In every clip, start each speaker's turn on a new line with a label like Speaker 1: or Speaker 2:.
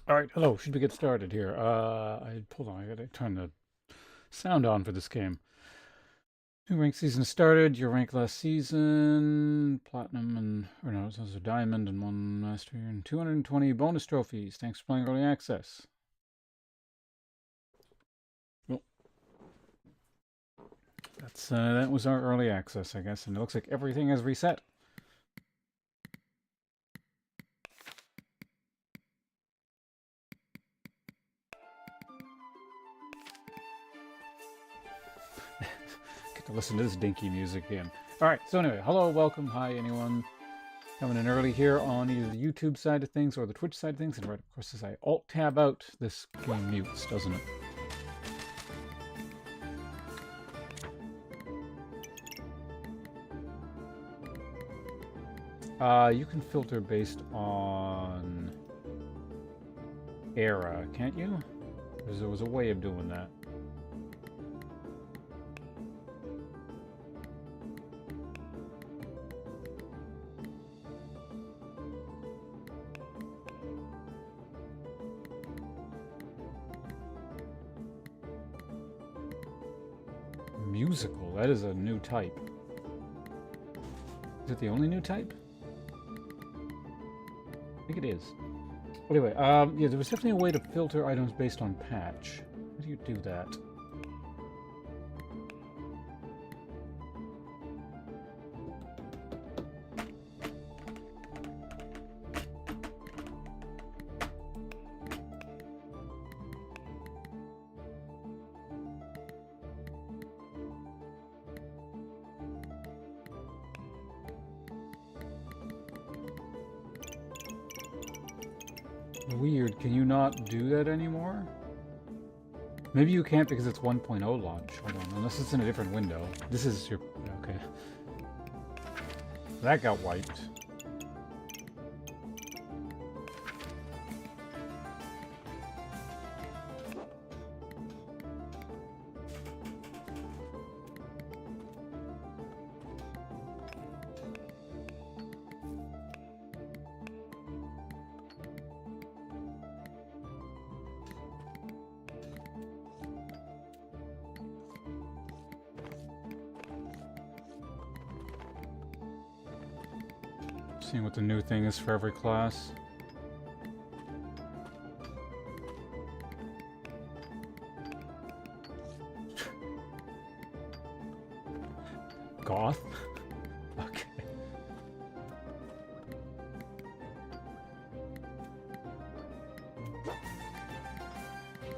Speaker 1: All right, hello. Should we get started here? Hold on. I gotta turn the sound on for this game. New rank season started. Your rank last season, platinum and or no, it was a diamond and one master and 220 bonus trophies. Thanks for playing early access. Well, that was our early access, I guess, and it looks like everything has reset. Get to listen to this dinky music again. All right. So anyway, hello, welcome, hi, anyone coming in early here on either the YouTube side of things or the Twitch side of things. And right, of course, as I alt tab out, this game mutes, doesn't it? You can filter based on era, can't you? There was a way of doing that. Musical, that is a new type. Is it the only new type? I think it is. Anyway, yeah, there was definitely a way to filter items based on patch. How do you do that? Weird, can you not do that anymore? Maybe you can't because it's 1.0 launch. Hold on, unless it's in a different window. This is your... okay. That got wiped. Seeing what the new thing is for every class. Goth? Okay.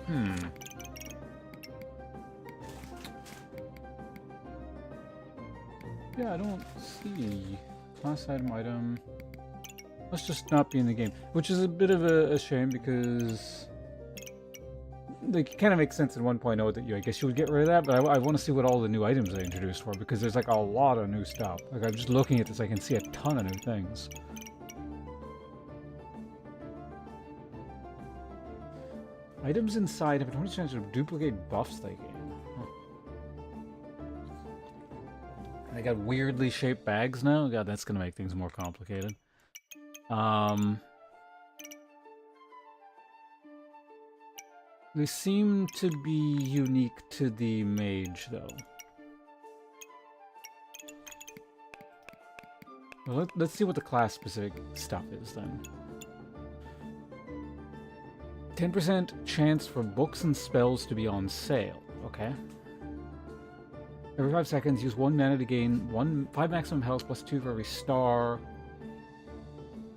Speaker 1: Hmm. Yeah, I don't see class item. Must just not be in the game, which is a bit of a shame because like it kind of makes sense in 1.0 that I guess you would get rid of that, but I want to see what all the new items they introduced were because there's like a lot of new stuff. Like I'm just looking at this, I can see a ton of new things. Items inside have a 20% chance to duplicate buffs they gain. Huh. They got weirdly shaped bags now. God, that's gonna make things more complicated. They seem to be unique to the mage, though. Well, let's see what the class-specific stuff is, then. 10% chance for books and spells to be on sale. Okay. Every 5 seconds, use 1 mana to gain 5 maximum health plus 2 for every star.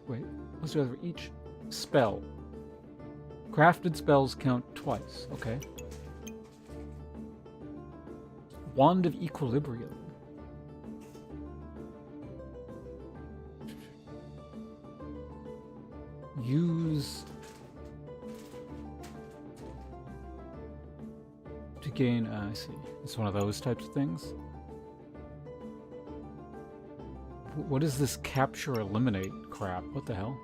Speaker 1: Wait, let's do that for each spell. Crafted spells count twice. Okay. Wand of Equilibrium. Use to gain... I see. It's one of those types of things. What is this capture eliminate crap? What the hell?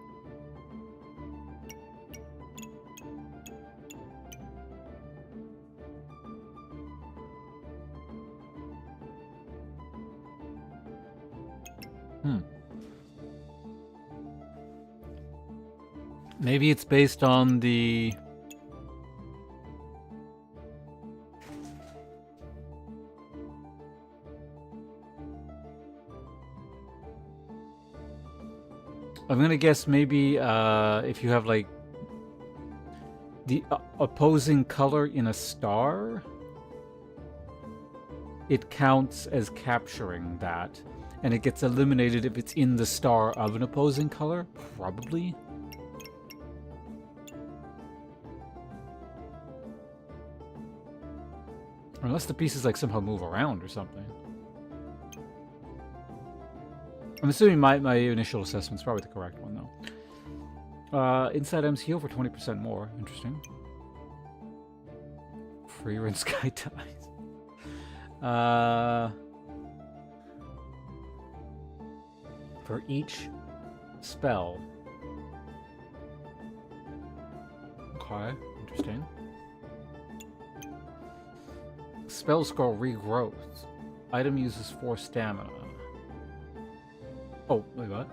Speaker 1: Maybe it's based on the... I'm gonna guess maybe if you have like the opposing color in a star, it counts as capturing that, and it gets eliminated if it's in the star of an opposing color, probably. Unless the pieces like somehow move around or something. I'm assuming my initial assessment's probably the correct one, though. Inside items heal for 20% more. Interesting. Free run sky ties. For each spell. Okay, interesting. Spell scroll regrowth. Item uses 4 stamina. Oh, wait, what?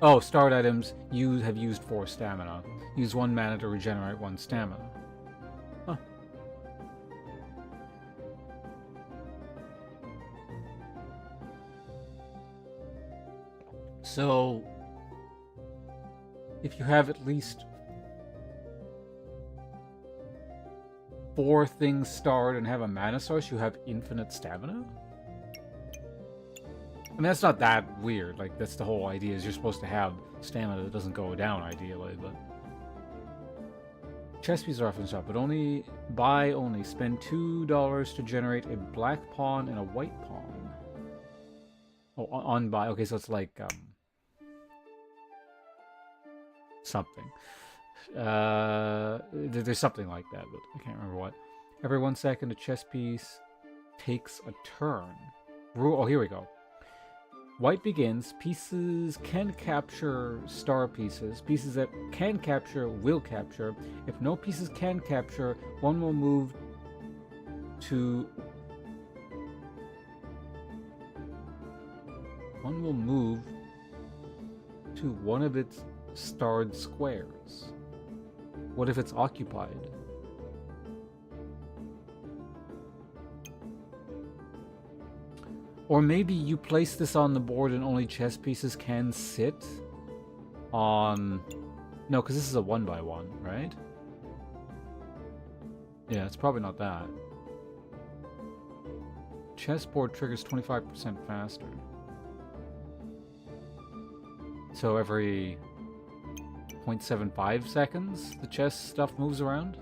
Speaker 1: Oh, starred items have used 4 stamina. Use 1 mana to regenerate 1 stamina. Huh. So, if you have at least 4 things starred and have a mana source, you have infinite stamina? I mean, that's not that weird. Like, that's the whole idea, is you're supposed to have stamina that doesn't go down, ideally, but... Chess pieces are often shot, but only... Buy only. Spend $2 to generate a black pawn and a white pawn. Oh, on buy. Okay, so it's like, something. There's something like that, but I can't remember what. Every 1 second, a chess piece takes a turn. Rule... Oh, here we go. White begins. Pieces can capture star pieces. Pieces that can capture will capture. If no pieces can capture, one will move to... One will move to one of its starred squares. What if it's occupied? Or maybe you place this on the board and only chess pieces can sit on... No, because this is a 1x1, right? Yeah, it's probably not that. Chessboard triggers 25% faster. So every 0.75 seconds, the chess stuff moves around?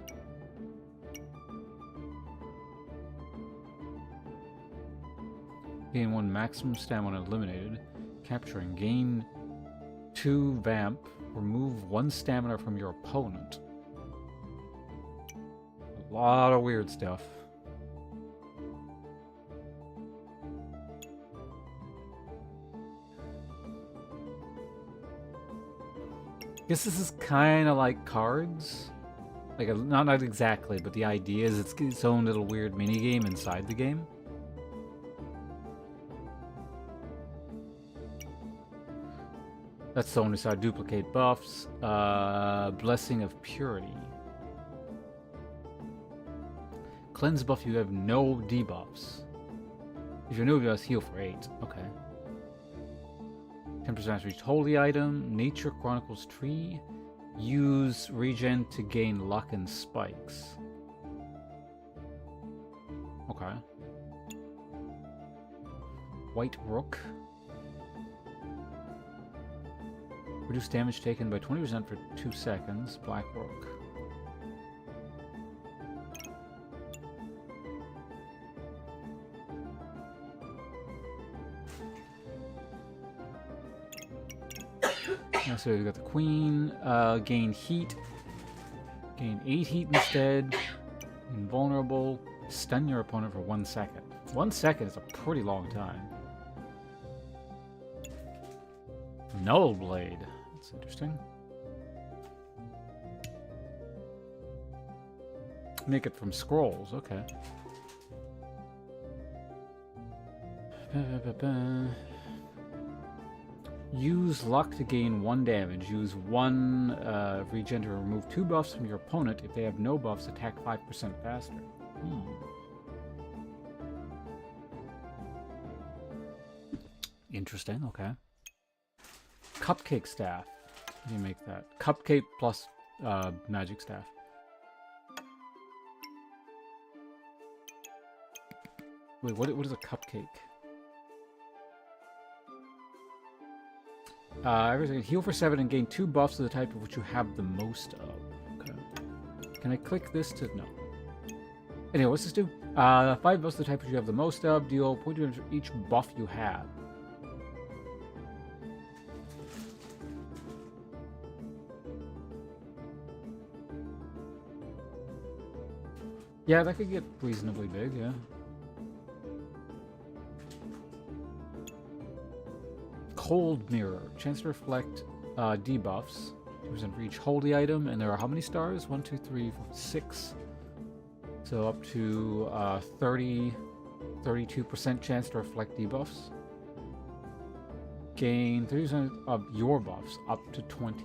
Speaker 1: Gain 1 maximum stamina eliminated. Capturing. Gain 2 vamp. Remove 1 stamina from your opponent. A lot of weird stuff. Guess this is kind of like cards. Like, not exactly, but the idea is it's its own little weird mini game inside the game. That's the only side. Duplicate buffs. Blessing of Purity. Cleanse buff, you have no debuffs. If you're new, you must heal for 8. Okay. 10% reach holy item. Nature Chronicles tree. Use regen to gain luck and spikes. Okay. White Rook. Reduce damage taken by 20% for 2 seconds. Black Rook. So we've got the Queen. Gain heat. Gain 8 heat instead. Invulnerable. Stun your opponent for 1 second. 1 second is a pretty long time. Null Blade. That's interesting. Make it from scrolls. Okay. Use luck to gain 1 damage. Use 1 regen to remove 2 buffs from your opponent. If they have no buffs, attack 5% faster. Interesting, okay. Cupcake staff. How do you make that? Cupcake plus magic staff. Wait, what is a cupcake? Everything. Heal for 7 and gain 2 buffs of the type of which you have the most of. Okay. Can I click this to... No. Anyway, what's this do? 5 buffs of the type which you have the most of. Deal point damage for each buff you have. Yeah, that could get reasonably big, yeah. Cold Mirror. Chance to reflect debuffs. 2% for each holy item. And there are how many stars? 1, 2, 3, 4, 6. So up to 32% chance to reflect debuffs. Gain 30% of your buffs up to 20.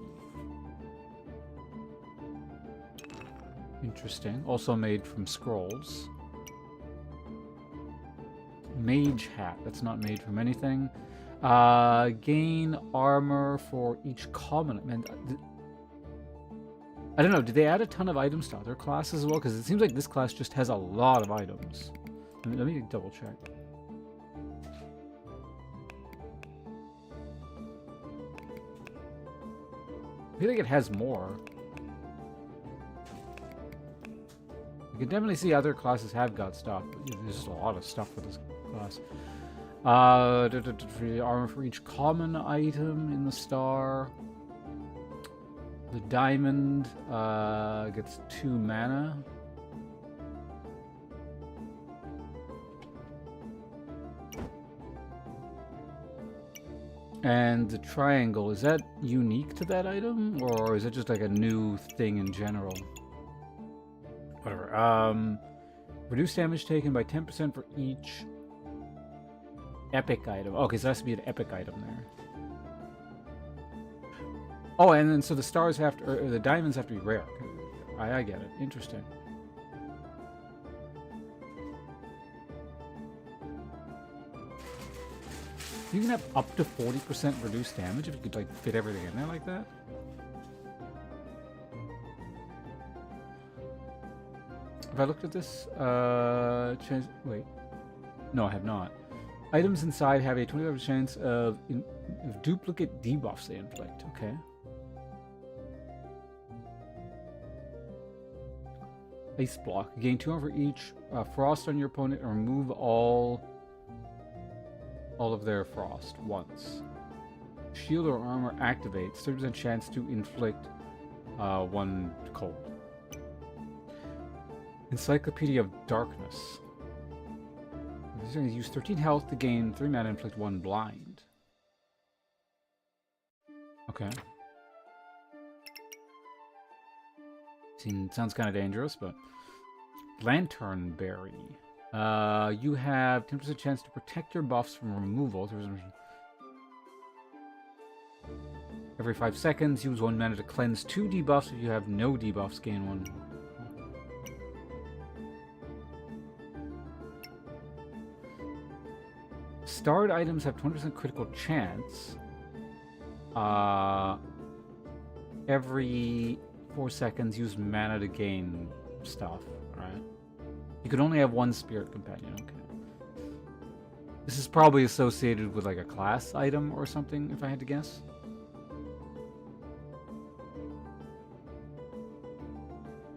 Speaker 1: Interesting. Also made from scrolls. Mage Hat. That's not made from anything. Gain armor for each common. Man, I don't know. Did they add a ton of items to other classes as well? Because it seems like this class just has a lot of items. Let me double check. I feel like it has more. You can definitely see other classes have got stuff. But there's just a lot of stuff for this class. Armor for each common item in the star. The diamond gets 2 mana. And the triangle, is that unique to that item? Or is it just like a new thing in general? Whatever. Reduce damage taken by 10% for each epic item. Okay, so there has to be an epic item there. Oh, and then so the stars have to, or the diamonds have to be rare. I get it. Interesting. You can have up to 40% reduced damage if you could like fit everything in there like that. Have I looked at this? Wait. No, I have not. Items inside have a 25% chance of duplicate debuffs they inflict. Okay. Ice block. Gain 2 over each frost on your opponent and remove all of their frost once. Shield or armor activates. 30% chance to inflict 1 cold. Encyclopedia of Darkness. Use 13 health to gain 3 mana and inflict 1 blind. Okay. Sounds kind of dangerous, but... Lantern Berry. You have 10% chance to protect your buffs from removal. Every 5 seconds, use 1 mana to cleanse 2 debuffs. If you have no debuffs, gain 1. Starred items have 20% critical chance. Every 4 seconds, use mana to gain stuff, right? You can only have 1 spirit companion, okay. This is probably associated with like a class item or something, if I had to guess.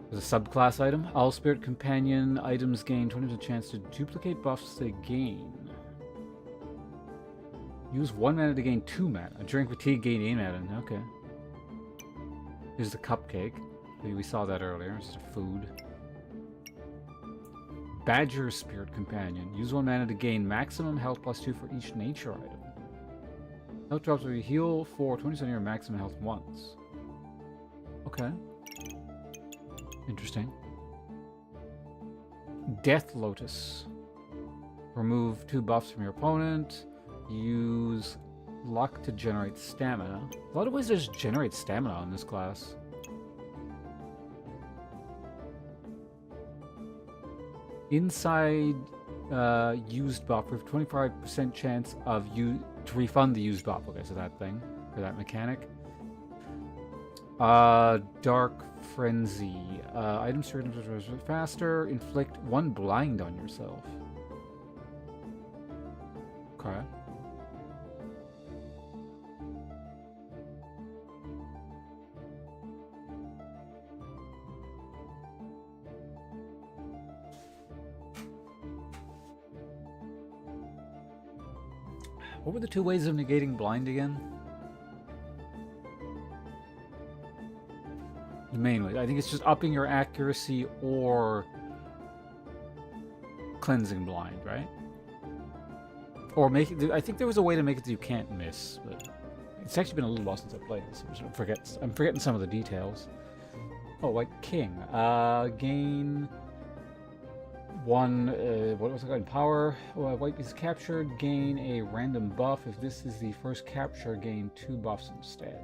Speaker 1: There's a subclass item. All spirit companion items gain 20% chance to duplicate buffs they gain. Use 1 mana to gain 2 mana. During fatigue, gain 8 mana. Okay. Here's the cupcake. We saw that earlier. It's just a food. Badger Spirit Companion. Use 1 mana to gain maximum health plus 2 for each nature item. Health drops where you heal for 20% of your maximum health once. Okay. Interesting. Death Lotus. Remove 2 buffs from your opponent. Use Luck to generate stamina. A lot of ways to just generate stamina in this class. Inside used buff with 25% chance of you to refund the used buff. Okay, so that thing, or that mechanic. Dark Frenzy. Items faster. Inflict 1 blind on yourself. Okay. What were the 2 ways of negating blind again? Mainly, I think it's just upping your accuracy or cleansing blind, right? Or make it, I think there was a way to make it so you can't miss, but it's actually been a little while since I played this. I'm forgetting some of the details. Oh, White King. Gain 1, what was it called? Power. White is captured. Gain a random buff. If this is the first capture, gain 2 buffs instead.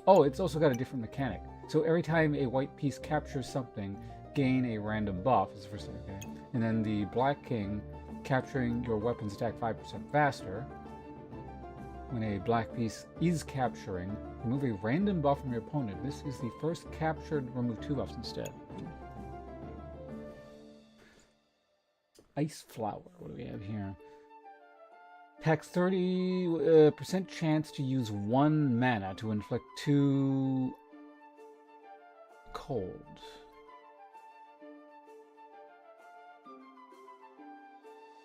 Speaker 1: Oh, it's also got a different mechanic. So every time a white piece captures something, gain a random buff. Is the first thing, okay? And then the Black King, capturing your weapons attack 5% faster. When a black piece is capturing, remove a random buff from your opponent. This is the first captured, remove 2 buffs instead. Ice Flower, what do we have here? Attacks 30% chance to use 1 mana to inflict 2 cold.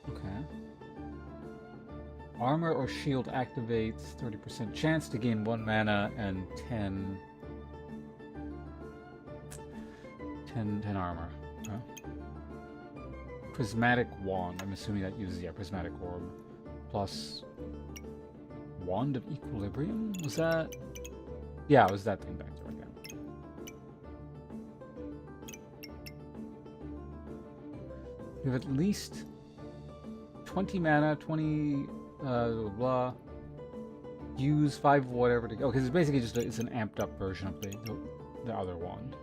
Speaker 1: Okay. Armor or shield activates 30% chance to gain 1 mana and 10 armor. Huh? Prismatic Wand. I'm assuming that uses, yeah, Prismatic Orb. Plus Wand of Equilibrium? Was that? Yeah, it was that thing back there again. You have at least 20 mana, 20 blah. Use 5 whatever to go. Okay, it's basically just it's an amped up version of the other wand.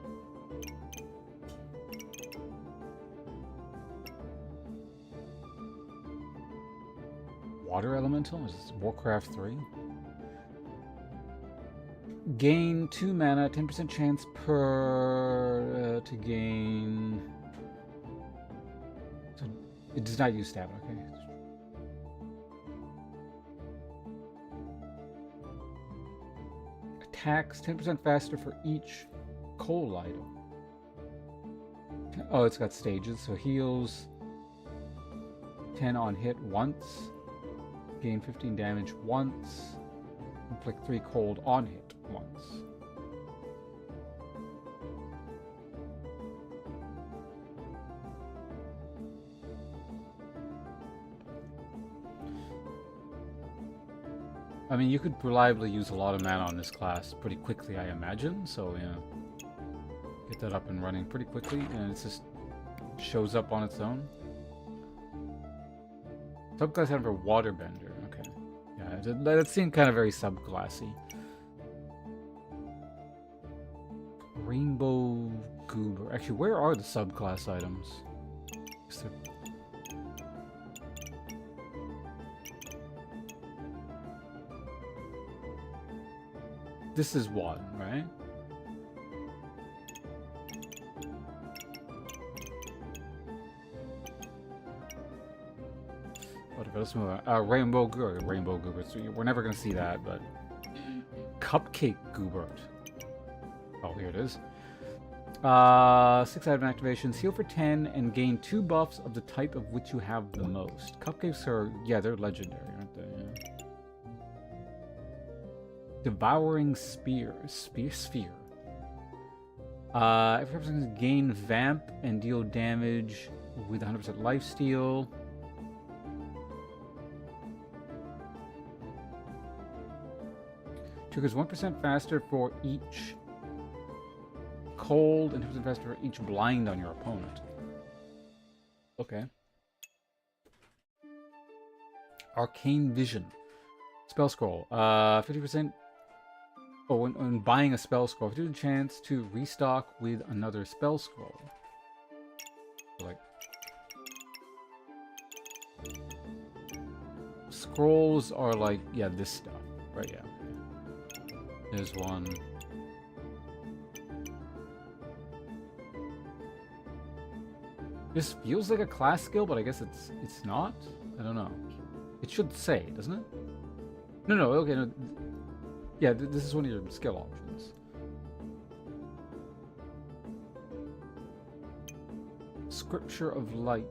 Speaker 1: Water Elemental? Is this Warcraft 3? Gain 2 mana, 10% chance per to gain. So it does not use stamina, okay. Attacks 10% faster for each coal item. Oh, it's got stages, so heals 10 on hit once. Gain 15 damage once. Inflict 3 cold on hit once. I mean, you could reliably use a lot of mana on this class pretty quickly, I imagine. So, yeah, get that up and running pretty quickly, and it just shows up on its own. Subclass item for Waterbender. Okay. Yeah, that seemed kind of very subclassy. Rainbow Goober. Actually, where are the subclass items? This is one, right? Let's move on. Rainbow Goober. So we're never going to see that, but Cupcake Goobert. Oh, here it is. 6 item activations. Heal for 10 and gain 2 buffs of the type of which you have the most. Cupcakes are, yeah, they're legendary, aren't they? Yeah. Devouring Sphere. Every person can gain Vamp and deal damage with 100% lifesteal. Triggers 1% faster for each cold and 2% faster for each blind on your opponent. Okay. Arcane Vision. Spell scroll. 50%. Oh, when buying a spell scroll, 50% chance to restock with another spell scroll. So, like, scrolls are like, yeah, this stuff. Right, yeah. There's one. This feels like a class skill, but I guess it's not. I don't know. It should say, doesn't it? No, okay, no. Yeah, this is one of your skill options. Scripture of Light.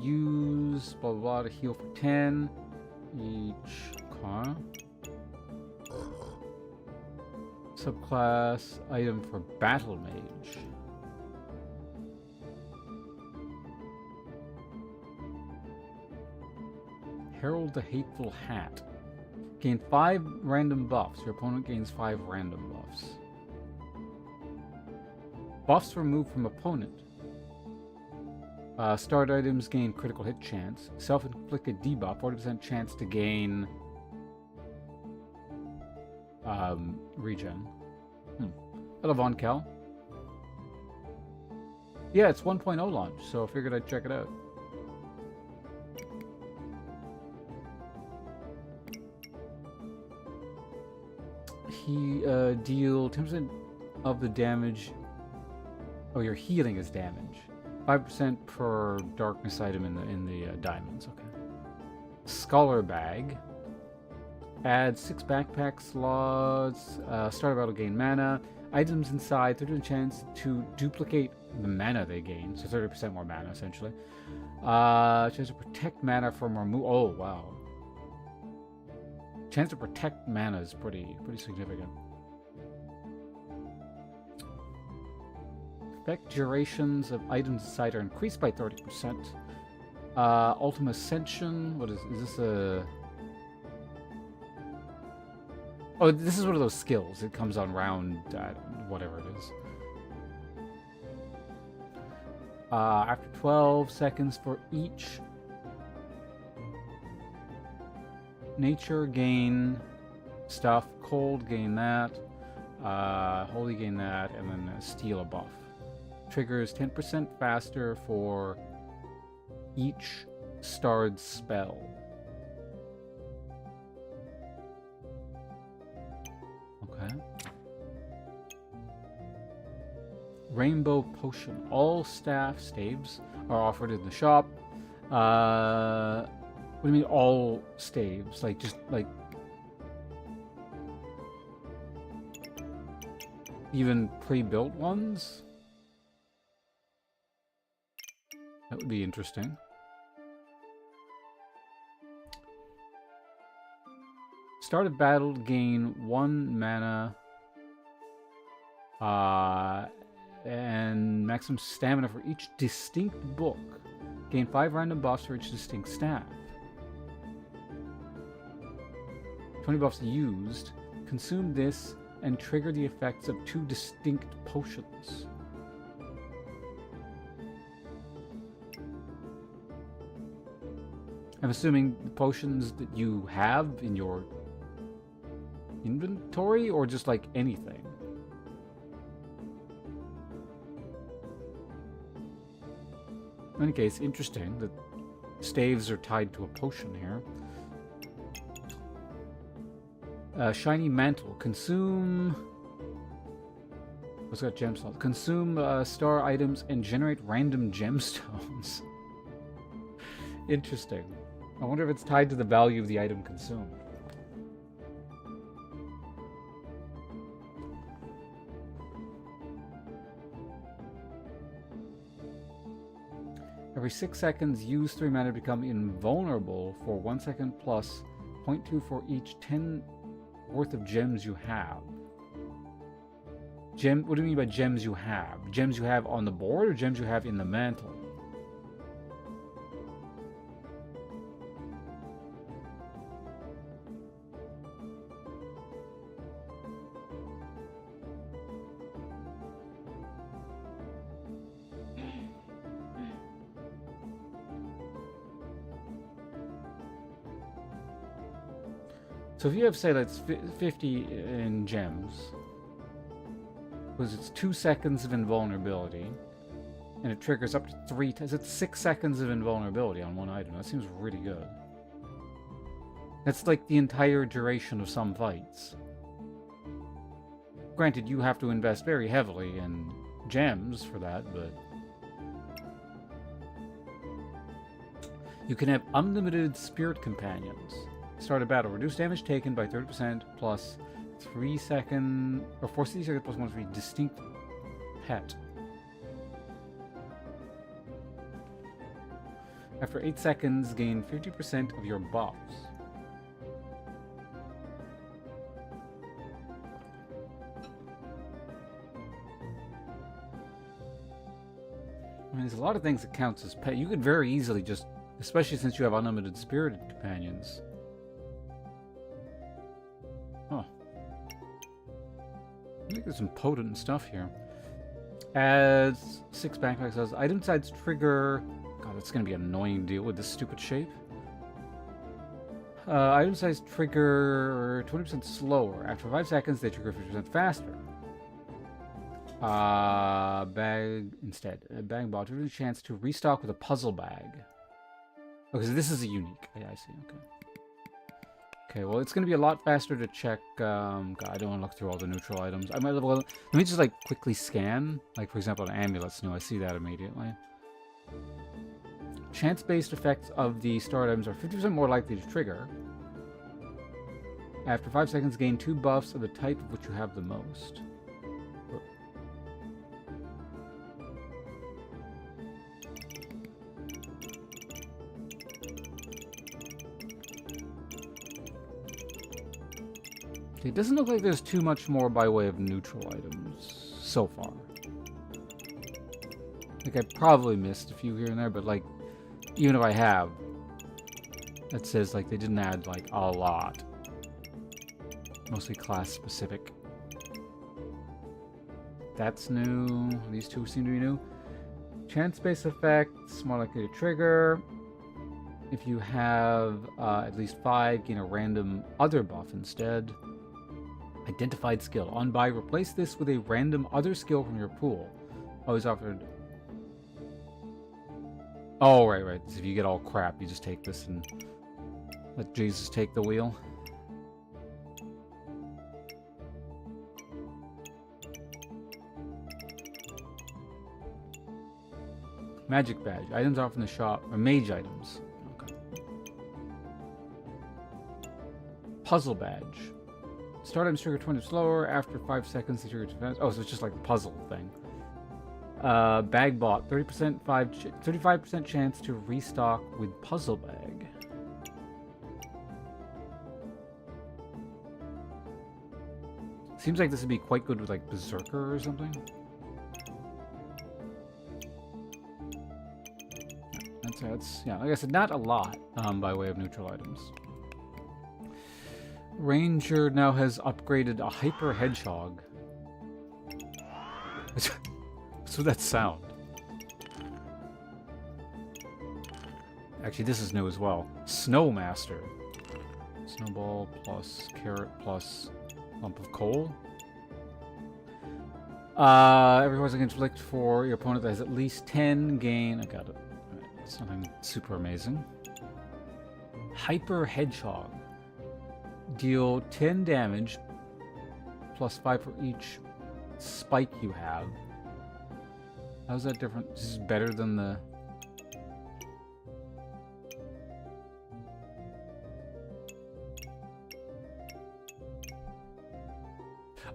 Speaker 1: Use blah blah blah to heal for 10 each. Okay. Subclass item for Battle Mage. Herald the Hateful Hat. Gain 5 random buffs. Your opponent gains 5 random buffs. Buffs removed from opponent. Start items gain critical hit chance. Self-inflicted debuff, 40% chance to gain regen. Hello, Von Kel. Yeah, it's 1.0 launch, so I figured I'd check it out. He deal 10% of the damage. Oh, your healing is damage. 5% per darkness item in the diamonds. Okay. Scholar Bag. Add 6 backpack slots. Start battle gain mana. Items inside 30% chance to duplicate the mana they gain, so 30% more mana essentially. Chance to protect mana from remove. Oh wow. Chance to protect mana is pretty significant. Effect durations of items inside are increased by 30%. Ultimate Ascension. What is this a? Oh, this is one of those skills. It comes on round whatever it is. After 12 seconds for each nature gain stuff, cold gain that, holy gain that, and then steal a buff. Triggers 10% faster for each starred spell. Okay. Rainbow Potion. All staves are offered in the shop. What do you mean all staves? Like, just, like... even pre-built ones? That would be interesting. Start of battle, gain 1 mana. And maximum stamina for each distinct book. Gain 5 random buffs for each distinct staff. 20 buffs used. Consume this and trigger the effects of 2 distinct potions. I'm assuming the potions that you have in your inventory, or just like anything? In any case, interesting that staves are tied to a potion here. Shiny Mantle. Consume... What's got gem slots? Consume star items and generate random gemstones. Interesting. I wonder if it's tied to the value of the item consumed. Every 6 seconds, use 3 mana to become invulnerable for 1 second plus 0.2 for each 10 worth of gems you have. What do you mean by gems you have? Gems you have on the board or gems you have in the mantle? So if you have, say, that's 50 in gems, because it's 2 seconds of invulnerability, and it triggers up to 3 times. It's 6 seconds of invulnerability on one item. That seems really good. That's like the entire duration of some fights. Granted, you have to invest very heavily in gems for that, but... You can have unlimited spirit companions. Start a battle. Reduce damage taken by 30% plus 3 seconds... Or 4 seconds plus 1 for each distinct pet. After 8 seconds, gain 50% of your buffs. I mean, there's a lot of things that counts as pet. You could very easily just, especially since you have unlimited spirited companions. Huh. I think there's some potent stuff here. Adds 6 backpacks. As item sides trigger... God, that's going to be an annoying deal with this stupid shape. Item size trigger 20% slower. After 5 seconds, they trigger 50% faster. Bag instead. Bag bot. Gives you a chance to restock with a puzzle bag. Okay, so this is a unique. Yeah, I see. Okay. Okay, well, it's going to be a lot faster to check. God, I don't want to look through all the neutral items. I might let me just like quickly scan. Like, for example, an amulet's new. I see that immediately. Chance-based effects of the start items are 50% more likely to trigger. After 5 seconds, gain 2 buffs of the type of which you have the most. Okay, it doesn't look like there's too much more by way of neutral items so far. Like, I probably missed a few here and there, but like, even if I have, that says like they didn't add like a lot. Mostly class specific. That's new. These two seem to be new. Chance-based effects, more likely to trigger. If you have at least 5, gain a random other buff instead. Identified skill. On buy, replace this with a random other skill from your pool. Always offered... Oh, right. So if you get all crap, you just take this and let Jesus take the wheel. Magic badge. Items offered in the shop. Or mage items. Okay. Puzzle badge. Start items trigger 20 slower. After 5 seconds, they trigger 2 fast. Oh, so it's just like the puzzle thing. Bag bot, 35% chance to restock with puzzle bag. Seems like this would be quite good with like Berserker or something. That's yeah, like I said, not a lot by way of neutral items. Ranger now has upgraded a Hyper Hedgehog. What's with that sound? Actually, this is new as well. Snowmaster. Snowball plus carrot plus lump of coal. Every poison can inflict for your opponent that has at least 10 gain. I got it. Right, it's nothing super amazing. Hyper Hedgehog. Deal 10 damage plus 5 for each spike you have. How's that different? This is better than the...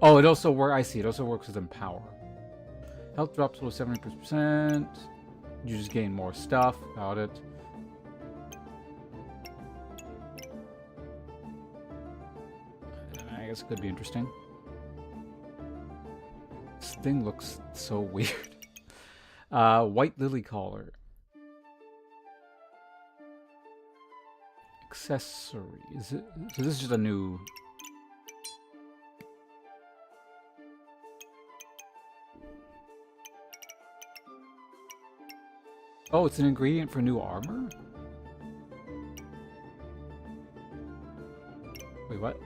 Speaker 1: Oh, it also works. I see. It also works with Empower. Health drops below 70%. You just gain more stuff about it. I guess it could be interesting. This thing looks so weird. White Lily Collar. Accessory. Is it? So this is just a new... Oh, it's an ingredient for new armor? Wait, what?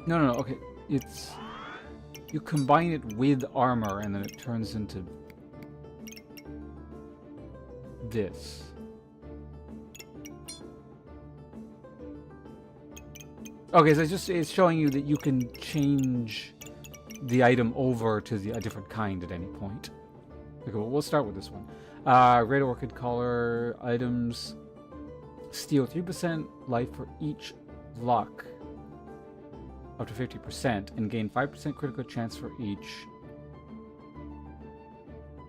Speaker 1: No, no, no, okay. It's... You combine it with armor, and then it turns into... this. Okay, so it's showing you that you can change the item over to a different kind at any point. Okay, well, we'll start with this one. Red Orchid color items steal 3% life for each luck up to 50% and gain 5% critical chance for each.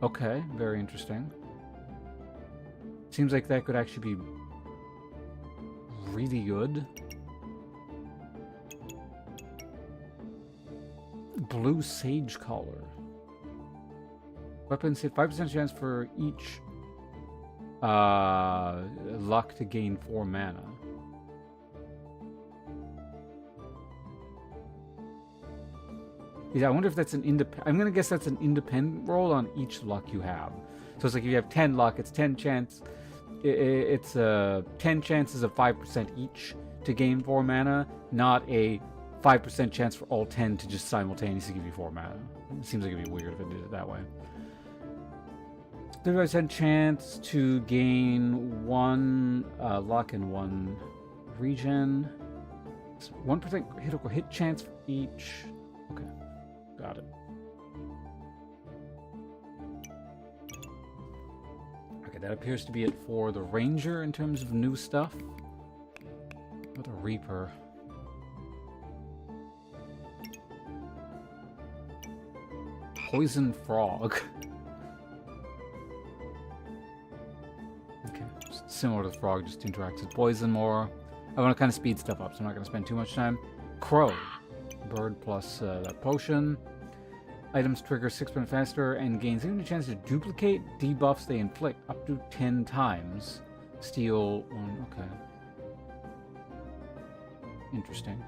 Speaker 1: Okay, very interesting. Seems like that could actually be really good. Blue Sage Collar. Weapons hit 5% chance for each luck to gain 4 mana. Yeah, I wonder if that's an independent... I'm going to guess that's an independent roll on each luck you have. So it's like if you have 10 luck, it's 10 chance... It's 10 chances of 5% each to gain 4 mana, not a 5% chance for all 10 to just simultaneously give you 4 mana. It seems like it'd be weird if it did it that way. 30% chance to gain 1 luck in 1 region. 1% critical hit chance for each. Okay, got it. Okay, that appears to be it for the Ranger in terms of new stuff. Or the Reaper. Poison Frog. Okay, similar to the frog, just interacts with poison more. I want to kind of speed stuff up, so I'm not going to spend too much time. Crow. Bird plus that potion. Items trigger 6% faster and gains a chance to duplicate debuffs they inflict up to 10 times. Steal 1. Okay. Interesting.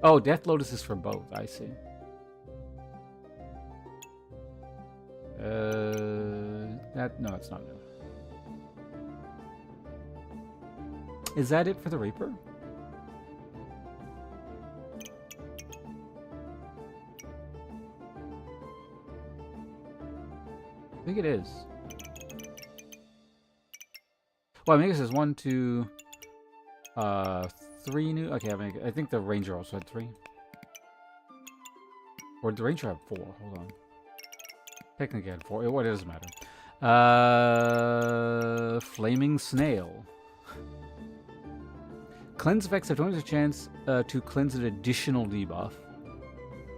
Speaker 1: Oh, Death Lotus is for both. I see. No, it's not new. Is that it for the Reaper? I think it is. Well, I mean, I guess there's 1, 2, 3 new. Okay, I think the Ranger also had 3. Or did the Ranger have 4? Hold on. Technically, I had 4. It doesn't matter. Flaming Snail. Cleanse effects have 20% chance to cleanse an additional debuff.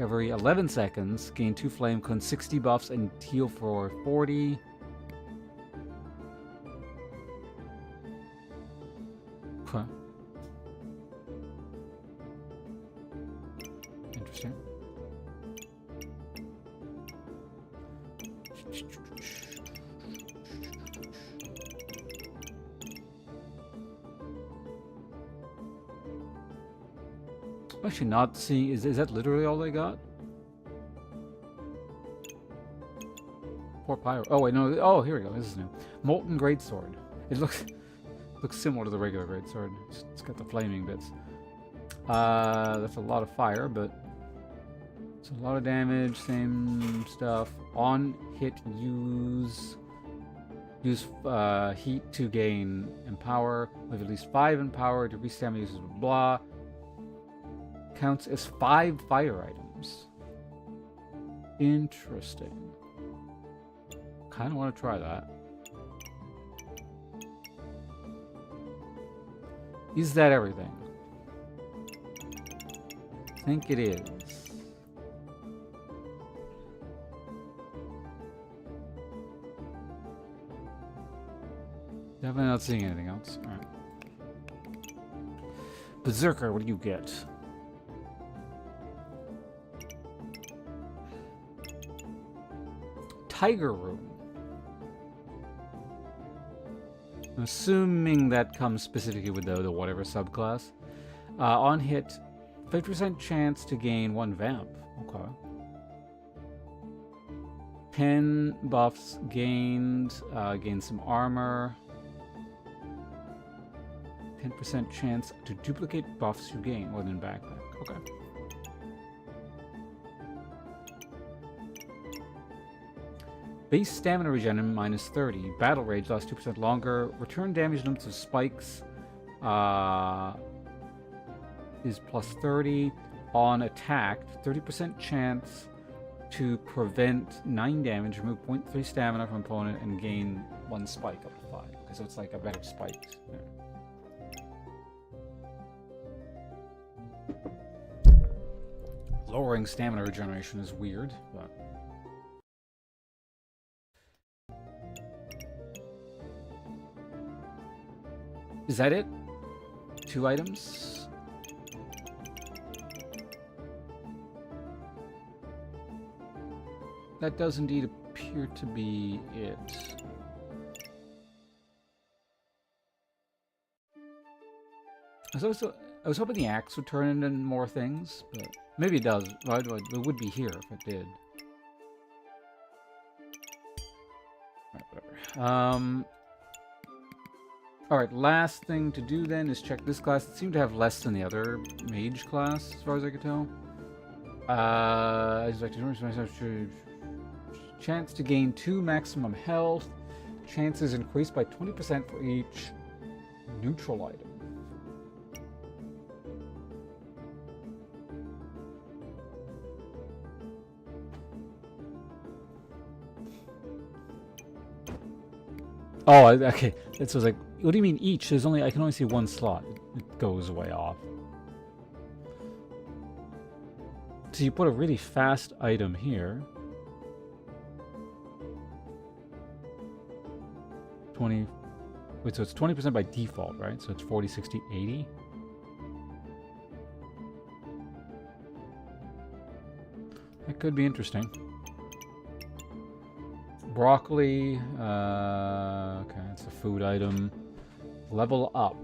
Speaker 1: Every 11 seconds, gain 2 flame, cleanse 6 debuffs, and heal for 40. Huh. Interesting. I'm actually not seeing... Is that literally all they got? Poor Pyro. Oh, wait, no. Oh, here we go. This is new. Molten Greatsword. It looks similar to the regular Greatsword. It's got the flaming bits. That's a lot of fire, but... It's a lot of damage. Same stuff. On hit, use heat to gain Empower. With at least 5 Empower to restamina uses blah. Counts as 5 fire items. Interesting. Kind of want to try that. Is that everything? I think it is. Definitely not seeing anything else. Alright. Berserker, what do you get? Tiger Room. I'm assuming that comes specifically with the whatever subclass. On hit, 50% chance to gain 1 vamp. Okay. 10 buffs gained. Gain some armor. 10% chance to duplicate buffs you gain within backpack. Okay. Base stamina regen minus 30. Battle rage lasts 2% longer. Return damage limits of spikes is plus 30. On attack, 30% chance to prevent 9 damage, remove 0.3 stamina from opponent, and gain 1 spike up to 5. Okay, so it's like a better spikes there. Lowering stamina regeneration is weird, but... Is that it? 2 items? That does indeed appear to be it. I was hoping the axe would turn into more things, but maybe it does. Right? It would be here if it did. Right, whatever. Alright, last thing to do then is check this class. It seemed to have less than the other mage class, as far as I could tell. I just like to chance to gain 2 maximum health. Chances increased by 20% for each neutral item. Oh, okay. It was like, what do you mean each? There's only, I can only see 1 slot. It goes way off. So you put a really fast item here. 20. Wait, so it's 20% by default, right? So it's 40, 60, 80. That could be interesting. Broccoli, okay, it's a food item. Level up.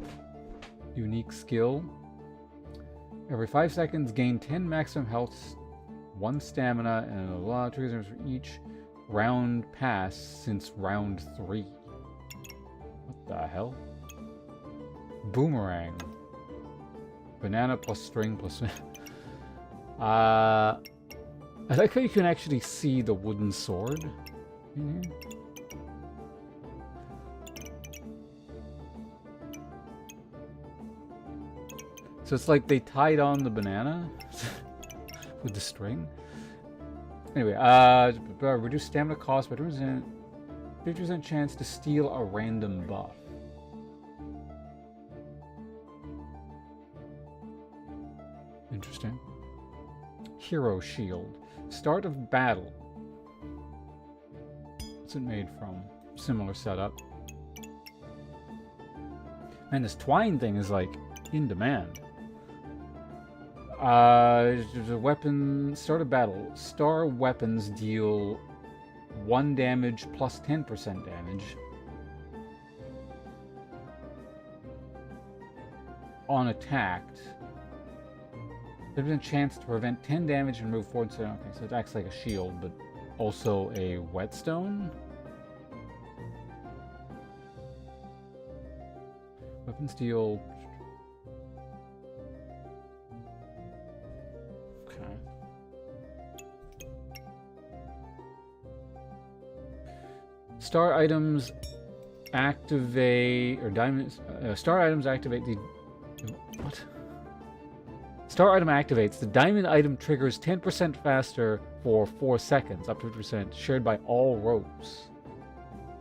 Speaker 1: Unique skill. Every 5 seconds, gain 10 maximum health, 1 stamina, and a lot of triggers for each round pass since round 3. What the hell? Boomerang. Banana plus string plus... I like how you can actually see the wooden sword. So it's like they tied on the banana with the string. Anyway, reduce stamina cost by 50% chance to steal a random buff. Interesting. Hero shield. Start of battle. What's it made from? Similar setup. Man, this twine thing is like in demand. There's a weapon. Start of battle. Star weapons deal 1 damage plus 10% damage. On attacked. There's a chance to prevent 10 damage and remove 4. Okay, so it acts like a shield, but also a whetstone. Weapons deal. Okay. Star items activate, or diamonds. Star items activate the. What? Star item activates. The diamond item triggers 10% faster for 4 seconds, up to 50%, shared by all ropes.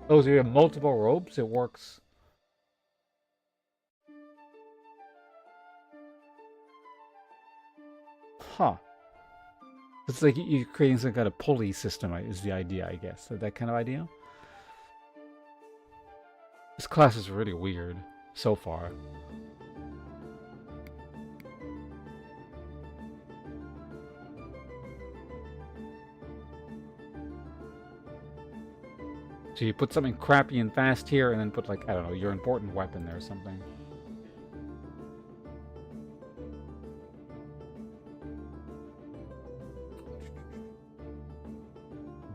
Speaker 1: Oh, so you have multiple ropes? It works. Huh. It's like you're creating some kind of pulley system, is the idea, I guess. That kind of idea? This class is really weird, so far. So you put something crappy and fast here, and then put, like, I don't know, your important weapon there or something.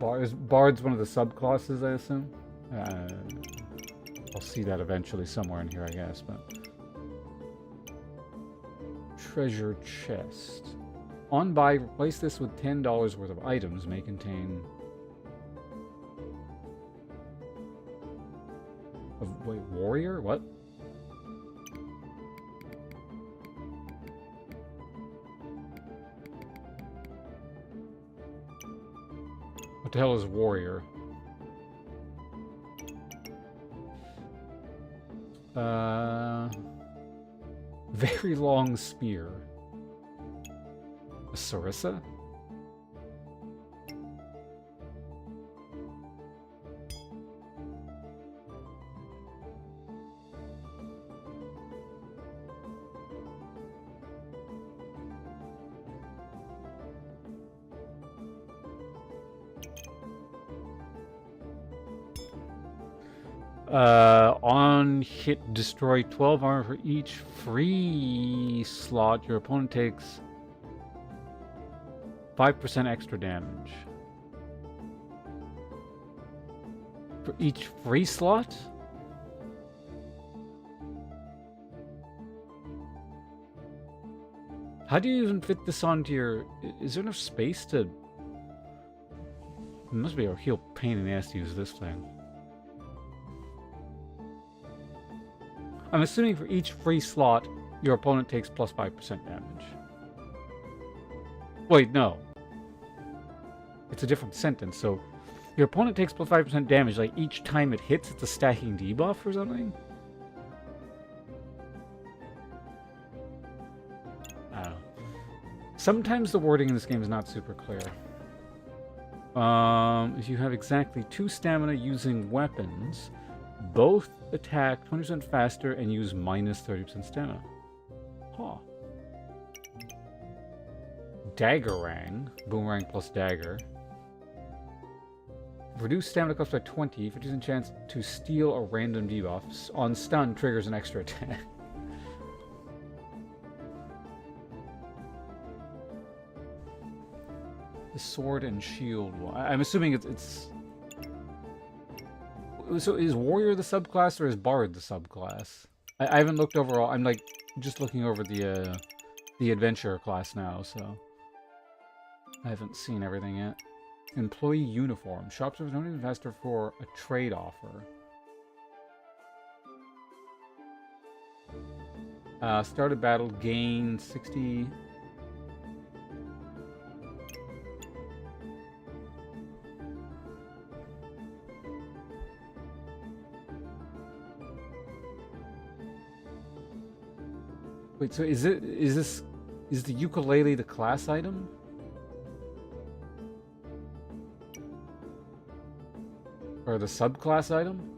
Speaker 1: Bard's one of the subclasses, I assume. I'll see that eventually somewhere in here, I guess. But treasure chest. On buy, replace this with $10 worth of items. May contain. Wait, warrior? What? What the hell is warrior? Very long spear. A Sarissa? On hit, destroy 12 armor for each free slot. Your opponent takes 5% extra damage. For each free slot? How do you even fit this onto your... Is there enough space to... It must be a real pain in the ass to use this thing. I'm assuming for each free slot, your opponent takes plus 5% damage. Wait, no. It's a different sentence, so... Your opponent takes plus 5% damage, like each time it hits, it's a stacking debuff or something? I don't know. Sometimes the wording in this game is not super clear. If you have exactly 2 stamina using weapons... Both attack 20% faster and use minus 30% stamina. Huh. Daggerang. Boomerang plus dagger. Reduce stamina cost by 20. 50% chance to steal a random debuff. On stun, triggers an extra attack. The sword and shield one. I'm assuming it's... So is warrior the subclass or is bard the subclass? I haven't looked overall. I'm like just looking over the adventurer class now, so I haven't seen everything yet. Employee uniform. Shops are only faster for a trade offer. Start a battle, gain 60. Wait, so is the ukulele the class item? Or the subclass item?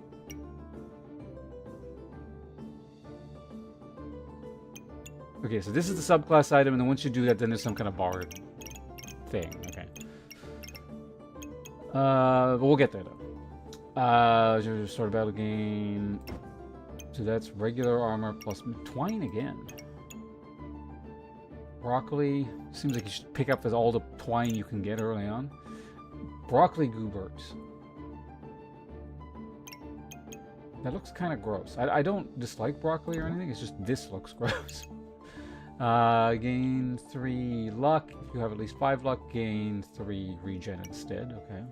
Speaker 1: Okay, so this is the subclass item, and then once you do that, then there's some kind of bard thing. Okay. But we'll get there though. Start a battle gain. So that's regular armor plus twine again. Broccoli. Seems like you should pick up all the twine you can get early on. Broccoli goobers. That looks kind of gross. I don't dislike broccoli or anything. It's just this looks gross. Gain 3 luck. If you have at least 5 luck, gain 3 regen instead. Okay.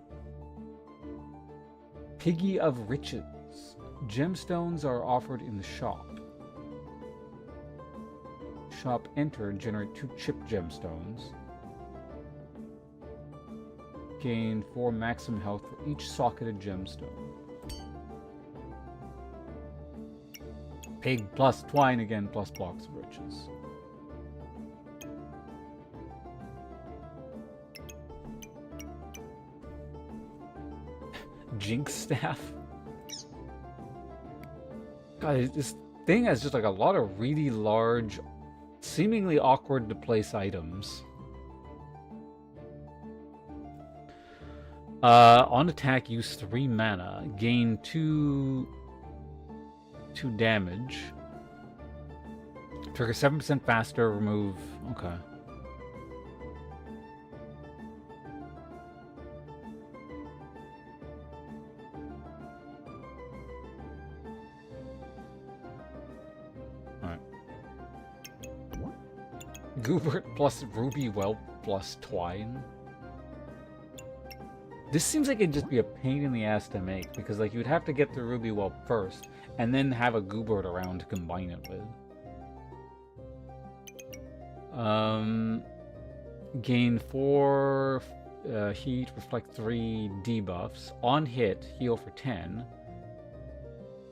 Speaker 1: Piggy of Riches. Gemstones are offered in the shop. Shop entered, generate 2 chip gemstones. Gain 4 maximum health for each socketed gemstone. Pig plus twine again plus blocks of riches. Jinx staff. God, this thing has just like a lot of really large, seemingly awkward to place items. On attack, use 3 mana. Gain 2 damage. Trigger 7% faster, remove... Okay. Goobert plus Ruby Whelp plus Twine. This seems like it'd just be a pain in the ass to make, because like you'd have to get the Ruby Whelp first, and then have a Goobert around to combine it with. Gain 4 heat, reflect 3 debuffs. On hit, heal for 10.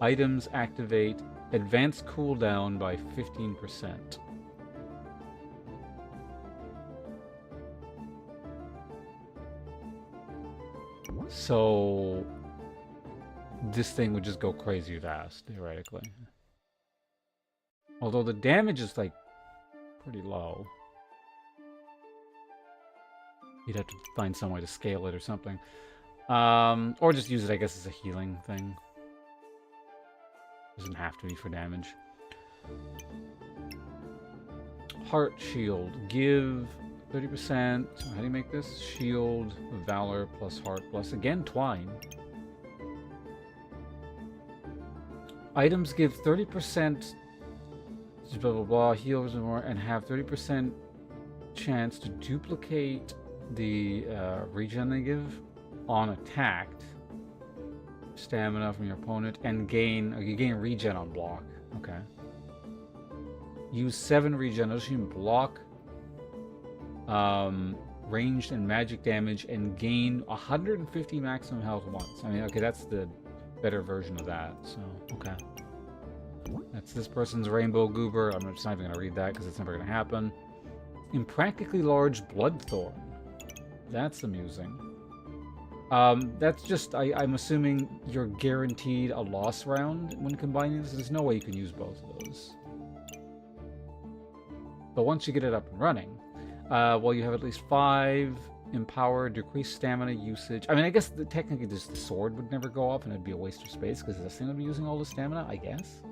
Speaker 1: Items activate advanced cooldown by 15%. So this thing would just go crazy fast, theoretically. Although the damage is like pretty low. You'd have to find some way to scale it or something. Or just use it, I guess, as a healing thing. Doesn't have to be for damage. Heart Shield. Give 30%. How do you make this? Shield, Valor plus Heart plus, again, Twine. Items give 30% blah blah blah, heals and more, and have 30% chance to duplicate the regen they give on attacked. Stamina from your opponent, and gain, you gain regen on block. Okay. Use 7 regen. Notice you can block, ranged and magic damage, and gain 150 maximum health once. I mean, okay, that's the better version of that. So, okay. That's this person's Rainbow Goober. I'm just not even going to read that because it's never going to happen. Impractically Large Bloodthorn. That's amusing. That's just, I'm assuming you're guaranteed a loss round when combining this. There's no way you can use both of those. But once you get it up and running, well, you have at least 5 empowered, decreased stamina usage. I mean, I guess technically the sword would never go off and it'd be a waste of space because this thing would be using all the stamina, I guess.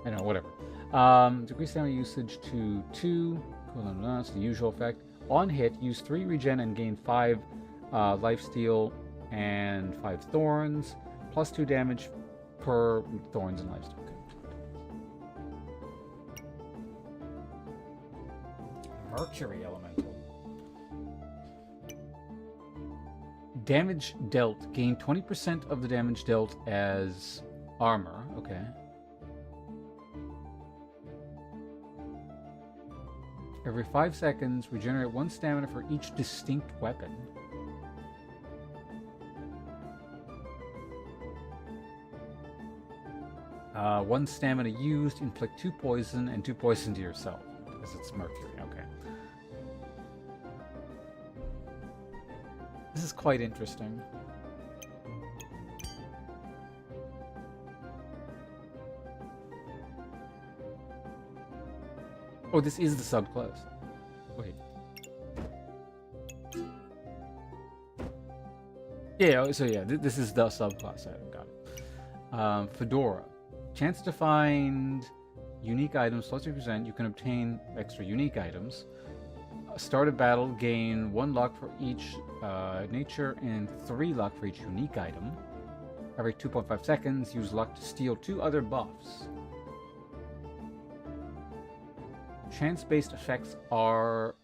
Speaker 1: I know, whatever. Decrease stamina usage to 2. Cool, it's the usual effect. On hit, use 3 regen and gain 5 lifesteal and 5 thorns, plus 2 damage per thorns and lifesteal. Okay. Mercury Elemental. Damage dealt. Gain 20% of the damage dealt as armor. Okay. Every 5 seconds, regenerate 1 stamina for each distinct weapon. One stamina used, inflict 2 poison and 2 poison to yourself. Because it's Mercury, okay. This is quite interesting. Oh, this is the subclass. Wait. Yeah, so yeah, this is the subclass item. Got it. Fedora. Chance to find unique items plus 3%. You can obtain extra unique items. Start a battle, gain 1 luck for each nature and 3 luck for each unique item. Every 2.5 seconds, use luck to steal 2 other buffs. Chance-based effects are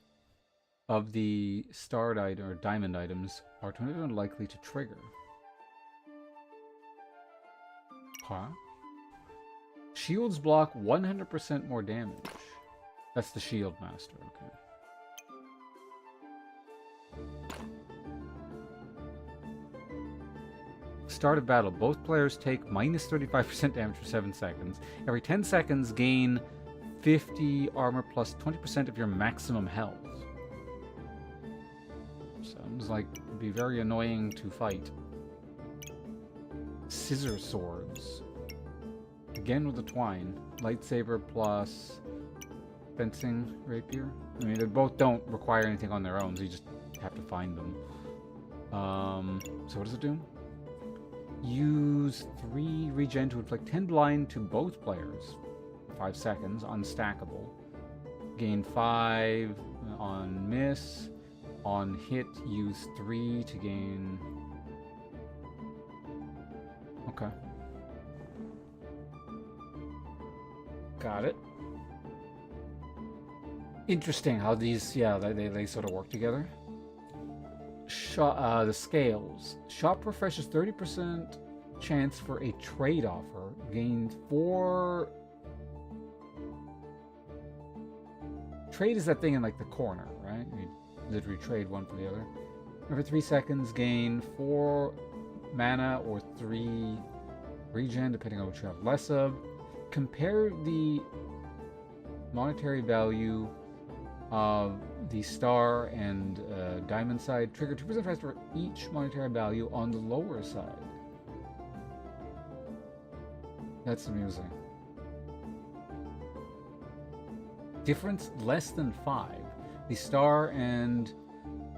Speaker 1: of the starred item or diamond items are 20% likely to trigger. Huh? Shields block 100% more damage. That's the Shield Master, okay. Start a battle. Both players take minus 35% damage for 7 seconds. Every 10 seconds, gain 50 armor plus 20% of your maximum health. Sounds like it'd be very annoying to fight. Scissor Swords. Again with the Twine. Lightsaber plus fencing rapier. I mean, they both don't require anything on their own, so you just have to find them. So what does it do? Use 3 regen to inflict 10 blind to both players. 5 seconds, unstackable. Gain 5 on miss. On hit, use 3 to gain Okay. Got it. Interesting how these, yeah, they sort of work together. The scales. Shop refreshes 30% chance for a trade offer. Gained 4. Trade is that thing in like the corner, right? You literally trade one for the other. Every 3 seconds, gain 4 mana or 3 regen, depending on what you have less of. Compare the monetary value of the star and diamond side. Trigger 2% faster for each monetary value on the lower side. That's amusing. Difference less than 5. The star and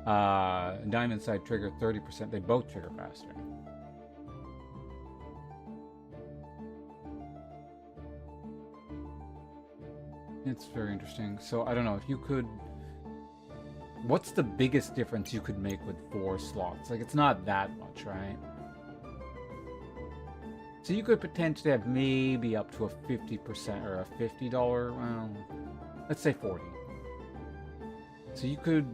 Speaker 1: diamond side trigger 30%. They both trigger faster. It's very interesting. So I don't know if you could. What's the biggest difference you could make with 4 slots? Like, it's not that much, right? So you could potentially have maybe up to a 50% or a $50, well, let's say 40. So you could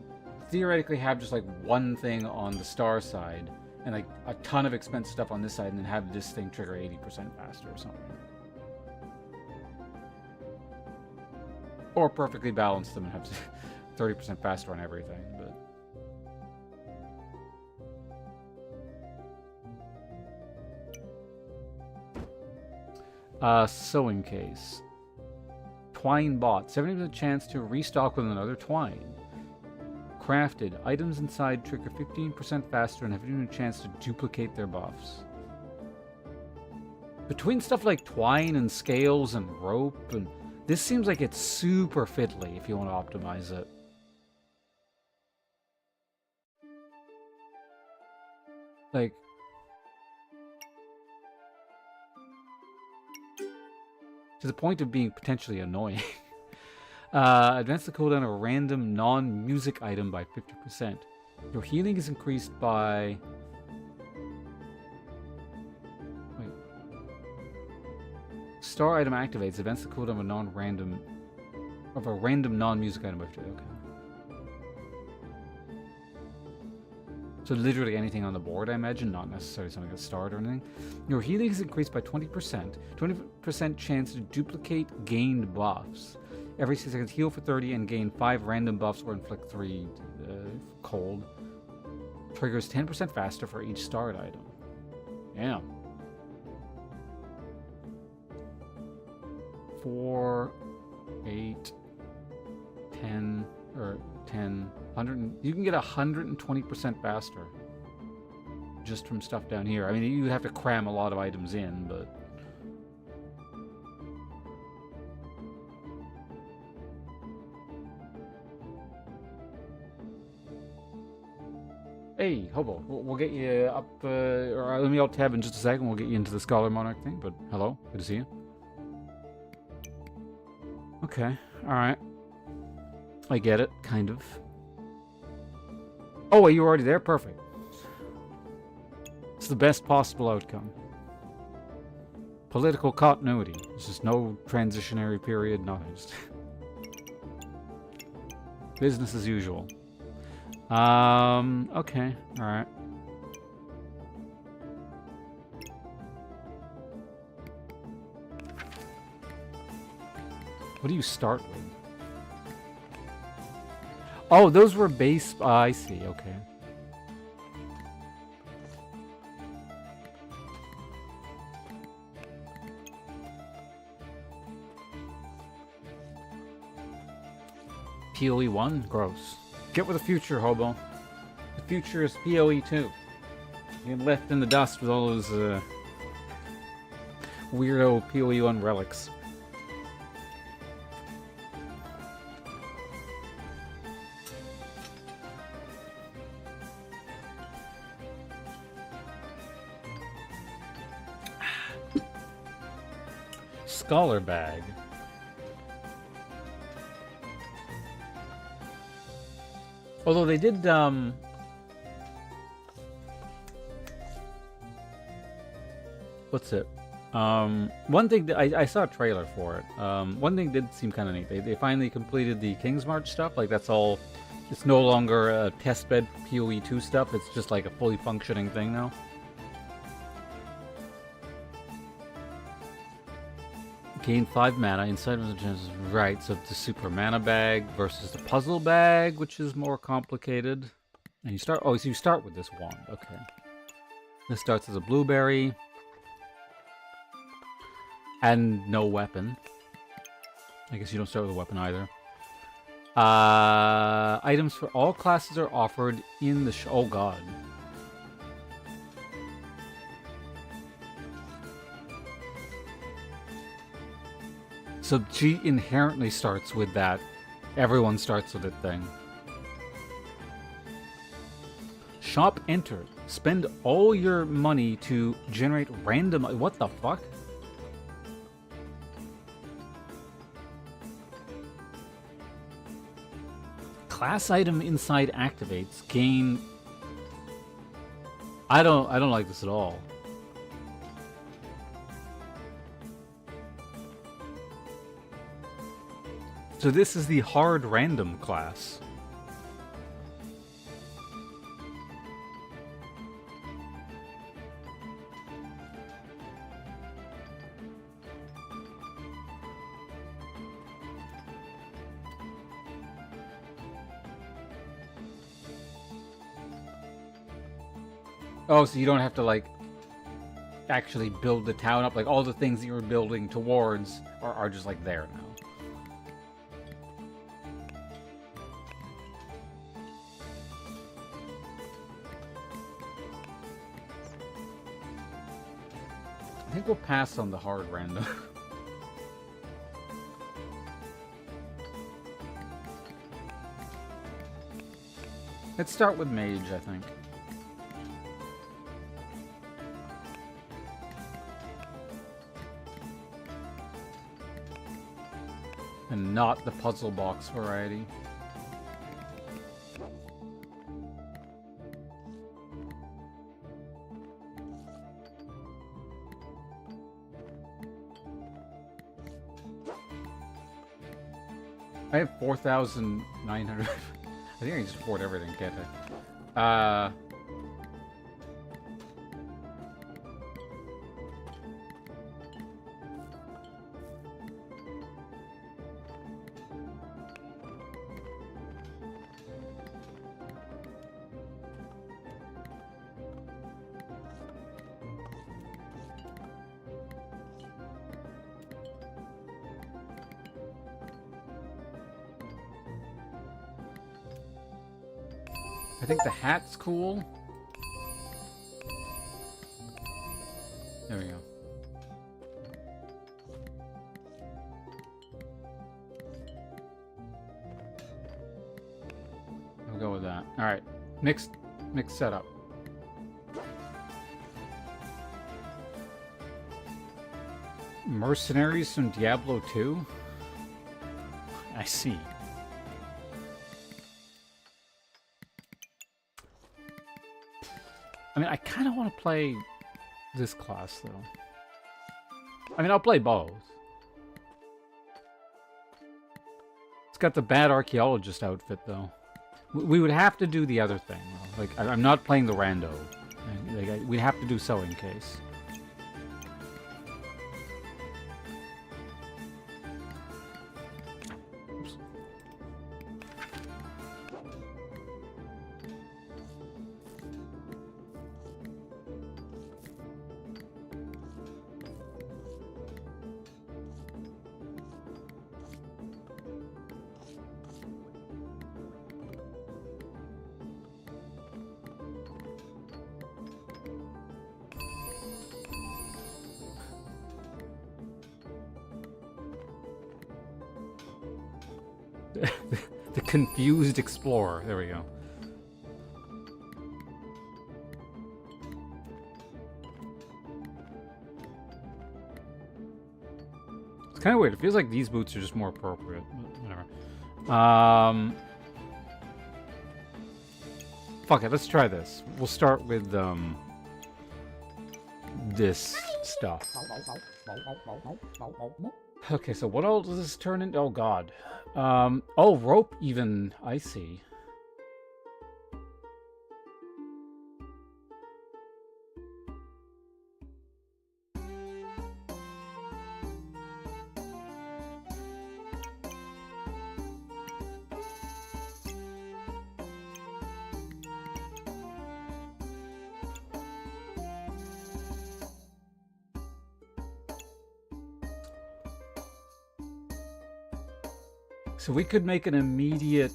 Speaker 1: theoretically have just like one thing on the star side and like a ton of expensive stuff on this side, and then have this thing trigger 80% faster or something. Or perfectly balance them and have 30% faster on everything, but... sewing case. Twine bought. 70% chance to restock with another twine. Crafted. Items inside trigger 15% faster and have a chance to duplicate their buffs. Between stuff like twine and scales and rope, and this seems like it's super fiddly if you want to optimize it. Like, to the point of being potentially annoying. Advance the cooldown of a random non-music item by 50%. Your healing is increased by... Wait. Star item activates. Advance the cooldown of a non-random... Of a random non-music item by 50%. Okay. So literally anything on the board, I imagine, not necessarily something like a start or anything. Your healing is increased by 20%. 20% chance to duplicate gained buffs. Every 6 seconds, heal for 30 and gain 5 random buffs or inflict 3 cold. Triggers 10% faster for each start item. Yeah. 4, 8, 10, or 10, 100. You can get 120% faster just from stuff down here. I mean, you have to cram a lot of items in, but... Hey, Hobo, we'll get you up, or let me alt tab in just a second. We'll get you into the Scholar Monarch thing, but hello, good to see you. Okay, alright. I get it, kind of. Oh, you were already there? Perfect. It's the best possible outcome. Political continuity. There's just no transitionary period, nothing. Just business as usual. Okay, alright. What do you start with? Oh, those were base... I see, okay. PoE 1? Gross. Get with the future, Hobo. The future is PoE 2. You get left in the dust with all those weirdo PoE 1 relics. Scholar bag. Although they did, what's it? One thing that I saw a trailer for it. One thing did seem kind of neat. They finally completed the King's March stuff. Like that's all. It's no longer a testbed PoE 2 stuff. It's just like a fully functioning thing now. Gain 5 mana inside of the gems. Right, so the super mana bag versus the puzzle bag, which is more complicated. And you start. Oh, so you start with this wand. Okay. This starts as a blueberry. And no weapon. I guess you don't start with a weapon either. Items for all classes are offered in the oh god. So G inherently starts with that. Everyone starts with it thing. Shop enter. Spend all your money to generate random... What the fuck? Class item inside activates. Gain... I don't like this at all. So this is the hard random class. Oh, so you don't have to, like, actually build the town up? Like, all the things that you were building towards are just, like, there now. I think we'll pass on the hard random. Let's start with mage, I think. And not the puzzle box variety. I have 4,900. I think I can just afford everything, can't I? I think the hat's cool. There we go. I'll go with that. All right, mixed setup. Mercenaries from Diablo 2? I see. I mean, I kind of want to play this class, though. I mean, I'll play both. It's got the bad archaeologist outfit, though. We would have to do the other thing, though. Like, I'm not playing the rando. Like, we'd have to do so in case. The confused explorer. There we go. It's kind of weird. It feels like these boots are just more appropriate. But whatever. Fuck it. Let's try this. We'll start with this stuff. Okay, so what all does this turn into? Oh god. Oh, rope even. I see. So we could make an immediate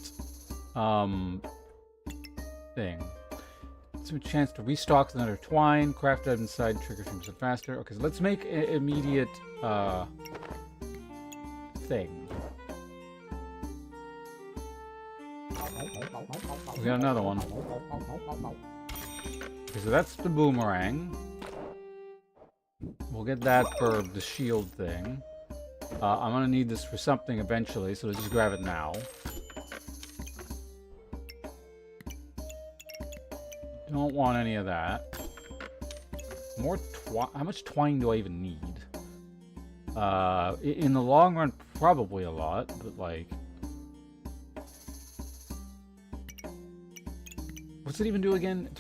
Speaker 1: thing. Some chance to restock another twine, craft item inside, trigger 3% faster. Okay, so let's make an immediate thing. We got another one. Okay, so that's the boomerang. We'll get that for the shield thing. I'm gonna need this for something eventually, so let's just grab it now. Don't want any of that. More twine. How much twine do I even need? In the long run, probably a lot, but like... What's it even do again?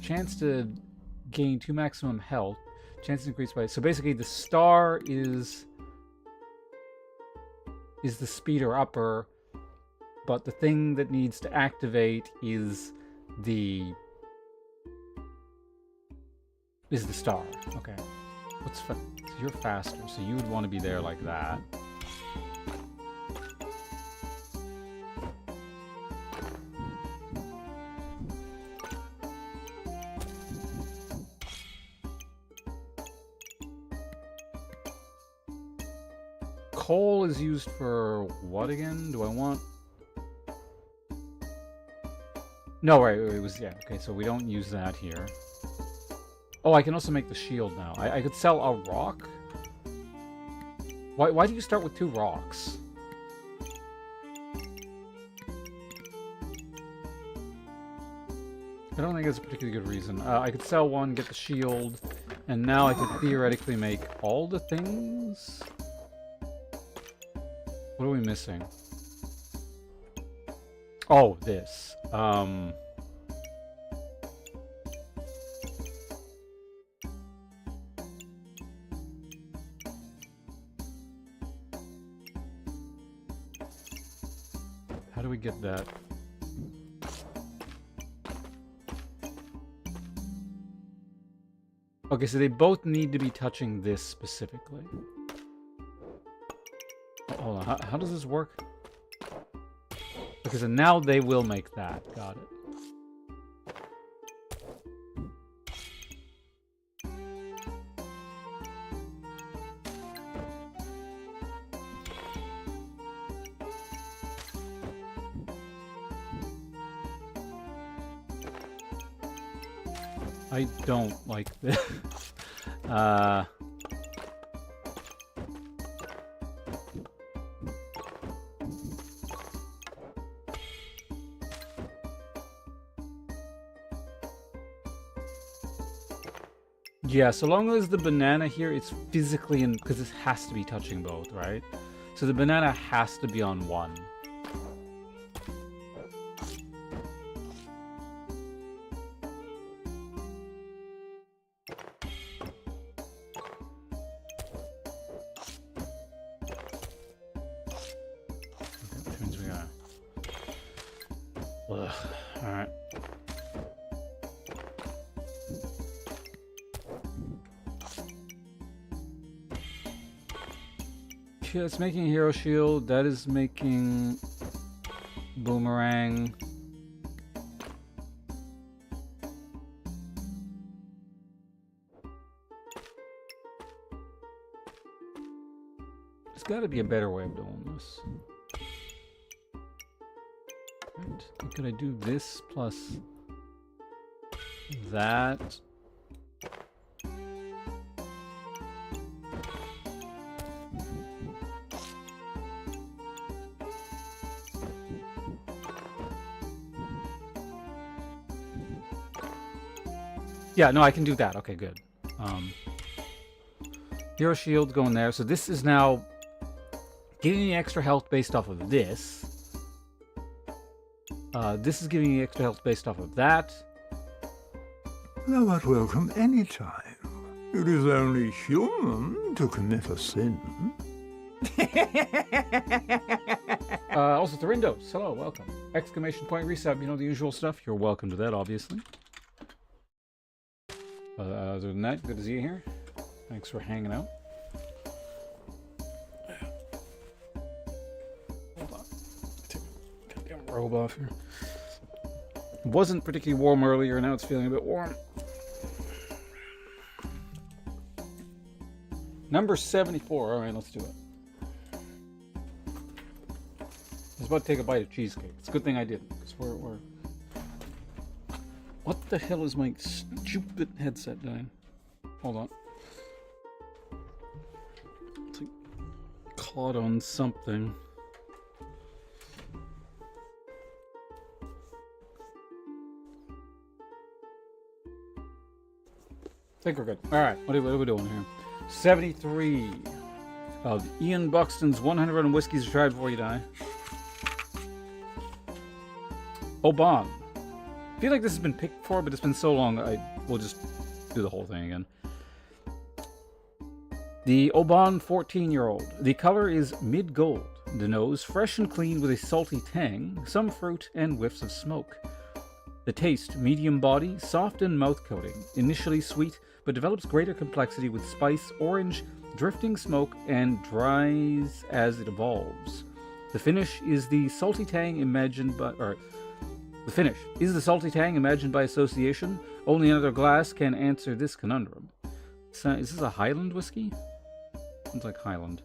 Speaker 1: Chance to gain 2 maximum health. Chance increased by... So basically the star is the speeder upper, but the thing that needs to activate is the star. Okay. So you're faster, so you would want to be there like that. Coal is used for what again? Do I want... No, right, it was... Yeah, okay, so we don't use that here. Oh, I can also make the shield now. I could sell a rock? Why do you start with 2 rocks? I don't think that's a particularly good reason. I could sell one, get the shield, and now I could theoretically make all the things? What are we missing? Oh, this. How do we get that? Okay, so they both need to be touching this specifically. Hold on, how does this work? Okay, so now they will make that. Got it. I don't like this. Yeah, so long as the banana here, it's physically in, because this has to be touching both, right? So the banana has to be on one. Okay, which means we gotta... Ugh, alright. That's making hero shield. That is making boomerang. There's got to be a better way of doing this. Right. Could I do this plus that? Yeah, no, I can do that. Okay, good. Hero Shield going there. So this is now giving me extra health based off of this. This is giving me extra health based off of that.
Speaker 2: Thou art welcome any time. It is only human to commit a sin.
Speaker 1: Also, Thorindos, hello, welcome. Exclamation point resub, you know the usual stuff. You're welcome to that, obviously. Other than that, good to see you here. Thanks for hanging out. Hold on. Take a goddamn robe off here. It wasn't particularly warm earlier, now it's feeling a bit warm. Number 74. Alright, let's do it. I was about to take a bite of cheesecake. It's a good thing I didn't, because we're... What the hell is my stupid headset doing? Hold on. It's like caught on something. I think we're good. Alright, what are we doing here? 73 of Ian Buxton's 100 on whiskeys to try before you die. Oban. I feel like this has been picked before, but it's been so long, we'll just do the whole thing again. The Oban 14-year-old. The color is mid-gold. The nose fresh and clean with a salty tang, some fruit, and whiffs of smoke. The taste, medium body, soft and mouth coating. Initially sweet, but develops greater complexity with spice, orange, drifting smoke, and dries as it evolves. The finish is the salty tang imagined by... The finish is the salty tang imagined by association. Only another glass can answer this conundrum. So, is this a Highland whiskey? Sounds like Highland.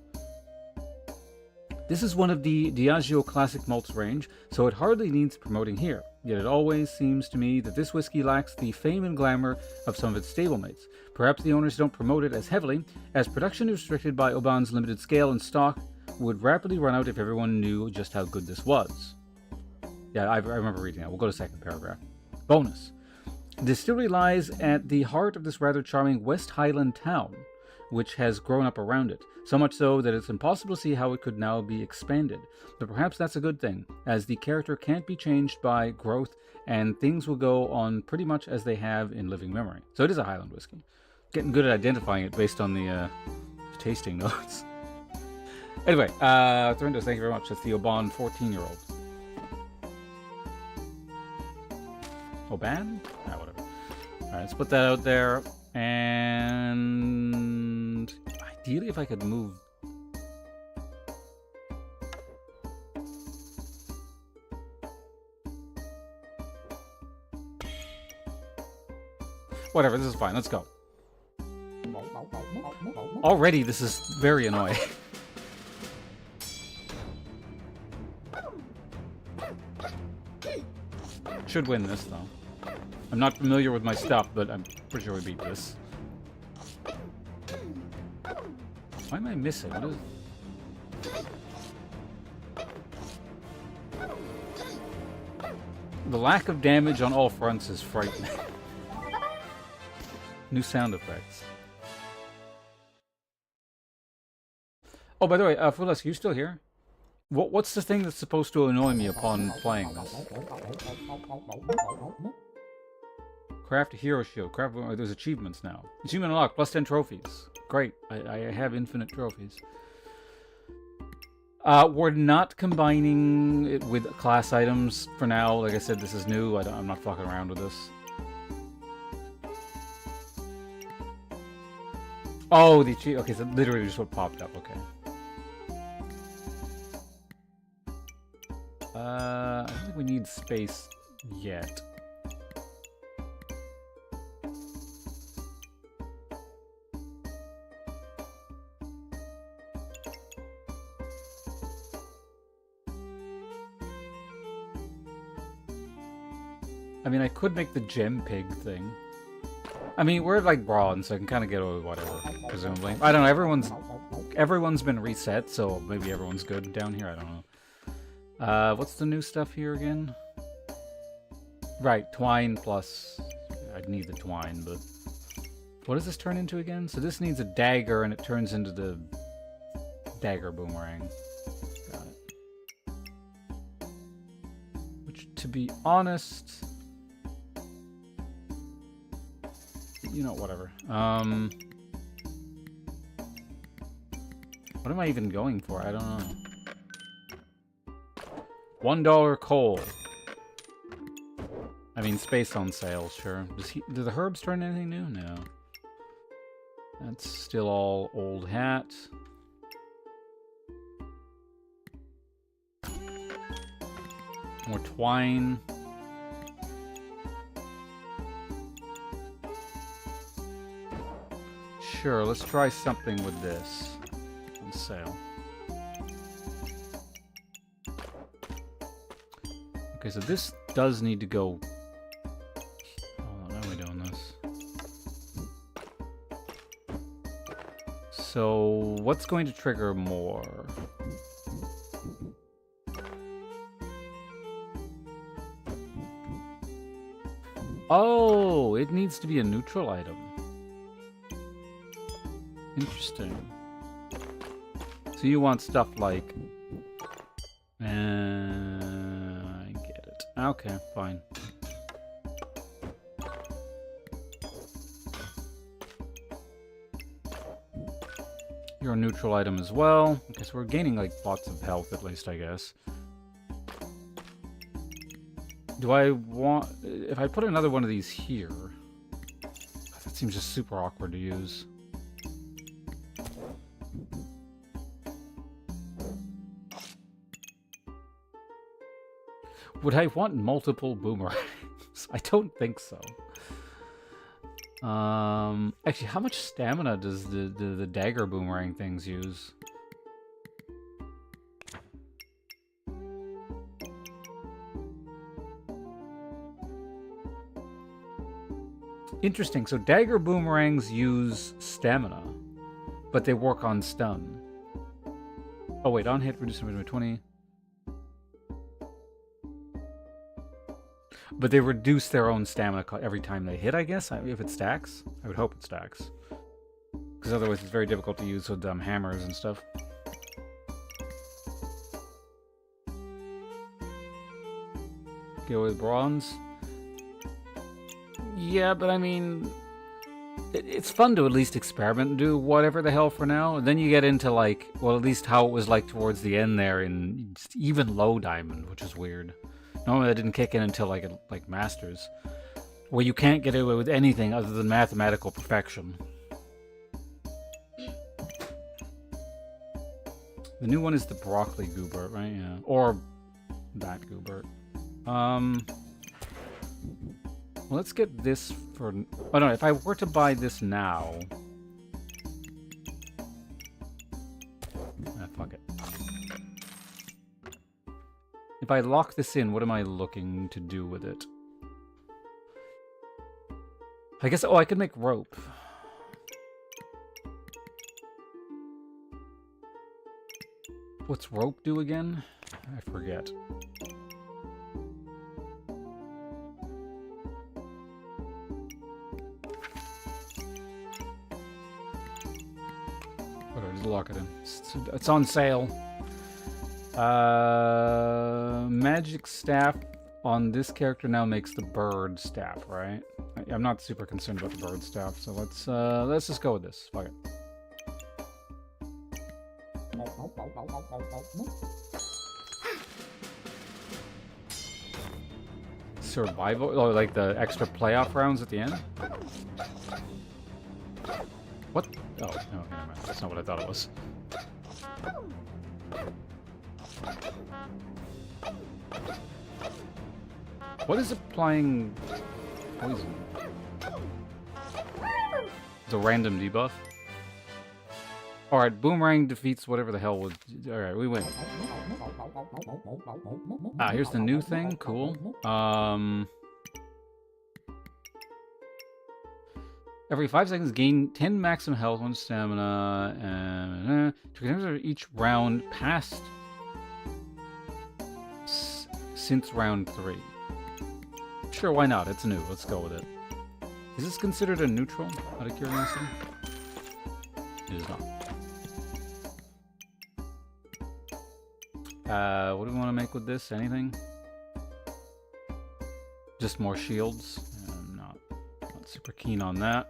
Speaker 1: This is one of the Diageo Classic Malts range, so it hardly needs promoting here. Yet it always seems to me that this whiskey lacks the fame and glamour of some of its stablemates. Perhaps the owners don't promote it as heavily, as production is restricted by Oban's limited scale and stock would rapidly run out if everyone knew just how good this was. Yeah, I remember reading that. We'll go to second paragraph. Bonus. The distillery lies at the heart of this rather charming West Highland town, which has grown up around it, so much so that it's impossible to see how it could now be expanded. But perhaps that's a good thing, as the character can't be changed by growth, and things will go on pretty much as they have in living memory. So it is a Highland whiskey. Getting good at identifying it based on the tasting notes. Anyway, Thorindos, thank you very much. That's the Oban 14-year-old. Oban? Ah, whatever. Alright, let's put that out there. And ideally, if I could move. Whatever, this is fine. Let's go. Already, this is very annoying. Should win this, though. I'm not familiar with my stuff, but I'm pretty sure we beat this. Why am I missing? What is... The lack of damage on all fronts is frightening. New sound effects. Oh, by the way, Fulas, are you still here? What's the thing that's supposed to annoy me upon playing this? Craft a hero shield. Craft, there's achievements now. Achievement unlocked, plus 10 trophies. Great, I have infinite trophies. We're not combining it with class items for now. Like I said, this is new. I'm not fucking around with this. Oh, the achievement. Okay, so literally just what popped up. Okay. I don't think we need space yet. I mean, I could make the gem pig thing. I mean, we're like bronze, so I can kind of get away with whatever, presumably. I don't know, everyone's been reset, so maybe everyone's good down here, I don't know. What's the new stuff here again? Right, twine plus... I'd need the twine, but... What does this turn into again? So this needs a dagger, and it turns into the dagger boomerang. Got it. Which, to be honest... You know, whatever. What am I even going for? I don't know. $1 coal. I mean, space on sale, sure. Do the herbs turn anything new? No. That's still all old hat. More twine. Sure, let's try something with this. On sale. Okay, so this does need to go... Hold on, how are we doing this? So, what's going to trigger more? Oh, it needs to be a neutral item. Interesting. So you want stuff like... I get it. Okay, fine. You're a neutral item as well. Okay, so we're gaining like lots of health at least, I guess. Do I want... If I put another one of these here... That seems just super awkward to use. Would I want multiple boomerangs? I don't think so. Actually, how much stamina does the dagger boomerang things use? Interesting. So dagger boomerangs use stamina, but they work on stun. Oh wait, on hit reduce by 20. But they reduce their own stamina every time they hit, I guess, if it stacks. I would hope it stacks. Because otherwise it's very difficult to use with hammers and stuff. Go with bronze. Yeah, but I mean... It's fun to at least experiment and do whatever the hell for now. And then you get into, like, well, at least how it was like towards the end there in even low diamond, which is weird. Normally that didn't kick in until like Masters, where you can't get away with anything other than mathematical perfection. The new one is the broccoli goobert, right? Yeah, or that goobert. Well, let's get this for... Oh no, if I were to buy this now... Ah, fuck it. If I lock this in, what am I looking to do with it? I guess... Oh, I could make rope. What's rope do again? I forget. Whatever, just lock it in. It's on sale. Magic staff on this character now makes the bird staff, right? I'm not super concerned about the bird staff, so let's just go with this. Fuck it. Survival? Oh, like the extra playoff rounds at the end? What? Oh, no, never mind. That's not what I thought it was. What is applying poison? The random debuff? Alright, boomerang defeats whatever the hell was... Alright, we win. Ah, here's the new thing. Cool. Every 5 seconds, gain 10 maximum health, 1 stamina, and... to consider each round past... since round 3. Sure, why not? It's new. Let's go with it. Is this considered a neutral, out of curiosity? It is not. What do we want to make with this? Anything? Just more shields? I'm not super keen on that.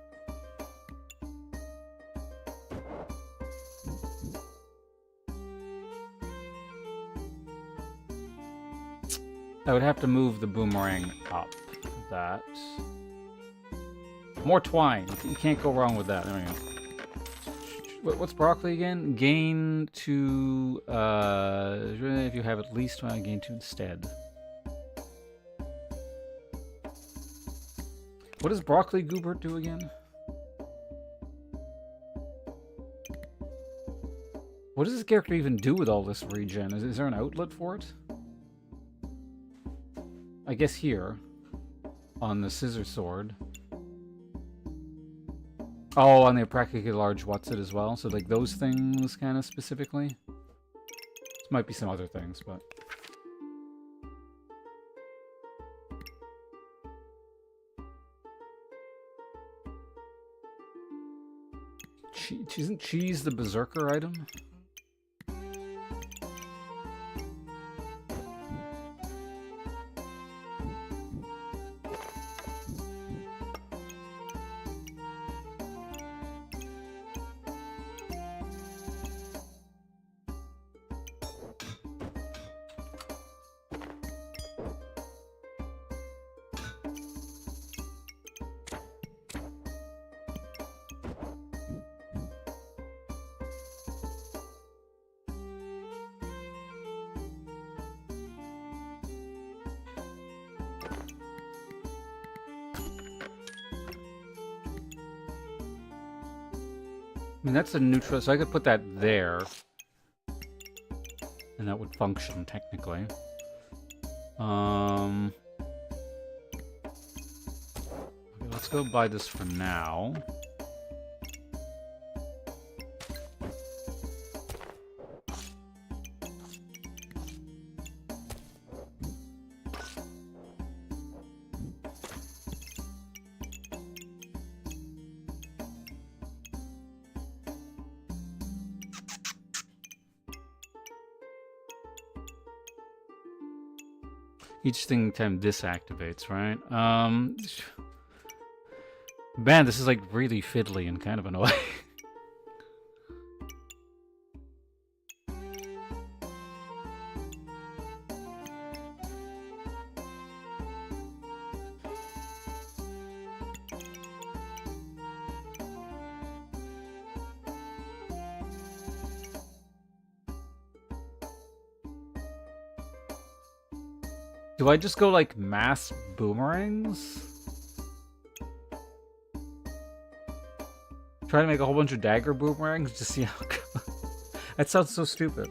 Speaker 1: I would have to move the boomerang up. That. More twine. You can't go wrong with that. There we go. What's broccoli again? Gain to, if you have at least one, gain 2 instead. What does broccoli goober do again? What does this character even do with all this regen? Is there an outlet for it? I guess here. On the scissor sword. Oh, on the practically large what's it as well? So like those things kind of specifically? This might be some other things, but... Isn't cheese the berserker item? I mean, that's a neutral, so I could put that there. And that would function, technically. Okay, let's go buy this for now. Each thing time this activates, right? Man, this is like really fiddly and kind of annoying. Do I just go like mass boomerangs? Try to make a whole bunch of dagger boomerangs to see how it goes. That sounds so stupid.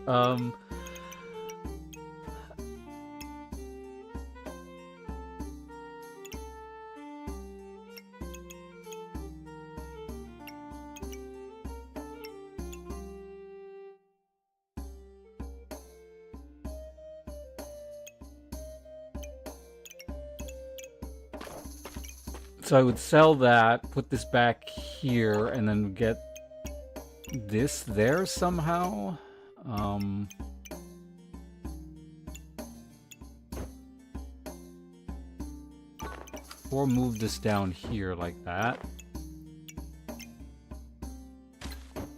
Speaker 1: So I would sell that, put this back here, and then get this there somehow. Or move this down here like that.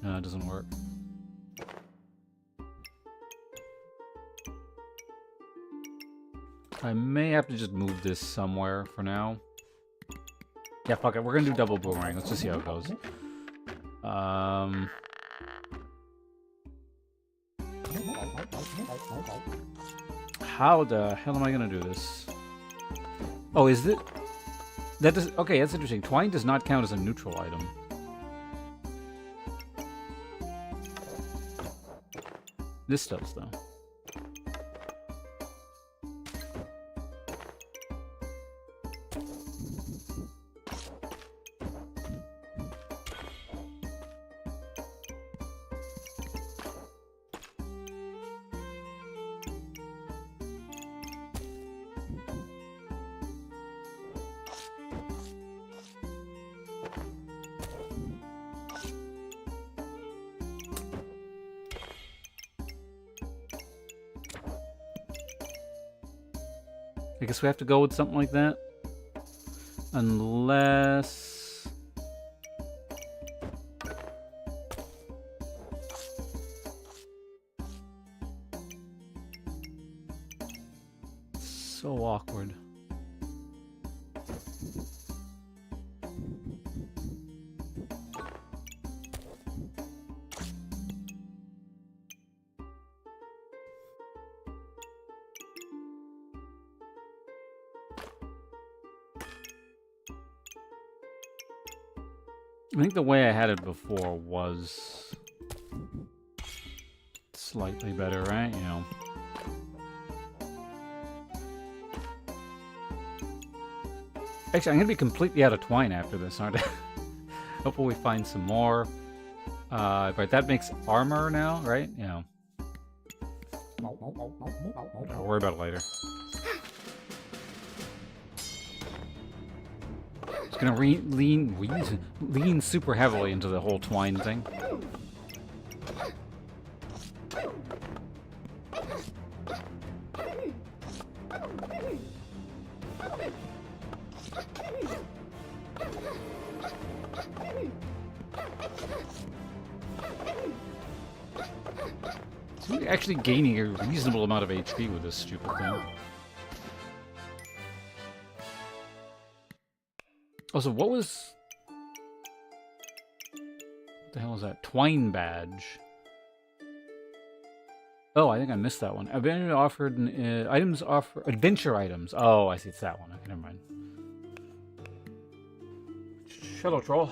Speaker 1: No, it doesn't work. I may have to just move this somewhere for now. Yeah, fuck it. We're gonna do double boomerang. Let's just see how it goes. How the hell am I gonna do this? Oh, is it? That does. Okay, that's interesting. Twine does not count as a neutral item. This does, though. I guess we have to go with something like that. Unless... So awkward. I think the way I had it before was slightly better, right? You know. Actually, I'm gonna be completely out of twine after this, aren't I? Hopefully we find some more. Right, that makes armor now, right? You know. I'll worry about it later. It's gonna lean super heavily into the whole twine thing. So we're actually gaining a reasonable amount of HP with this stupid thing. Also, what was... What the hell is that? Twine badge. Oh, I think I missed that one. Adventure offered... items offer... Adventure items. Oh, I see. It's that one. Okay, never mind. Shuttle troll.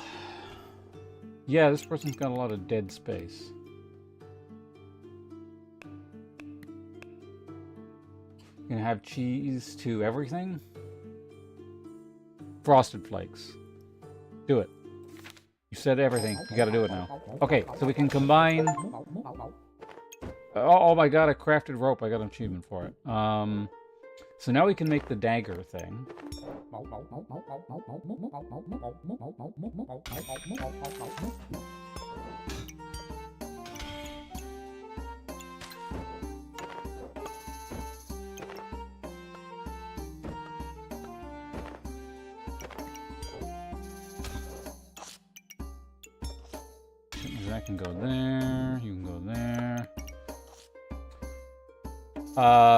Speaker 1: Yeah, this person's got a lot of dead space. Gonna have cheese to everything? Frosted Flakes. Do it. You said everything. You gotta do it now. Okay, so we can combine... Oh my god, I crafted rope. I got an achievement for it. So now we can make the dagger thing. That can go there. You can go there.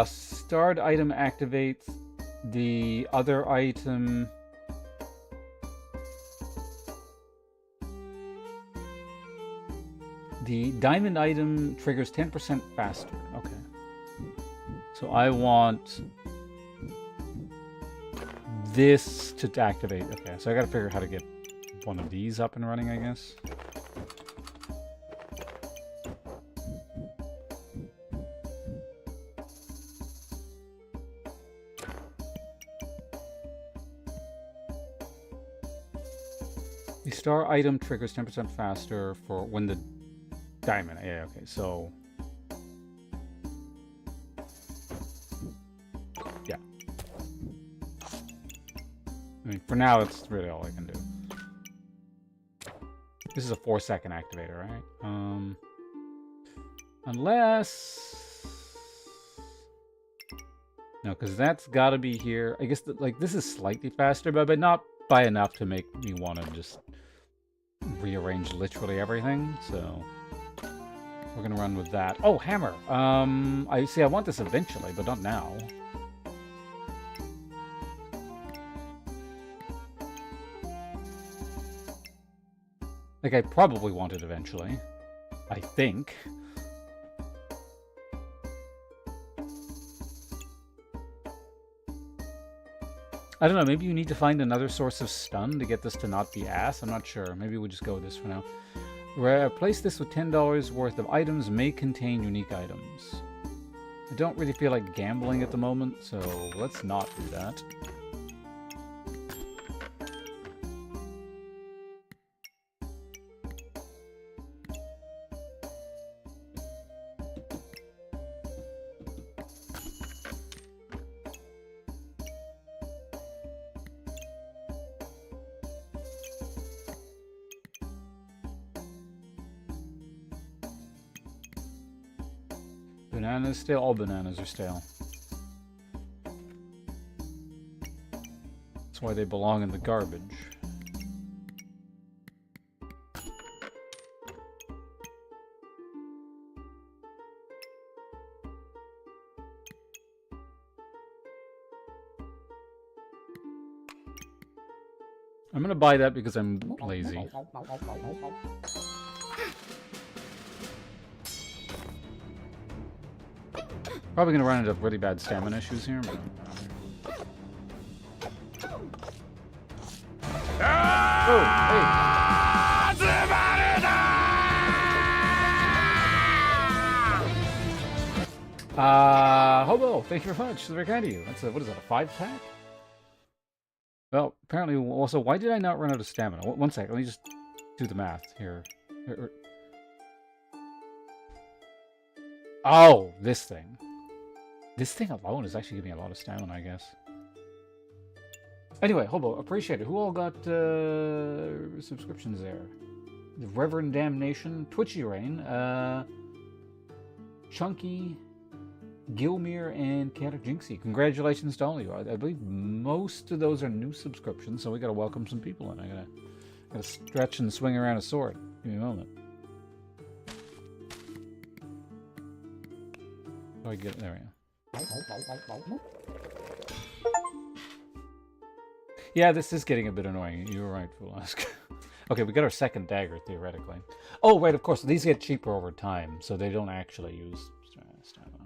Speaker 1: Starred item activates the other item. The diamond item triggers 10% faster. Okay. So I want this to activate. Okay, so I gotta figure out how to get one of these up and running, I guess. The star item triggers 10% faster for when the diamond. Yeah, okay, so... Yeah. I mean, for now, that's really all I can do. This is a 4-second activator, right? Unless... No, because that's got to be here. I guess, like, this is slightly faster, but not by enough to make me want to just rearrange literally everything, so we're gonna run with that. Oh, hammer! I see, I want this eventually, but not now. Like, I probably want it eventually. I think. I don't know, maybe you need to find another source of stun to get this to not be ass. I'm not sure. Maybe we'll just go with this for now. Replace this with $10 worth of items may contain unique items. I don't really feel like gambling at the moment, so let's not do that. Bananas stale? All bananas are stale. why they belong in the garbage. I'm gonna buy that because I'm lazy. Probably gonna run into really bad stamina issues here, but... Oh, hey! Hobo, thank you very much. That's very kind of you. That's a, what is that, a 5-pack? Well, apparently, also, why did I not run out of stamina? One sec, let me just do the math here. Oh, this thing. This thing alone is actually giving me a lot of stamina, I guess. Anyway, Hobo, appreciate it. Who all got subscriptions there? The Reverend Damnation, Twitchy Rain, Chunky, Gilmere, and Chaotic Jinxie. Congratulations to all of you. I believe most of those are new subscriptions, so we gotta welcome some people in. I gotta stretch and swing around a sword. Give me a moment. Oh, I get it. There we go. Yeah, this is getting a bit annoying. You were right, Fulask. Okay, we got our second dagger, theoretically. Oh, right, of course. These get cheaper over time, so they don't actually use stamina.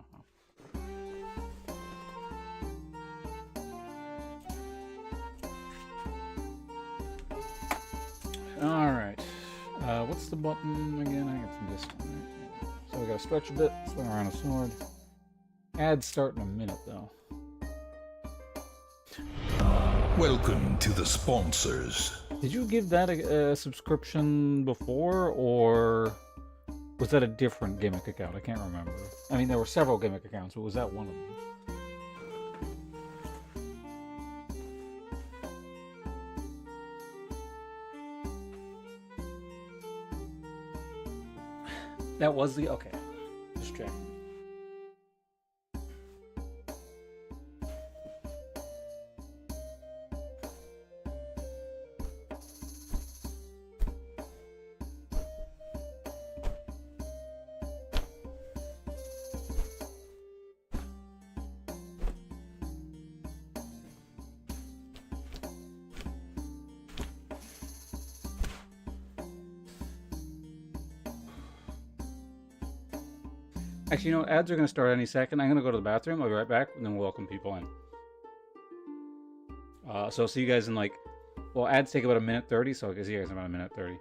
Speaker 1: Alright. What's the button again? I think it's this one. Right? So we gotta stretch a bit, swing around a sword. Ads start in a minute, though.
Speaker 3: Welcome to the sponsors.
Speaker 1: Did you give that a subscription before, or was that a different gimmick account? I can't remember. I mean, there were several gimmick accounts, but was that one of them? That was the... Okay. Just checking. Actually, you know, ads are going to start any second. I'm going to go to the bathroom. I'll be right back, and then we'll welcome people in. So I'll see you guys in like... Well, ads take about 1:30, so I'll see you guys in about 1:30.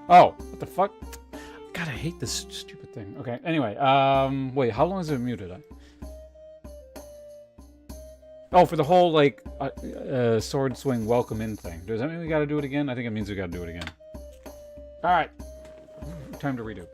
Speaker 1: Oh, what the fuck? God, I hate this stupid thing. Okay, anyway, wait, how long is it muted? Oh, for the whole, like, sword swing welcome in thing. Does that mean we gotta do it again? I think it means we gotta do it again. Alright. Time to redo.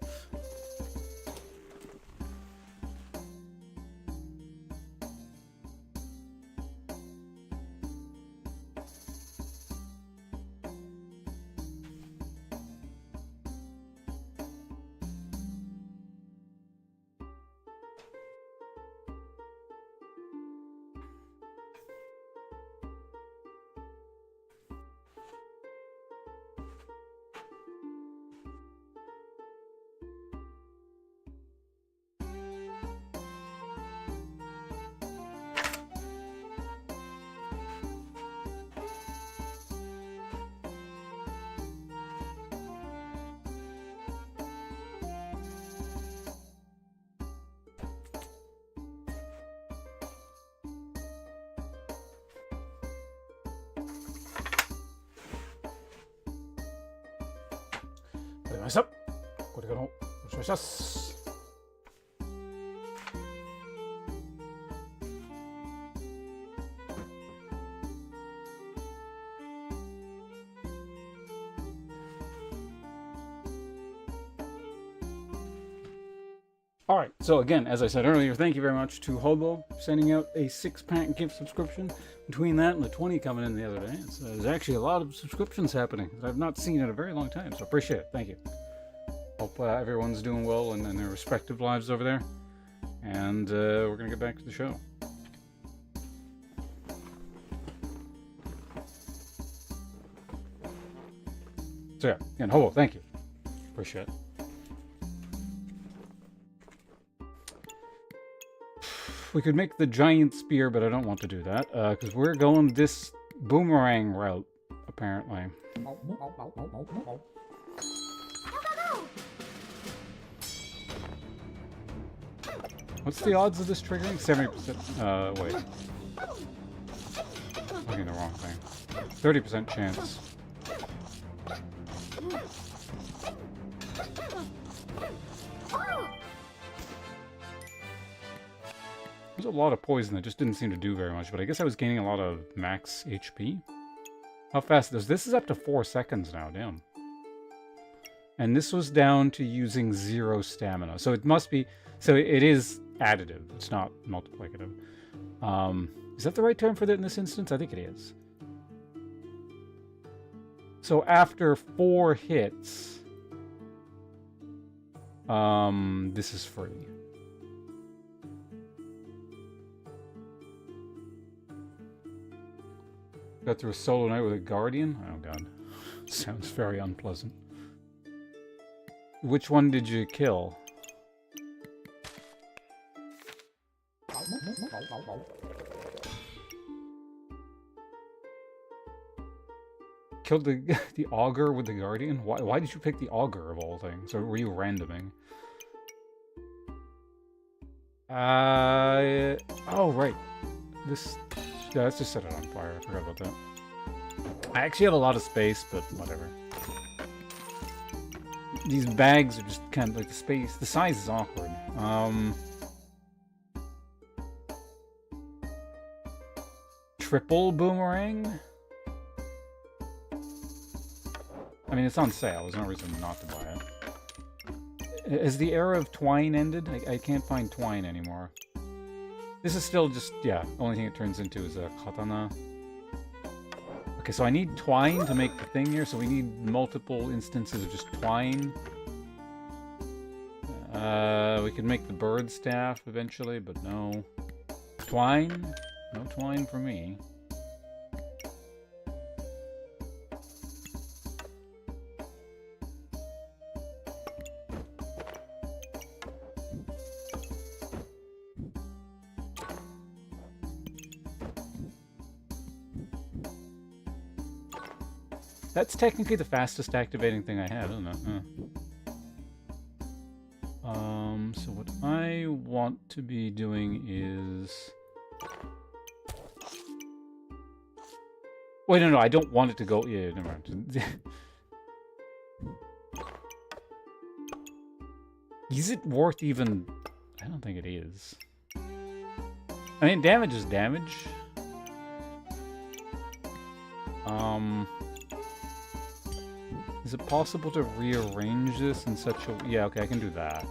Speaker 1: Alright, so again, as I said earlier, thank you very much to Hobo sending out a 6-pack gift subscription. Between that and the 20 coming in the other day, there's actually a lot of subscriptions happening that I've not seen in a very long time, so appreciate it. Thank you. Hope everyone's doing well in their respective lives over there. And we're going to get back to the show. So yeah, again, Hobo, thank you. Appreciate it. We could make the giant spear, but I don't want to do that, because we're going this boomerang route, apparently. What's the odds of this triggering? 70%. Wait. Looking at the wrong thing. 30% chance. There's a lot of poison that just didn't seem to do very much, but I guess I was gaining a lot of max HP. How fast is this? Is up to 4 seconds now, damn. And this was down to using 0 stamina. So it must be, so it is additive. It's not multiplicative. Is that the right term for that in this instance? I think it is. So after 4 hits, this is free. Got through a solo night with a guardian? Oh god. Sounds very unpleasant. Which one did you kill? Killed the augur with the guardian? Why did you pick the augur of all things? Or were you randoming? Oh right. This... Yeah, let's just set it on fire. I forgot about that. I actually have a lot of space, but whatever. These bags are just kind of like the space. The size is awkward. Triple boomerang? I mean, it's on sale. There's no reason not to buy it. Has the era of twine ended? I can't find twine anymore. This is still just, yeah, the only thing it turns into is a katana. Okay, so I need twine to make the thing here, so we need multiple instances of just twine. We could make the bird staff eventually, but no. Twine? No twine for me. That's technically the fastest activating thing I had, isn't it? So what I want to be doing is... Wait, no, I don't want it to go... Yeah, never mind. Is it worth even... I don't think it is. I mean, damage is damage. Is it possible to rearrange this in such a... Yeah, okay, I can do that.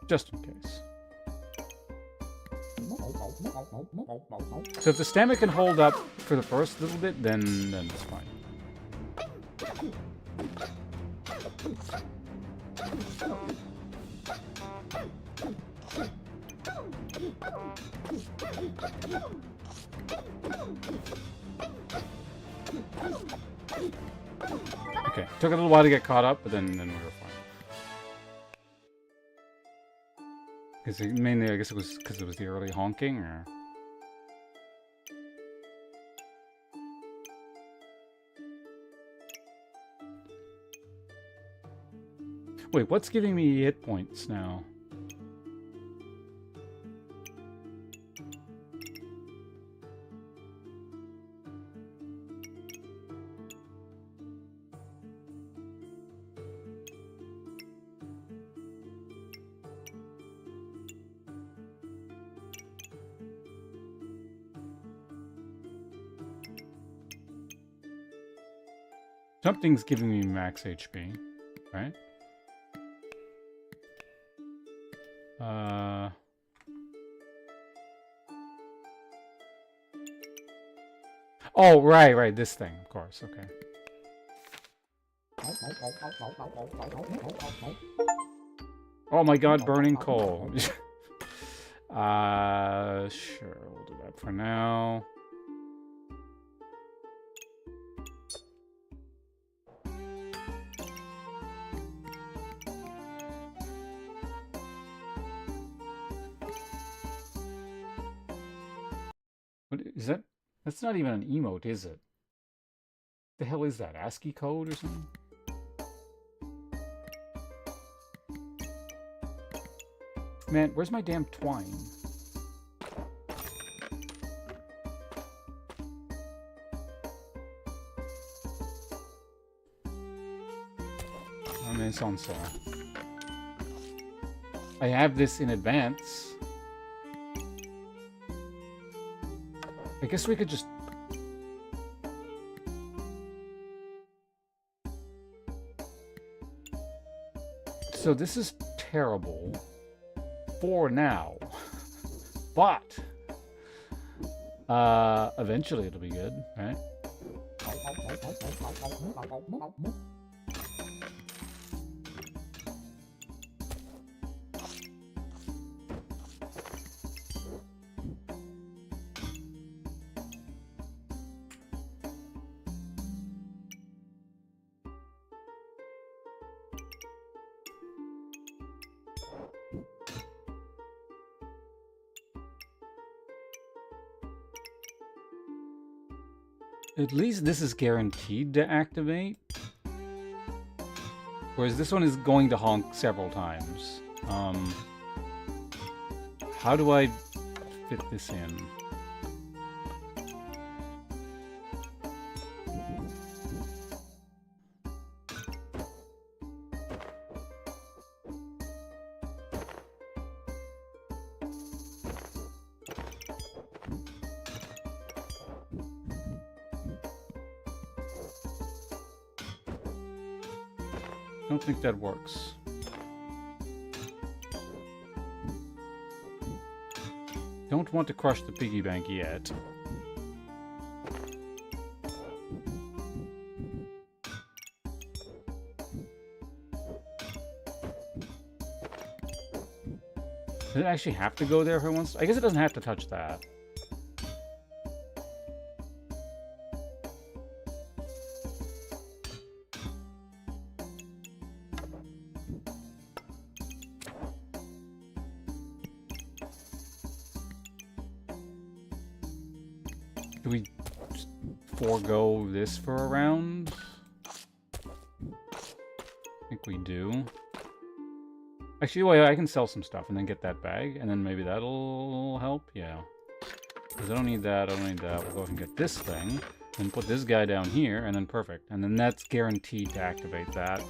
Speaker 1: Just in case. So if the stamina can hold up for the first little bit, then it's fine. Okay, took a little while to get caught up, but then we were fine. Because mainly, I guess it was because it was the early honking, or... Wait, what's giving me hit points now? Something's giving me max HP, right? Oh, right, this thing, of course, okay. Oh my god, burning coal. Sure, we'll do that for now. What is that? That's not even an emote, is it? The hell is that? ASCII code or something? Man, where's my damn twine? I mean, it's on sale. I have this in advance. I guess we could just... So this is terrible for now, but eventually it'll be good, right? At least this is guaranteed to activate. Whereas this one is going to honk several times. How do I fit this in? I don't think that works. Don't want to crush the piggy bank yet. Does it actually have to go there for once? I guess it doesn't have to touch that. Do we just forego this for a round? I think we do. Actually, wait, I can sell some stuff and then get that bag, and then maybe that'll help. Yeah. Because I don't need that. I don't need that. We'll go ahead and get this thing, and put this guy down here, and then perfect. And then that's guaranteed to activate that.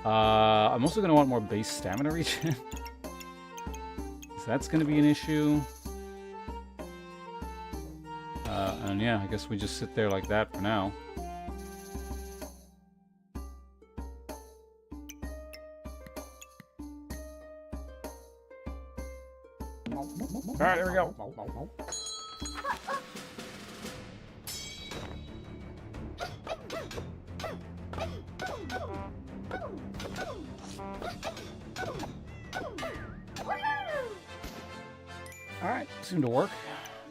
Speaker 1: I'm also going to want more base stamina regen. So that's going to be an issue. And yeah, I guess we just sit there like that for now. Alright, there we go. Alright, seemed to work.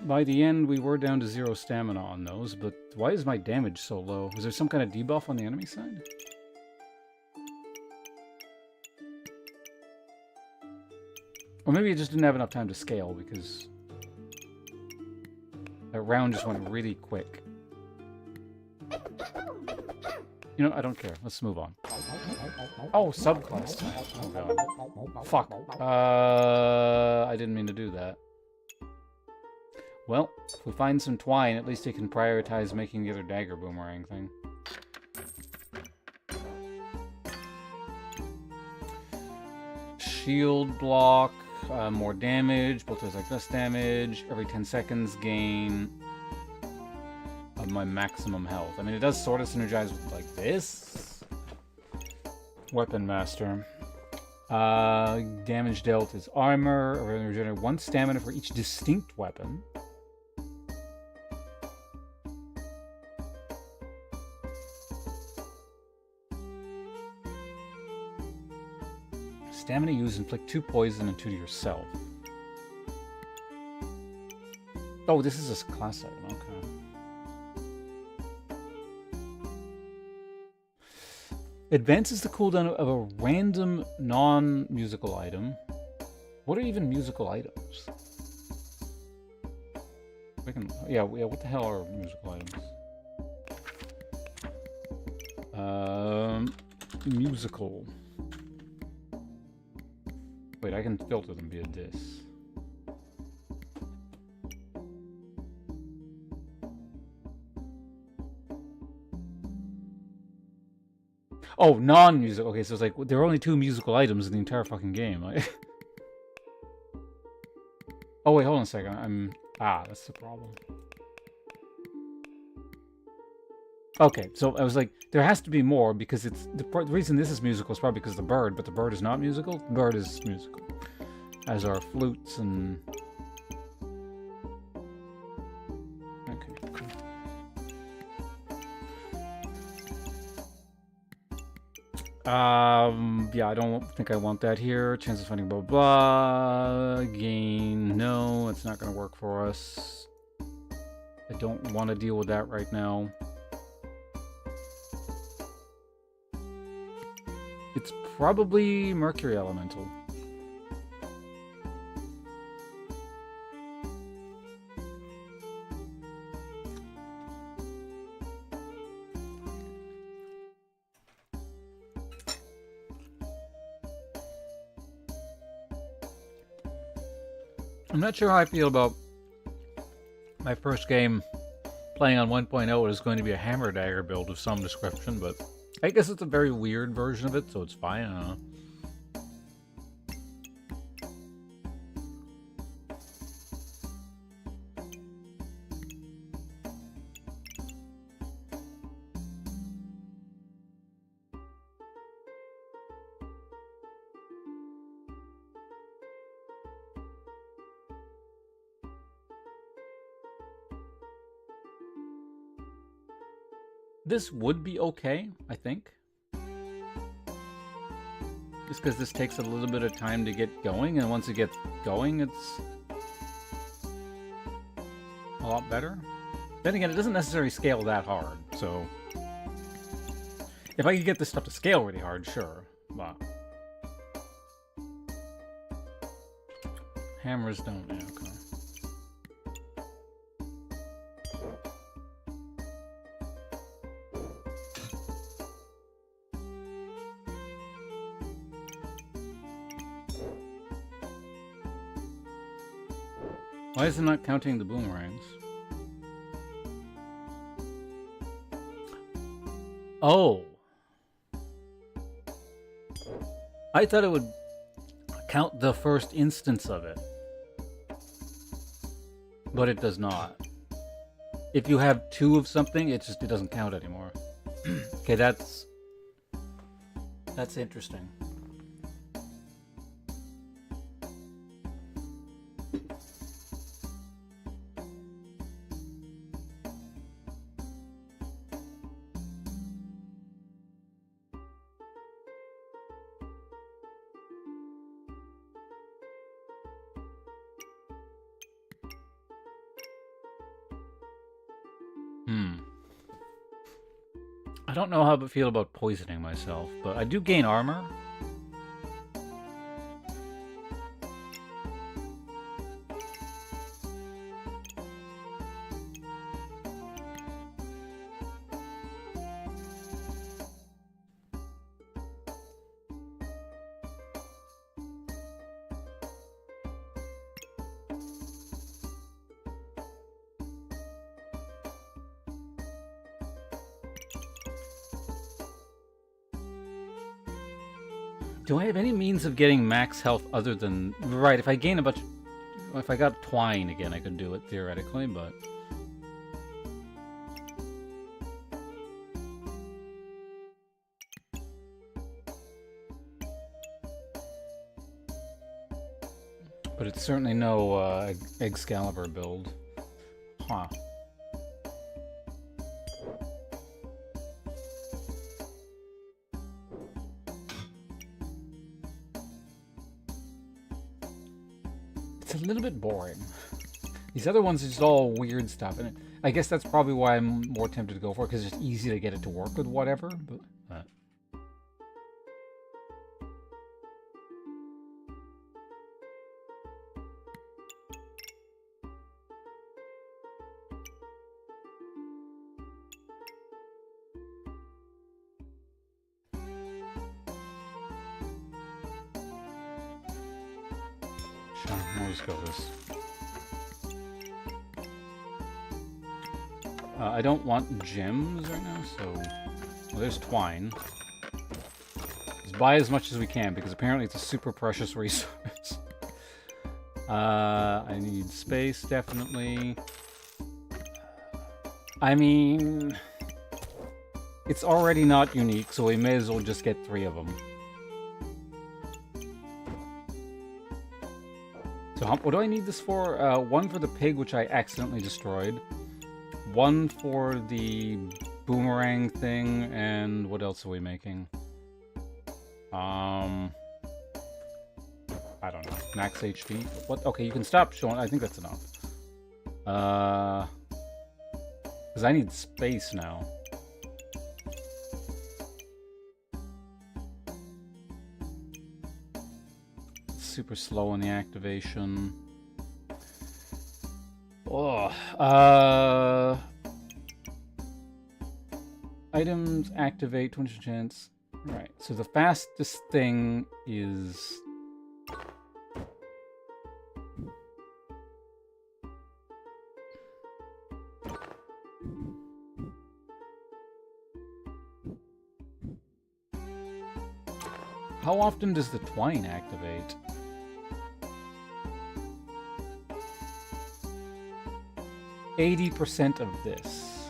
Speaker 1: By the end, we were down to 0 stamina on those, but why is my damage so low? Is there some kind of debuff on the enemy side? Or maybe it just didn't have enough time to scale, because that round just went really quick. You know, I don't care. Let's move on. Oh, subclass. Oh, God. Fuck. I didn't mean to do that. Well, if we find some twine, at least they can prioritize making the other dagger boomerang thing. Shield block, more damage, both does like less damage, every 10 seconds gain of my maximum health. I mean, it does sort of synergize with like this. Weapon Master. Damage dealt is armor, regenerate 1 stamina for each distinct weapon. Stamina used, inflict 2 poison and 2 to yourself. Oh, this is a class item, okay. Advances the cooldown of a random non-musical item. What are even musical items? Yeah, what the hell are musical items? Musical. Wait, I can filter them via this. Oh, non-musical. Okay, so it's like there are only 2 musical items in the entire fucking game. Oh wait, hold on a second. That's the problem. Okay, so I was like, there has to be more because it's the reason this is musical is probably because of the bird, but the bird is not musical. The bird is musical, as are flutes and. Okay. Yeah, I don't think I want that here. Chance of finding blah blah. Gain, no, it's not going to work for us. I don't want to deal with that right now. It's probably Mercury Elemental. I'm not sure how I feel about my first game playing on 1.0. It is going to be a hammer dagger build of some description, but I guess it's a very weird version of it, so it's fine. I don't know. This would be okay, I think. Just because this takes a little bit of time to get going, and once it gets going, it's a lot better. Then again, it doesn't necessarily scale that hard, so if I could get this stuff to scale really hard, sure, but hammers don't. Yeah, okay. Why is it not counting the boomerangs? Oh. I thought it would count the first instance of it. But it does not. If you have 2 of something, it doesn't count anymore. Okay, that's interesting. I don't know how I feel about poisoning myself, but I do gain armor. Do I have any means of getting max health other than... Right, if I gain a bunch... If I got twine again, I could do it theoretically, but... But it's certainly no Excalibur build. Huh. A little bit boring. These other ones are just all weird stuff, and I guess that's probably why I'm more tempted to go for it, because it's just easy to get it to work with whatever, but... We'll just go this. I don't want gems right now, so... Well, there's twine. Let's buy as much as we can, because apparently it's a super precious resource. I need space, definitely. I mean... It's already not unique, so we may as well just get 3 of them. So what do I need this for? 1 for the pig, which I accidentally destroyed. 1 for the boomerang thing, and what else are we making? I don't know. Max HP? What? Okay, you can stop showing. I think that's enough. Because I need space now. Super slow on the activation. Oh, items activate 20% chance. Right. So the fastest thing is how often does the twine activate? 80% of this.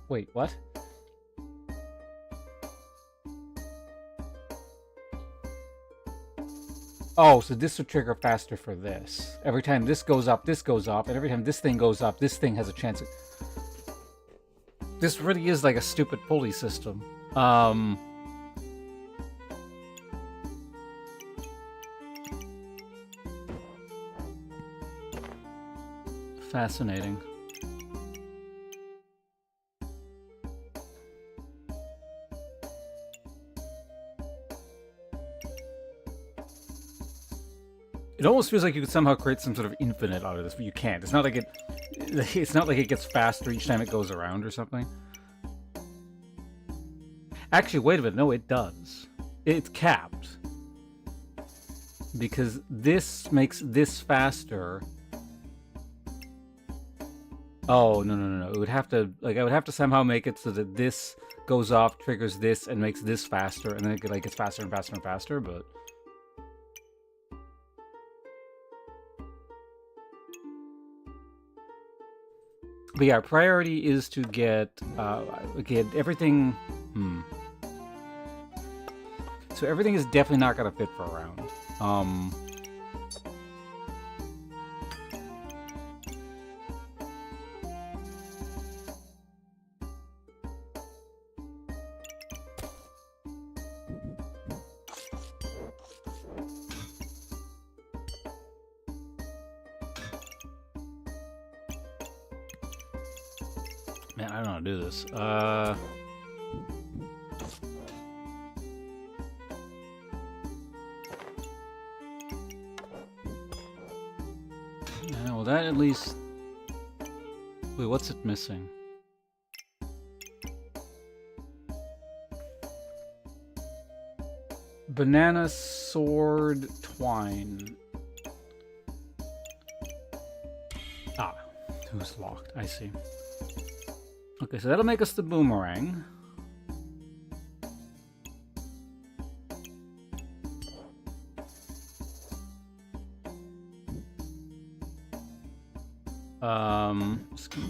Speaker 1: Wait, what? Oh, so this would trigger faster for this. Every time this goes up, and every time this thing goes up, this thing has a chance of... This really is like a stupid pulley system. Fascinating. It almost feels like you could somehow create some sort of infinite out of this, but you can't. It's not like it gets faster each time it goes around or something. Actually, wait a minute. No, it does. It's capped. because this makes this faster. Oh, no. It would have to, like, I would have to somehow make it so that this goes off, triggers this, and makes this faster, and then it like gets faster and faster and faster, but... But yeah, priority is to get everything... So everything is definitely not gonna fit for a round. Man, I don't know how to do this. Yeah, well, that at least... Wait, what's it missing? Banana, sword, twine. Ah, who's locked? I see. Okay, so that'll make us the boomerang.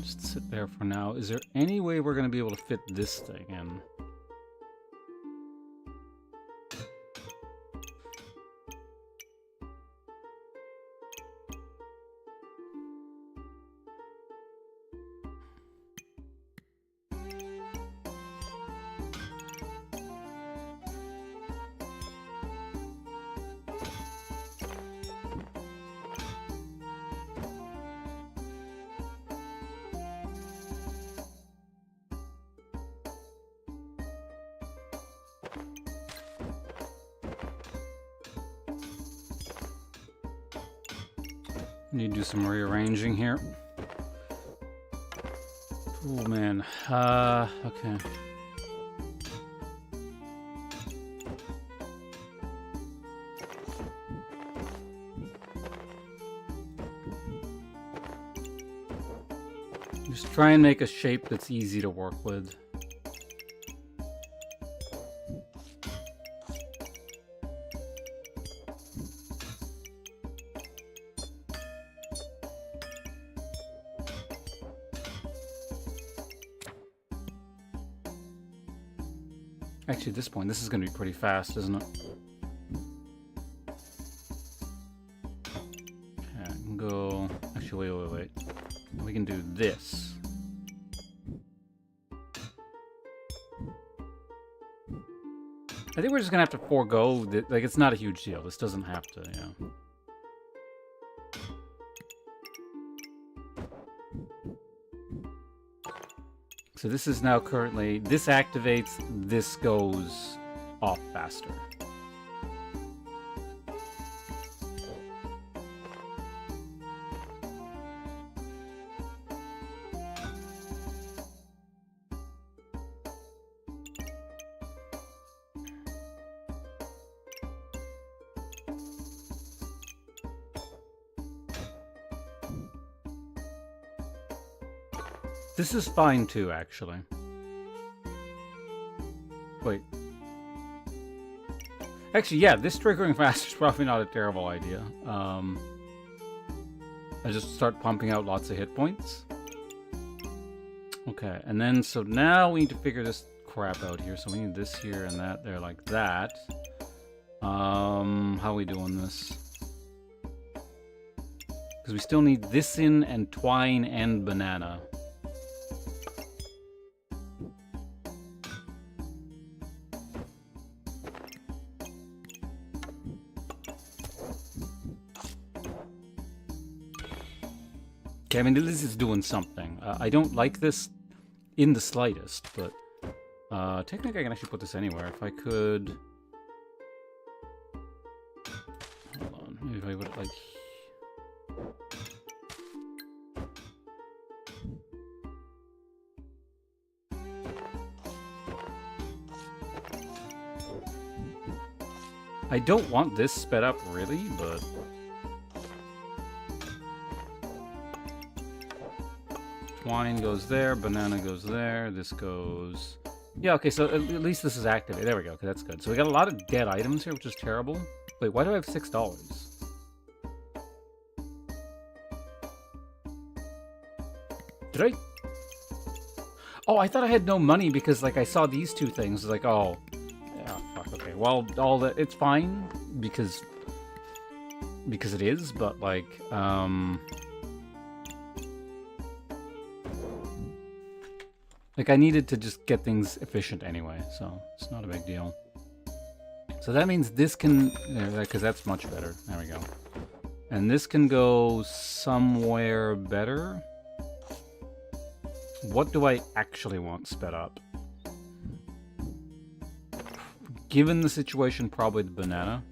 Speaker 1: Just sit there for now. Is there any way we're gonna be able to fit this thing in? Need to do some rearranging here. Oh man. Okay. Just try and make a shape that's easy to work with. Actually, at this point, this is going to be pretty fast, isn't it? Okay, I can go... Actually, wait. We can do this. I think we're just going to have to forego... Like, it's not a huge deal. This doesn't have to, yeah. So this is now currently, this activates, this goes off faster. This is fine too, actually. Wait. Actually, yeah, this triggering fast is probably not a terrible idea. I just start pumping out lots of hit points. Okay, and then, so now we need to figure this crap out here. So we need this here and that there like that. How are we doing this? Because we still need this in and twine and banana. Okay, I mean, this is doing something. I don't like this in the slightest, but technically I can actually put this anywhere. If I could... Hold on, maybe if I put it like... I don't want this sped up, really, but... Twine goes there, banana goes there, this goes... Yeah, okay, so at least this is activated. There we go, okay, that's good. So we got a lot of dead items here, which is terrible. Wait, why do I have $6? Did I? Oh, I thought I had no money because, like, I saw these two things. Like, oh, yeah, fuck. Okay, well, all that it's fine because it is. But like, like I needed to just get things efficient anyway, so it's not a big deal. So that means this can, because that's much better. There we go. And this can go somewhere better. What do I actually want sped up? Given the situation, probably the banana.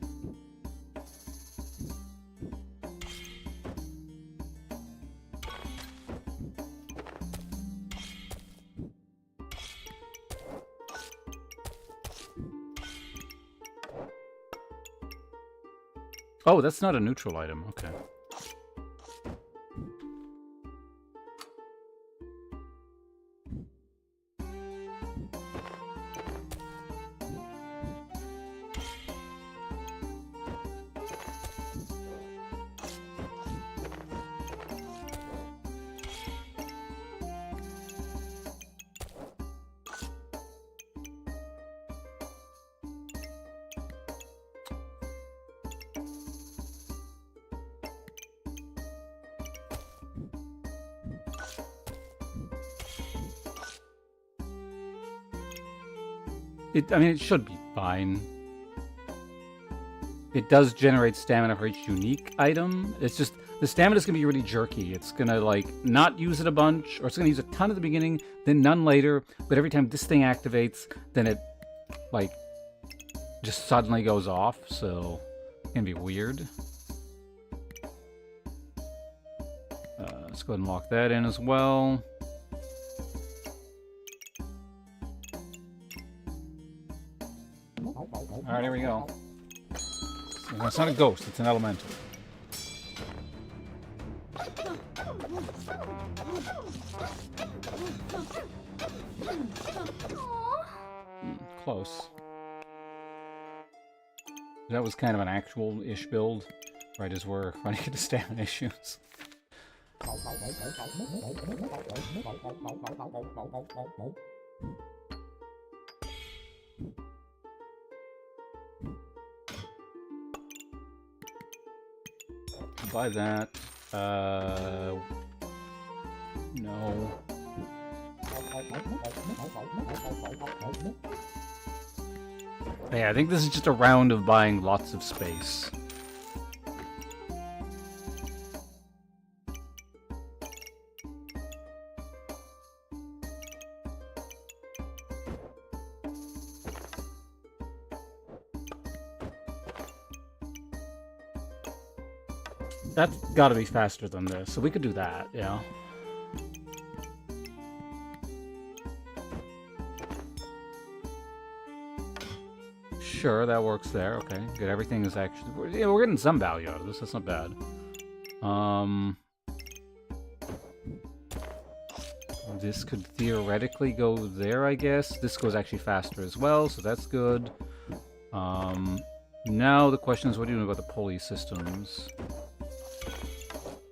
Speaker 1: Oh, that's not a neutral item. Okay. I mean, it should be fine. It does generate stamina for each unique item. It's just, the stamina's gonna be really jerky. It's gonna, like, not use it a bunch, or it's gonna use a ton at the beginning, then none later, but every time this thing activates, then it, like, just suddenly goes off, so it's gonna be weird. Let's go ahead and lock that in as well. Alright, here we go. So it's not a ghost, it's an elemental. Close. That was kind of an actual-ish build, right as we're running into stamina issues. Buy that. No. Yeah, I think this is just a round of buying lots of space. That's gotta be faster than this, so we could do that, yeah. Sure, that works there. Okay, good. Everything is actually... Yeah, we're getting some value out of this. That's not bad. This could theoretically go there, I guess. This goes actually faster as well, so that's good. Now the question is, what are you doing about the pulley systems?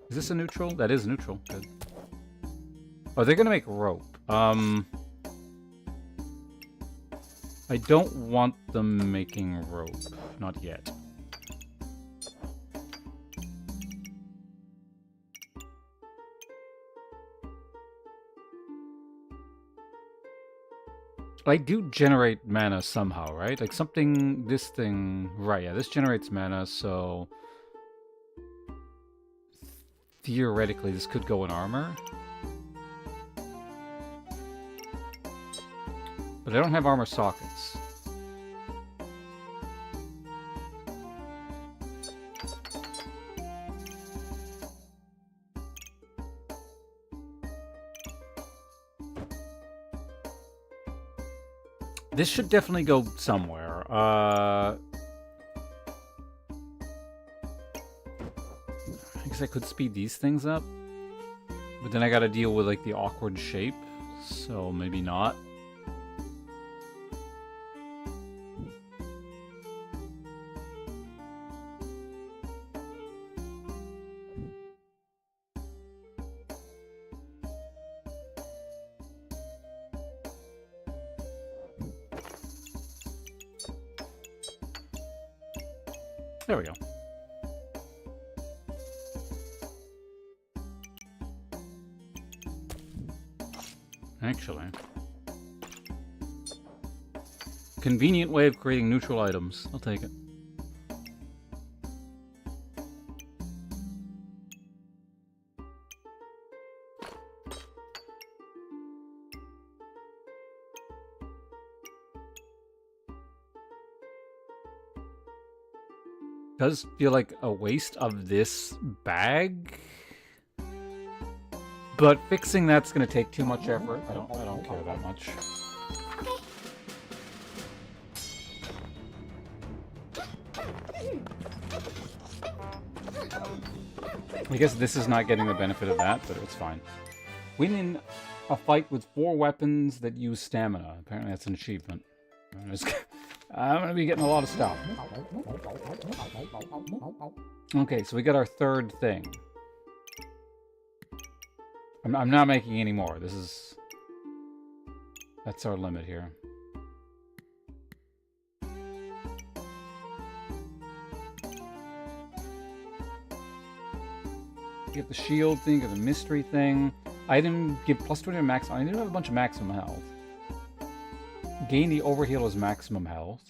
Speaker 1: Is this a neutral? That is neutral. Good. Oh, they're gonna make rope. I don't want them making rope. Not yet. I do generate mana somehow, right? Like something, this thing, right, yeah, this generates mana, so theoretically this could go in armor. But I don't have armor sockets. This should definitely go somewhere. guess I could speed these things up. But then I gotta deal with, like, the awkward shape. So maybe not. There we go. Actually. Convenient way of creating neutral items. I'll take it. Does feel like a waste of this bag, but fixing that's going to take too much effort. I don't care that much. I guess this is not getting the benefit of that, but it's fine. Winning a fight with 4 weapons that use stamina. Apparently that's an achievement. I'm going to be getting a lot of stuff. Okay, so we got our third thing. I'm not making any more. This is... That's our limit here. Get the shield thing, get the mystery thing. Item, give plus 20 to maximum. I need to have a bunch of maximum health. Gain the overheal as maximum health.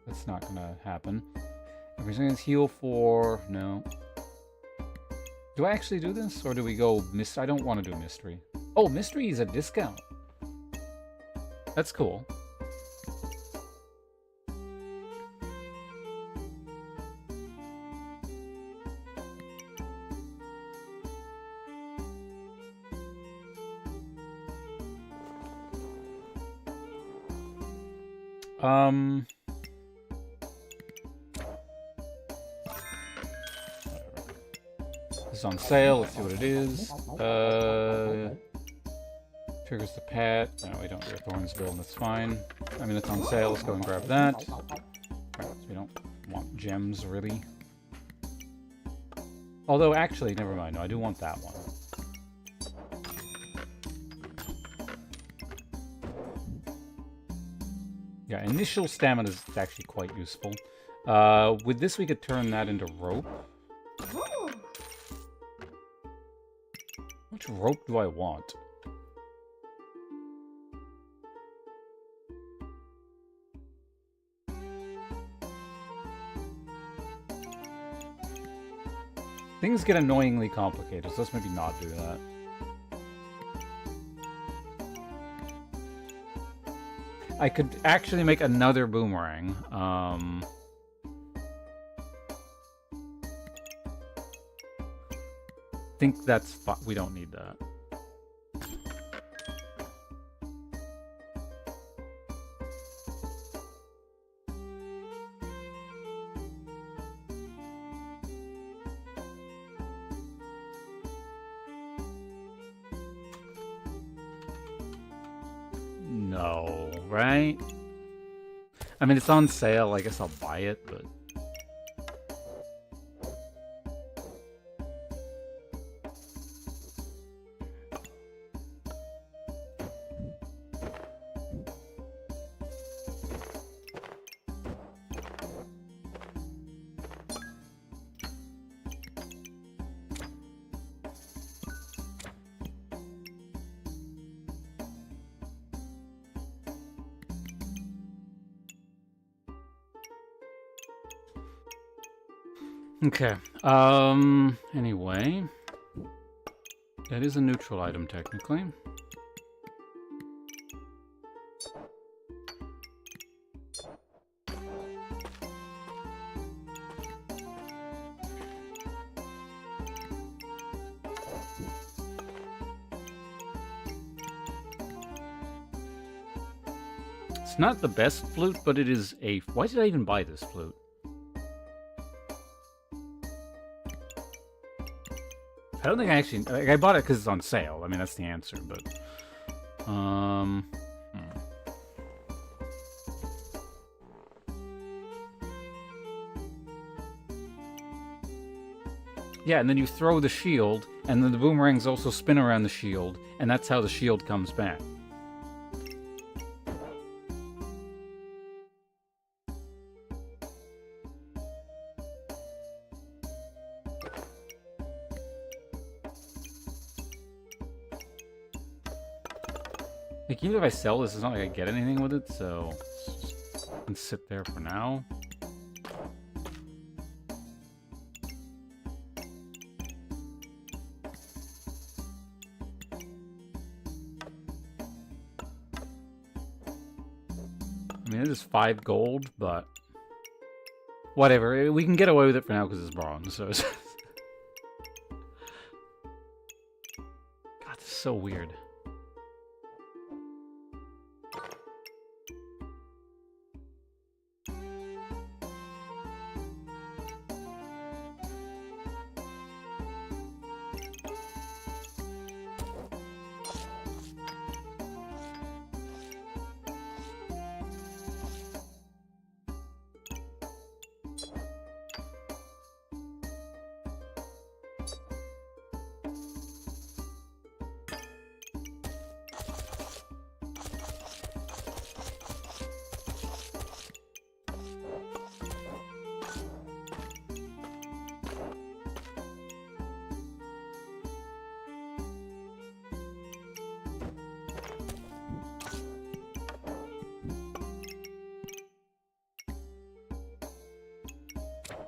Speaker 1: That's not gonna happen. Every second heal for... No. Do I actually do this? Or do we go mystery? I don't want to do mystery. Oh, mystery is a discount. That's cool. This is on sale. Let's see what it is. Triggers the pet. No, we don't do a Thornsville, and that's fine. I mean, it's on sale. Let's go and grab that. Right, so we don't want gems, really. Although, actually, never mind. No, I do want that one. Yeah, initial stamina is actually quite useful. With this, we could turn that into rope. How much rope do I want? Things get annoyingly complicated, so let's maybe not do that. I could actually make another boomerang. Think that's fine. We don't need that. No, right? I mean, it's on sale. I guess I'll buy it, but... Okay, anyway, that is a neutral item, technically. It's not the best flute, but it is a... Why did I even buy this flute? I don't think I actually... Like, I bought it because it's on sale. I mean, that's the answer, but... Yeah, and then you throw the shield, and then the boomerangs also spin around the shield, and that's how the shield comes back. Like, even if I sell this, it's not like I get anything with it, so... I can sit there for now. I mean, it is 5 gold, but... Whatever, we can get away with it for now because it's bronze, so... God, this is so weird.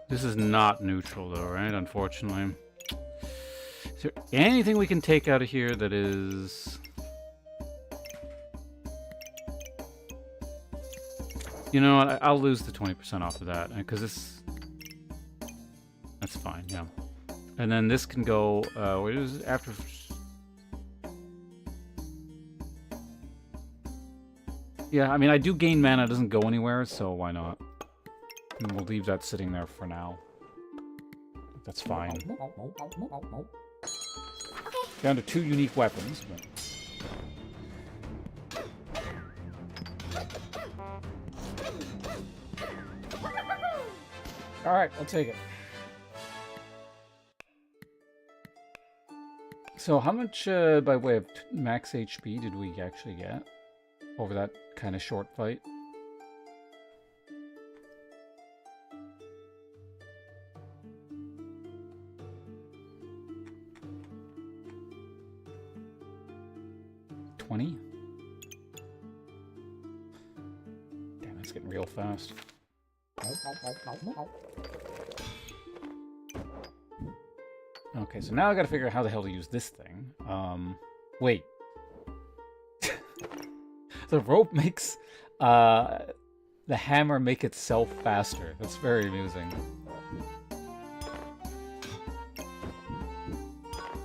Speaker 1: This is not neutral though, right? Unfortunately. Is there anything we can take out of here that is... You know what? I'll lose the 20% off of that, because this... That's fine, yeah. And then this can go... where is it? After... Yeah, I mean, I do gain mana. It doesn't go anywhere, so why not? And we'll leave that sitting there for now. That's fine. Down to 2 unique weapons, but... Alright, I'll take it. So how much, by way of max HP, did we actually get over that kind of short fight? Damn, it's getting real fast. Okay, so now I gotta figure out how the hell to use this thing. Wait. The rope makes the hammer make itself faster. That's very amusing.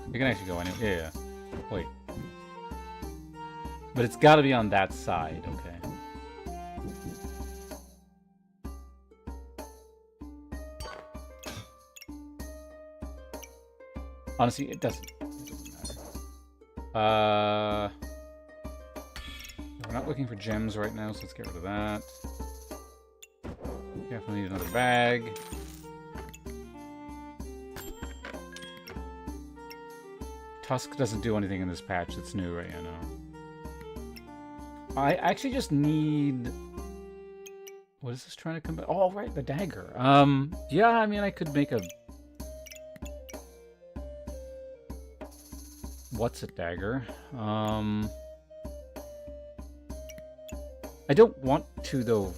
Speaker 1: You can actually go anywhere. Yeah. Wait. But it's got to be on that side, okay. Honestly, it doesn't matter. We're not looking for gems right now, so let's get rid of that. Definitely need another bag. Tusk doesn't do anything in this patch that's new, right? I know. I actually just need... What is this trying to come back? Oh, right, the dagger. Yeah, I mean, I could make a... What's a dagger? I don't want to, though.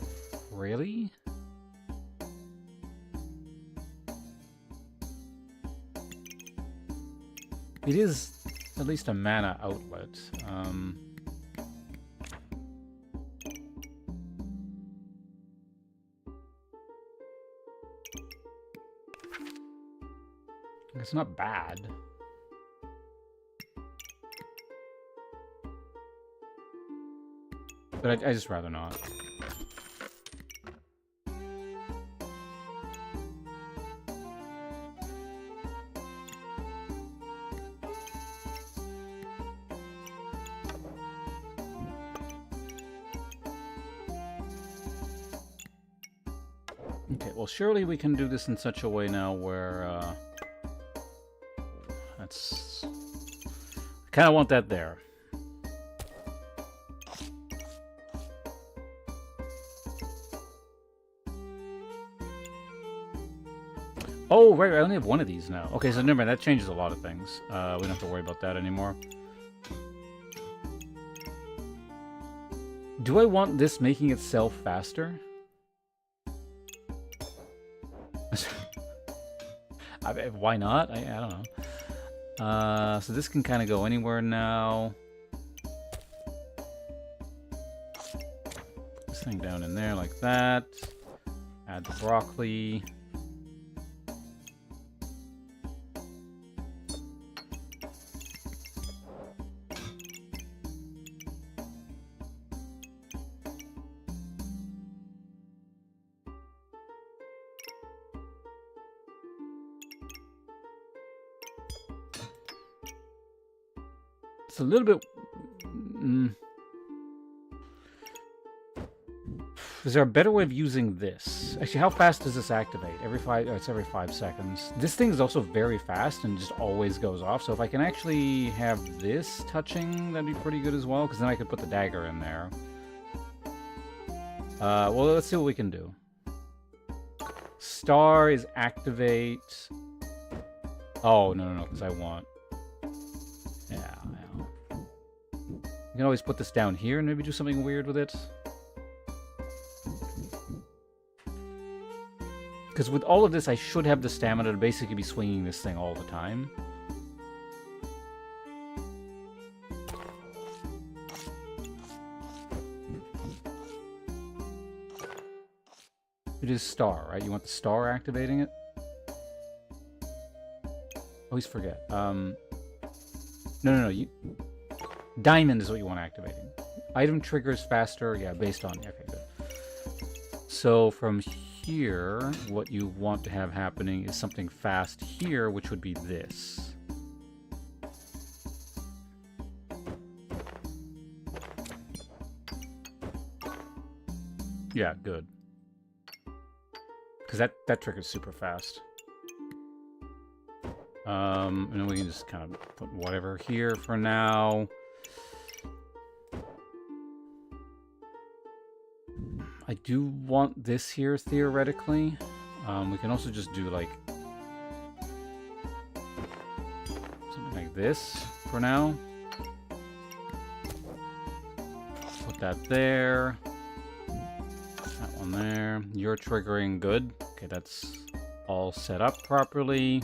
Speaker 1: Really? It is at least a mana outlet. It's not bad. But I just rather not. Okay, well, surely we can do this in such a way now where, that's... I kind of want that there. Oh, right, I only have one of these now. Okay, so never mind, that changes a lot of things. We don't have to worry about that anymore. Do I want this making itself faster? I mean, why not? I don't know. So this can kind of go anywhere now. This thing down in there like that. Add the broccoli. It's a little bit... Is there a better way of using this? Actually, how fast does this activate? Every 5... Oh, it's every 5 seconds. This thing is also very fast and just always goes off. So if I can actually have this touching, that'd be pretty good as well. Because then I could put the dagger in there. Well, let's see what we can do. Star is activate... Oh, no, because I want... Yeah. You can always put this down here and maybe do something weird with it. Because with all of this, I should have the stamina to basically be swinging this thing all the time. It is star, right? You want the star activating it? Always forget. No. Diamond is what you want activating. Item triggers faster. Yeah, based on... Okay, good. So from here, what you want to have happening is something fast here, which would be this. Yeah, good. Because that triggers super fast. And then we can just kind of put whatever here for now. I do want this here, theoretically. We can also just do, like, something like this for now. Put that there. That one there. You're triggering good. Okay, that's all set up properly.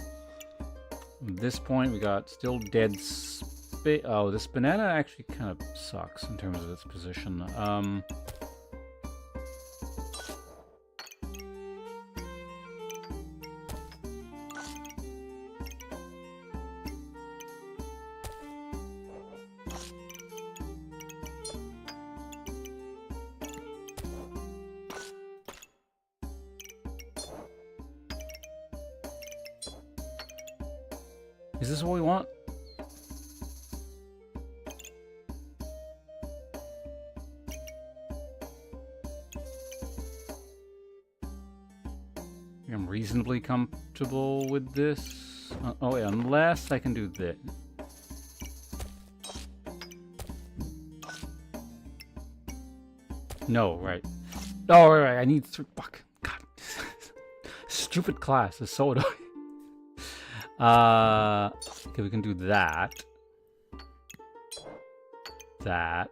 Speaker 1: At this point, we got still dead space. Oh, this banana actually kind of sucks in terms of its position. Is this what we want? I'm reasonably comfortable with this. Oh wait, unless I can do this. No, right. Oh, right. I need three. Fuck. God. Stupid class is so annoying. Okay, we can do that. That.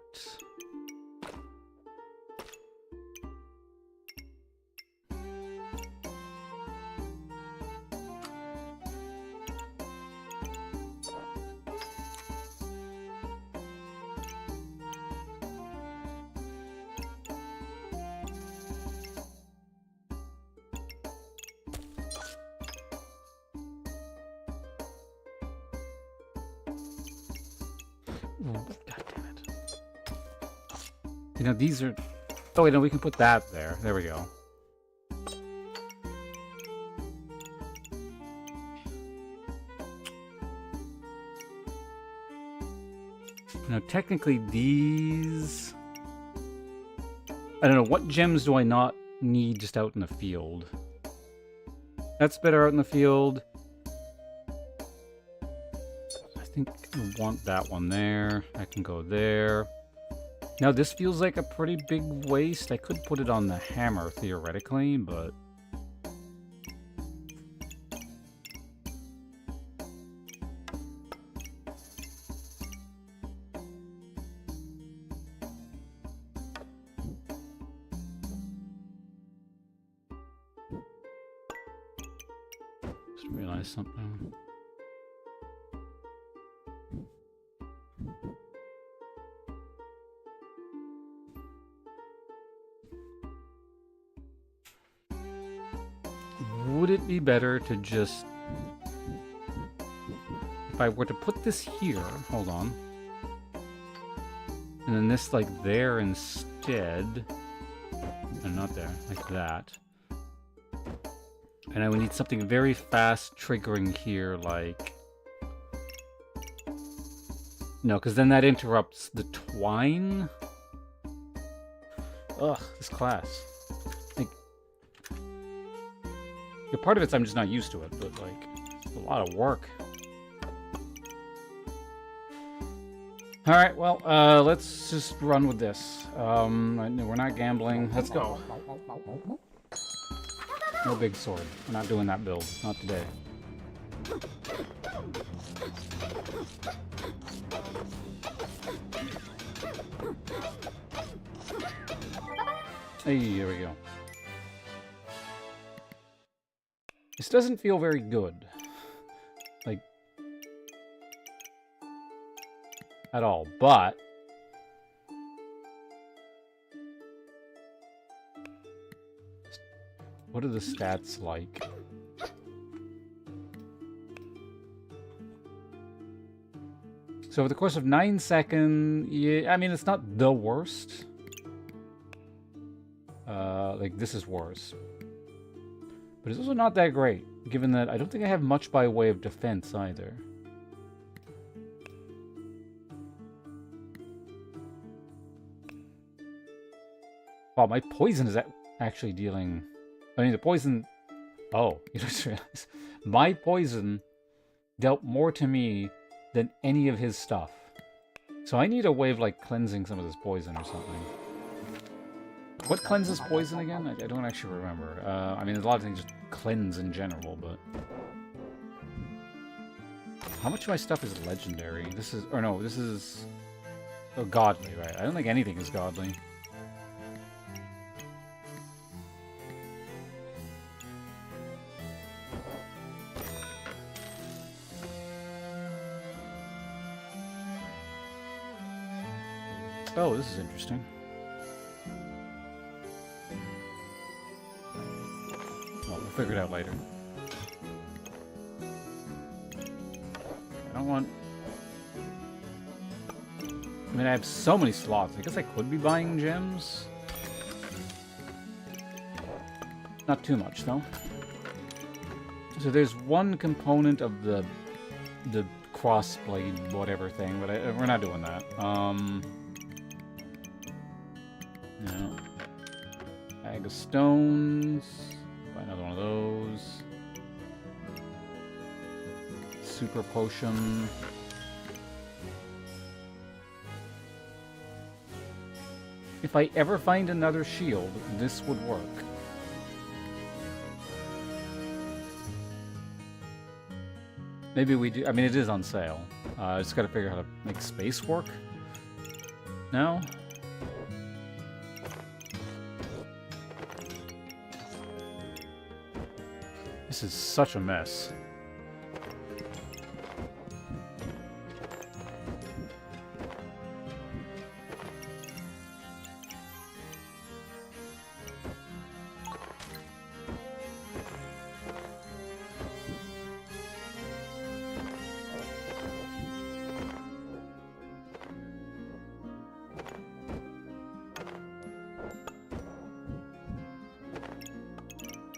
Speaker 1: God damn it. You know, these are... Oh, wait, no, we can put that there. There we go. Now, technically, these... I don't know, what gems do I not need just out in the field? That's better out in the field. I think I want that one there. I can go there. Now this feels like a pretty big waste. I could put it on the hammer theoretically, but... Just realized something. Would it be better to just... If I were to put this here, hold on. And then this, like, there instead. No, not there, like that. And I would need something very fast triggering here, like... No, because then that interrupts the twine. Ugh, this class. Like... Yeah, part of it's I'm just not used to it, but, like, it's a lot of work. Alright, well, let's just run with this. We're not gambling. Let's go. No big sword. We're not doing that build. Not today. Hey, here we go. This doesn't feel very good. Like... at all, but... what are the stats like? So over the course of 9 seconds, yeah, I mean, it's not the worst. Like, this is worse. But it's also not that great, given that I don't think I have much by way of defense either. Wow, my poison is actually dealing... I mean, the poison... Oh, you just realized. My poison dealt more to me than any of his stuff. So I need a way of, like, cleansing some of this poison or something. What cleanses poison again? I don't actually remember. I mean, there's a lot of things just cleanse in general, but... How much of my stuff is legendary? This is... or no, this is... oh, godly, right? I don't think anything is godly. Oh, this is interesting. Well, we'll figure it out later. I don't want... I mean, I have so many slots. I guess I could be buying gems. Not too much, though. So there's one component of the crossblade whatever thing, but we're not doing that. No. Bag of stones. Buy another one of those. Super potion. If I ever find another shield, this would work. Maybe we do. I mean, it is on sale. I just gotta figure out how to make space work. No? This is such a mess.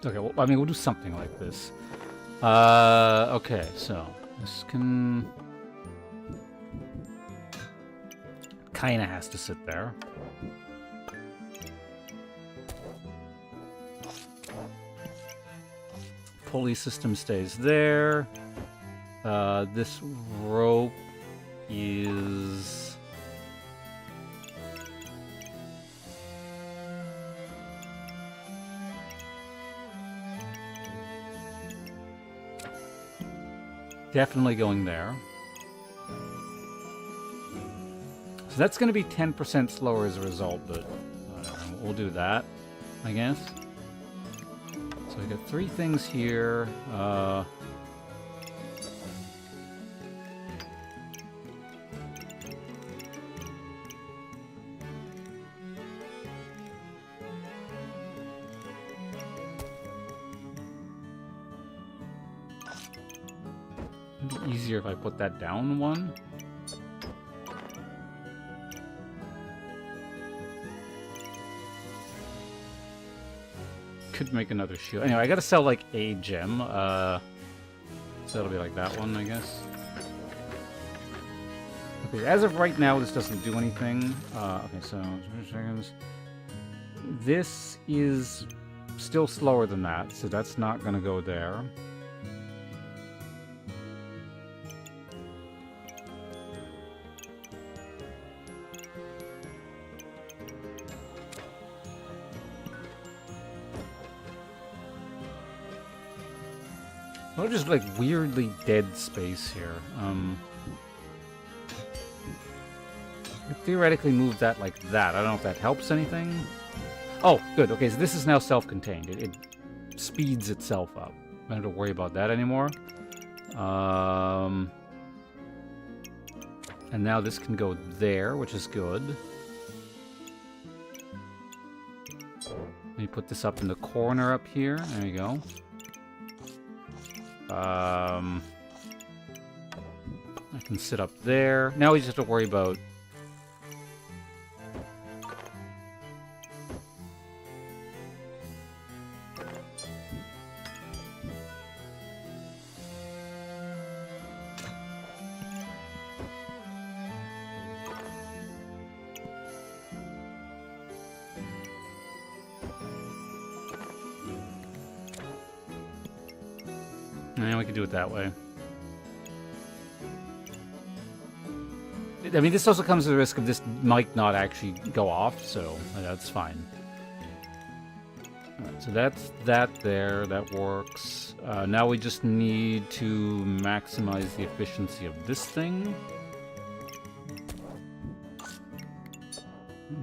Speaker 1: Okay, well, I mean, we'll do something like this. Okay, so this can... kinda has to sit there. pulley system stays there. This rope is... definitely going there. So that's going to be 10% slower as a result, but we'll do that, I guess. So we got 3 things here. It'd be easier if I put that down 1. Could make another shield. Anyway, I gotta sell like a gem. So that'll be like that one, I guess. Okay, as of right now, this doesn't do anything. Okay, so 2 seconds. This is still slower than that, so that's not gonna go there. Well, just like weirdly dead space here. I could theoretically move that like that. I don't know if that helps anything. Oh, good. Okay, so this is now self-contained. It speeds itself up. I don't have to worry about that anymore. And now this can go there, which is good. Let me put this up in the corner up here. There you go. I can sit up there. Now we just have to worry about... Yeah, we can do it that way. I mean, this also comes with the risk of this might not actually go off, so that's fine. Alright, so that's that there. That works. Now we just need to maximize the efficiency of this thing.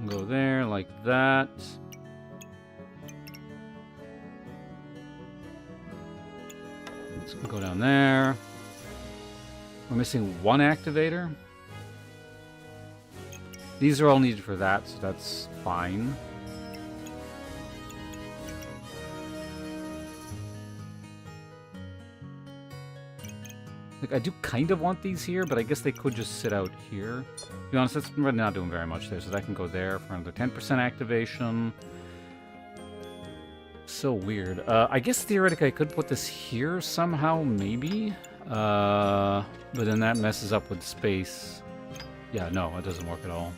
Speaker 1: Go there, like that. Go down there. We're missing 1 activator. These are all needed for that, so that's fine. Like, I do kind of want these here, but I guess they could just sit out here. To be honest, that's really not doing very much there, so that can go there for another 10% activation. So weird. I guess theoretically I could put this here somehow, maybe. But then that messes up with space. Yeah, no, it doesn't work at all.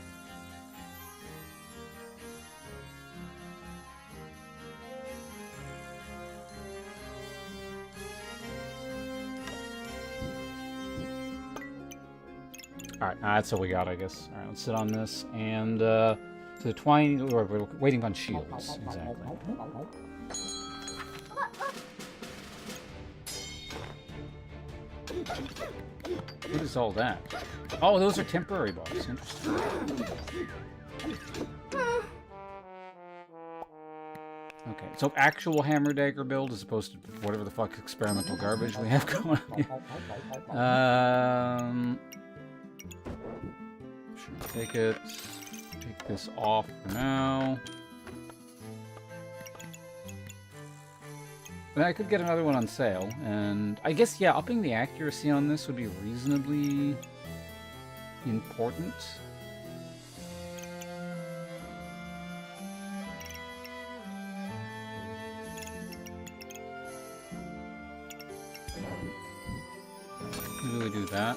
Speaker 1: Alright, that's what we got, I guess. Alright, let's sit on this. And, so the twine... We're waiting on shields. Exactly. What is all that? Oh, those are temporary bugs. Interesting. Okay, so actual hammer dagger build as opposed to whatever the fuck experimental garbage we have going on. Sure, take it. Take this off for now. But I could get another one on sale, and I guess, yeah, upping the accuracy on this would be reasonably important. Maybe we do that.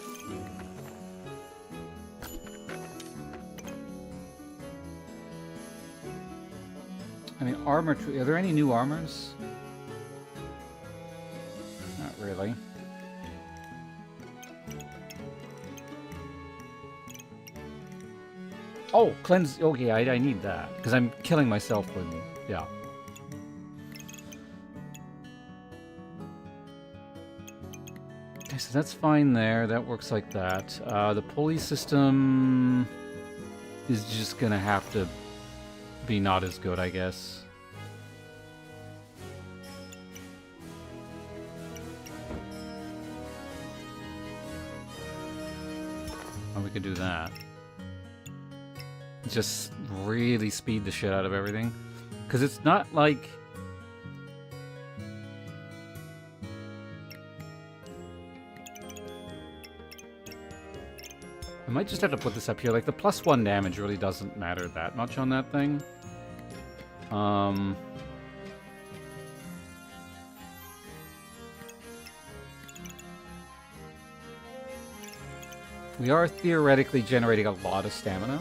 Speaker 1: I mean, armor... Are there any new armors? really. Oh, cleanse. Okay, I need that because I'm killing myself with. Yeah. Okay, so that's fine there. That works like that. The pulley system is just gonna have to be not as good, I guess. Or we could do that. Just really speed the shit out of everything. Because it's not like... I might just have to put this up here. Like, the +1 damage really doesn't matter that much on that thing. We are theoretically generating a lot of stamina.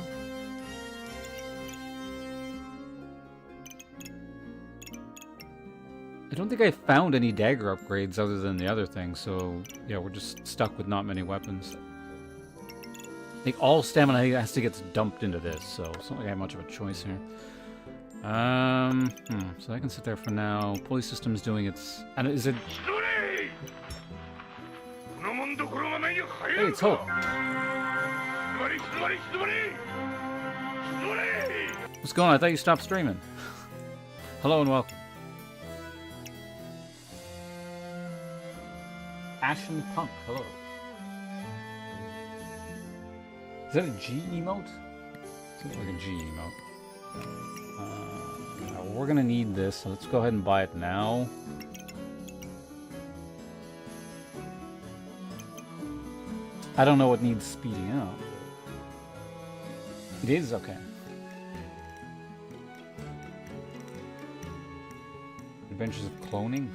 Speaker 1: I don't think I found any dagger upgrades other than the other thing, so yeah, we're just stuck with not many weapons. I think all stamina has to get dumped into this, so it's not like I have much of a choice here. So I can sit there for now. Pulley system's doing its... And is it... Hey, it's Hope. What's going on? I thought you stopped streaming. Hello and welcome. Ashen Punk, hello. Is that a G emote? Seems like a G emote. We're gonna need this, so let's go ahead and buy it now. I don't know what needs speeding up. It is? Okay. Adventures of Cloning?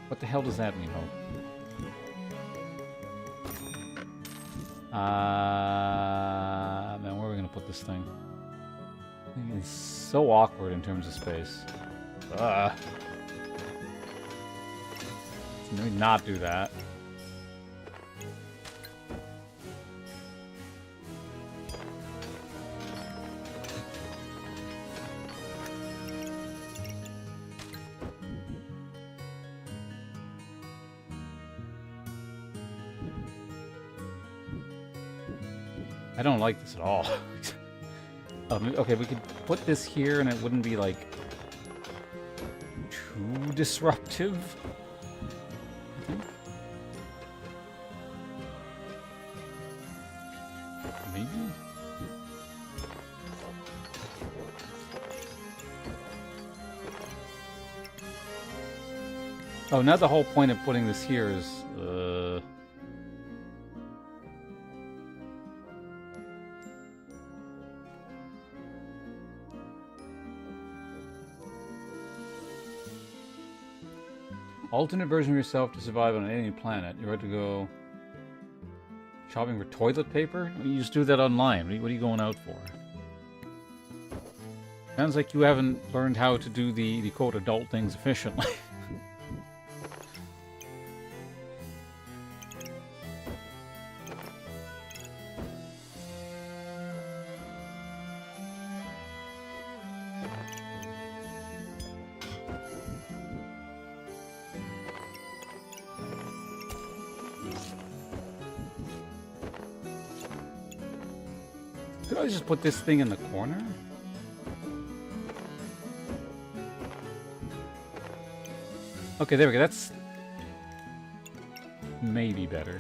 Speaker 1: What the hell does that mean, Hope? Man, where are we gonna put this thing? It's so awkward in terms of space. Let me not do that. I don't like this at all. Okay, we could put this here and it wouldn't be, like, too disruptive. Maybe? Oh, now the whole point of putting this here is, alternate version of yourself to survive on any planet. You're about to go shopping for toilet paper? You just do that online. What are you going out for? Sounds like you haven't learned how to do the quote adult things efficiently. Could I just put this thing in the corner? Okay, there we go. That's maybe better.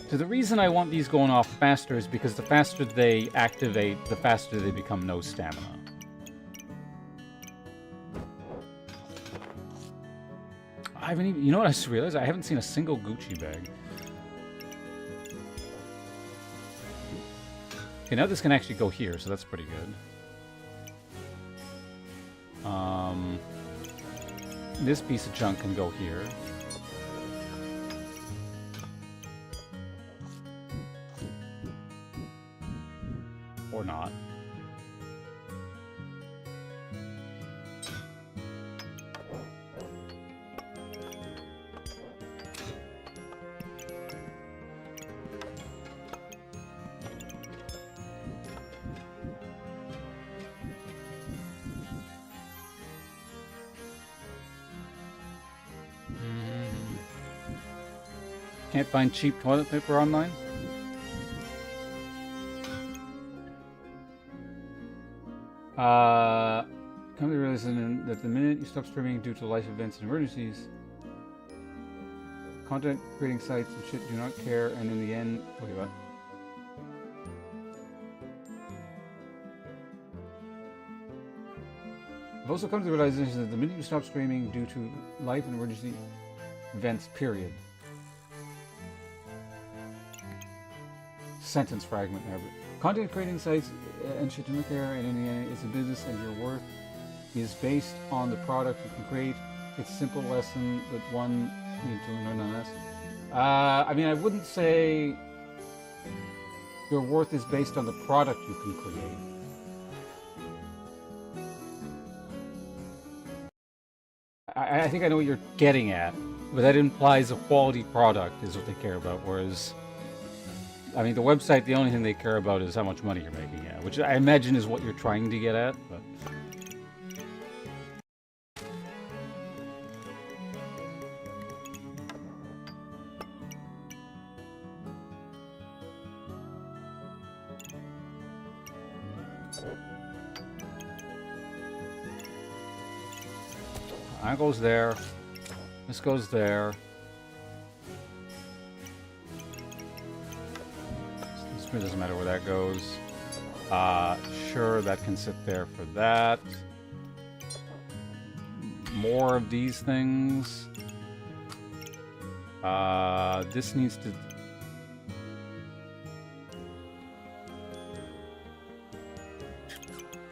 Speaker 1: So the reason I want these going off faster is because the faster they activate, the faster they become no stamina. I haven't even... You know what I just realized? I haven't seen a single Gucci bag. Okay, now this can actually go here, so that's pretty good. This piece of junk can go here. Or not. Can't find cheap toilet paper online? Come to realize that the minute you stop streaming due to life events and emergencies, content creating sites and shit do not care, and in the end, wait, what? I've also come to the realization that the minute you stop streaming due to life and emergency events, period. Sentence fragment there. Content creating sites and shit to look there, and in the end, it's a business, and your worth is based on the product you can create. It's a simple lesson, but one you need to learn on this. I mean, I wouldn't say your worth is based on the product you can create. I think I know what you're getting at, but that implies a quality product is what they care about, whereas, I mean, the website, the only thing they care about is how much money you're making at, which I imagine is what you're trying to get at, but... That goes there. This goes there. This doesn't matter where that goes. Sure, that can sit there for that. More of these things. This needs to...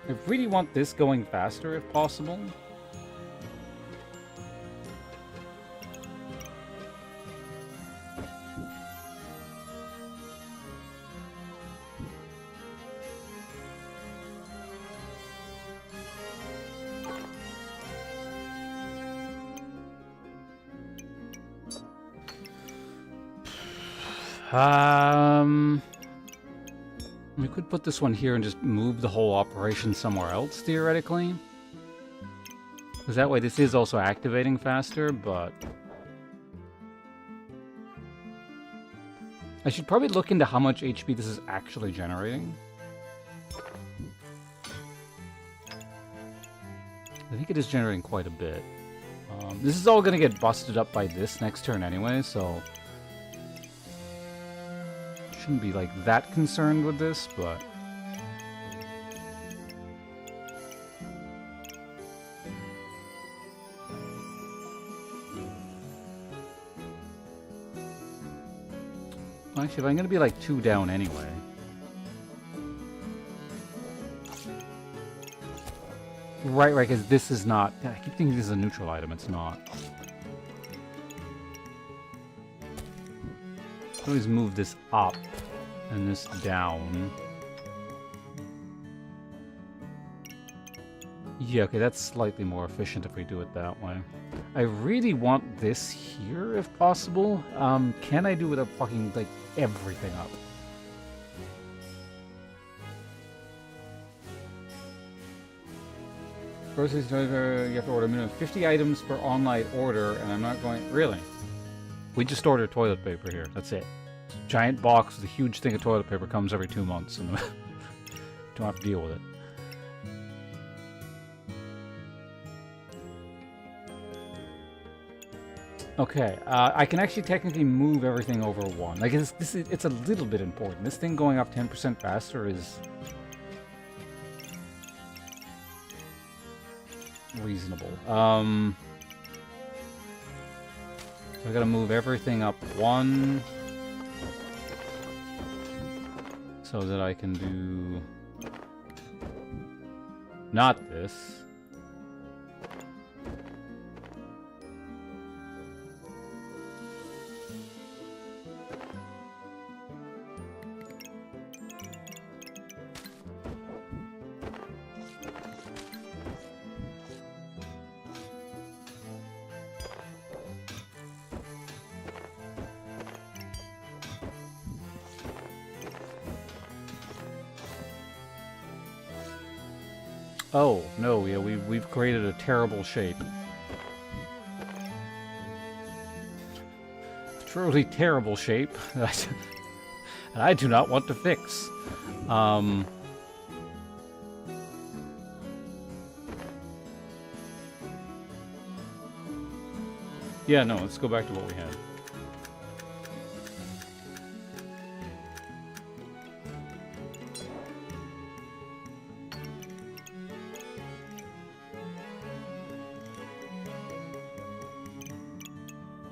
Speaker 1: I really want this going faster if possible. We could put this one here and just move the whole operation somewhere else, theoretically. Because that way this is also activating faster, but... I should probably look into how much HP this is actually generating. I think it is generating quite a bit. This is all going to get busted up by this next turn anyway, so... Shouldn't be like that concerned with this, but actually, if I'm gonna be like 2 down anyway. Right, because this is not. I keep thinking this is a neutral item. It's not. Always move this up and this down. Yeah, okay, that's slightly more efficient if we do it that way. I really want this here if possible. Can I do without fucking, like, everything up? Grocery store, you have to order a minimum of 50 items per online order, and I'm not going... Really? We just ordered toilet paper here. That's it. Giant box with a huge thing of toilet paper comes every 2 months, and don't have to deal with it. Okay, I can actually technically move everything over 1. Like, it's a little bit important. This thing going up 10% faster is reasonable. So I gotta move everything up 1 so that I can do not this. Oh, no, yeah, we've created a terrible shape. truly terrible shape that I do not want to fix. Yeah, no, let's go back to what we had.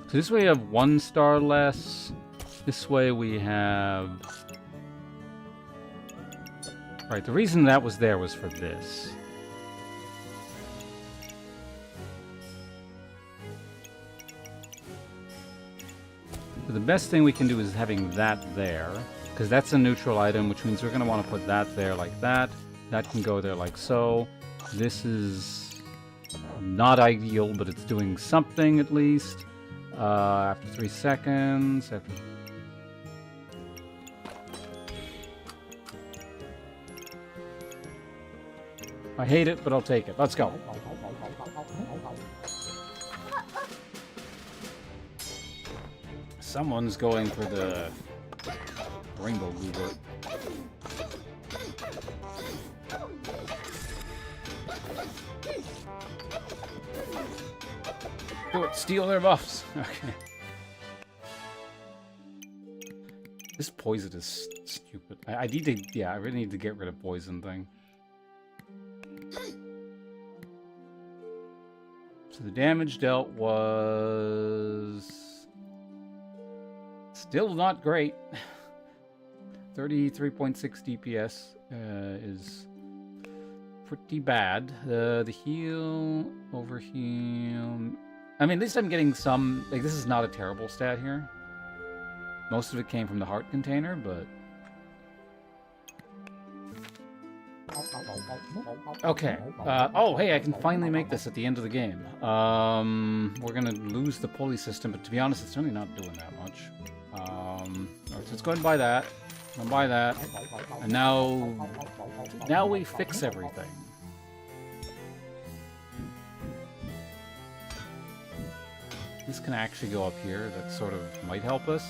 Speaker 1: So this way we have 1 star less. This way we have... Right, the reason that was there was for this. So the best thing we can do is having that there, because that's a neutral item, which means we're going to want to put that there like that. That can go there like so. This is not ideal, but it's doing something at least. After 3 seconds, after... I hate it, but I'll take it. Let's go. Someone's going for the rainbow goober. Do it, steal their buffs. Okay. This poison is stupid. I need to, yeah, I really need to get rid of poison thing. So the damage dealt was still not great. 33.6 DPS is pretty bad. The heal, overheal. I mean, at least I'm getting some... Like, this is not a terrible stat here. Most of it came from the heart container, but... Okay. Oh, hey, I can finally make this at the end of the game. We're gonna lose the pulley system, but to be honest, it's really not doing that much. Alright, so let's go ahead and buy that. I'm gonna buy that. And now we fix everything. This can actually go up here. That sort of might help us.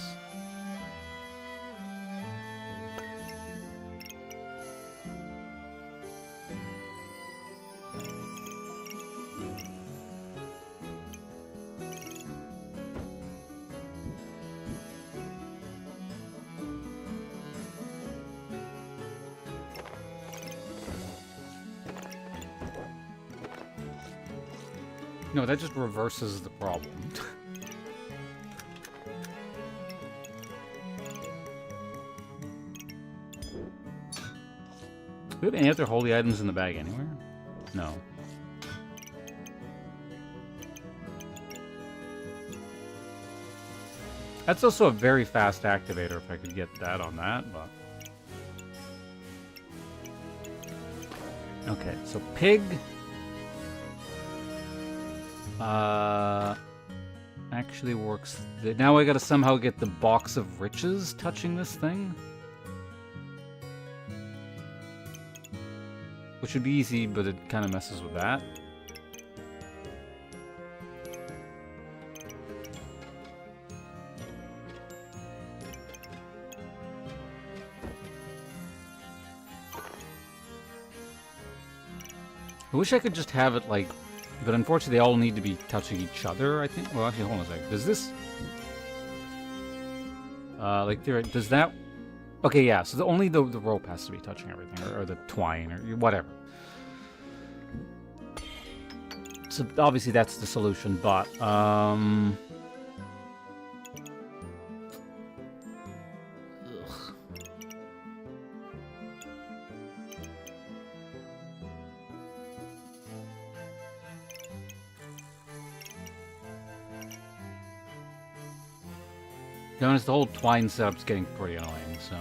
Speaker 1: No, that just reverses the problem. Do we have any other holy items in the bag anywhere? No. That's also a very fast activator if I could get that on that, but... Okay, so pig... actually works... Now I gotta somehow get the box of riches touching this thing. Which would be easy, but it kind of messes with that. I wish I could just have it like... But unfortunately, they all need to be touching each other, I think. Well, actually, hold on a second. Does this... like, does that... Okay, yeah, so only the rope has to be touching everything, or the twine, or whatever. So, obviously, that's the solution, but, Ugh. To be honest, the whole twine setup's getting pretty annoying, so...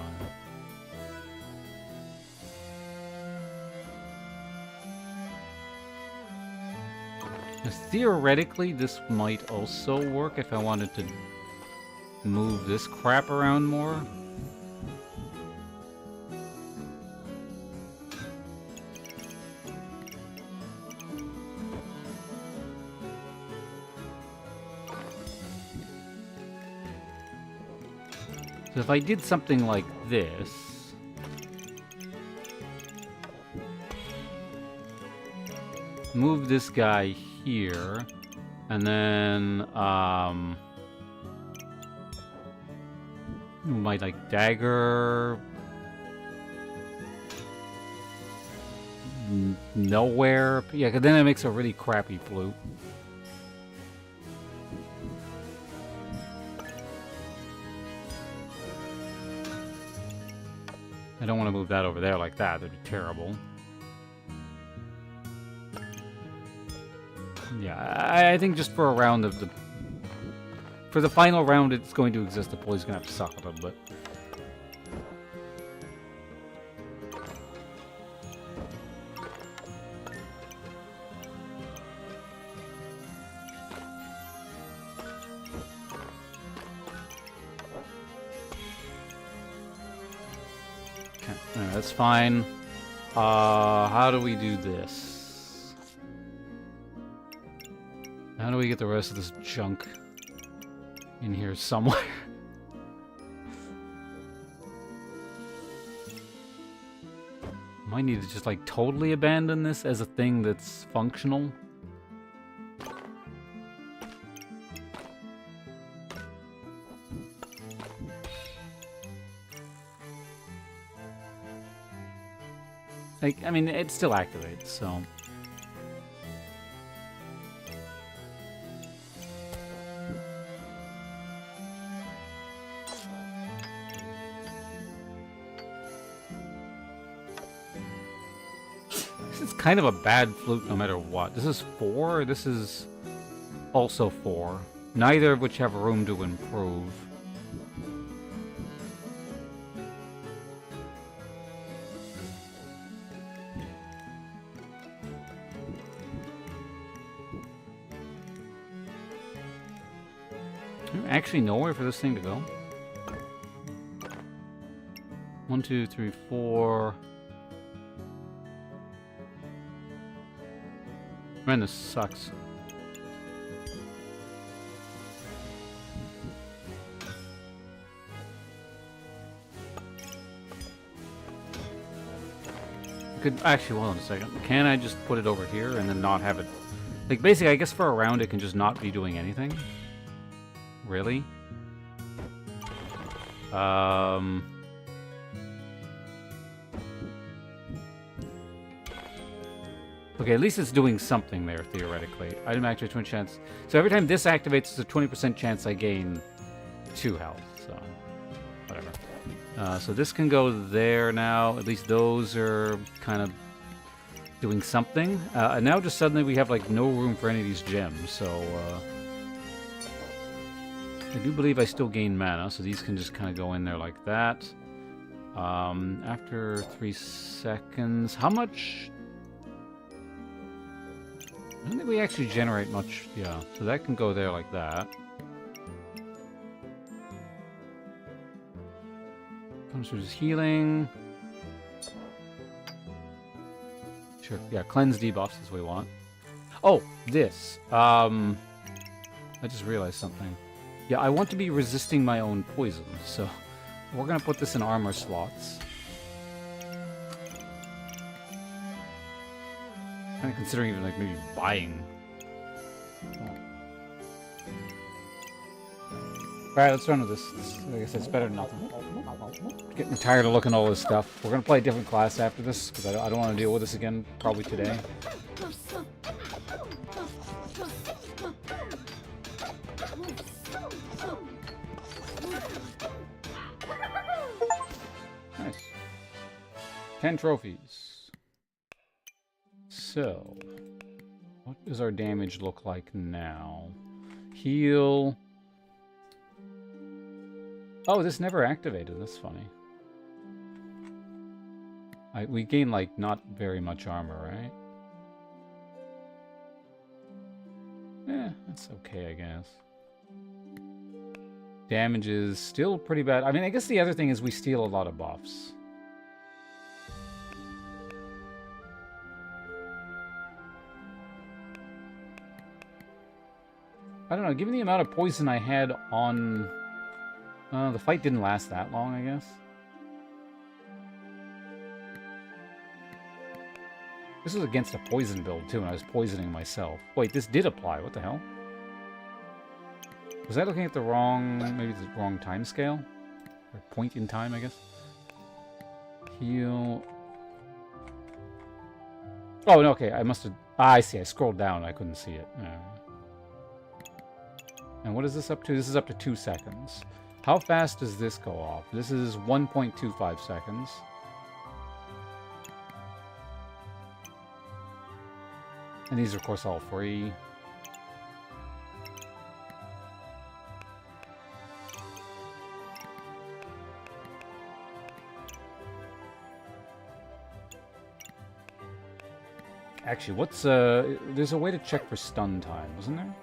Speaker 1: Theoretically, this might also work if I wanted to move this crap around more. So if I did something like this... Move this guy here, and then, my, like, dagger... nowhere. Yeah, 'cause then it makes a really crappy flute. I don't want to move that over there like that. That'd be terrible. Yeah, I think just for a round of the... For the final round it's going to exist, the pulley's going to have to suck a little bit. Okay, that's fine. How do we do this? How do we get the rest of this junk in here somewhere? Might need to just like totally abandon this as a thing that's functional. Like, I mean, it still activates, so... This is kind of a bad flute no matter what. This is 4, this is also 4. Neither of which have room to improve. Actually nowhere for this thing to go. 1, 2, 3, 4. Man, this sucks. Could actually, hold on a second. Can I just put it over here and then not have it? Like, basically, I guess for a round it can just not be doing anything. Really? Okay, at least it's doing something there, theoretically. Item activates 20 chance. So every time this activates, there's a 20% chance I gain 2 health, so... whatever. So this can go there now. At least those are kind of doing something. And now just suddenly we have, like, no room for any of these gems, so... I do believe I still gain mana, so these can just kind of go in there like that. After 3 seconds... How much... I don't think we actually generate much. Yeah, so that can go there like that. Comes through healing. Sure, yeah, cleanse debuffs is what we want. Oh, this. I just realized something. Yeah, I want to be resisting my own poison, so we're gonna put this in armor slots. Kind of considering even like maybe buying. Oh. Alright, let's run with this. Like I said, it's better than nothing. Getting tired of looking at all this stuff. We're gonna play a different class after this because I don't want to deal with this again probably today. Nice. 10 trophies. So, what does our damage look like now? Heal. Oh, this never activated. That's funny. We gain, like, not very much armor, right? Eh, that's okay, I guess. Damage is still pretty bad. I mean, I guess the other thing is we steal a lot of buffs. I don't know, given the amount of poison I had on The fight didn't last that long, I guess. This was against a poison build, too, and I was poisoning myself. Wait, this did apply. What the hell? Was I looking at the wrong... maybe the wrong time scale? Or point in time, I guess? Heal... Oh, no, okay, I must have... Ah, I see. I scrolled down and I couldn't see it. And what is this up to? This is up to 2 seconds. How fast does this go off? This is 1.25 seconds. And these are, of course, all free. Actually, what's... there's a way to check for stun time, wasn't there?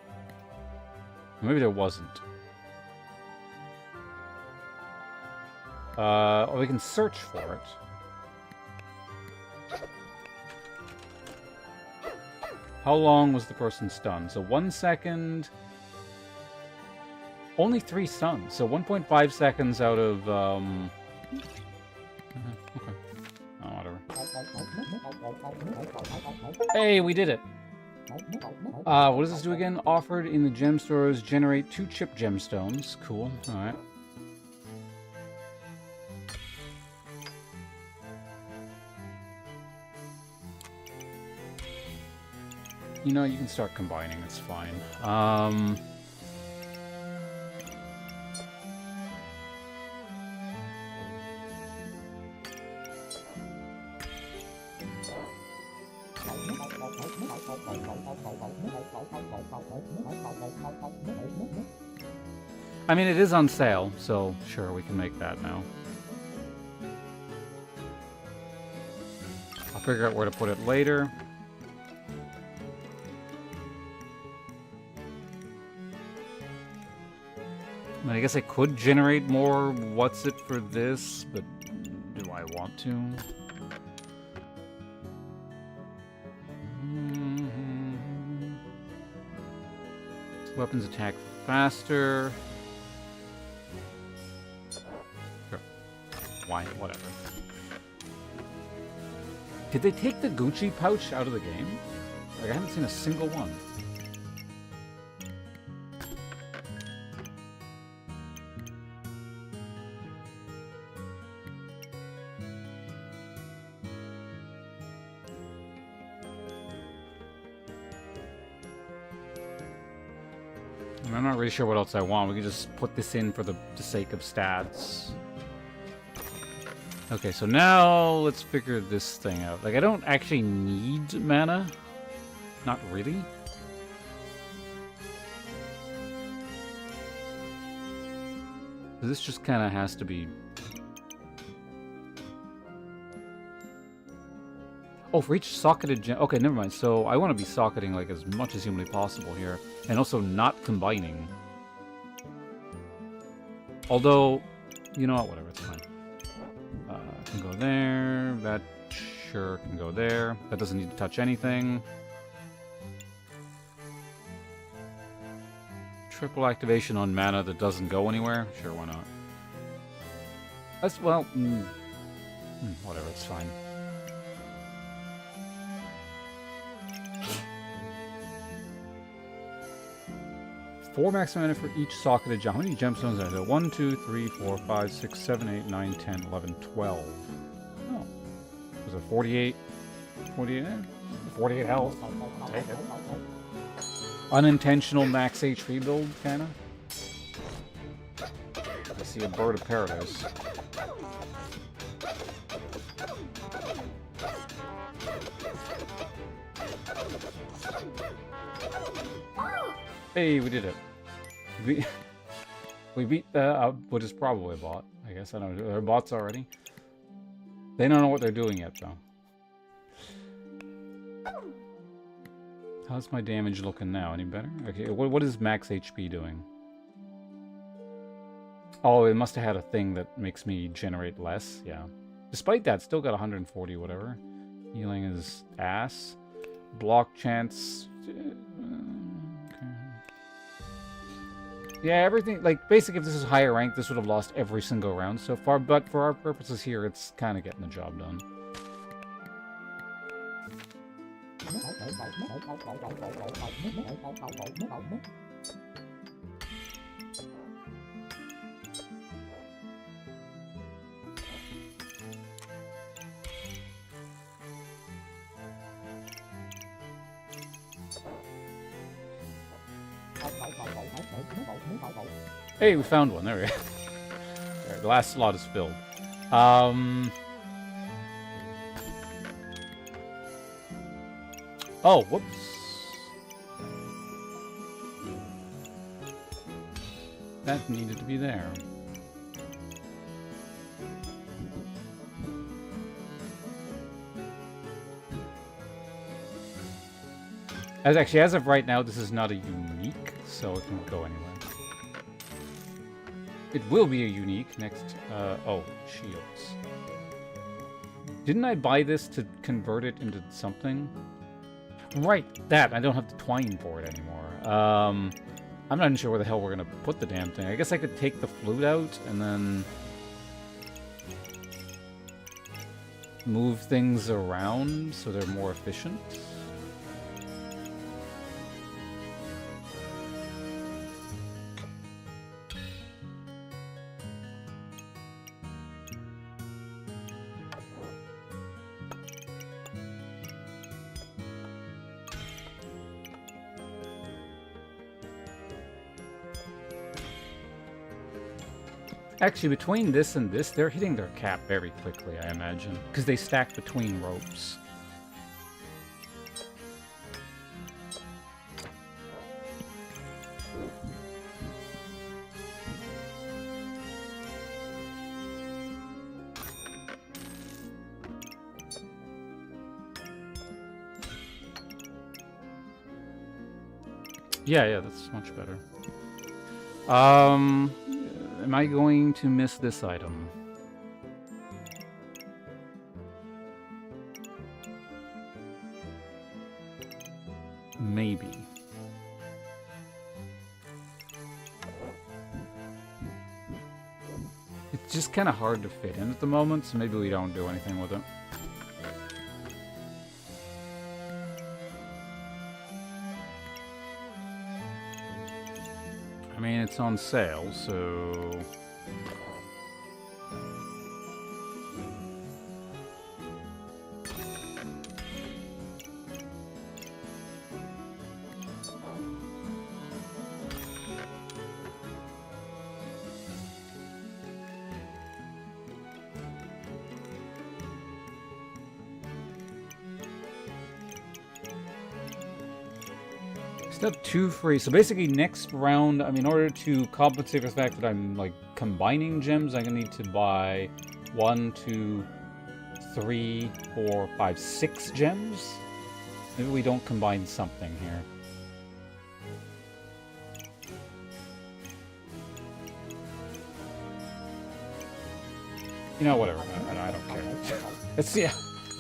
Speaker 1: Maybe there wasn't. Or we can search for it. How long was the person stunned? So 1 second... Only 3 stuns. So 1.5 seconds out of... Okay. Oh, whatever. Hey, we did it! What does this do again? Offered in the gem stores, generate 2 chip gemstones. Cool, alright. You know, you can start combining, it's fine. I mean, it is on sale, so sure, we can make that now. I'll figure out where to put it later. I mean, I guess I could generate more what's it for this, but do I want to? Weapons attack faster. Sure. Why? Whatever. Did they take the Gucci pouch out of the game? Like, I haven't seen a single one. I'm not really sure what else I want. We can just put this in for the sake of stats. Okay, so now let's figure this thing out. Like, I don't actually need mana. Not really. This just kind of has to be... Oh, for each socketed gem... Okay, never mind. So I want to be socketing like as much as humanly possible here. And also not combining. Although, you know what? Whatever, it's fine. Can go there. That sure can go there. That doesn't need to touch anything. Triple activation on mana that doesn't go anywhere. Sure, why not? That's, well... whatever, it's fine. Four max mana for each socketed gem. How many gemstones are there? 1, 2, 3, 4, 5, 6, 7, 8, 9, 10, 11, 12. Oh. Was it 48? 48? 48 health. I'll take it. Unintentional max HP build, kinda. I see a bird of paradise. Hey, we did it. We beat what is probably a bot. I guess I don't know. Are bots already? They don't know what they're doing yet, though. How's my damage looking now? Any better? Okay, what is max HP doing? Oh, it must have had a thing that makes me generate less. Yeah. Despite that, still got 140 whatever. Healing is ass. Block chance... Yeah, everything, like, basically if this is higher rank, this would have lost every single round so far, but for our purposes here, it's kind of getting the job done. Hey, we found one. There we go. There, the last slot is filled. Oh, whoops. That needed to be there. As of right now, this is not a unique, so it can go anywhere. It will be a unique next, oh, shields. Didn't I buy this to convert it into something? Right, that. I don't have the twine for it anymore. I'm not even sure where the hell we're gonna put the damn thing. I guess I could take the flute out and then move things around so they're more efficient. Actually, between this and this, they're hitting their cap very quickly, I imagine. Because they stack between ropes. Yeah, that's much better. Am I going to miss this item? Maybe. It's just kind of hard to fit in at the moment, so maybe we don't do anything with it. I mean, it's on sale, so... Still have 2 free. So basically next round, I mean, in order to compensate for the fact that I'm, like, combining gems, I'm gonna need to buy 1, 2, 3, 4, 5, 6 gems. Maybe we don't combine something here. You know, whatever. I don't care. Let's see.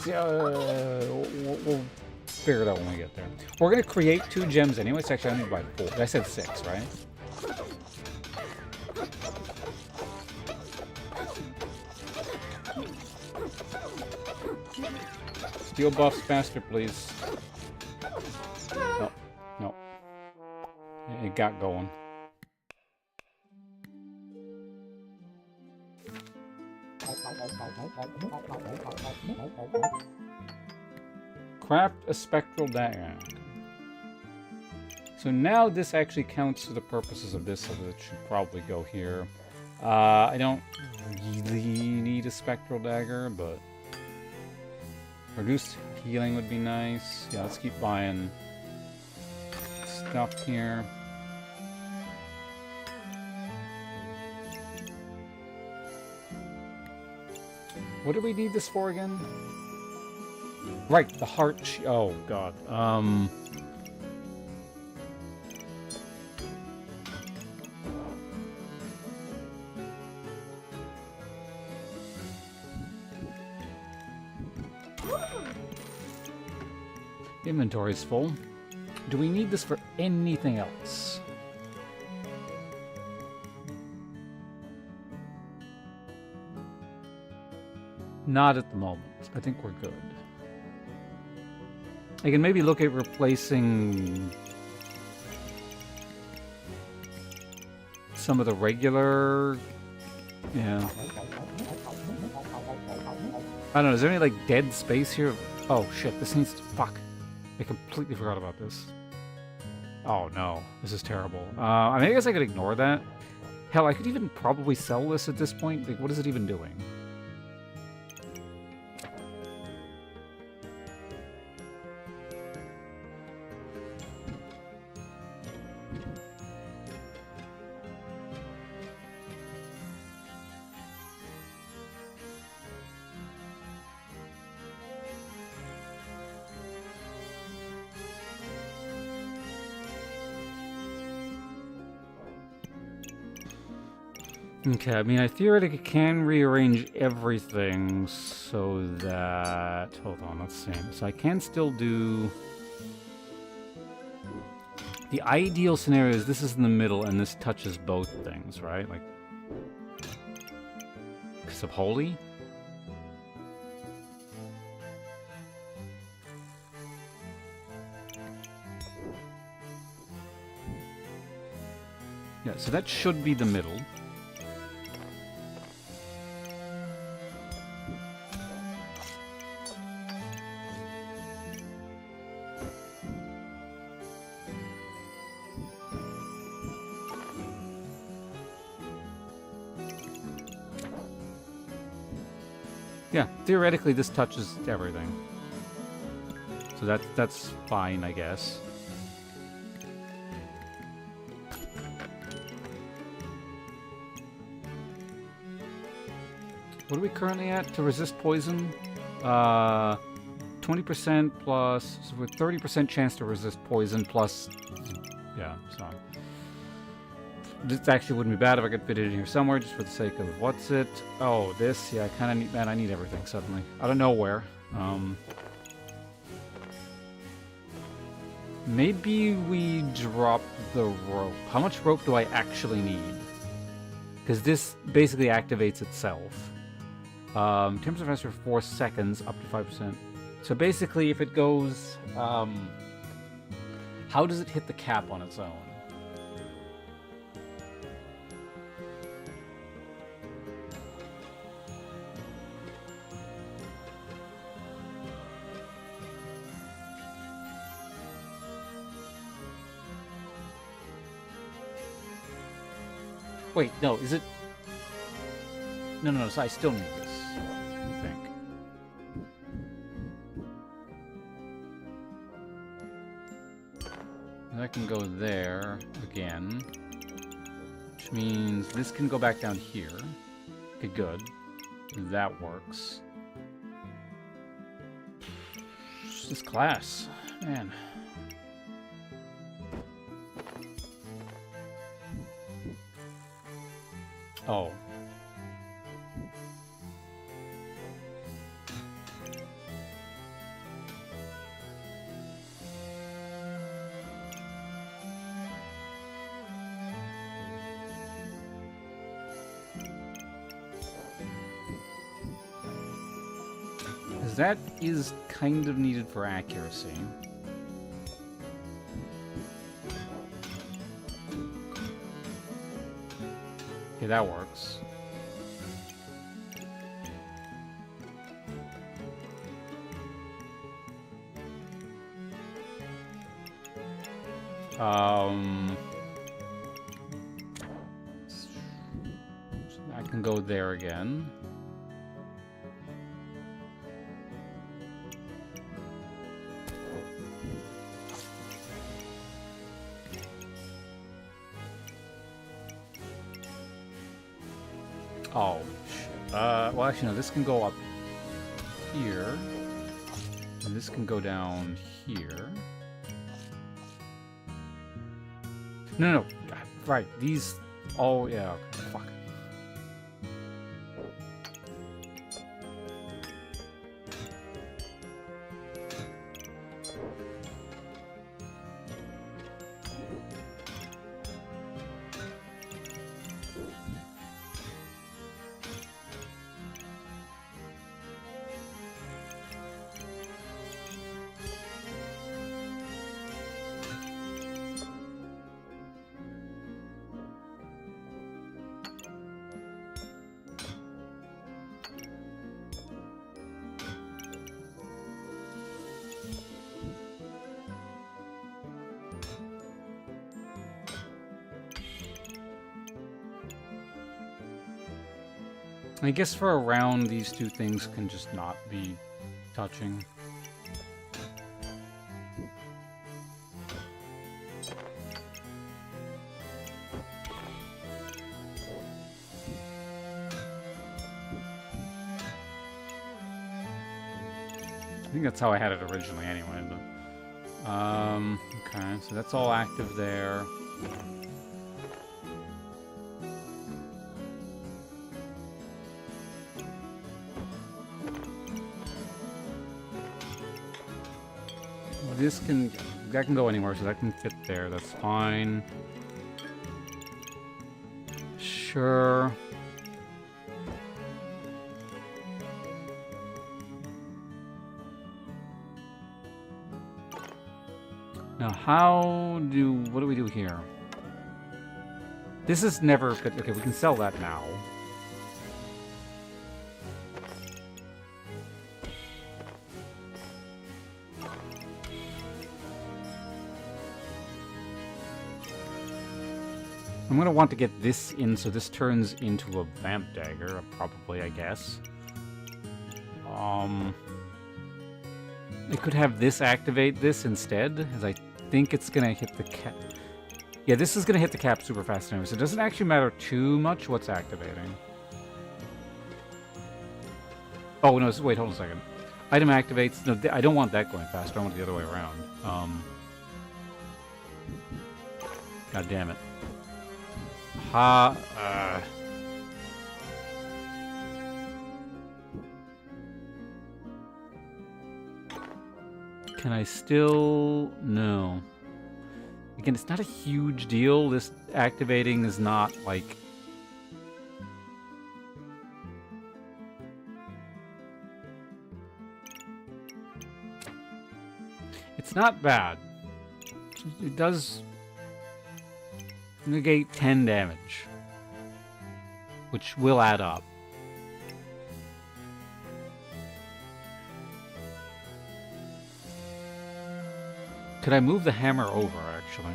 Speaker 1: We'll figure it out when we get there. We're gonna create 2 gems anyway, so actually I need to buy 4. I said 6, right? Steel buffs faster, please. No. It got going. Craft a spectral dagger. So now this actually counts for the purposes of this, so it should probably go here. I don't really need a spectral dagger, but reduced healing would be nice. Yeah, let's keep buying stuff here. What do we need this for again? Right, the heart. Oh god. Inventory's full. Do we need this for anything else? Not at the moment. I think we're good. I can maybe look at replacing some of the regular... Yeah. I don't know, is there any, like, dead space here? Oh, shit, this needs to... Fuck. I completely forgot about this. Oh, no. This is terrible. I mean, I guess I could ignore that. Hell, I could even probably sell this at this point. Like, what is it even doing? Okay, I mean, I theoretically can rearrange everything so that... Hold on, let's see. So I can still do... The ideal scenario is this is in the middle and this touches both things, right? Like... Because of Holy? Yeah, so that should be the middle. Yeah, theoretically this touches everything. So that's fine, I guess. What are we currently at to resist poison? 20% plus, so we're 30% chance to resist poison plus, yeah, so. This actually wouldn't be bad if I could fit it in here somewhere, just for the sake of what's it? Oh, this, yeah, I kind of need, man, I need everything suddenly. Out of nowhere. Maybe we drop the rope. How much rope do I actually need? Because this basically activates itself. In terms of answer, 4 seconds, up to 5%. So basically, if it goes, how does it hit the cap on its own? Wait, no, is it? No, so I still need this, I think. And I can go there again, which means this can go back down here. Okay, good. That works. This class, man. Oh. Because that is kind of needed for accuracy. Okay, that works. I can go there again. Oh, shit. Well, actually, no, this can go up here. And this can go down here. No. Right, these... Oh, yeah, okay, fuck. I guess for a round, these two things can just not be touching. I think that's how I had it originally anyway, but... okay, so that's all active there. That can go anywhere, so that can fit there. That's fine. Sure. Now, what do we do here? This is never good. Okay, we can sell that now. I'm gonna want to get this in, so this turns into a vamp dagger, probably, I guess. I could have this activate this instead, as I think it's gonna hit the cap. Yeah, this is gonna hit the cap super fast anyway, so it doesn't actually matter too much what's activating. Oh, no, wait, hold on a second. Item activates. No, I don't want that going faster. I want it the other way around. God damn it. Can I still... No. Again, it's not a huge deal. This activating is not, like... It's not bad. It does... negate 10 damage, which will add up. Could I move the hammer over, actually?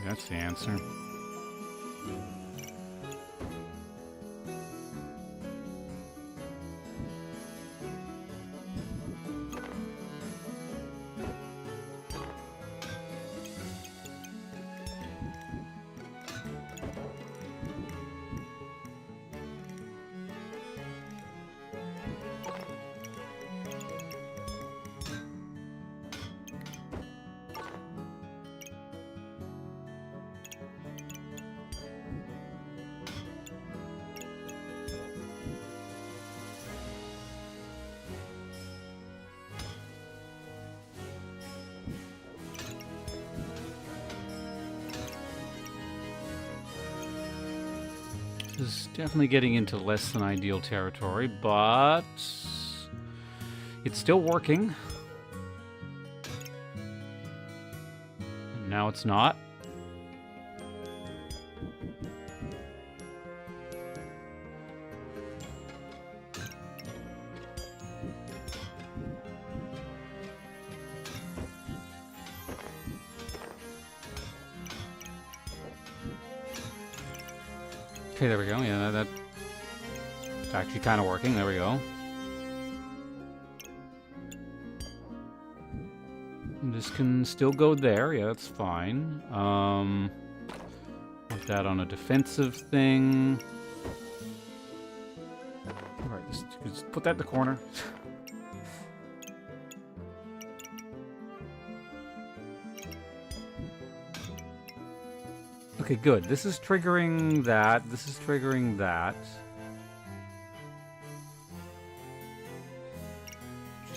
Speaker 1: That's the answer. This is definitely getting into less than ideal territory, but it's still working. And now it's not. Okay, there we go. Yeah, that's actually kind of working. There we go. This can still go there. Yeah, that's fine. Put that on a defensive thing. All right, just put that in the corner. Okay, good. This is triggering that. This is triggering that.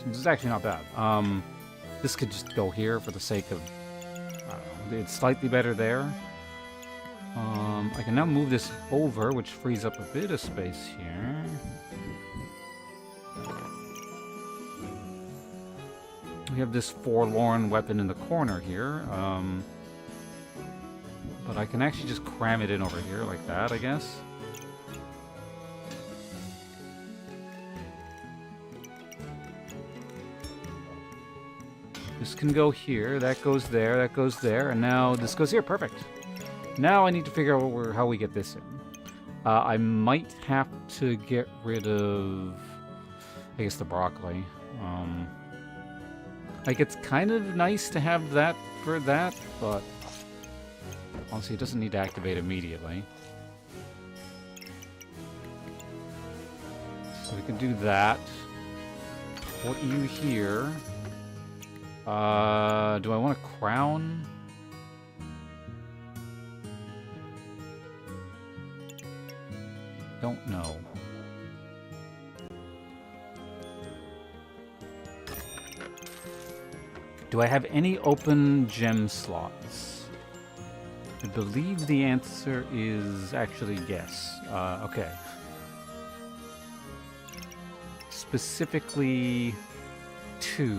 Speaker 1: This is actually not bad. This could just go here for the sake of... I don't know, it's slightly better there. I can now move this over, which frees up a bit of space here. We have this forlorn weapon in the corner here. But I can actually just cram it in over here like that, I guess. This can go here, that goes there, and now this goes here. Perfect. Now I need to figure out how we get this in. I might have to get rid of, I guess, the broccoli. Like, it's kind of nice to have that for that, but honestly, it doesn't need to activate immediately. So we can do that. Put you here. Do I want a crown? Don't know. Do I have any open gem slots? I believe the answer is actually yes. Okay. Specifically 2.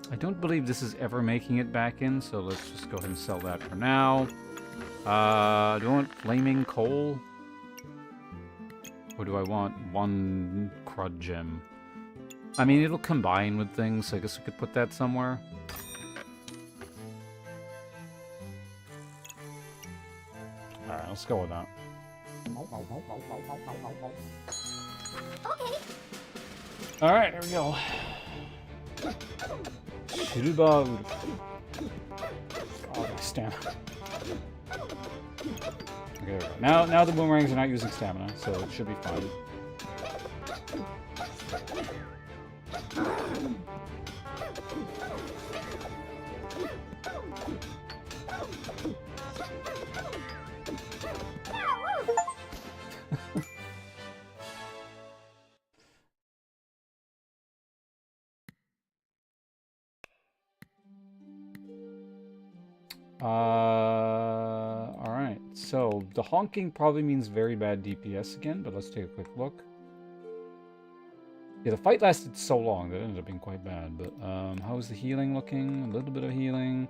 Speaker 1: I don't believe this is ever making it back in, so let's just go ahead and sell that for now. Do I want flaming coal? Or do I want 1 crud gem? I mean, it'll combine with things, so I guess we could put that somewhere. Alright, let's go with that.
Speaker 4: Okay.
Speaker 1: Alright, here we go. Shirubao. Oh, stamina. Okay, there we go. Now the boomerangs are not using stamina, so it should be fine. Alright, so the honking probably means very bad DPS again, but let's take a quick look. Yeah, the fight lasted so long that it ended up being quite bad, but how's the healing looking? A little bit of healing.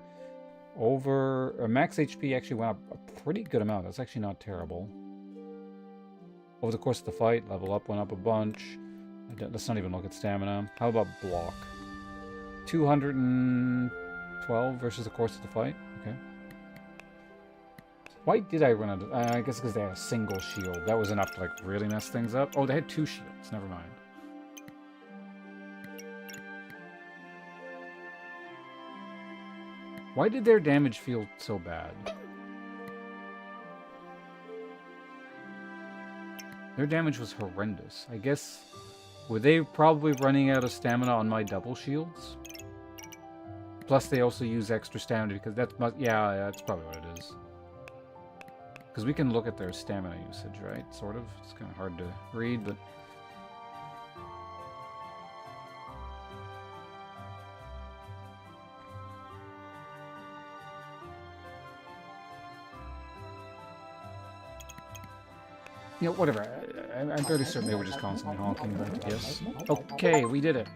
Speaker 1: Max HP actually went up a pretty good amount. That's actually not terrible. Over the course of the fight, level up went up a bunch. Let's not even look at stamina. How about block? 212 versus the course of the fight. Okay. Why did I run out of... I guess because they had a single shield. That was enough to, like, really mess things up. Oh, they had 2 shields. Never mind. Why did their damage feel so bad? Their damage was horrendous. I guess... Were they probably running out of stamina on my double shields? Plus, they also use extra stamina because that's... Yeah, that's probably what it is. Because we can look at their stamina usage, right? Sort of. It's kind of hard to read, but... You know, whatever. I'm fairly certain they were just constantly honking, if I had to guess. Okay, we did it.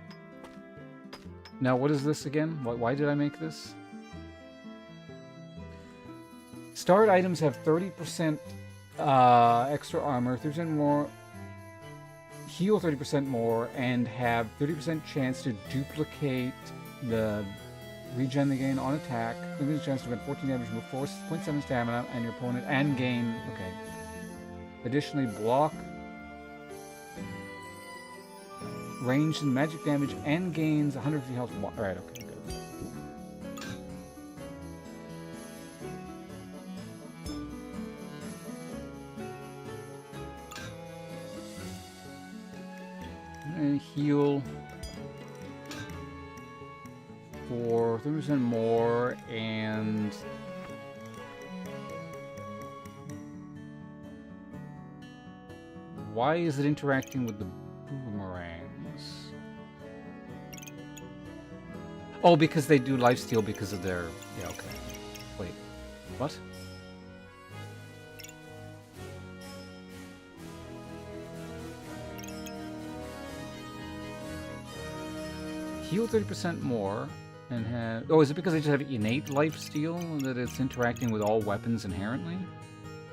Speaker 1: Now, what is this again? Why did I make this? Starred items have 30% extra armor, 30% more, heal 30% more, and have 30% chance to duplicate the regen they gain on attack. 30% chance to get 14 damage, remove 4.7 stamina, and your opponent, and gain... Okay. Additionally, block, range and magic damage, and gains 150 health. Alright, okay, good. And heal for 30% more, and... Why is it interacting with the boomerangs? Oh, because they do lifesteal because of their... Yeah, okay. Wait. What? Heal 30% more and have... Oh, is it because they just have innate lifesteal that it's interacting with all weapons inherently?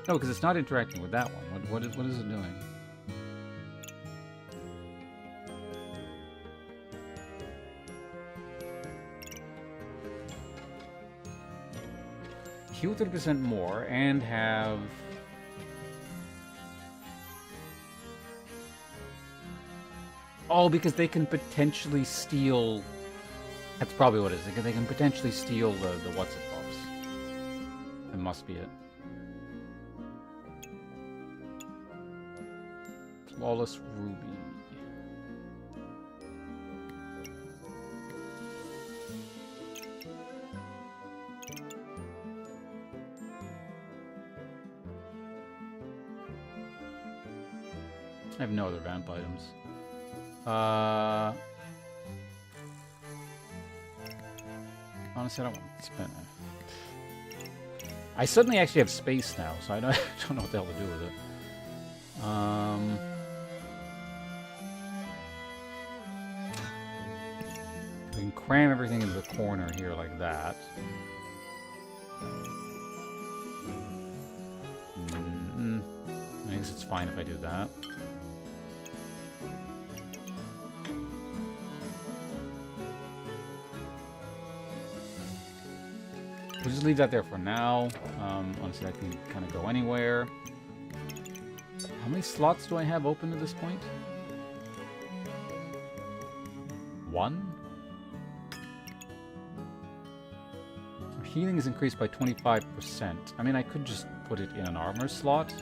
Speaker 1: No, because it's not interacting with that one. What is it doing? heal 30% more and have... Oh, because they can potentially steal... That's probably what it is. They can potentially steal the what's-it-pops. That must be it. Flawless Ruby. I have no other vamp items. Honestly, I don't want to spend it. I suddenly actually have space now, so I don't know what the hell to do with it. We can cram everything into the corner here like that. I guess it's fine if I do that. We'll just leave that there for now. Honestly, that can kind of go anywhere. How many slots do I have open at this point? 1? Healing is increased by 25%. I mean, I could just put it in an armor slot.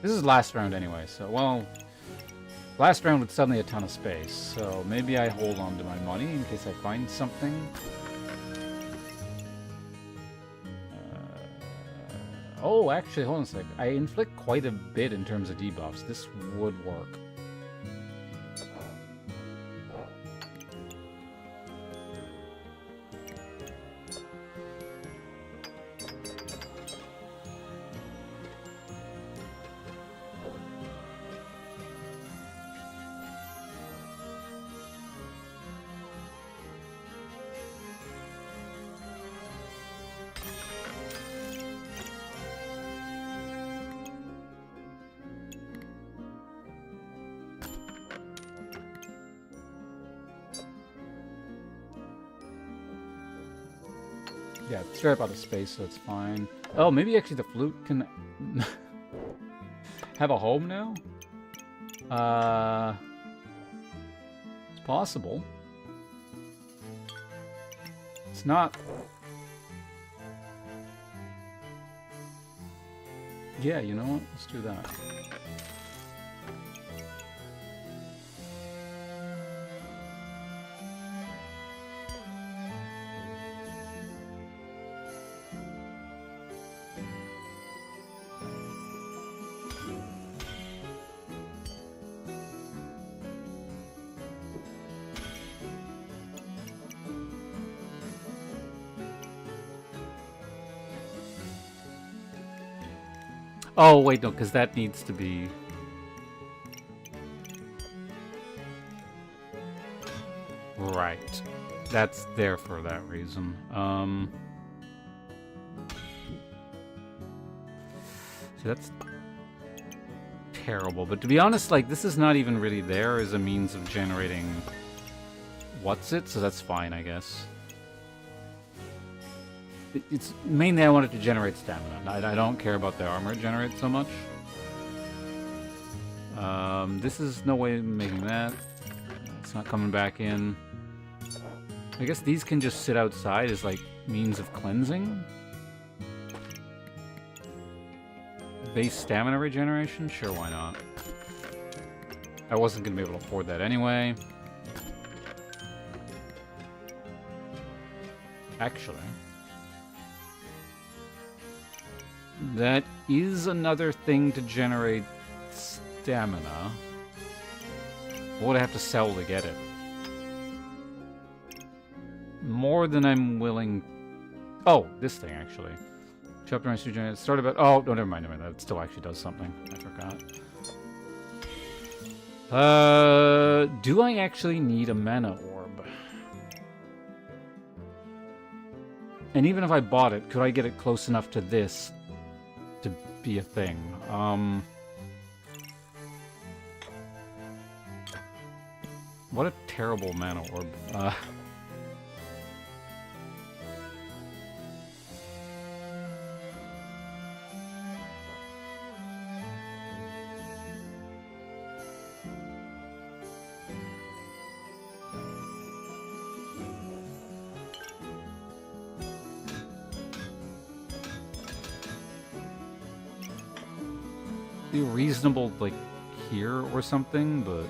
Speaker 1: This is last round anyway, so, well... Last round with suddenly a ton of space, so maybe I hold on to my money in case I find something. Oh, actually, hold on a sec. I inflict quite a bit in terms of debuffs. This would work. Yeah, it's right about the space, so it's fine. Oh, maybe actually the flute can have a home now? It's possible. It's not... Yeah, you know what? Let's do that. Oh, wait, no, because that needs to be... Right. That's there for that reason. So that's terrible. But to be honest, like, this is not even really there as a means of generating... What's-it? So that's fine, I guess. It's mainly I wanted to generate stamina. I don't care about the armor it generates so much. This is no way of making that. It's not coming back in. I guess these can just sit outside as like means of cleansing. Base stamina regeneration? Sure, why not? I wasn't going to be able to afford that anyway. Actually... That is another thing to generate stamina. What would I have to sell to get it? More than I'm willing... Oh, this thing, actually. Chapter Master Generate. Start about... Oh, no, never mind, never mind. That still actually does something. I forgot. Do I actually need a mana orb? And even if I bought it, could I get it close enough to this to be a thing? What a terrible mana orb. be reasonable, like, here or something, but...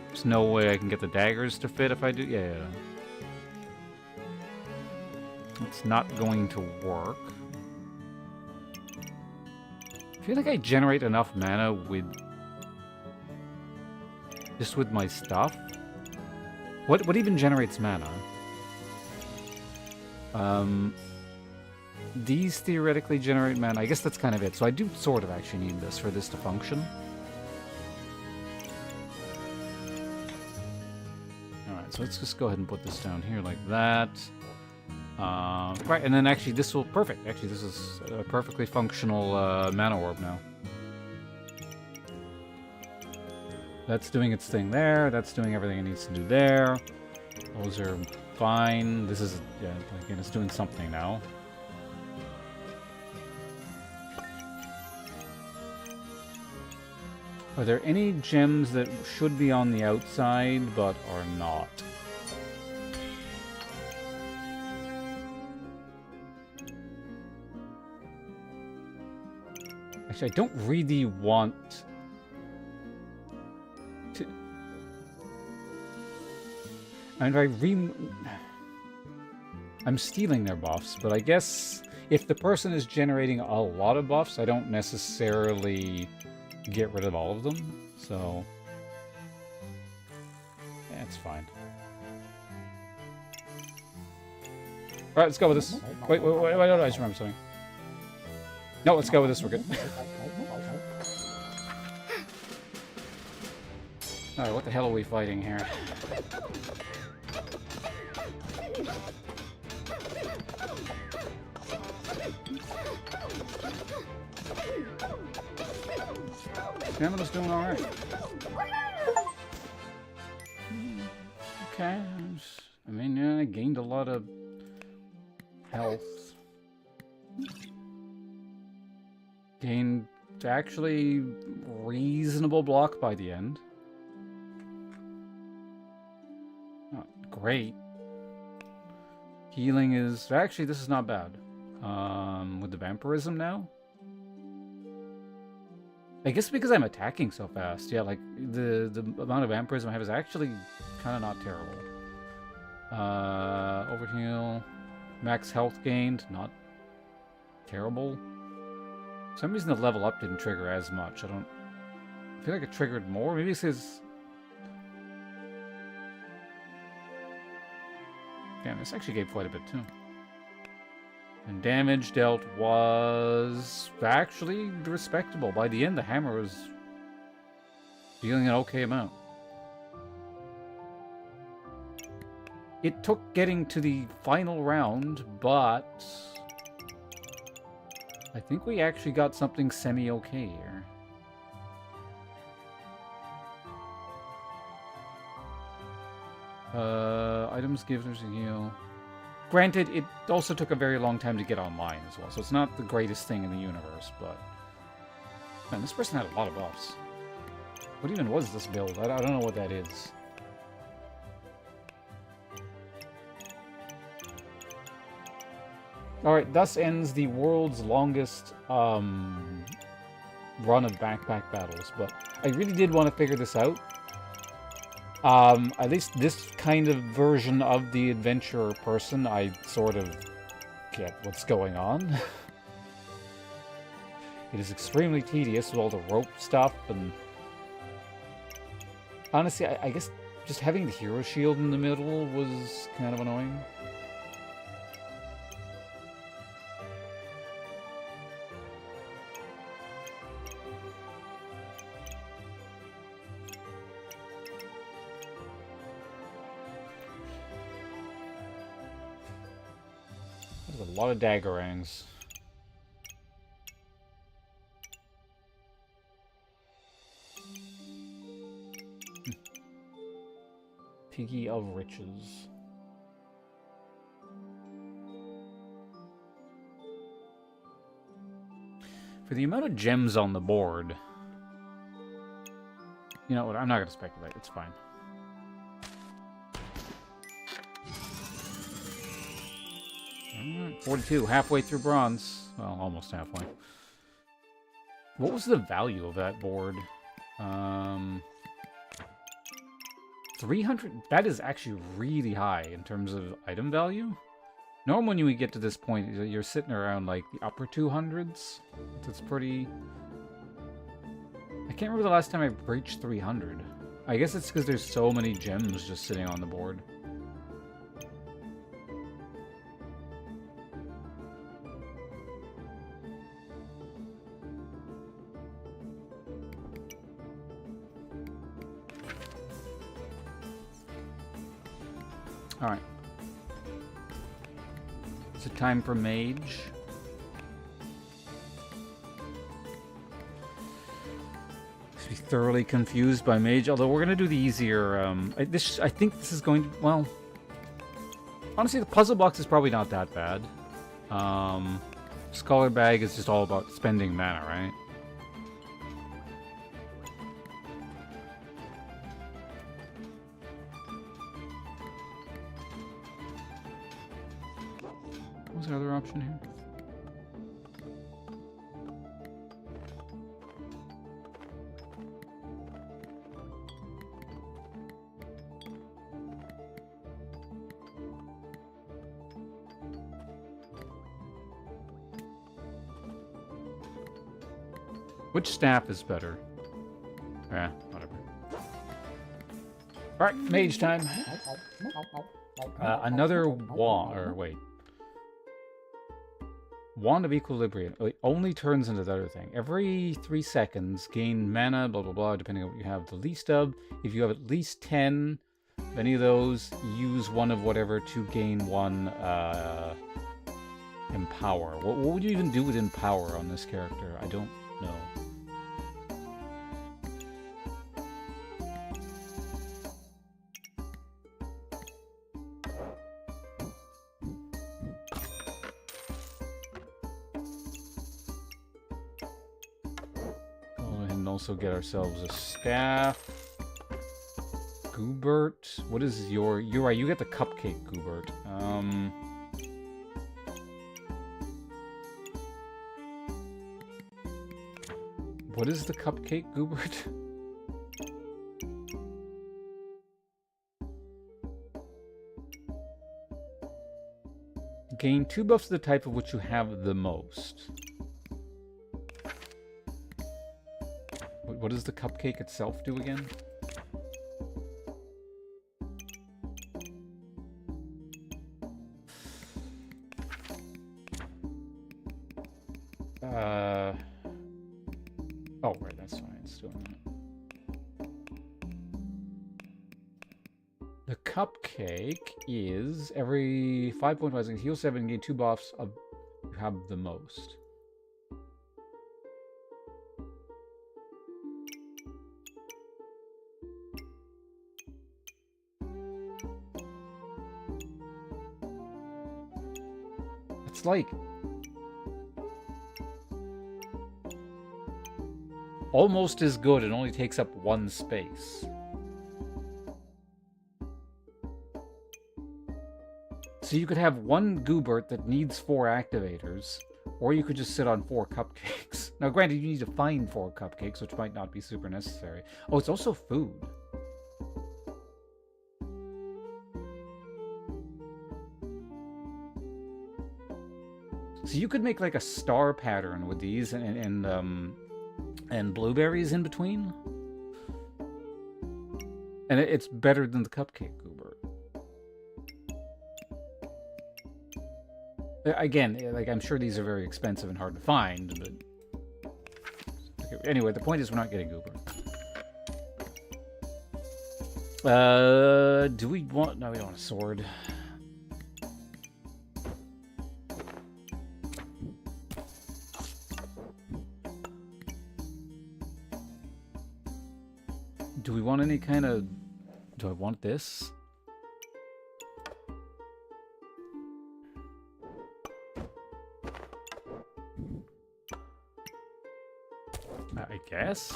Speaker 1: There's no way I can get the daggers to fit if I do... Yeah. It's not going to work. I feel like I generate enough mana with... just with my stuff. What even generates mana? These theoretically generate mana. I guess that's kind of it. So I do sort of actually need this for this to function. Alright, so let's just go ahead and put this down here like that. Right, and then actually this will... Perfect. Actually, this is a perfectly functional mana orb now. That's doing its thing there. That's doing everything it needs to do there. Those are fine. This is... Yeah, again, it's doing something now. Are there any gems that should be on the outside but are not? Actually, I don't really want to... And I'm stealing their buffs, but I guess if the person is generating a lot of buffs, I don't necessarily get rid of all of them, so... Yeah, it's fine. Alright, let's go with this. Wait, I just remember something. No, let's go with this, we're good. Alright, what the hell are we fighting here? Stamina's doing alright. Okay. I mean, yeah, I gained a lot of health. Gained actually reasonable block by the end. Not great. Healing is... Actually, this is not bad. With the vampirism now? I guess because I'm attacking so fast. Yeah, like, the amount of vampirism I have is actually kind of not terrible. Overheal. Max health gained. Not terrible. For some reason the level up didn't trigger as much. I feel like it triggered more. Maybe it's because... Damn, this actually gave quite a bit too. And damage dealt was actually respectable. By the end, the hammer was dealing an okay amount. It took getting to the final round, but I think we actually got something semi-okay here. Items give there's a heal. Granted, it also took a very long time to get online as well, so it's not the greatest thing in the universe, but... Man, this person had a lot of buffs. What even was this build? I don't know what that is. Alright, thus ends the world's longest run of backpack battles, but I really did want to figure this out. At least this kind of version of the adventurer person, I sort of get what's going on. It is extremely tedious with all the rope stuff, and... Honestly, I guess just having the hero shield in the middle was kind of annoying. There's a lot of daggerangs. Piggy of Riches. For the amount of gems on the board... You know what, I'm not going to speculate, it's fine. 42, halfway through bronze. Well, almost halfway. What was the value of that board? 300? That is actually really high in terms of item value. Normally when you get to this point, you're sitting around like the upper 200s. That's pretty... I can't remember the last time I breached 300. I guess it's because there's so many gems just sitting on the board. Alright. Is it time for mage? Be thoroughly confused by mage, although we're going to do the easier, I think this is going to, well, honestly, the puzzle box is probably not that bad. Scholar bag is just all about spending mana, right? What was the other option here? Which staff is better? Whatever. Alright, mage time. Another wand, or wait. Wand of Equilibrium. It only turns into the other thing. Every 3 seconds, gain mana, blah blah blah, depending on what you have the least of. If you have at least 10 of any of those, use one of whatever to gain one Empower. What would you even do with Empower on this character? I don't know. Also get ourselves a staff. Goobert. What is your... You're right, you get the cupcake, Goobert. What is the cupcake, Goobert? Gain 2 buffs of the type of which you have the most. What does the cupcake itself do again? Oh, right, that's fine. It's doing that. The cupcake is every 5.5 seconds, heal 7, gain 2 buffs of you have the most. It's like almost as good. It only takes up 1 space. So you could have 1 Goobert that needs 4 activators, or you could just sit on 4 cupcakes. Now, granted, you need to find 4 cupcakes, which might not be super necessary. Oh, it's also food. So you could make like a star pattern with these and blueberries in between. And it's better than the cupcake Goobert. Again, like I'm sure these are very expensive and hard to find, but okay, anyway, the point is we're not getting Goobert. Do we want... No, we don't want a sword. Do we want any kind of... Do I want this? I guess?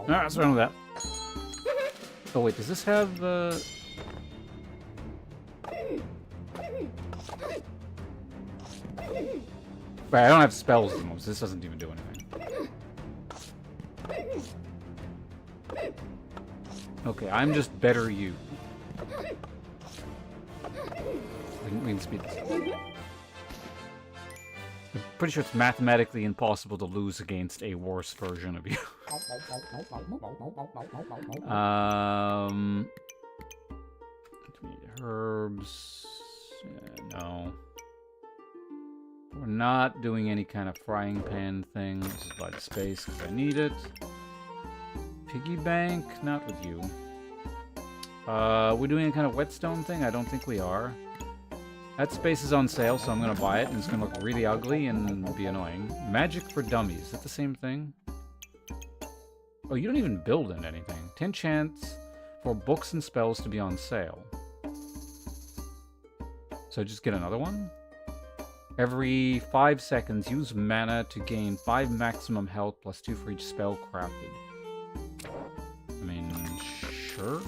Speaker 1: Ah, what's wrong with that? Oh wait, does this have Right, I don't have spells at the moment, so this doesn't even do anything. Okay, I'm just better you. We can speed this up. I'm pretty sure it's mathematically impossible to lose against a worse version of you. Herbs. No. We're not doing any kind of frying pan thing. This is by the space because I need it. Piggy bank? Not with you. We're doing any kind of whetstone thing? I don't think we are. That space is on sale, so I'm going to buy it, and it's going to look really ugly and be annoying. Magic for dummies. Is that the same thing? Oh, you don't even build in anything. 10 chance for books and spells to be on sale. So just get another one? Every 5 seconds, use mana to gain 5 maximum health plus 2 for each spell crafted. I mean, sure.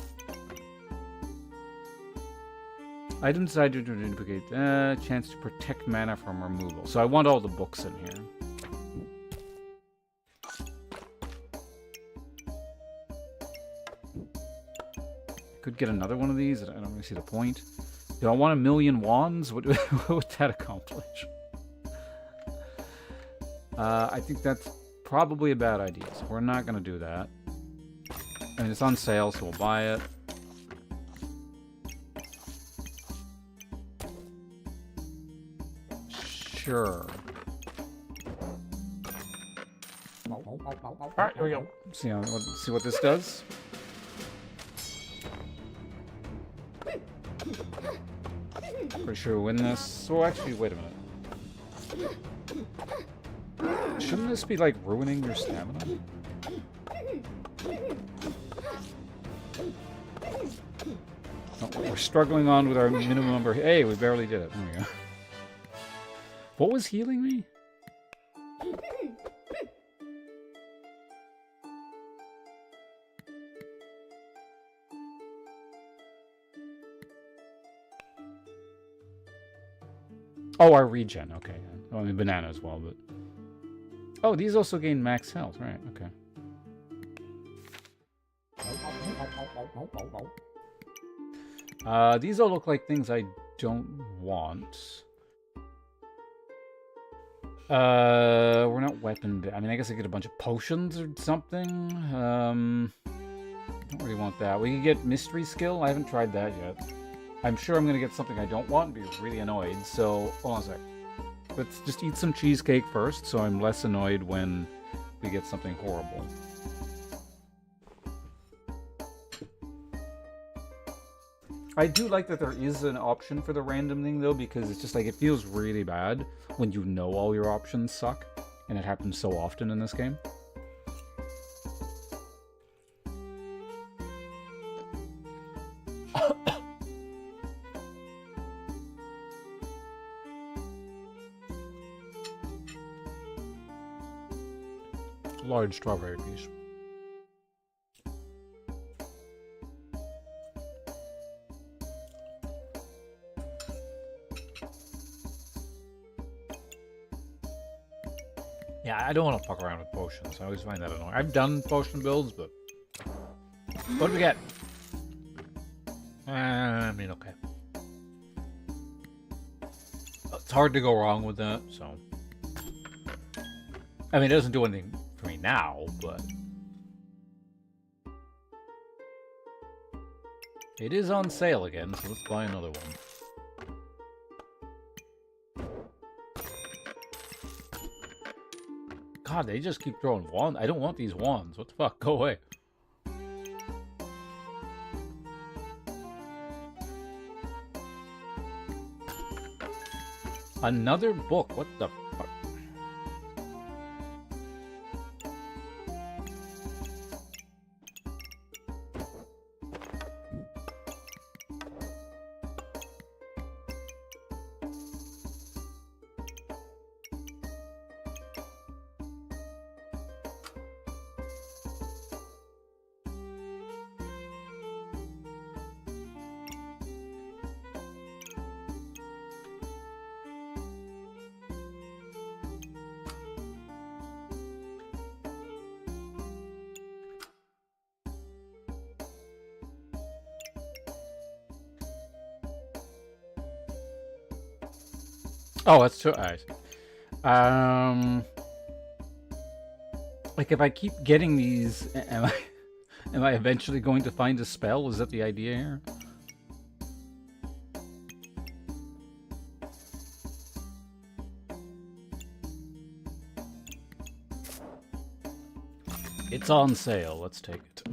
Speaker 1: Item decided to duplicate. Chance to protect mana from removal. So I want all the books in here. Could get another one of these. I don't really see the point. Do I want 1,000,000 wands? What would that accomplish? I think that's probably a bad idea, so we're not going to do that. I mean, it's on sale, so we'll buy it. Sure. Alright, here we go. See what this does. Pretty sure we win this. So actually, wait a minute. Shouldn't this be like ruining your stamina? Oh, we're struggling on with our minimum number. Hey, we barely did it. There we go. What was healing me? Oh, our regen. Okay. Oh, I mean, banana as well, but... Oh, these also gain max health. Right, okay. These all look like things I don't want. We're not weapon... I mean, I guess I get a bunch of potions or something. Don't really want that. We can get mystery skill. I haven't tried that yet. I'm sure I'm going to get something I don't want and be really annoyed, so... Hold on a sec. Let's just eat some cheesecake first, so I'm less annoyed when we get something horrible. I do like that there is an option for the random thing, though, because it's just like, it feels really bad when you know all your options suck, and it happens so often in this game. Large strawberry piece. Yeah, I don't want to fuck around with potions. I always find that annoying. I've done potion builds, but... What do we get? I mean, okay. It's hard to go wrong with that, so... I mean, it doesn't do anything for me now, but... It is on sale again, so let's buy another one. God, they just keep throwing wands. I don't want these wands. What the fuck? Go away. Another book. What the fuck? Oh, that's true. Alright. Like if I keep getting these, am I eventually going to find a spell? Is that the idea here? It's on sale. Let's take it.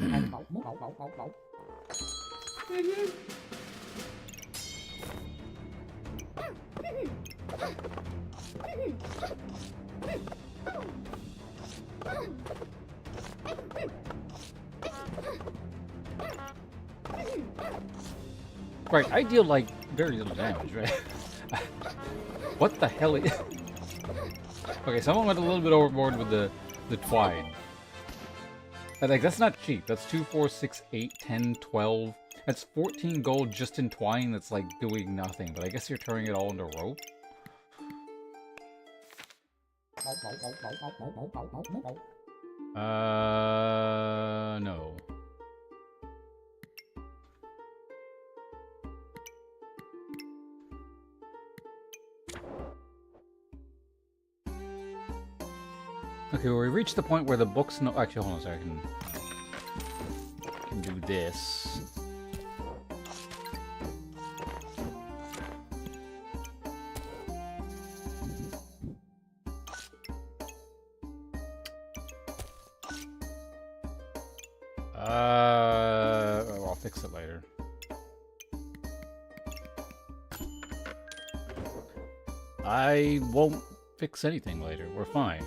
Speaker 1: Right, I deal like very little damage, right? What the hell is... Okay, someone went a little bit overboard with the twine. Like, that's not cheap. That's 2, 4, 6, 8, 10, 12. That's 14 gold just in twine that's like doing nothing. But I guess you're turning it all into rope. No. Okay, well, we reached the point where the books no... Actually, hold on a second. I can do this. I'll fix it later. I won't fix anything later. We're fine.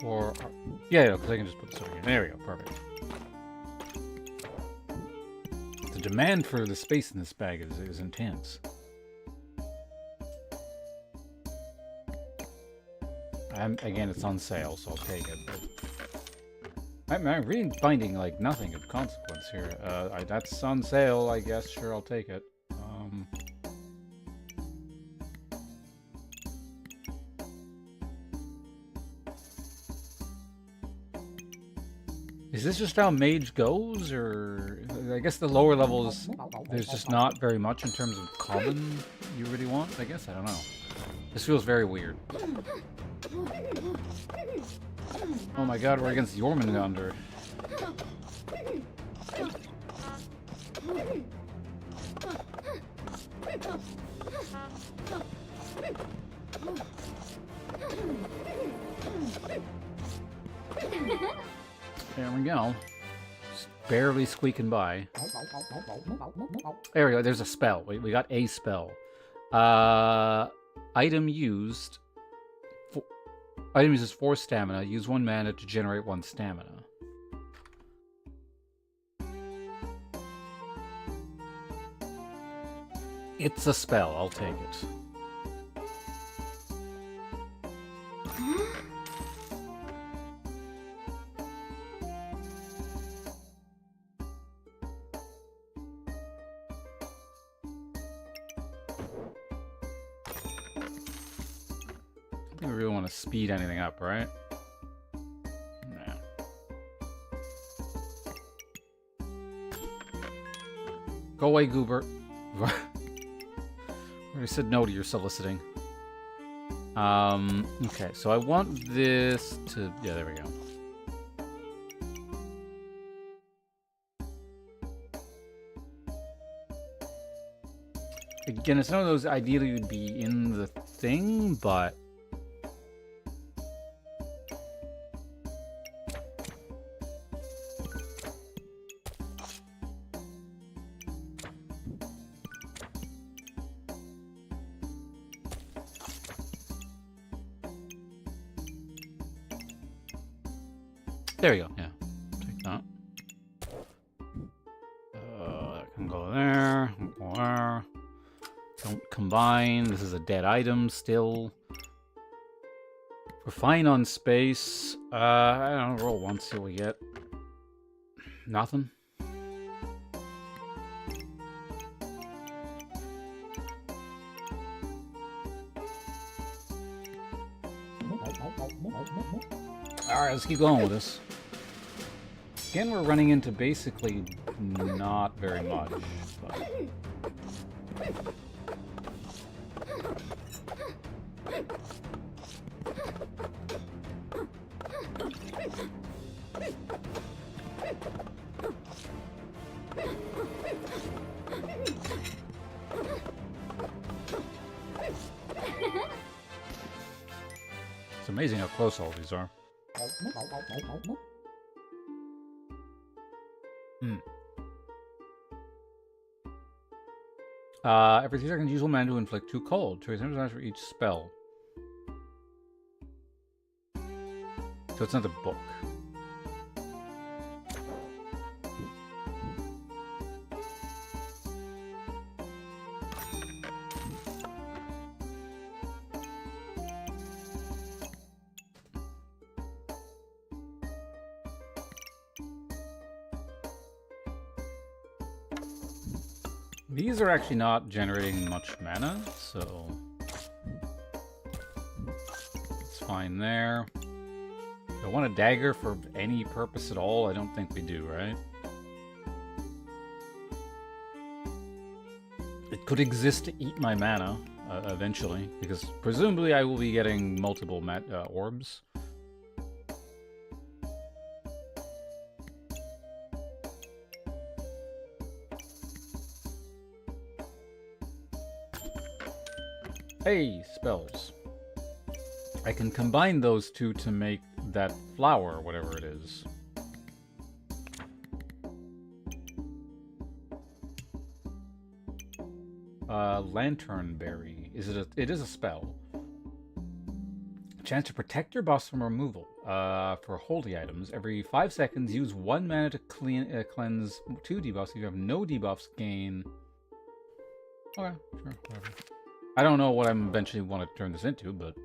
Speaker 1: Or... Yeah, because I can just put this over here. There we go. Perfect. The demand for the space in this bag is intense. Again, it's on sale, so I'll take it. But I'm really finding, like, nothing of consequence here. That's on sale, I guess. Sure, I'll take it. Is this just how Mage goes, or... I guess the lower levels, there's just not very much in terms of common you really want, I guess? I don't know. This feels very weird. Oh my god, we're against Jormungandr. There we go. Just barely squeaking by. There we go, there's a spell. We got a spell. Item used... Item uses 4 stamina. Use 1 mana to generate 1 stamina. It's a spell. I'll take it. I don't really want to speed anything up, right? Nah. Go away, Goober. I already said no to your soliciting. Okay, so I want this to... Yeah, there we go. Again, it's none of those ideally would be in the thing, but... There we go, yeah. Take that. That can go there. Go there. Don't combine. This is a dead item still. We're fine on space. I don't know, roll once, see what we get. Nothing. Alright, let's keep going with this. Again, we're running into basically not very much. But... It's amazing how close all these are. Every 3 seconds, use one mana to inflict 2 cold. Trade sometimes for each spell. So it's not the book. These are actually not generating much mana, so it's fine there. Do I want a dagger for any purpose at all? I don't think we do, right? It could exist to eat my mana eventually, because presumably I will be getting multiple orbs. Hey, spells. I can combine those two to make that flower, whatever it is. Lantern Berry. It is a spell. Chance to protect your boss from removal. For holy items, every 5 seconds, use 1 mana to cleanse 2 debuffs. If you have no debuffs, gain... Okay, sure, whatever. I don't know what I'm eventually want to turn this into, but...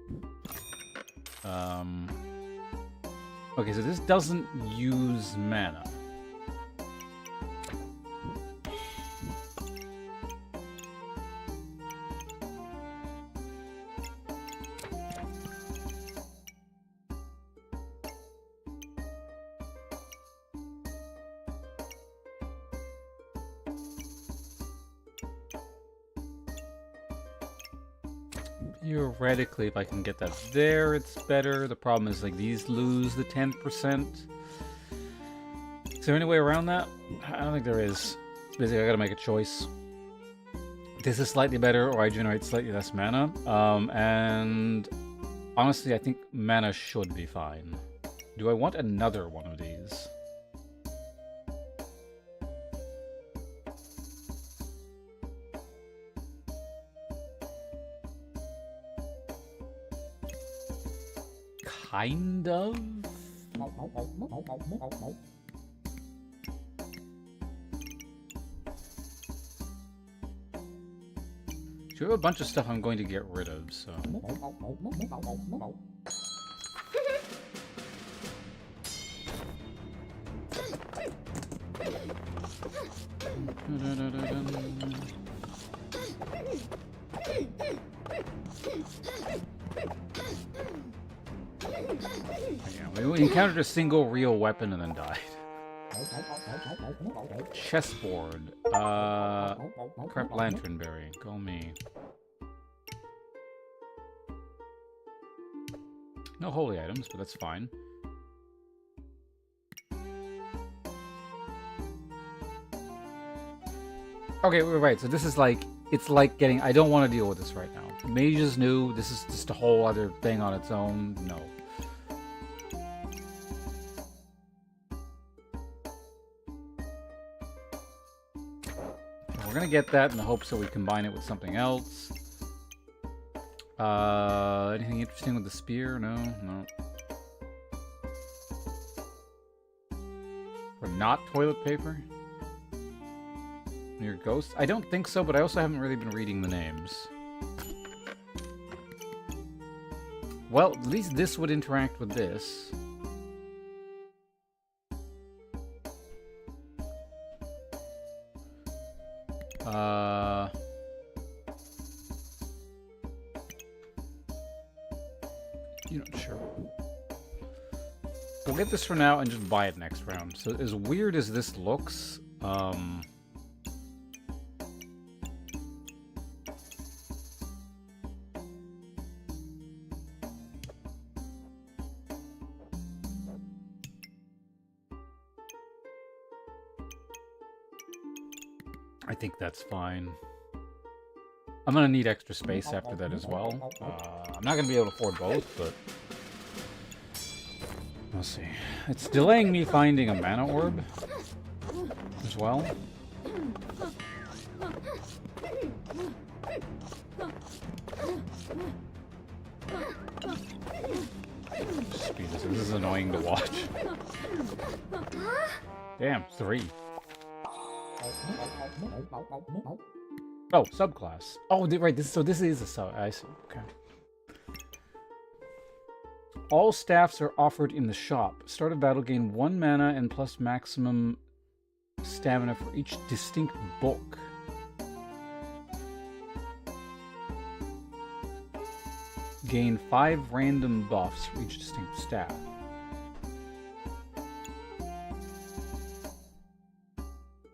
Speaker 1: Okay, so this doesn't use mana. Theoretically, if I can get that there, it's better. The problem is, like, these lose the 10%. Is there any way around that? I don't think there is. Basically, I gotta make a choice. This is slightly better, or I generate slightly less mana. And honestly, I think mana should be fine. Do I want another one of these? Kind of? You have a bunch of stuff I'm going to get rid of, so... Yeah, we encountered a single real weapon and then died. Chessboard. Crap, Lantern Berry. Call me. No holy items, but that's fine. Okay, we're right. So this is like, it's like getting, I don't want to deal with this right now. Mage is new. This is just a whole other thing on its own. No. We're gonna get that in the hopes that we combine it with something else. Anything interesting with the spear? No, no. Or not toilet paper? Near ghosts? I don't think so, but I also haven't really been reading the names. Well, at least this would interact with this. You're not sure. We'll get this for now and just buy it next round. So as weird as this looks, I think that's fine. I'm gonna need extra space after that as well. I'm not gonna be able to afford both, but we'll see. It's delaying me finding a mana orb as well. Speed this. This is annoying to watch. Damn, 3. Oh, subclass. Oh, right. This is a sub. I see. Okay. All staffs are offered in the shop. Start of battle, gain 1 mana and plus maximum stamina for each distinct book. Gain 5 random buffs for each distinct staff.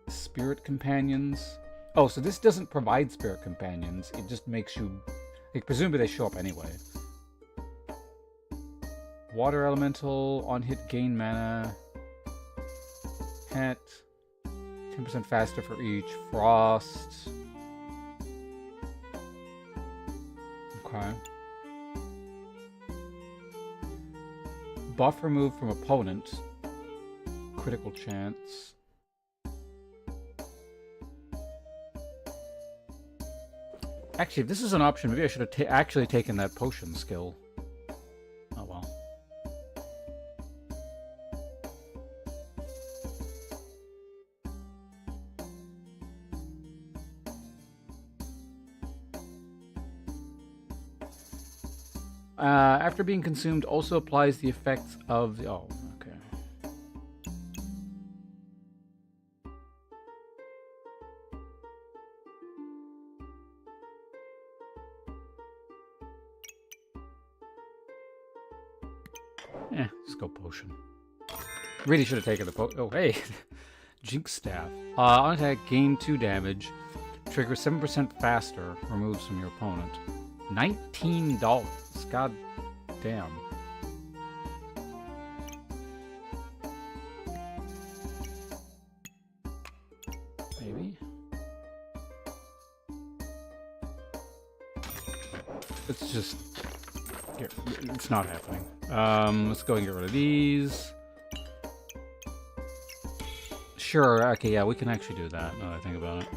Speaker 1: Spirit companions. Oh, so this doesn't provide spirit companions. It just makes you... Like, presumably they show up anyway. Water elemental, on hit gain mana. Pet. 10% faster for each. Frost. Okay. Buff removed from opponent. Critical chance. Actually, if this is an option, maybe I should have actually taken that potion skill. Oh well. After being consumed, also applies the effects of the... Oh, okay. Just go potion. Really should have taken the potion. Oh, hey! Jinx Staff. On attack, gain 2 damage. Trigger 7% faster. Removes from your opponent. $19. God damn. Maybe? Let's just... It's not happening. Let's go and get rid of these. Sure, okay, yeah, we can actually do that, now that I think about it.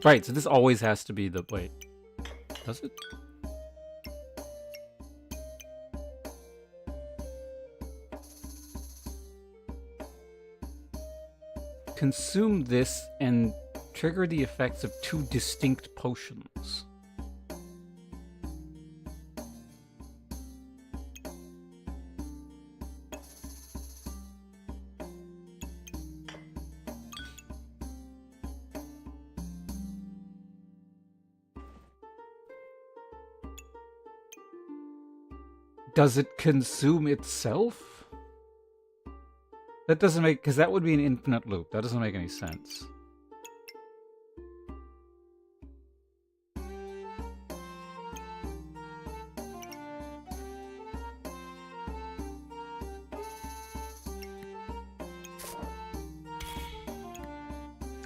Speaker 1: Right, so this always has to be the... Wait. Does it? Consume this and trigger the effects of 2 distinct potions. Does it consume itself? That doesn't make... Because that would be an infinite loop. That doesn't make any sense.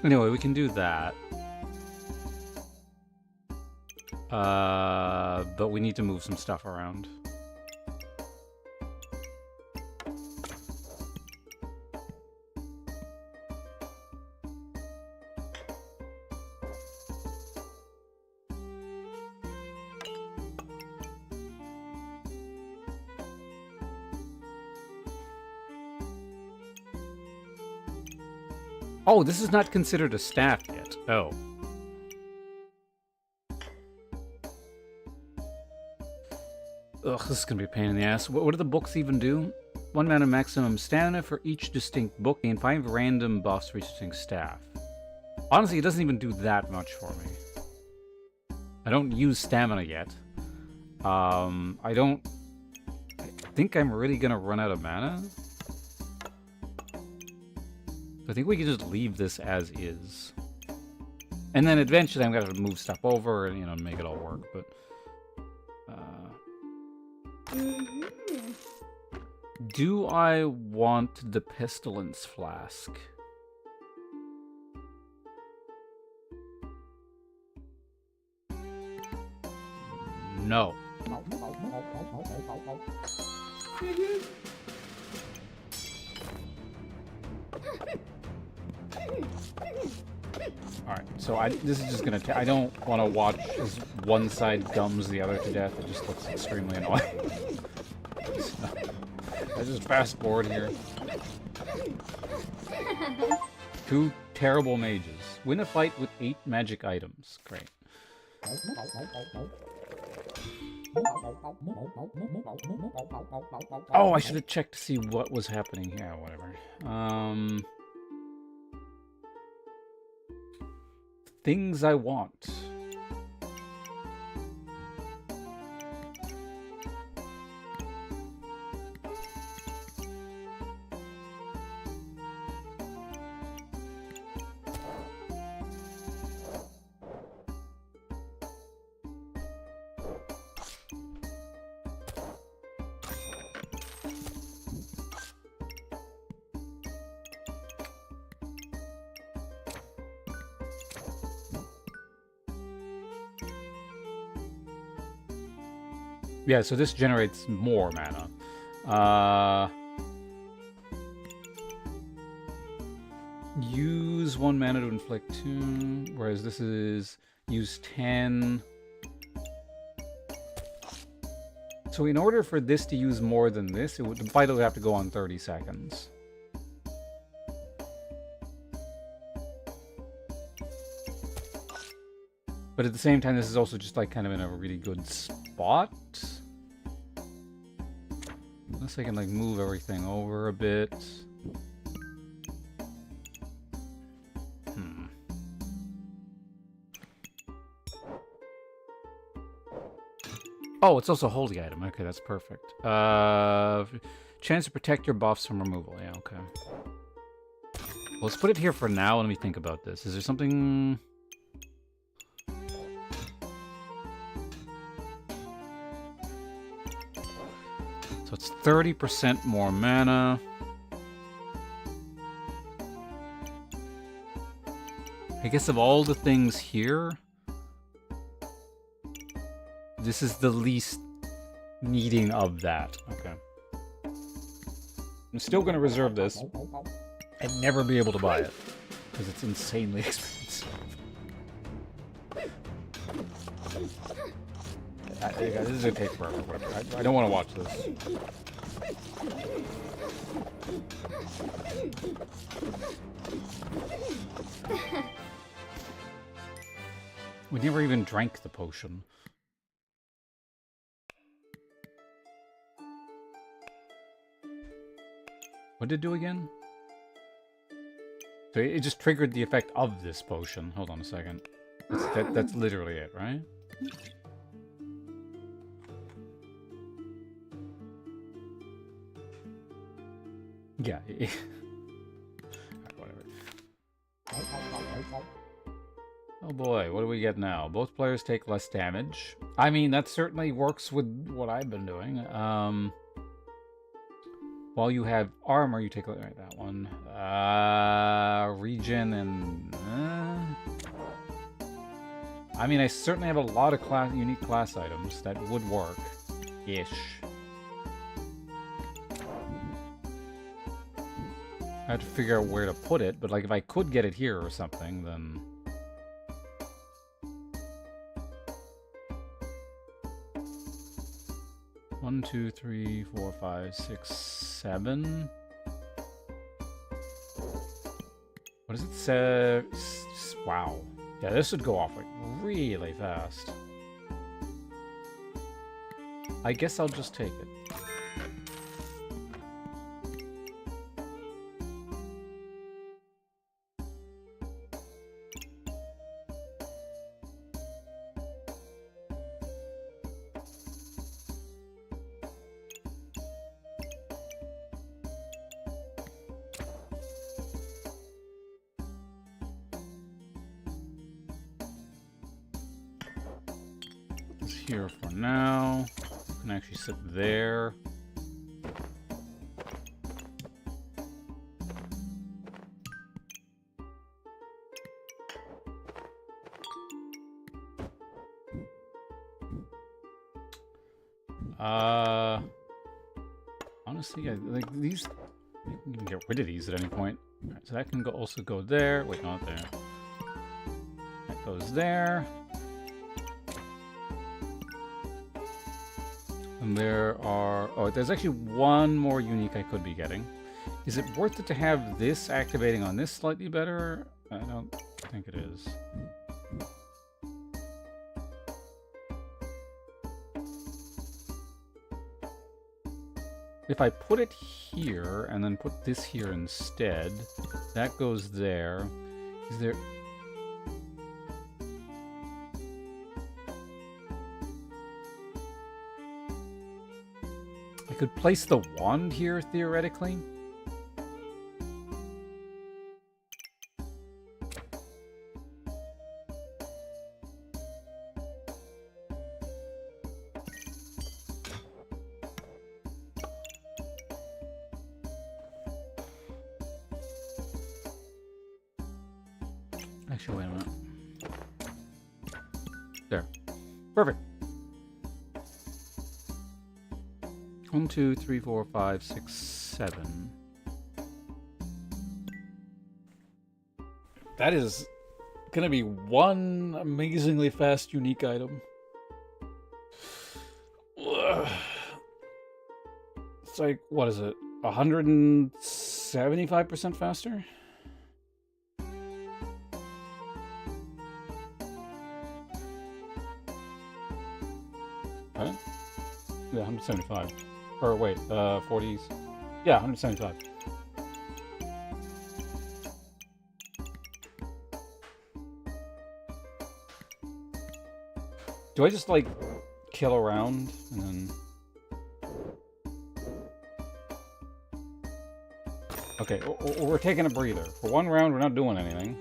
Speaker 1: Anyway, we can do that. But we need to move some stuff around. Oh, this is not considered a staff yet. Oh. Ugh, this is gonna be a pain in the ass. What do the books even do? 1 mana maximum stamina for each distinct book, and 5 random buffs for each distinct staff. Honestly, it doesn't even do that much for me. I don't use stamina yet. I think I'm really gonna run out of mana. I think we can just leave this as is. And then eventually I'm gonna move stuff over and, you know, make it all work, but... Do I want the Pestilence Flask? No. Alright, so this is just gonna I don't want to watch as one side gums the other to death. It just looks extremely annoying. So, I just fast forward here. 2 terrible mages. Win a fight with 8 magic items. Great. Oh, I should have checked to see what was happening here. Whatever. Things I want. Yeah, so this generates more mana. Use 1 mana to inflict 2, whereas this is use 10. So in order for this to use more than this, the fight would have to go on 30 seconds. But at the same time, this is also just like kind of in a really good spot. Unless I can like move everything over a bit. Oh, it's also a holy item. Okay, that's perfect. Chance to protect your buffs from removal. Yeah, okay. Well, let's put it here for now. Let me think about this. Is there something... So it's 30% more mana. I guess of all the things here, this is the least needing of that. Okay. I'm still going to reserve this and never be able to buy it because it's insanely expensive. This is going to take forever. Whatever. I don't want to watch this. We never even drank the potion. What did it do again? So it just triggered the effect of this potion. Hold on a second. That's literally it, right? Yeah. Whatever. Oh boy, what do we get now? Both players take less damage. I mean, that certainly works with what I've been doing. While you have armor, you take right, that one. Regen and... I mean, I certainly have a lot of unique class items that would work-ish. I have to figure out where to put it, but like if I could get it here or something, then... One, two, three, 4, 5, 6, 7. What does it say? Wow. Yeah, this would go off like really fast. I guess I'll just take it. goes here for now. You can actually sit there. Honestly, I like these. You can get rid of these at any point. All right, so that can also go there. Wait, not there. That goes there. And there are... Oh, there's actually one more unique I could be getting. Is it worth it to have this activating on this slightly better? I don't think it is. If I put it here and then put this here instead, that goes there. Is there... I could place the wand here, theoretically. Actually, wait a minute. There. Perfect. 1, 2, 3, 4, 5, 6, 7. That is gonna be one amazingly fast unique item. It's like, what is it? 175% faster? Right? Yeah, 175. Or wait, 40s. Yeah, 175. Do I just like kill around and then... Okay, we're taking a breather. For one round, we're not doing anything.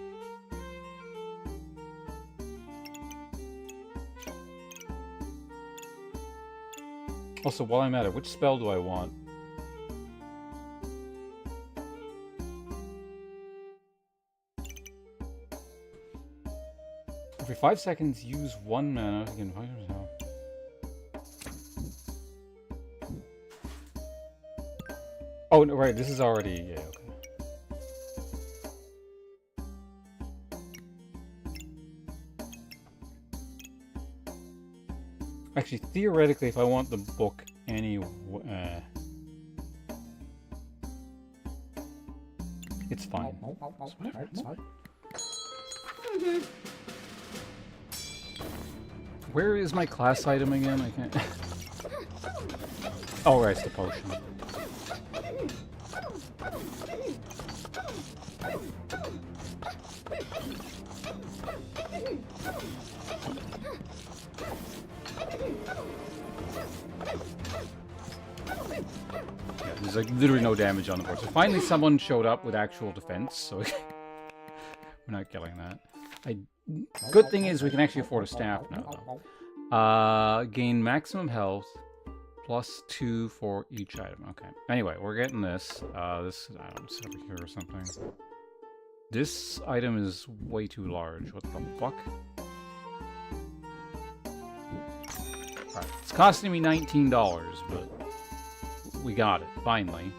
Speaker 1: Also, while I'm at it, which spell do I want? Every 5 seconds, use 1 mana. Again, oh, no, right, this is already... Yeah, okay. Actually, theoretically, if I want the book it's fine. It's fine. Where is my class item again? I can't... Oh, right, it's the potion. Yeah, there's like literally no damage on the board. So finally someone showed up with actual defense, so we're not killing that. Good thing is we can actually afford a staff now, though. Gain maximum health, +2 for each item. Okay. Anyway, we're getting this. This item's over here or something. This item is way too large. What the fuck? Alright, it's costing me $19, but we got it, finally.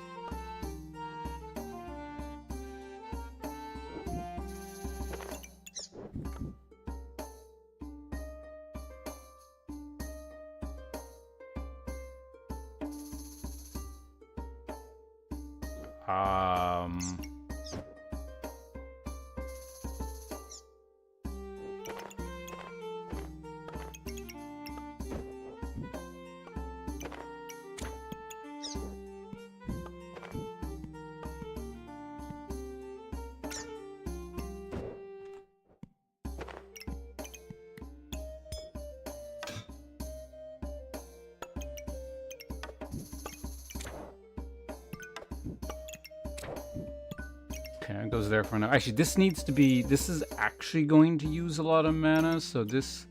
Speaker 1: Okay, it goes there for now. Actually, this needs to be... This is actually going to use a lot of mana, so this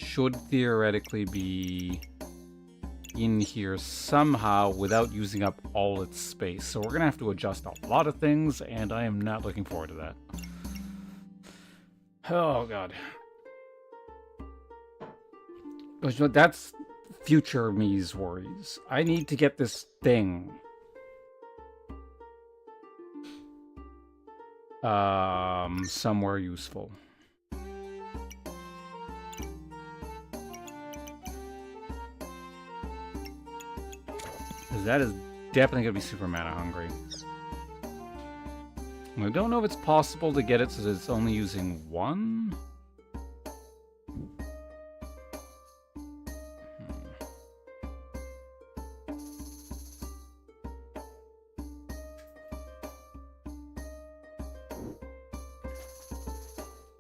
Speaker 1: should theoretically be in here somehow without using up all its space. So we're gonna have to adjust a lot of things, and I am not looking forward to that. Oh god. But that's future me's worries. I need to get this thing. Somewhere useful. Because that is definitely going to be super mana hungry. I don't know if it's possible to get it so that it's only using one.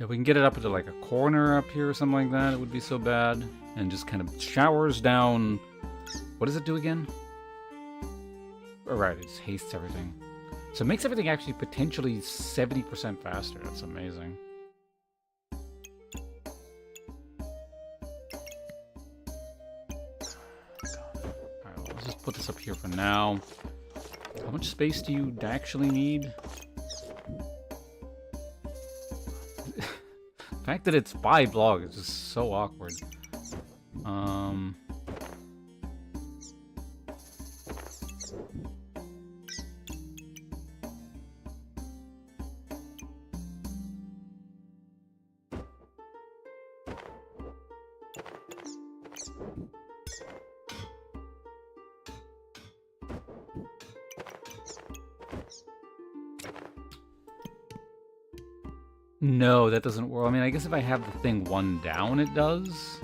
Speaker 1: If we can get it up into like a corner up here or something like that, it would be so bad. And just kind of showers down. What does it do again? Oh, right, it just hastes everything. So it makes everything actually potentially 70% faster. That's amazing. Alright, well, let's just put this up here for now. How much space do you actually need? The fact that it's 5 blocks is just so awkward. No, that doesn't work. I mean, I guess if I have the thing one down, it does.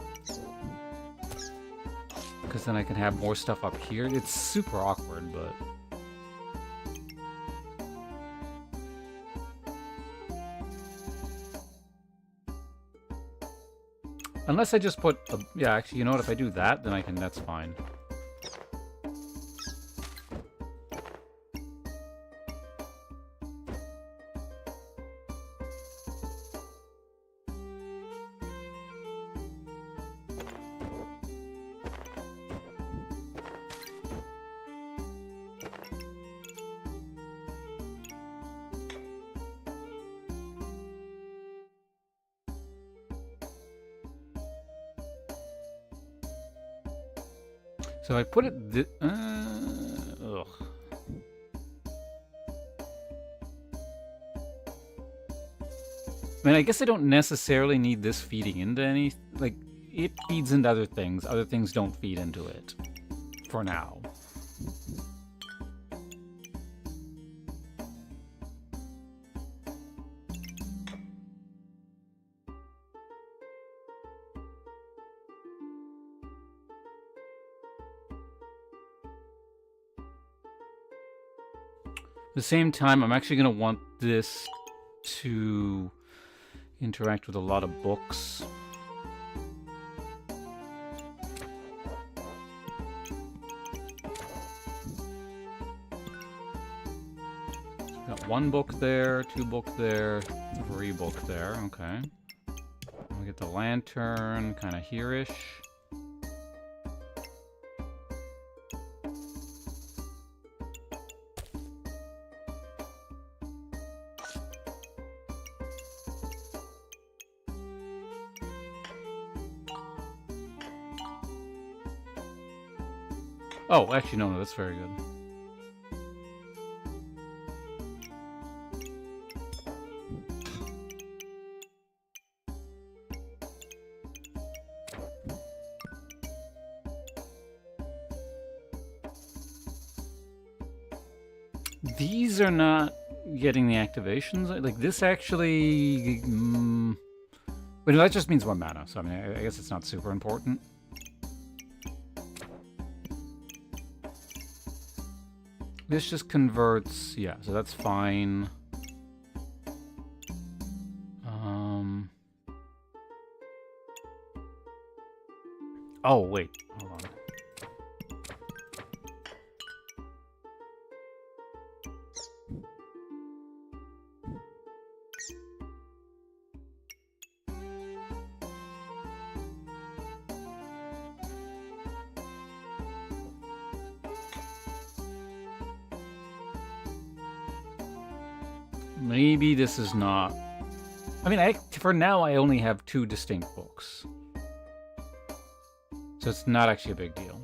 Speaker 1: Because then I can have more stuff up here. It's super awkward, but... Unless I just put... yeah, actually, you know what? If I do that, then I can... That's fine. So I put it ugh. I mean, I guess I don't necessarily need this feeding into any... Like, it feeds into other things. Other things don't feed into it. For now. At the same time, I'm actually going to want this to interact with a lot of books. Got 1 book there, 2 book there, 3 book there. Okay. We get the lantern kind of here-ish. Oh, actually, no, that's very good. These are not getting the activations. Like, this actually... But that just means 1 mana, so I mean, I guess it's not super important. This just converts, yeah, so that's fine. Oh, wait, hold on. maybe this is not... I mean, for now, I only have 2 distinct books. So it's not actually a big deal.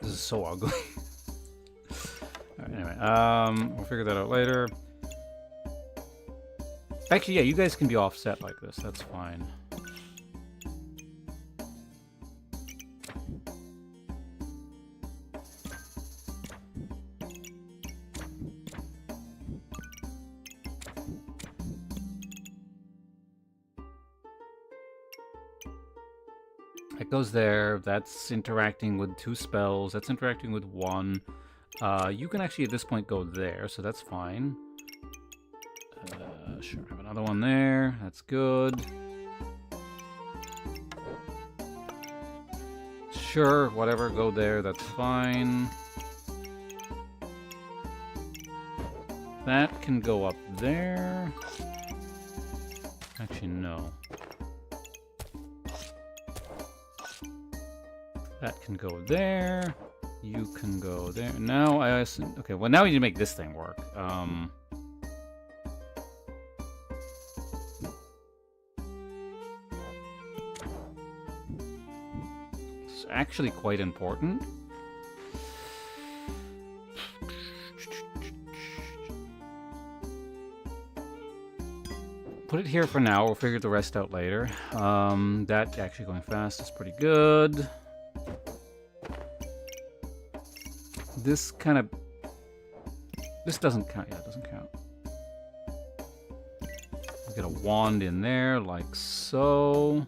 Speaker 1: This is so ugly. Alright, anyway, we'll figure that out later. Actually, yeah, you guys can be offset like this. That's fine. That goes there. That's interacting with 2 spells. That's interacting with 1. You can actually at this point go there, so that's fine. Sure, have another one there. That's good. Sure, whatever, go there. That's fine. That can go up there. Actually, no. That can go there. You can go there. Now I assume... Okay, well now we need to make this thing work. It's actually quite important. Put it here for now. We'll figure the rest out later. That actually going fast is pretty good. This kind of... This doesn't count. Yeah, it doesn't count. We'll get a wand in there, like so.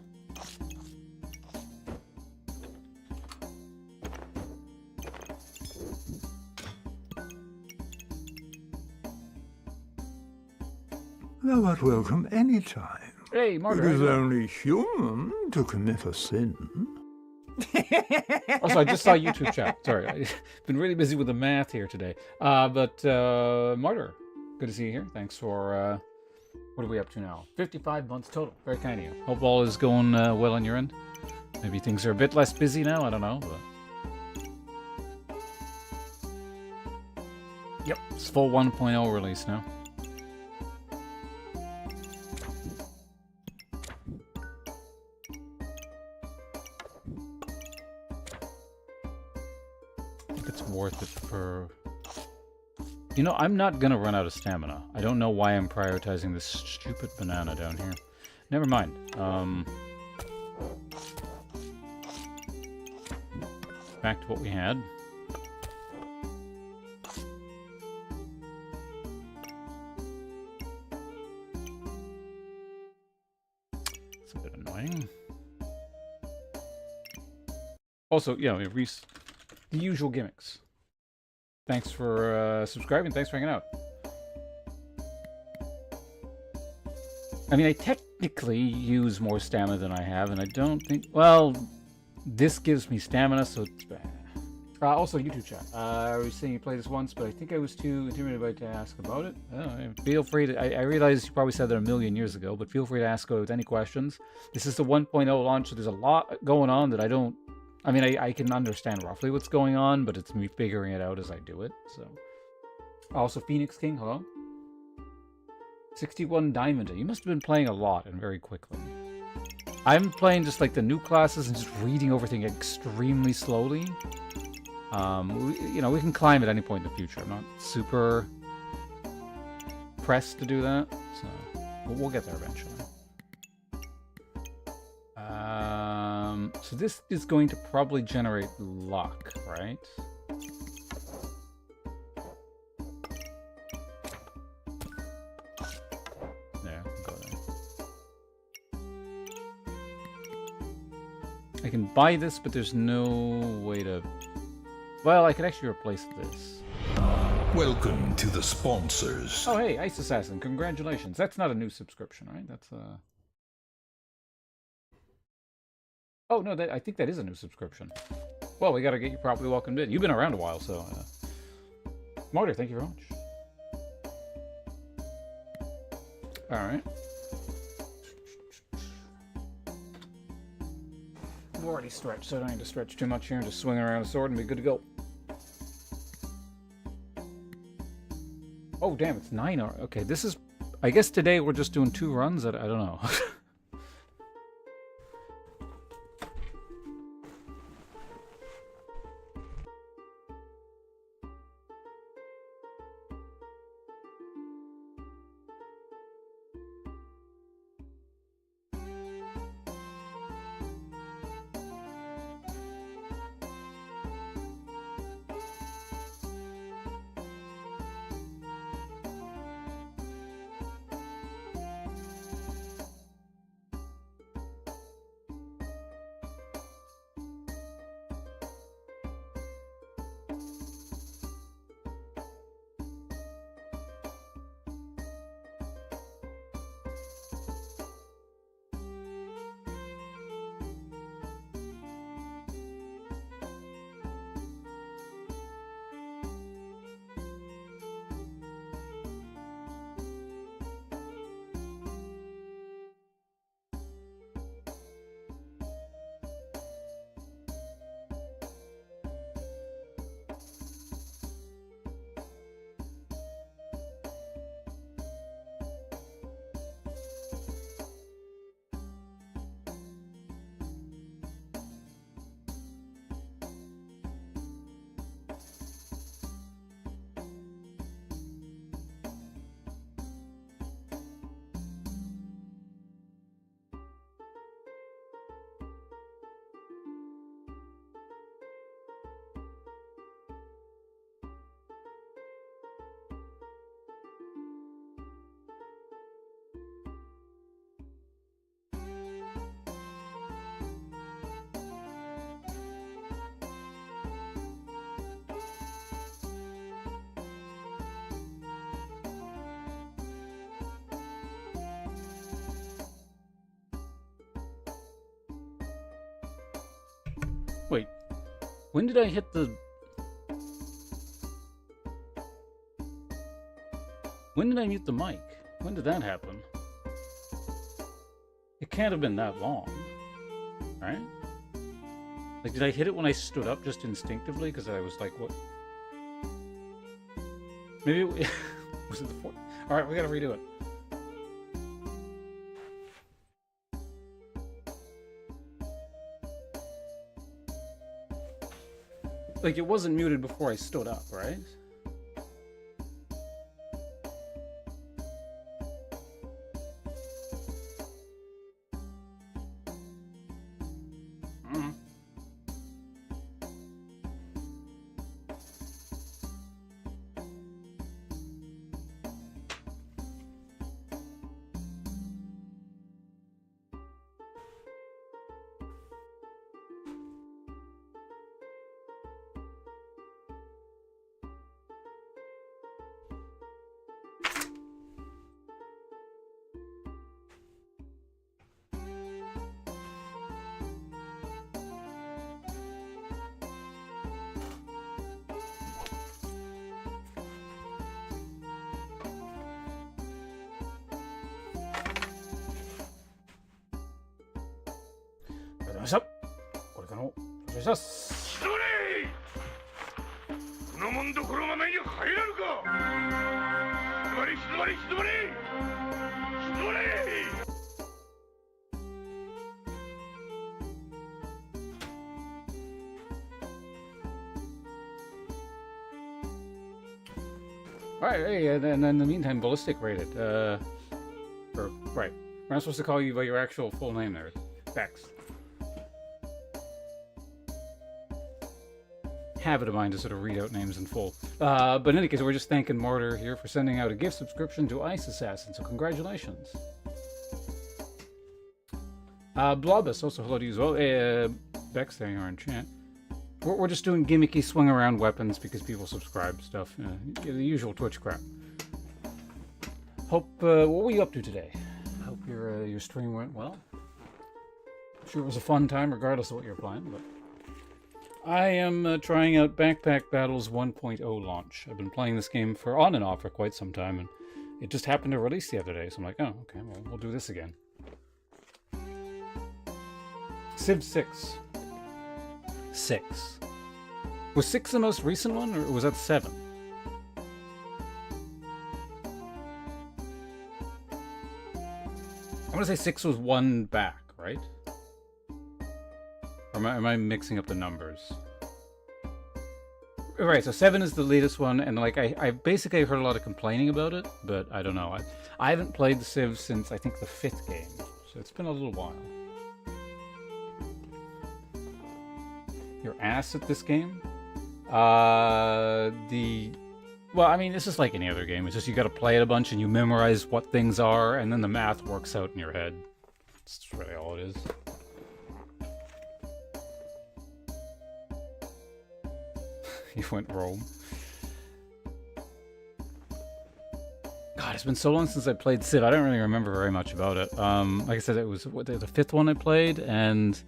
Speaker 2: Thou art welcome any time.
Speaker 1: Hey, Martyr.
Speaker 2: It is only human to commit a sin.
Speaker 1: Also, I just saw YouTube chat. Sorry, I've been really busy with the math here today. But Martyr, good to see you here. Thanks for, what are we up to now? 55 months total. Very kind of you. Hope all is going well on your end. Maybe things are a bit less busy now. I don't know. But... Yep, it's full 1.0 release now. Worth it for... You know, I'm not gonna run out of stamina. I don't know why I'm prioritizing this stupid banana down here. Never mind. Back to what we had. It's a bit annoying. Also, yeah, the usual gimmicks. Thanks for subscribing. Thanks for hanging out. I mean, I technically use more stamina than I have, and I don't think... Well, this gives me stamina, so it's bad. Also, YouTube chat. I was saying you played this once, but I think I was too intimidated to ask about it. Feel free to... I realize you probably said that a million years ago, but feel free to ask with any questions. This is the 1.0 launch, so there's a lot going on that I don't... I mean, I can understand roughly what's going on, but it's me figuring it out as I do it, so... Also, Phoenix King, hello? 61 Diamond. You must have been playing a lot and very quickly. I'm playing just like the new classes and just reading everything extremely slowly. You know, we can climb at any point in the future. I'm not super pressed to do that, so we'll get there eventually. So this is going to probably generate luck, right? There, go there. I can buy this, but there's no way to... Well, I could actually replace this.
Speaker 3: Welcome to the sponsors.
Speaker 1: Oh, hey, Ice Assassin, congratulations. That's not a new subscription, right? That's Oh, no, I think that is a new subscription. Well, we gotta get you properly welcomed in. You've been around a while, so... Martyr, thank you very much. Alright. I've already stretched, so I don't need to stretch too much here and just swing around a sword and be good to go. Oh, damn, it's 9 hours. Okay, this is... I guess today we're just doing 2 runs? I don't know. Wait, when did I hit the... When did I mute the mic? When did that happen? It can't have been that long, right? Like, did I hit it when I stood up just instinctively? Because I was like, what? Maybe it was it the fourth? Alright, we gotta redo it. Like, it wasn't muted before I stood up, right? Alright, hey, and then in the meantime, Ballistic rated. Right. We're not supposed to call you by your actual full name there. Bex. Habit of mine to sort of read out names in full. But in any case, we're just thanking Mortar here for sending out a gift subscription to Ice Assassin, so congratulations. Blobus, also hello to you as well. Bex, there you are in chat. We're just doing gimmicky swing around weapons because people subscribe stuff. The usual Twitch crap. Hope, what were you up to today? Hope your stream went well. I'm sure it was a fun time regardless of what you're playing, but... I am trying out Backpack Battles 1.0 launch. I've been playing this game for on and off for quite some time, and it just happened to release the other day, so I'm like, oh, okay, well, we'll do this again. Civ 6. 6. Was 6 the most recent one, or was that 7? I want to say 6 was one back, right? Or am I mixing up the numbers? Right, so 7 is the latest one, and like I basically heard a lot of complaining about it, but I don't know. I haven't played the Civ since I think the 5th game, so it's been a little while. Your ass at this game? Well, I mean, it's just like any other game. It's just you gotta play it a bunch and you memorize what things are, and then the math works out in your head. That's really all it is. You went Rome. God, it's been so long since I played Civ. I don't really remember very much about it. Like I said, it was the 5th one I played, and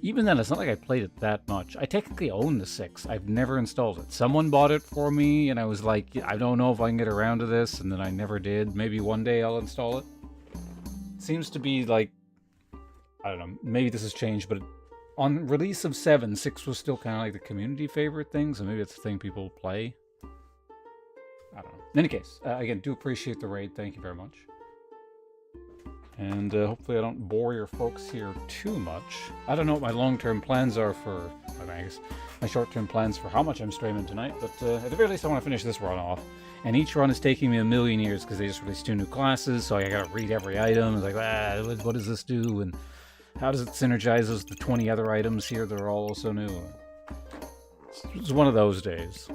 Speaker 1: even then, it's not like I played it that much. I technically own the 6. I've never installed it. Someone bought it for me, and I was like, I don't know if I can get around to this, and then I never did. Maybe one day I'll install it. It seems to be like, I don't know, maybe this has changed, but on release of 7, 6 was still kind of like the community favorite thing, so maybe it's the thing people play. I don't know. In any case, again, do appreciate the raid. Thank you very much. And hopefully I don't bore your folks here too much. I don't know what my long-term plans are for... I guess my short-term plans for how much I'm streaming tonight, but at the very least I want to finish this run off. And each run is taking me a million years because they just released 2 new classes, so I gotta read every item. It's like, what does this do? And how does it synergize with the 20 other items here that are all also new? It's one of those days.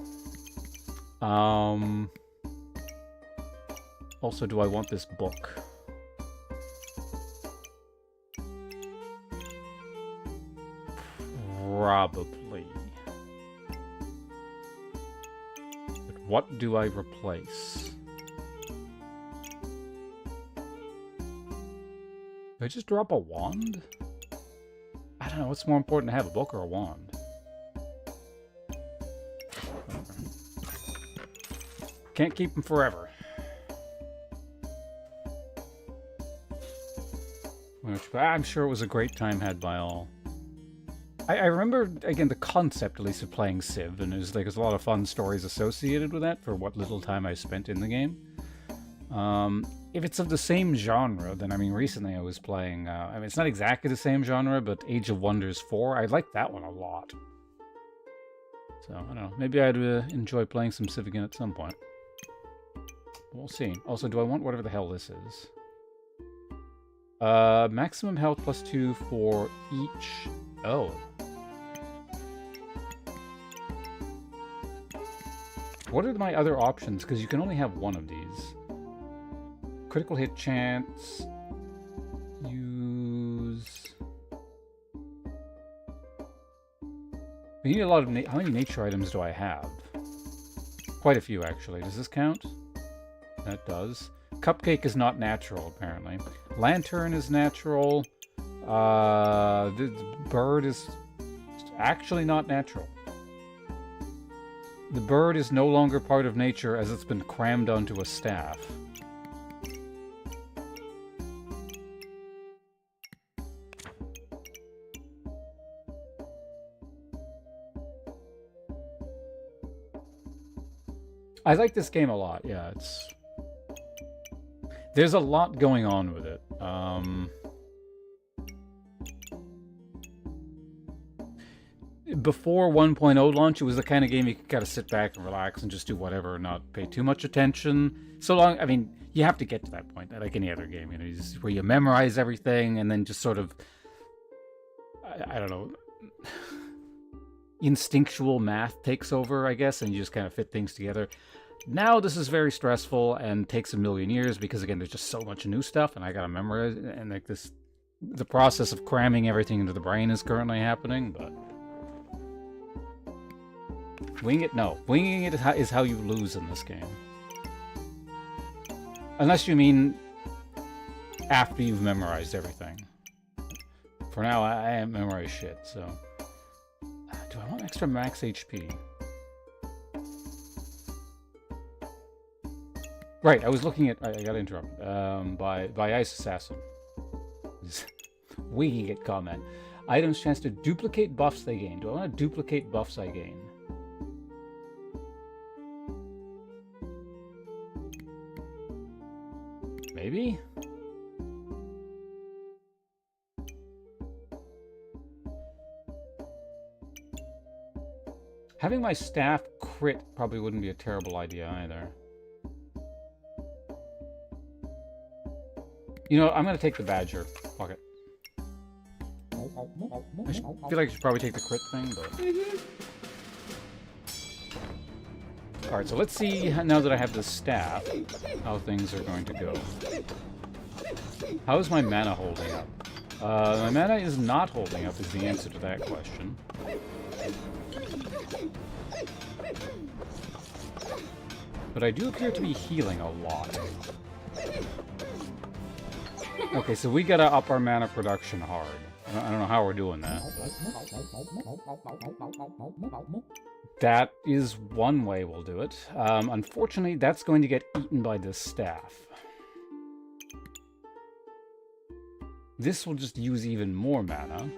Speaker 1: Also, do I want this book? Probably. But what do I replace? Do I just drop a wand? I don't know, what's more important to have, a book or a wand? Can't keep them forever. I'm sure it was a great time had by all. I remember, again, the concept, at least, of playing Civ, and there's a lot of fun stories associated with that for what little time I spent in the game. If it's of the same genre, then, I mean, recently I was playing, I mean, it's not exactly the same genre, but Age of Wonders 4, I liked that one a lot. So, I don't know, maybe I'd enjoy playing some Civ again at some point. We'll see. Also, do I want whatever the hell this is? Maximum health +2 for each... Oh. What are my other options? Because you can only have one of these. Critical hit chance. Use... We need a lot of... How many nature items do I have? Quite a few, actually. Does this count? That does. Cupcake is not natural, apparently. Lantern is natural. The bird is actually not natural. The bird is no longer part of nature as it's been crammed onto a staff. I like this game a lot, yeah, it's... There's a lot going on with it. Before 1.0 launch, it was the kind of game you could kind of sit back and relax and just do whatever and not pay too much attention. So long, I mean, you have to get to that point, like any other game, you know, where you memorize everything and then just sort of, I don't know, instinctual math takes over, I guess, and you just kind of fit things together. Now this is very stressful and takes a million years because, again, there's just so much new stuff and I gotta memorize it, and like this, the process of cramming everything into the brain is currently happening, but Wing it? No. Winging it is how you lose in this game. Unless you mean after you've memorized everything. For now, I haven't memorized shit, so... do I want extra max HP? Right, I was looking at... I gotta interrupt. By Ice Assassin. Winging it comment. Items chance to duplicate buffs they gain. Do I want to duplicate buffs I gain? Maybe? Having my staff crit probably wouldn't be a terrible idea either. You know, I'm gonna take the Badger. Fuck it. I feel like I should probably take the crit thing, but... Alright, so let's see, now that I have the staff, how things are going to go. How is my mana holding up? My mana is not holding up is the answer to that question. But I do appear to be healing a lot. Okay, so we gotta up our mana production hard. I don't know how we're doing that. That is one way we'll do it. Unfortunately, that's going to get eaten by this staff. This will just use even more mana.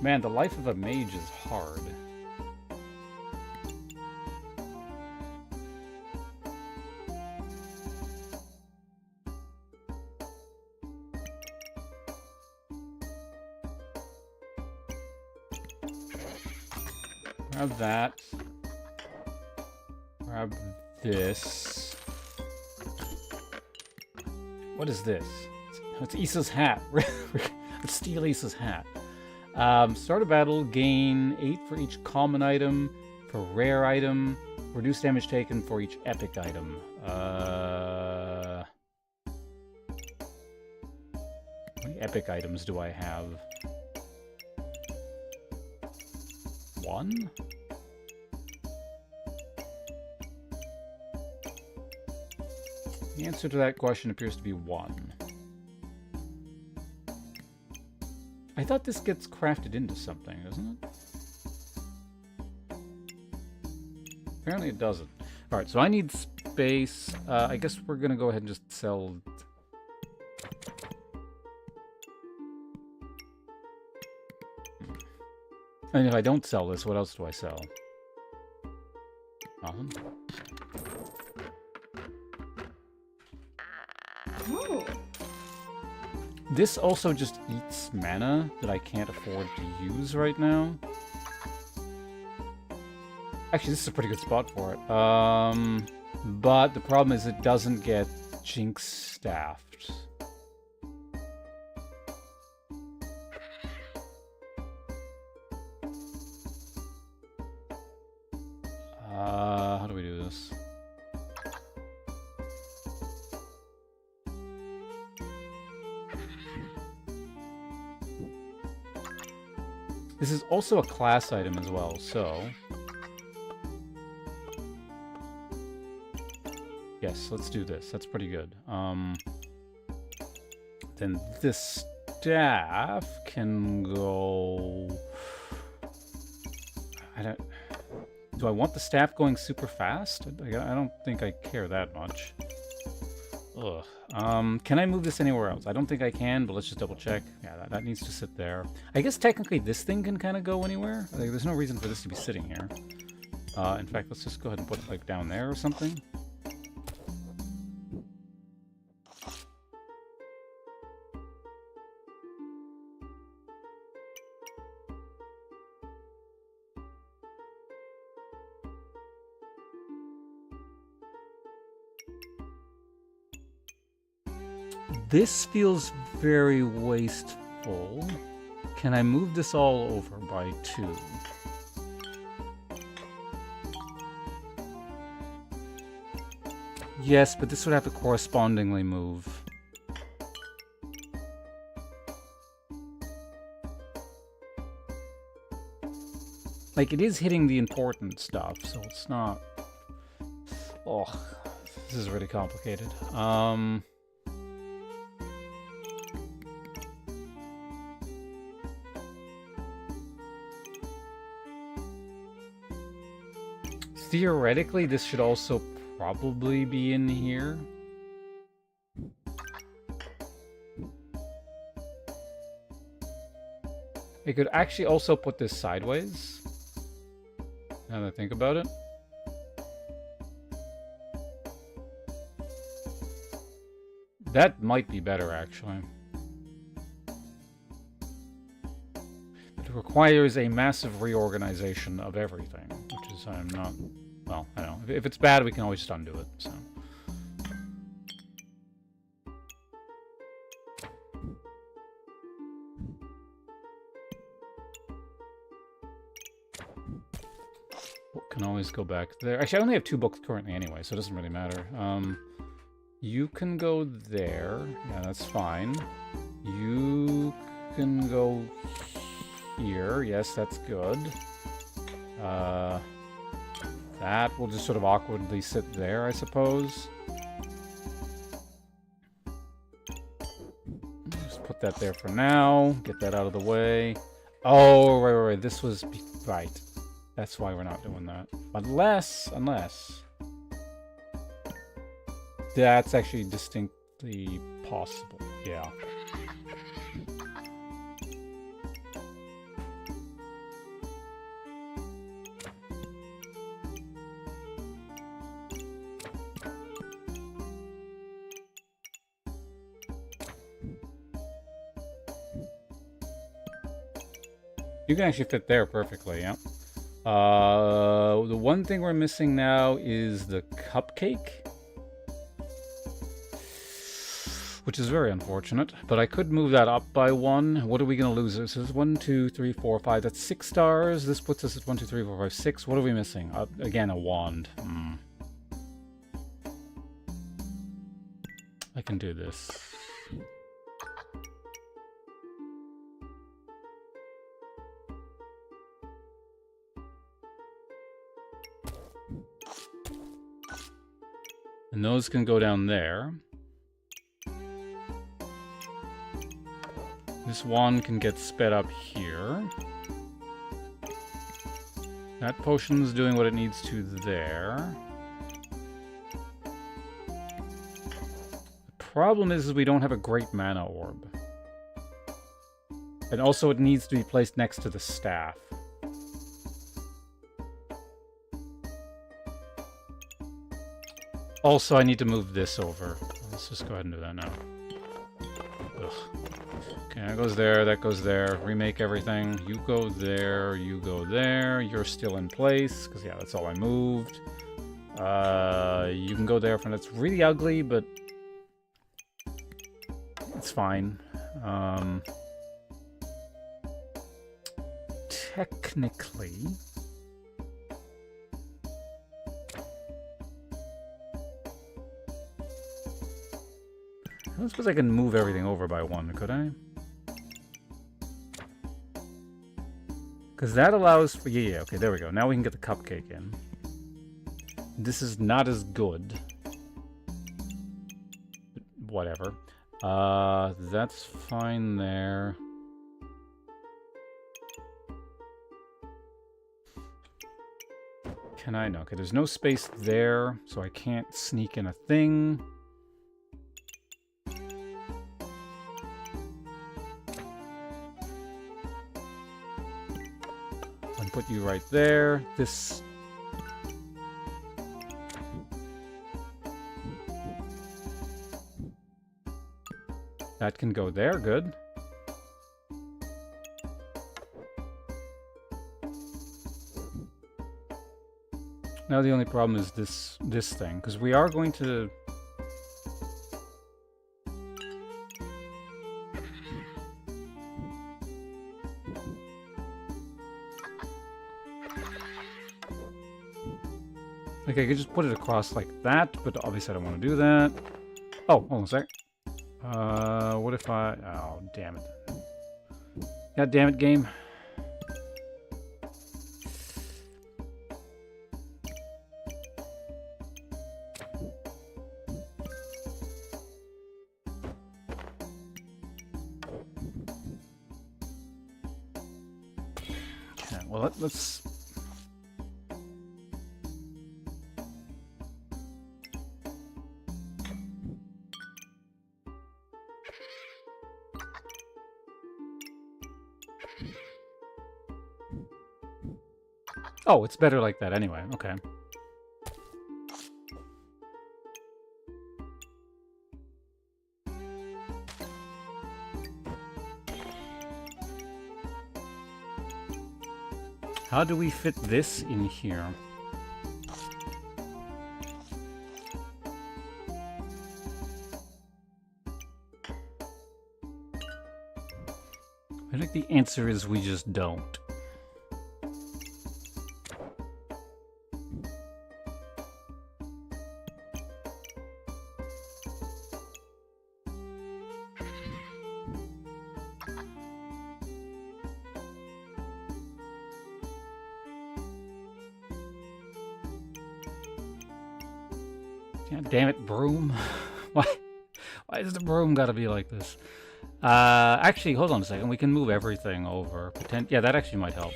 Speaker 1: Man, the life of a mage is hard. Grab that. Grab this. What is this? It's Issa's hat. Let's steal Issa's hat. Start a battle, gain 8 for each common item, for rare item, reduce damage taken for each epic item. How many epic items do I have? 1? The answer to that question appears to be 1. I thought this gets crafted into something, doesn't it? Apparently it doesn't. Alright, so I need space. I guess we're gonna go ahead and just sell... And if I don't sell this, what else do I sell? Nothing.
Speaker 4: Oh.
Speaker 1: This also just eats mana that I can't afford to use right now. Actually, this is a pretty good spot for it. But the problem is it doesn't get Jinx staffed. How do we do this? This is also a class item as well, so... Yes, let's do this. That's pretty good. Then this staff can go... Do I want the staff going super fast? I don't think I care that much. Ugh. Can I move this anywhere else? I don't think I can, but let's just double check. Yeah, that needs to sit there. I guess technically this thing can kind of go anywhere. Like, there's no reason for this to be sitting here. In fact, let's just go ahead and put it like down there or something. This feels very wasteful. Can I move this all over by 2? Yes, but this would have to correspondingly move. Like, it is hitting the important stuff, so it's not... Oh, this is really complicated. Theoretically, this should also probably be in here. I could actually also put this sideways. Now that I think about it. That might be better, actually. It requires a massive reorganization of everything, which is, I'm not... Well, I know. If it's bad, we can always just undo it, so... Can always go back there. Actually, I only have 2 books currently anyway, so it doesn't really matter. You can go there. Yeah, that's fine. You can go here. Yes, that's good. That will just sort of awkwardly sit there, I suppose. Just put that there for now. Get that out of the way. Oh, right. This was... Right. That's why we're not doing that. Unless... That's actually distinctly possible. Yeah. You can actually fit there perfectly, yeah. The one thing we're missing now is the cupcake. Which is very unfortunate, but I could move that up by 1. What are we going to lose? So it's 1, 2, 3, 4, 5. That's 6 stars. This puts us at 1, 2, 3, 4, 5, 6. What are we missing? Again, a wand. I can do this. And those can go down there. This wand can get sped up here. That potion's doing what it needs to there. The problem is we don't have a great mana orb. And also it needs to be placed next to the staff. Also, I need to move this over. Let's just go ahead and do that now. Ugh. Okay, that goes there, that goes there. Remake everything. You go there, you go there. You're still in place, because yeah, that's all I moved. You can go there for that's really ugly, but it's fine. Technically... I don't suppose I can move everything over by 1, could I? Because that allows for... Yeah, okay, there we go. Now we can get the cupcake in. This is not as good. But whatever. That's fine there. Can I? No. Okay, there's no space there, so I can't sneak in a thing. Put you right there. This... That can go there, good. Now the only problem is this thing, because we are going to... Like, I could just put it across like that, but obviously I don't want to do that. Oh, hold on a sec. What if I... Oh, damn it. God damn it, game. well, let's... Oh, it's better like that anyway. Okay. How do we fit this in here? I think the answer is we just don't. God damn it, broom. Why does the broom gotta be like this? Actually, hold on a second. We can move everything over. Yeah, that actually might help.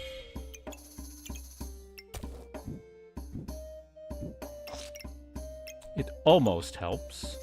Speaker 1: It almost helps.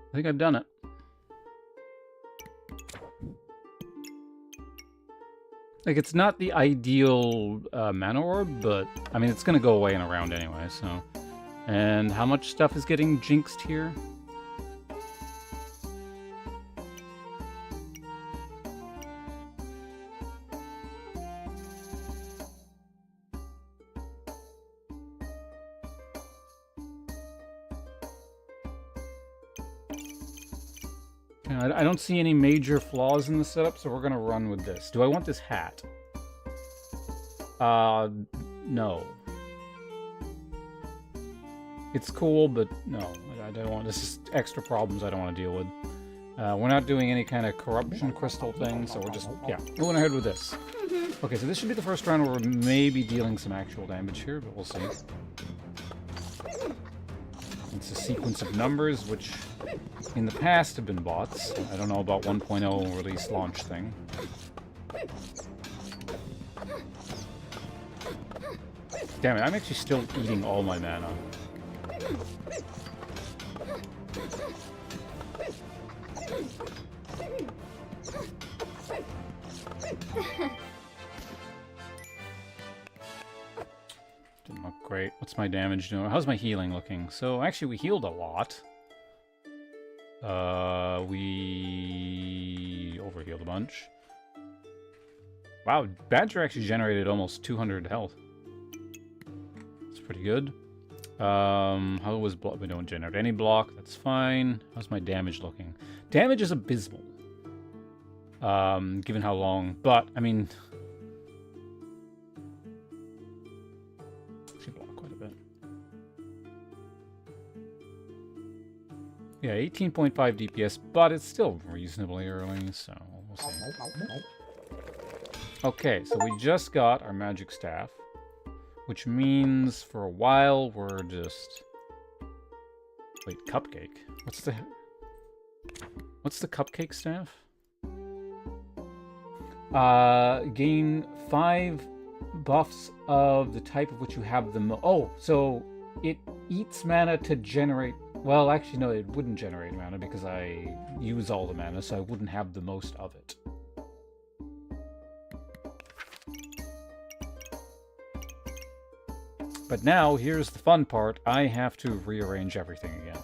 Speaker 1: I think I've done it. Like, it's not the ideal mana orb, but, I mean, it's going to go away in a round anyway, so... And how much stuff is getting jinxed here? I don't see any major flaws in the setup, so we're gonna run with this. Do I want this hat? No. It's cool, but no. I don't want... This is extra problems I don't want to deal with. We're not doing any kind of corruption crystal thing, so we're just, yeah, going ahead with this. Okay, so this should be the first round where we're maybe dealing some actual damage here, but we'll see. It's a sequence of numbers, which in the past have been bots. I don't know about 1.0 release launch thing. Damn it, I'm actually still eating all my mana. Didn't look great. What's my damage doing? How's my healing looking? So actually we healed a lot. We overhealed a bunch. Wow, Badger actually generated almost 200 health. That's pretty good. How was block? We don't generate any block. That's fine. How's my damage looking? Damage is abysmal. Given how long, but I mean, actually block quite a bit. Yeah, 18.5 DPS, but it's still reasonably early, so we'll see. Okay, so we just got our magic staff, which means for a while we're just... Wait, cupcake? What's the cupcake staff? Gain 5 buffs of the type of which you have the oh, so it eats mana to generate... Well, actually, no, it wouldn't generate mana because I use all the mana, so I wouldn't have the most of it. But now, here's the fun part. I have to rearrange everything again.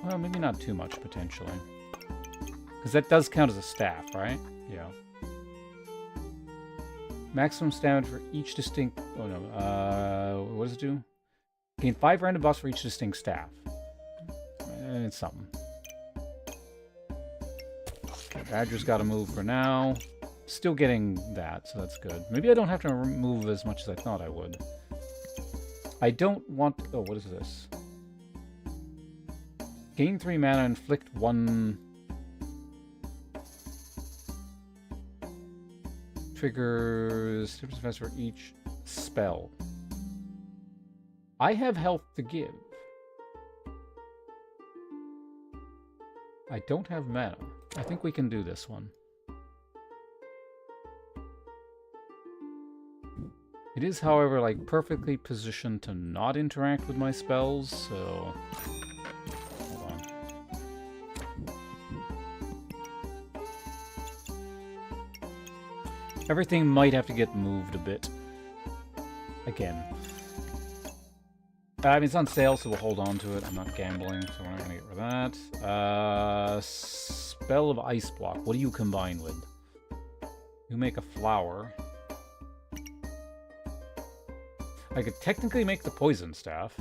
Speaker 1: Well, maybe not too much, potentially. Because that does count as a staff, right? Yeah. Maximum stamina for each distinct... Oh, no. What does it do? Gain 5 random buffs for each distinct staff. It's something. Okay, Badger's got to move for now. still getting that, so that's good. Maybe I don't have to remove as much as I thought I would. I don't want... Oh, what is this? Gain 3 mana, inflict 1... Triggers 2% for each spell. I have health to give. I don't have mana. I think we can do this one. It is, however, like perfectly positioned to not interact with my spells, so... Hold on. Everything might have to get moved a bit. Again. I mean, it's on sale, so we'll hold on to it. I'm not gambling, so we're not going to get rid of that. Spell of Ice Block. What do you combine with? You make a flower. I could technically make the Poison Staff.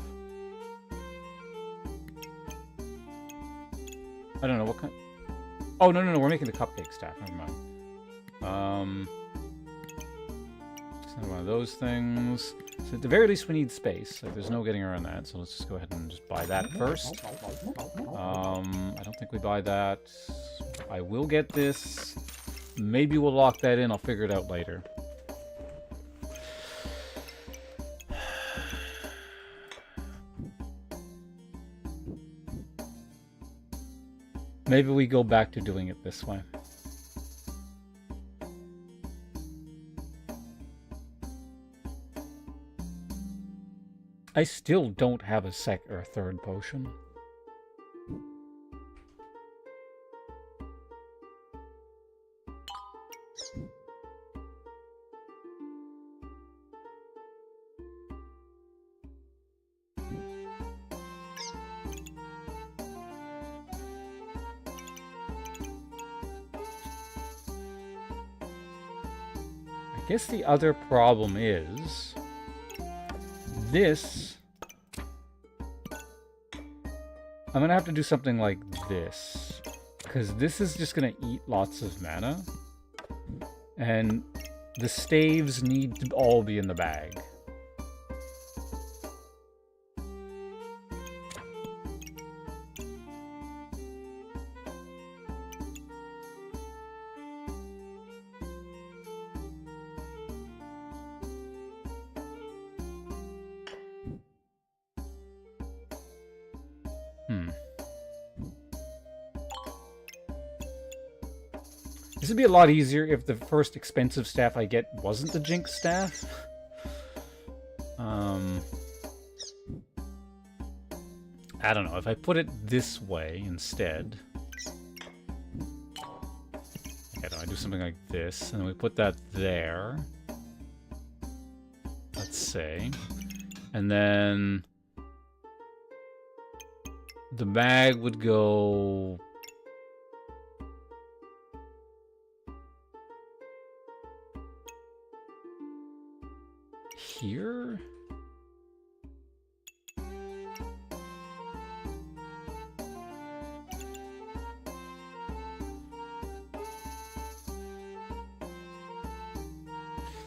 Speaker 1: I don't know what kind... Oh, no, we're making the Cupcake Staff. Never mind. It's one of those things. So at the very least, we need space. Like, there's no getting around that, so let's just go ahead and just buy that first. I don't think we buy that. I will get this. Maybe we'll lock that in. I'll figure it out later. Maybe we go back to doing it this way. I still don't have a second or a third potion. I guess the other problem is this. I'm gonna have to do something like this, because this is just gonna eat lots of mana, and the staves need to all be in the bag. This would be a lot easier if the first expensive staff I get wasn't the Jinx staff. I don't know, if I put it this way instead. I do something like this, and we put that there. Let's say. And then the bag would go here?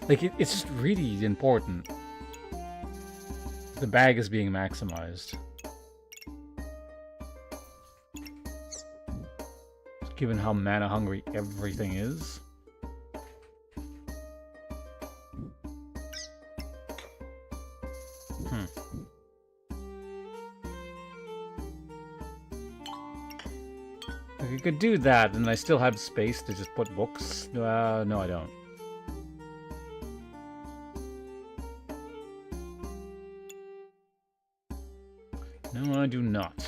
Speaker 1: Like, it's just really important. The bag is being maximized. Given how mana hungry everything is. If you could do that, and I still have space to just put books. No, I don't. No, I do not.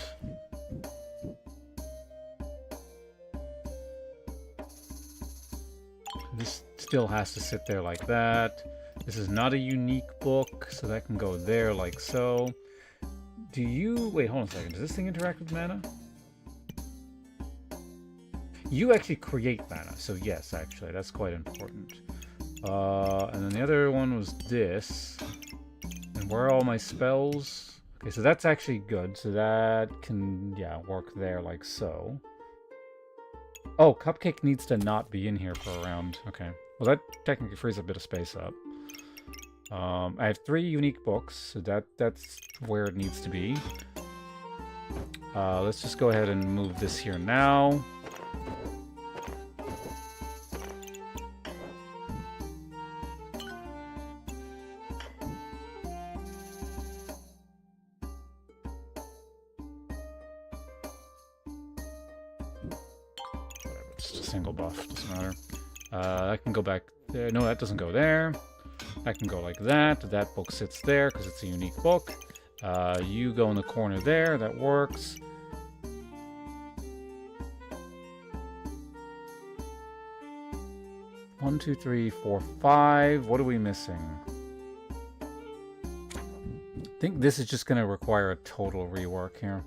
Speaker 1: This still has to sit there like that. This is not a unique book, so that can go there like so. Do you... Wait, hold on a second. Does this thing interact with mana? You actually create mana, so yes, actually, that's quite important. And then the other one was this. And where are all my spells? Okay, so that's actually good. So that can, yeah, work there like so. Oh, Cupcake needs to not be in here for a round. Okay. Well, that technically frees a bit of space up. I have 3 unique books, so that's where it needs to be. Let's just go ahead and move this here now. Whatever, it's just a single buff, doesn't matter. I can go back there. No, that doesn't go there. I can go like that. That book sits there because it's a unique book. You go in the corner there. That works. One, two, three, four, 5. What are we missing? I think this is just going to require a total rework here.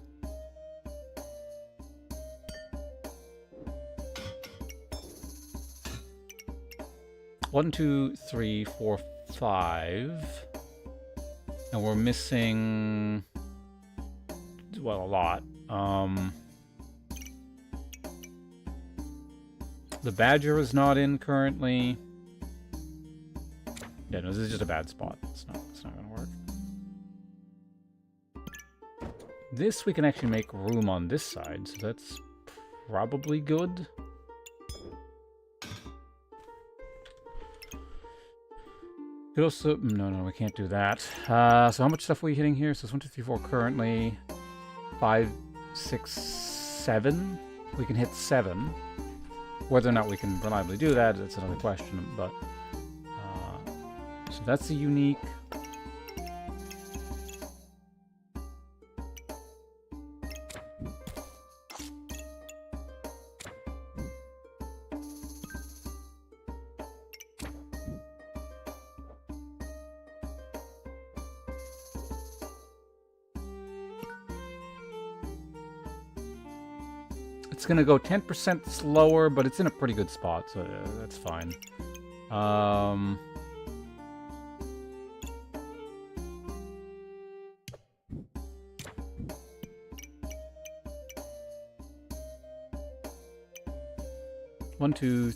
Speaker 1: One, two, three, 4, 5. And we're missing, well, a lot. The Badger is not in currently. Yeah, no, this is just a bad spot. It's not gonna work. This we can actually make room on this side, so that's probably good. Could also, no, we can't do that. So how much stuff are we hitting here? So it's 1, 2, 3, 4 currently. 5, 6, 7. We can hit 7. Whether or not we can reliably do that, it's another question, but... so that's a unique. It's going to go 10% slower, but it's in a pretty good spot, so that's fine. One, 2,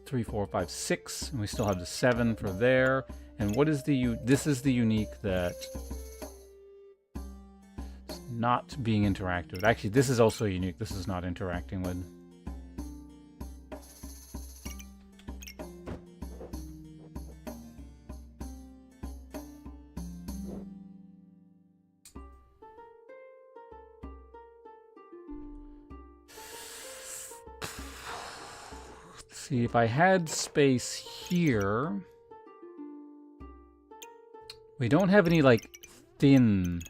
Speaker 1: 3, 4, 5, 6, and we still have the 7 for there. And what is this is the unique that not being interactive with. Actually, this is also unique. This is not interacting with. Let's see, if I had space here. We don't have any, like, thin...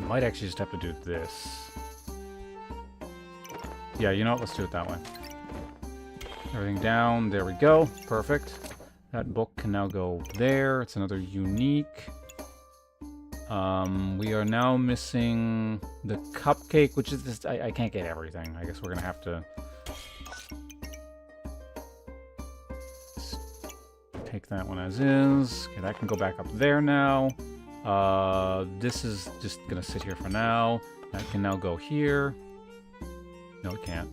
Speaker 1: Might actually just have to do this. Yeah, you know what? Let's do it that way. Everything down. There we go. Perfect. That book can now go there. It's another unique. We are now missing the Cupcake, which is just... I can't get everything. I guess we're going to have to... take that one as is. Okay, that can go back up there now. This is just gonna sit here for now. That can now go here. No, it can't.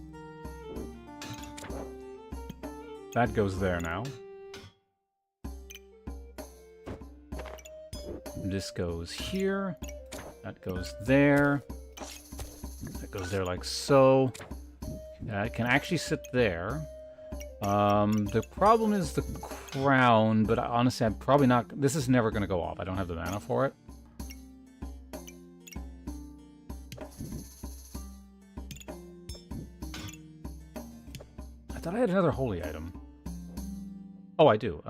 Speaker 1: That goes there now. This goes here. That goes there. That goes there like so. It can actually sit there. The problem is the crown, but honestly, I'm probably not... This is never going to go off. I don't have the mana for it. I thought I had another holy item. Oh, I do.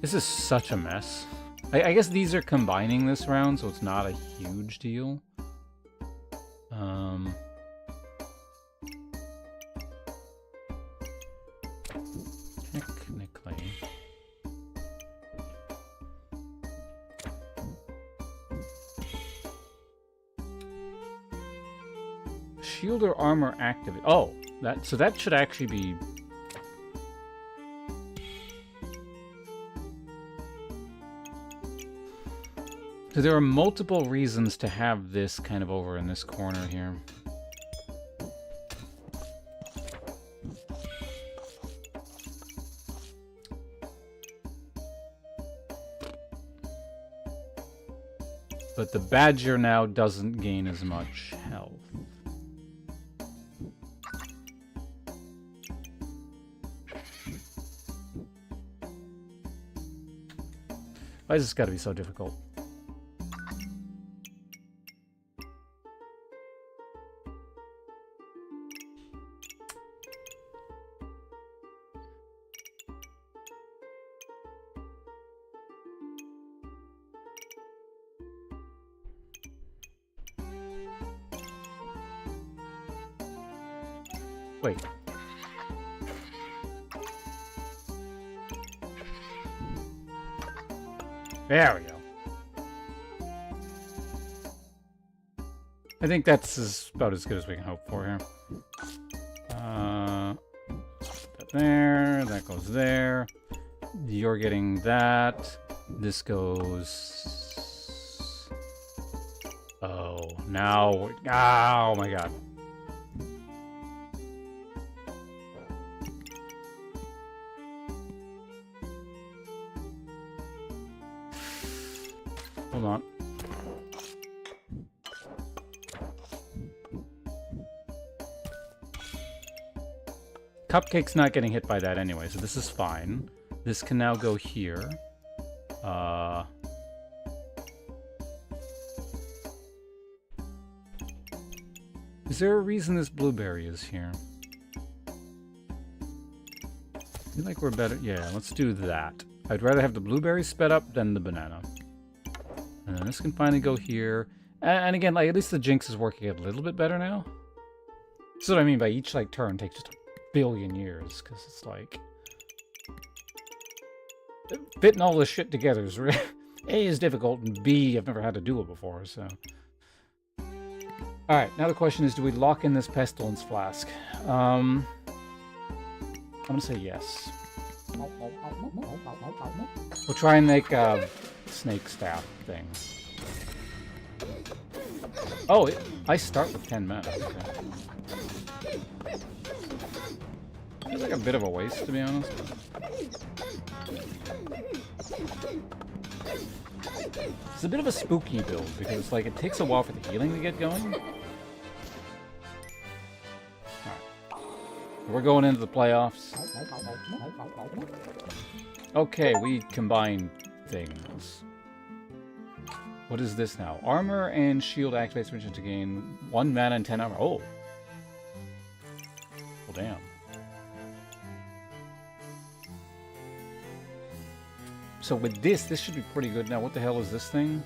Speaker 1: This is such a mess. I guess these are combining this round, so it's not a huge deal. shield or armor activate. Oh, so that should actually be. So there are multiple reasons to have this kind of over in this corner here. But the badger now doesn't gain as much health. Why has this got to be so difficult? Wait. There we go. I think that's about as good as we can hope for here. That there, that goes there. You're getting that. This goes... Oh, now... Oh my god. Hold on. Cupcake's not getting hit by that anyway, so this is fine. This can now go here. Is there a reason this blueberry is here? I feel like we're better... Yeah, let's do that. I'd rather have the blueberry sped up than the banana. And then this can finally go here. And again, like, at least the Jinx is working a little bit better now. That's what I mean by each, like, turn takes just a billion years. Because it's like... fitting all this shit together is really... A, is difficult, and B, I've never had to do it before, so... Alright, now the question is, do we lock in this Pestilence Flask? I'm gonna say yes. We'll try and make a snake staff thing. Oh, I start with 10 men. Okay. Feels like a bit of a waste, to be honest. It's a bit of a spooky build, because it's like it takes a while for the healing to get going. Right. We're going into the playoffs. Okay, we combine things. What is this now? Armor and shield activates permission to gain 1 mana and 10 armor. Oh! Well, damn. So with this should be pretty good. Now, what the hell is this thing?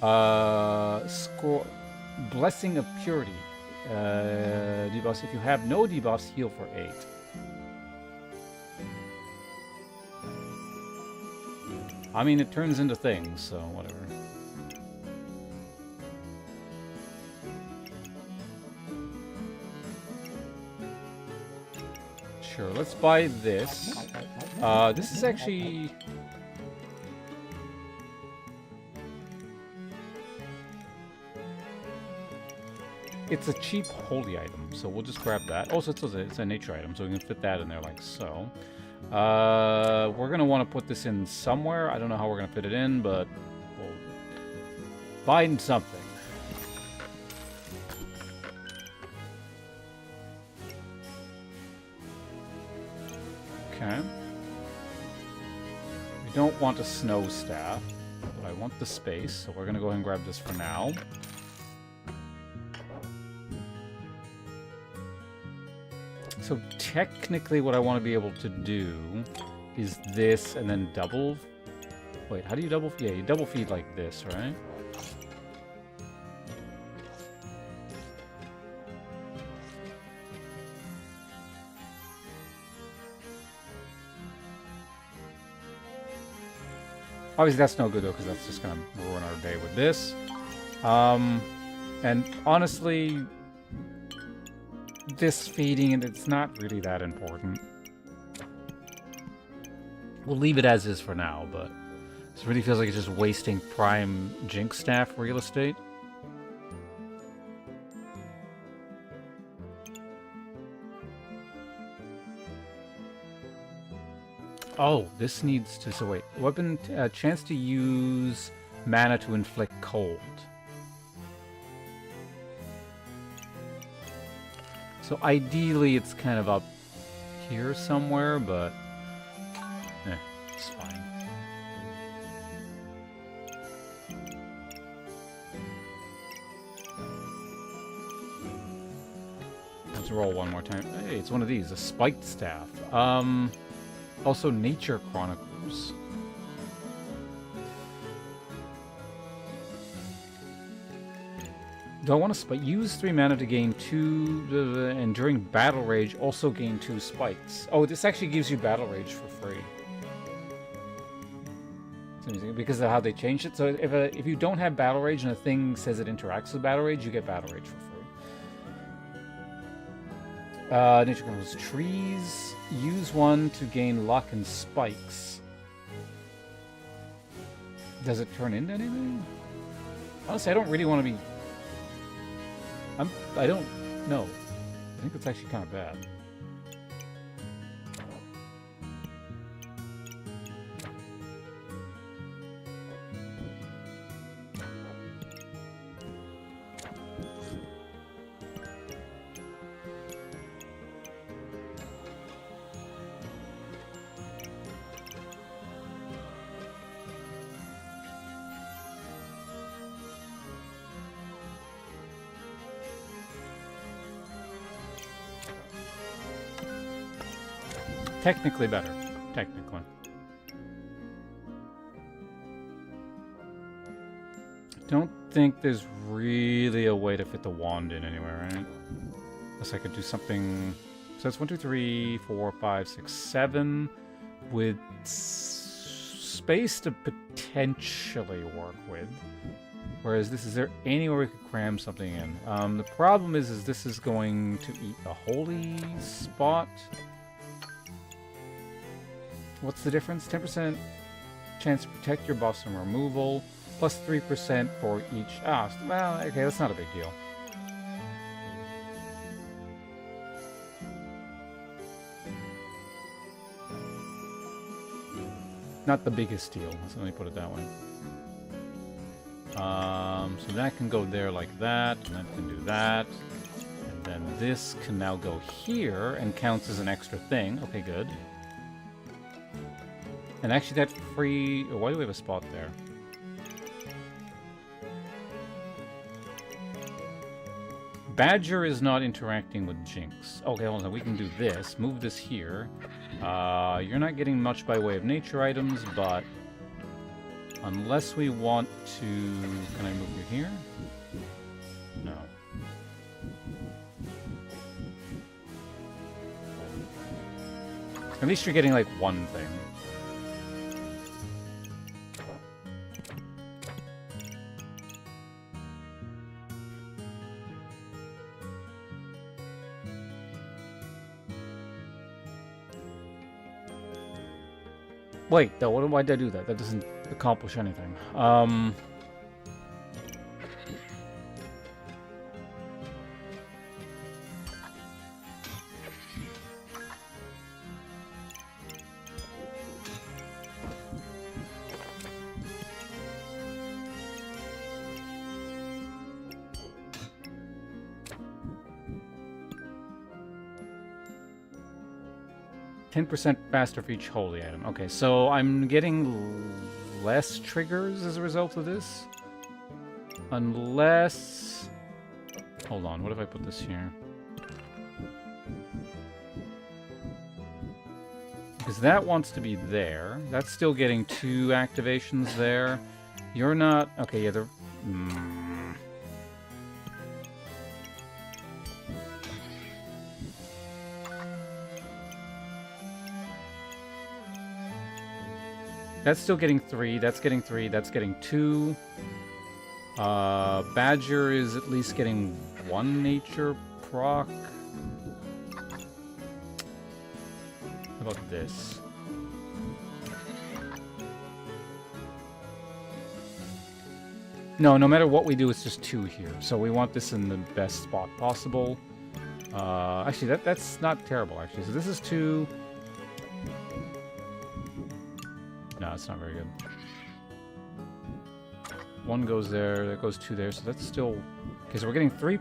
Speaker 1: Score... Blessing of Purity. Debuffs. If you have no debuffs, heal for 8. I mean, it turns into things, so whatever. Sure, let's buy this. This is actually... It's a cheap holy item, so we'll just grab that. Also, it's a nature item, so we can fit that in there like so. We're going to want to put this in somewhere. I don't know how we're going to fit it in, but we'll find something. Okay. We don't want a snow staff, but I want the space, so we're going to go ahead and grab this for now. So technically what I want to be able to do is this and then double... Wait, how do you double... Yeah, you double feed like this, right? Obviously that's no good though, because that's just going to ruin our day with this. And honestly... this feeding, and it's not really that important. We'll leave it as is for now, but this really feels like it's just wasting prime Jinx staff real estate. Oh, this needs to... So wait. Weapon... chance to use mana to inflict cold. So ideally it's kind of up here somewhere, but... it's fine. Let's roll one more time. Hey, it's one of these. A spiked staff. Also, Nature Chronicles. Do I want to spike? Use 3 mana to gain 2, and during Battle Rage, also gain 2 spikes. Oh, this actually gives you Battle Rage for free. It's amazing, because of how they changed it. So if you don't have Battle Rage and a thing says it interacts with Battle Rage, you get Battle Rage for free. Nature Chronicles. Trees. Use 1 to gain luck and spikes. Does it turn into anything? Honestly, I don't really want to be... I don't know. I think it's actually kind of bad. Technically better. Technically. Don't think there's really a way to fit the wand in anywhere, right? Unless I could do something... So it's 1, 2, 3, 4, 5, 6, 7 with space to potentially work with. Whereas this, is there anywhere we could cram something in? The problem is this is going to eat the holy spot. What's the difference? 10% chance to protect your buffs from removal, plus 3% for each... well, okay, that's not a big deal. Not the biggest deal, let me put it that way. So that can go there like that, and that can do that. And then this can now go here and counts as an extra thing. Okay, good. And actually that free... why do we have a spot there? Badger is not interacting with Jinx. Okay, hold on. We can do this. Move this here. You're not getting much by way of nature items, but... unless we want to... Can I move you here? No. At least you're getting, like, one thing. Wait, though, why did I do that? That doesn't accomplish anything. 10% faster for each holy item. Okay, so I'm getting less triggers as a result of this. Unless... hold on, what if I put this here? Because that wants to be there. That's still getting 2 activations there. You're not... okay, yeah, they're... That's still getting 3, that's getting 3, that's getting 2. Badger is at least getting 1 nature proc. How about this? No, no matter what we do, it's just 2 here. So we want this in the best spot possible. Actually, that's not terrible, actually. So this is 2. No, it's not very good. 1 goes there, that goes 2 there, so that's still... Okay, so we're getting 3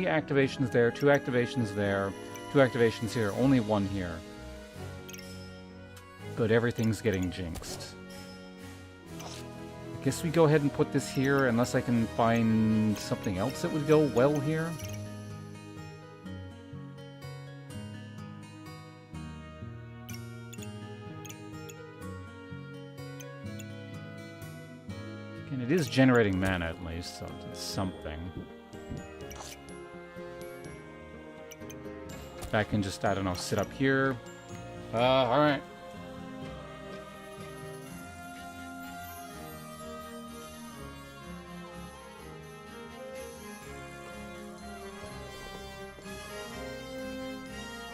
Speaker 1: activations there, 2 activations there, 2 activations here, only 1 here. But everything's getting jinxed. I guess we go ahead and put this here, unless I can find something else that would go well here. And it is generating mana at least, so it's something. I can just, I don't know, sit up here. Alright.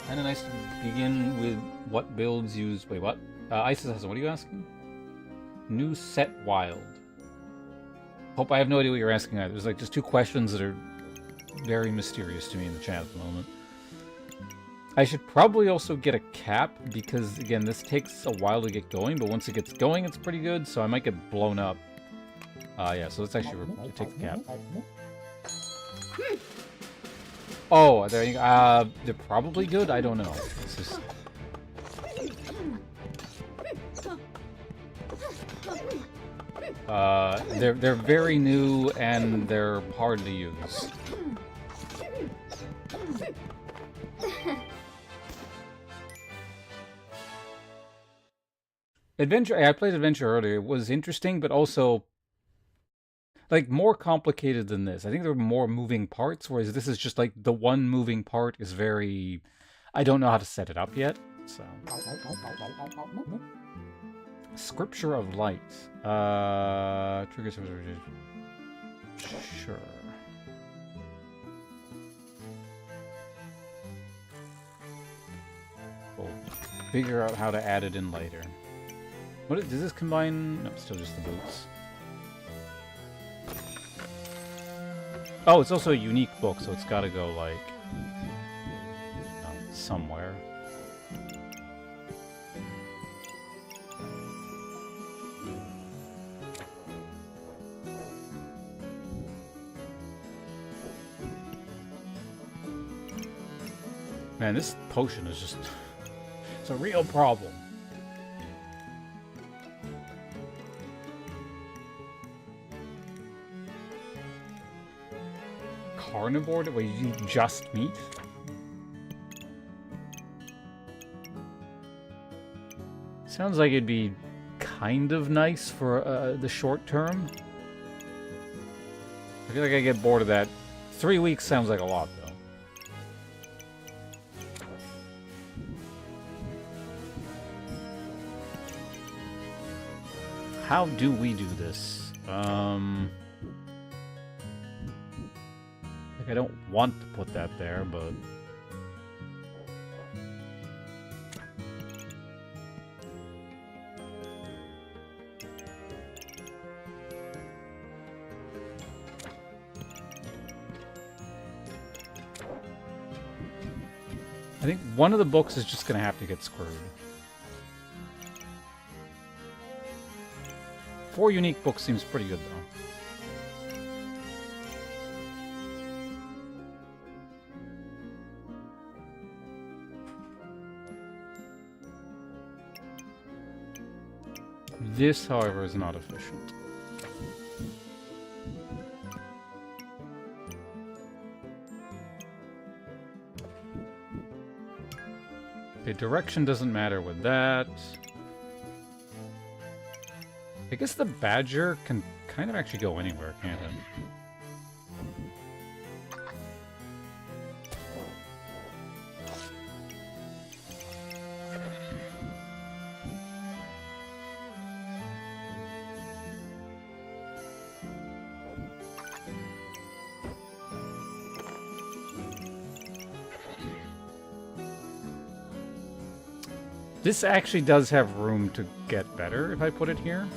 Speaker 1: Kinda nice to begin with what builds use... Wait, what? Isis has... What are you asking? New set wild. Hope I have no idea what you're asking either. There's like just 2 questions that are very mysterious to me in the chat at the moment. I should probably also get a cap, because again, this takes a while to get going, but once it gets going, it's pretty good, so I might get blown up. Yeah, so let's actually take the cap. Oh, they're probably good? I don't know. It's just... they're very new and they're hard to use. Adventure, I played Adventure earlier. It was interesting, but also like more complicated than this. I think there were more moving parts, whereas this is just like the one moving part is very... I don't know how to set it up yet, so... Scripture of Light. Triggers... Sure. We'll figure out how to add it in later. What does this combine? No, still just the boots. Oh, it's also a unique book, so it's got to go, like, somewhere. Man, this potion is just... it's a real problem. Carnivore? Wait, you eat just meat? Sounds like it'd be kind of nice for the short term. I feel like I get bored of that. 3 weeks sounds like a lot, though. How do we do this? Like, I don't want to put that there, but... I think one of the books is just gonna have to get screwed. 4 unique books seems pretty good, though. This, however, is not efficient. Okay, direction doesn't matter with that. I guess the badger can kind of actually go anywhere, can't it? This actually does have room to get better if I put it here.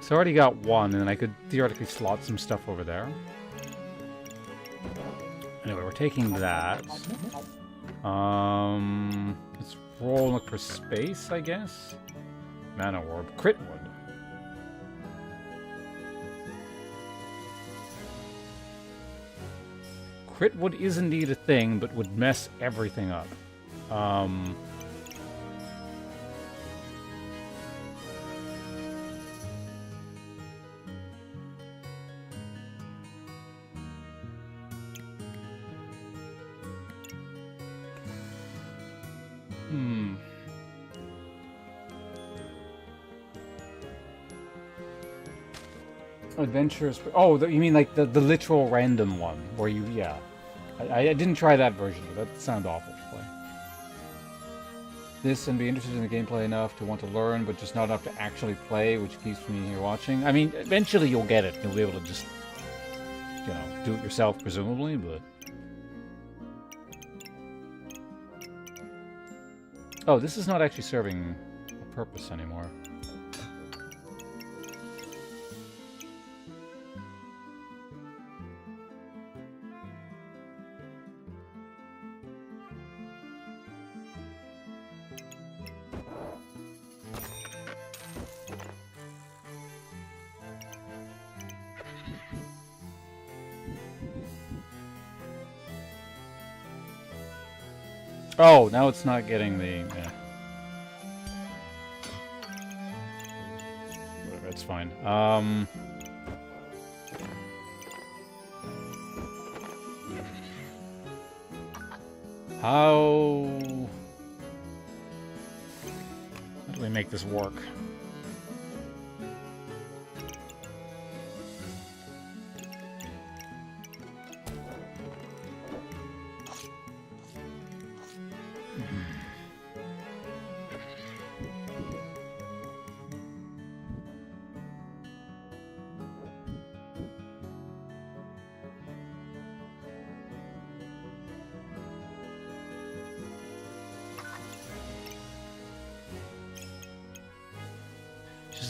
Speaker 1: So I already got one, and I could theoretically slot some stuff over there. Anyway, we're taking that. Let's roll and look for space, I guess. Mana orb. Critwood. Critwood is indeed a thing, but would mess everything up. Adventurous. Oh, you mean like the literal random one, where you, yeah. I didn't try that version. That sounded awful to play. This and be interested in the gameplay enough to want to learn, but just not enough to actually play, which keeps me here watching. I mean, eventually you'll get it. You'll be able to just, you know, do it yourself, presumably, but... Oh, this is not actually serving a purpose anymore. Oh, now it's not getting the... Yeah. Whatever, it's fine. How do we make this work?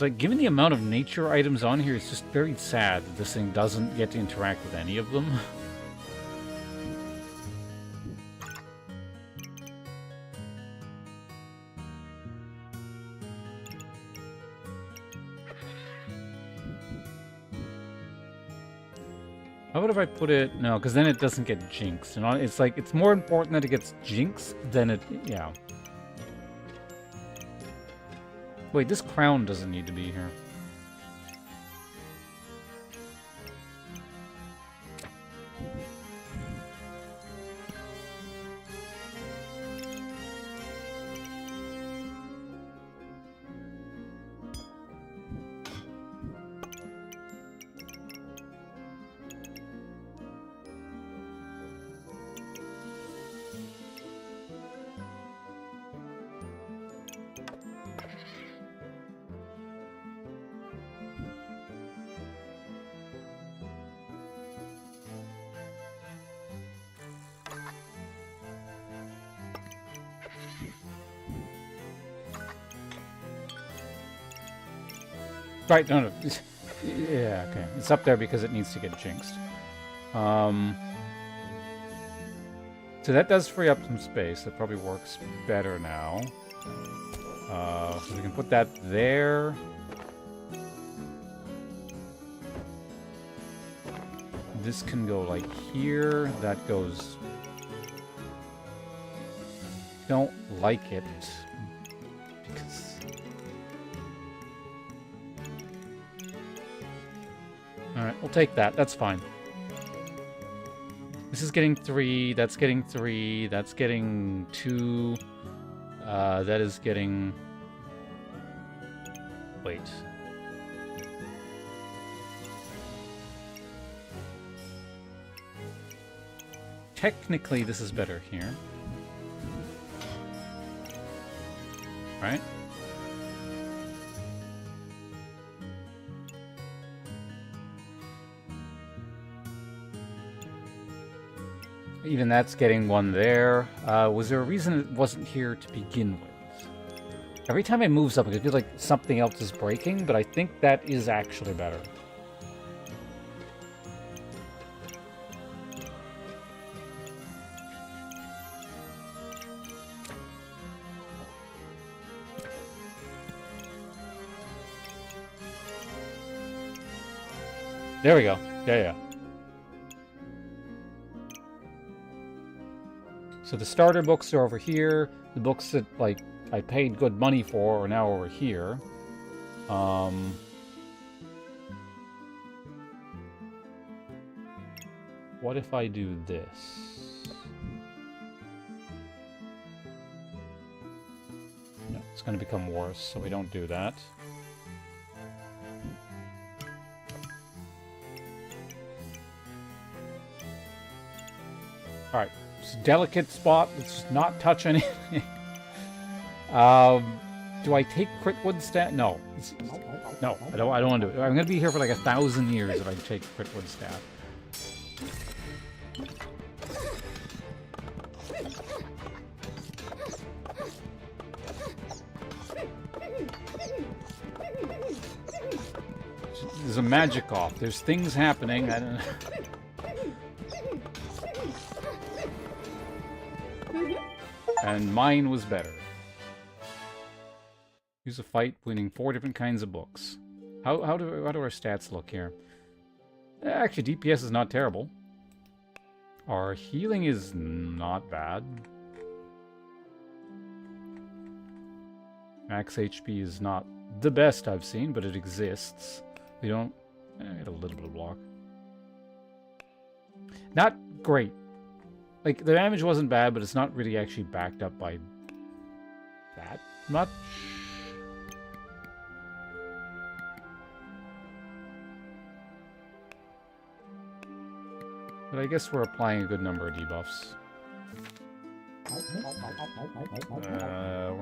Speaker 1: Like, given the amount of nature items on here, it's just very sad that this thing doesn't get to interact with any of them. How about if I put it... No, because then it doesn't get jinxed. And it's like, it's more important that it gets jinxed than it... Yeah. Wait, this crown doesn't need to be here. Right, no. Yeah, okay. It's up there because it needs to get jinxed. So that does free up some space. That probably works better now. So we can put that there. This can go like here. That goes... Don't like it. Because... Alright, we'll take that. That's fine. This is getting 3. That's getting 3. That's getting 2. That is getting... Wait. Technically, this is better here. Right? Even that's getting one there. Was there a reason it wasn't here to begin with? Every time I move something, I feel like something else is breaking, but I think that is actually better. There we go. Yeah. So the starter books are over here. The books that, like, I paid good money for are now over here. What if I do this? No, it's going to become worse, so we don't do that. Alright, it's a delicate spot. Let's just not touch anything. Do I take Critwood staff? No. No, I don't want to do it. I'm going to be here for like 1,000 years if I take Critwood staff. There's a magic off. There's things happening. I don't know. And mine was better. Use a fight, winning 4 different kinds of books. How do our stats look here? Actually, DPS is not terrible. Our healing is not bad. Max HP is not the best I've seen, but it exists. We don't... get a little bit of block. Not great. Like, the damage wasn't bad, but it's not really actually backed up by that much. But I guess we're applying a good number of debuffs. We're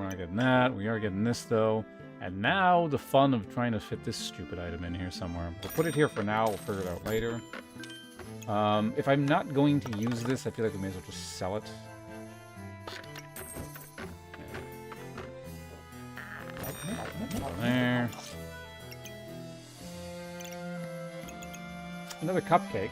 Speaker 1: not getting that. We are getting this, though. And now the fun of trying to fit this stupid item in here somewhere. We'll put it here for now. We'll figure it out later. If I'm not going to use this, I feel like we may as well just sell it. There. Another cupcake.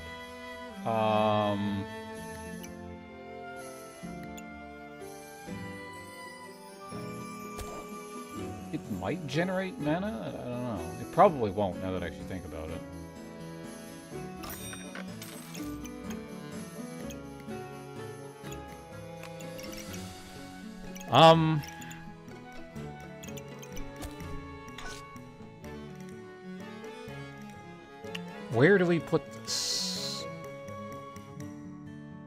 Speaker 1: It might generate mana? I don't know. It probably won't, now that I actually think about it. Where do we put this?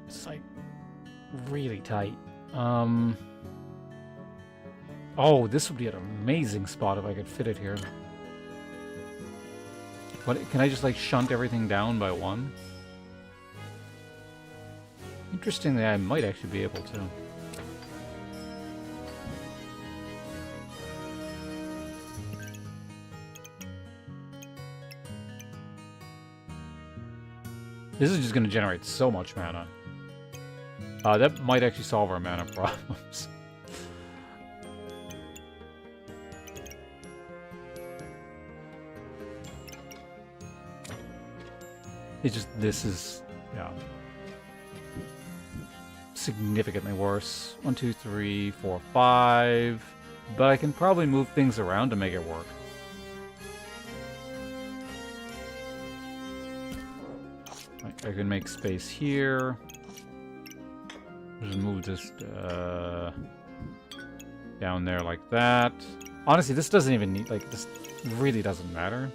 Speaker 1: It's like really tight. Oh, this would be an amazing spot if I could fit it here. What, can I just like shunt everything down by 1? Interestingly, I might actually be able to. This is just going to generate so much mana. That might actually solve our mana problems. It's just, this is, yeah, significantly worse. 1, 2, 3, 4, 5. But I can probably move things around to make it work. I can make space here. Just move this down there like that. Honestly, this doesn't even need, like, this really doesn't matter.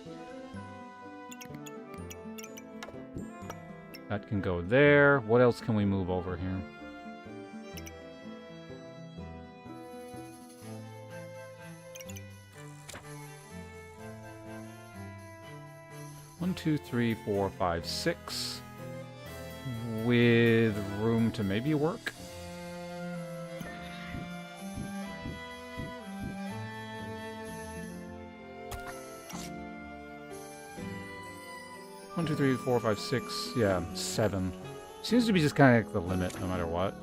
Speaker 1: That can go there. What else can we move over here? One, 2, 3, 4, 5, 6. With room to maybe work. One, 2, 3, 4, 5, 6. Yeah, 7. Seems to be just kind of like the limit, no matter what.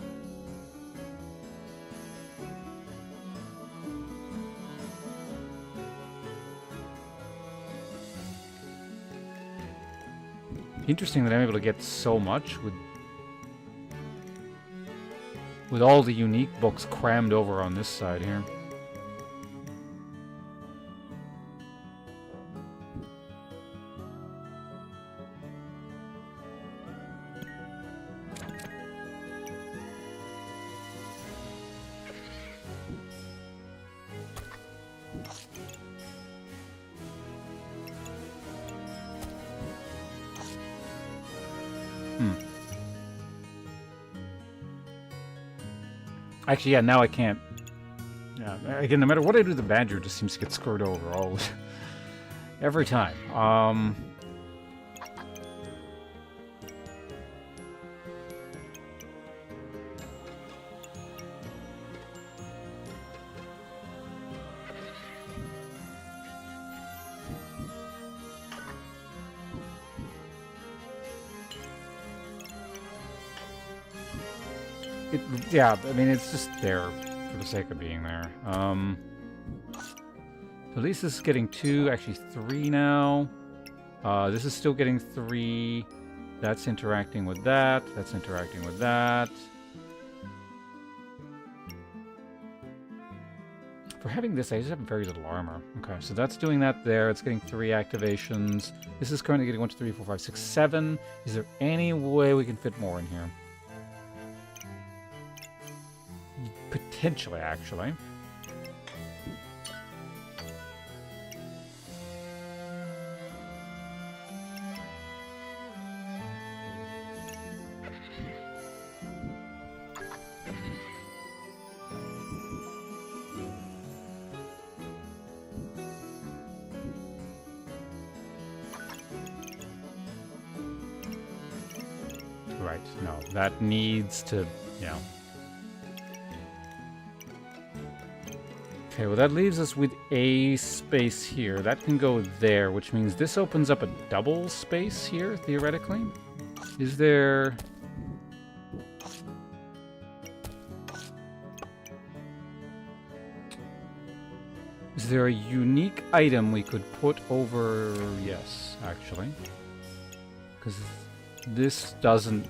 Speaker 1: Interesting that I'm able to get so much with all the unique books crammed over on this side here. Actually, yeah, now I can't. Yeah, again, no matter what I do, the Badger just seems to get screwed over all every time. Yeah, I mean, it's just there for the sake of being there. At least this is getting 2, actually 3 now. This is still getting 3. That's interacting with that. That's interacting with that. For having this, I just have very little armor. Okay, so that's doing that there. It's getting 3 activations. This is currently getting 1, 2, 3, 4, 5, 6, 7. Is there any way we can fit more in here? Potentially, actually. Right, no, that needs to, you know. Okay, well that leaves us with a space here. That can go there, which means this opens up a double space here, theoretically. Is there... Is there a unique item we could put over... Yes, actually. Because this doesn't...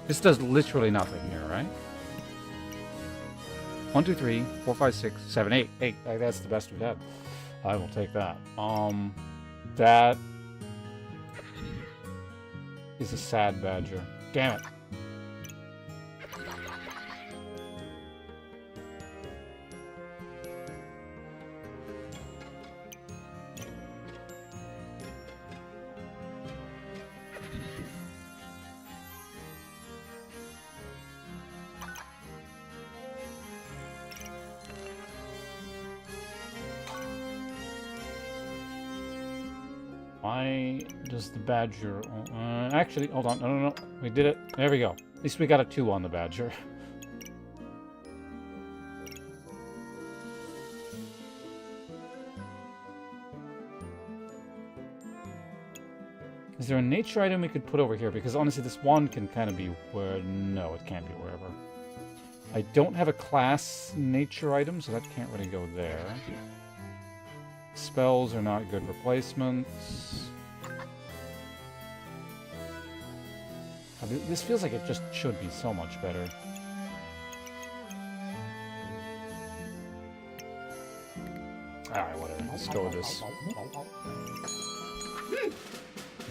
Speaker 1: This does literally nothing here, right? 1, 2, 3, 4, 5, 6, 7, 8. 8. That's the best we've had. I will take that. That is a sad Badger. Damn it. Why does the Badger... actually, hold on. No. We did it. There we go. At least we got a 2 on the Badger. Is there a nature item we could put over here? Because honestly, this one can kind of be where... No, it can't be wherever. I don't have a class nature item, so that can't really go there. Spells are not good replacements. This feels like it just should be so much better. Alright, whatever. Let's go with this.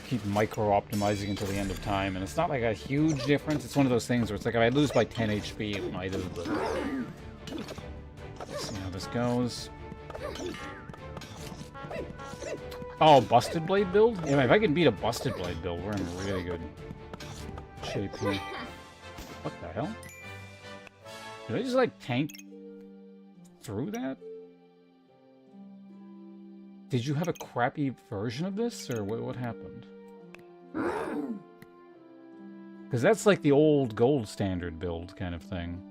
Speaker 1: Keep micro-optimizing until the end of time, and it's not like a huge difference. It's one of those things where it's like if I lose by 10 HP, it might have, but... Let's see how this goes. Oh, Busted Blade build? Yeah, if I can beat a Busted Blade build, we're in really good shape here. What the hell? Did I just, like, tank through that? Did you have a crappy version of this, or what happened? Because that's like the old gold standard build kind of thing.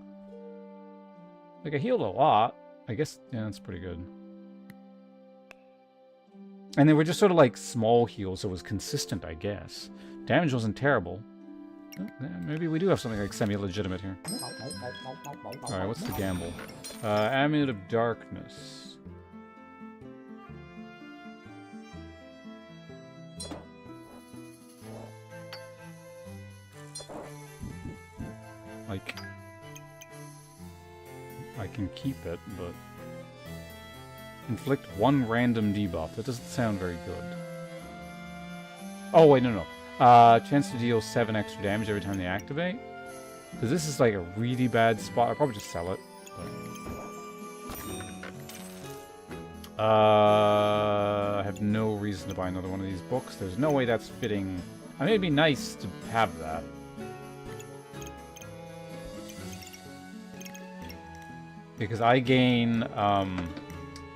Speaker 1: Like, I healed a lot. I guess, yeah, that's pretty good. And they were just sort of like small heals, so it was consistent, I guess. damage wasn't terrible. Maybe we do have something like semi-legitimate here. Alright, what's the gamble? Amulet of Darkness. Like, I can keep it, but... Inflict 1 random debuff. That doesn't sound very good. Oh, wait, no. Chance to deal 7 extra damage every time they activate. Because this is like a really bad spot. I'll probably just sell it. But... I have no reason to buy another one of these books. There's no way that's fitting. I mean, it'd be nice to have that. Because I gain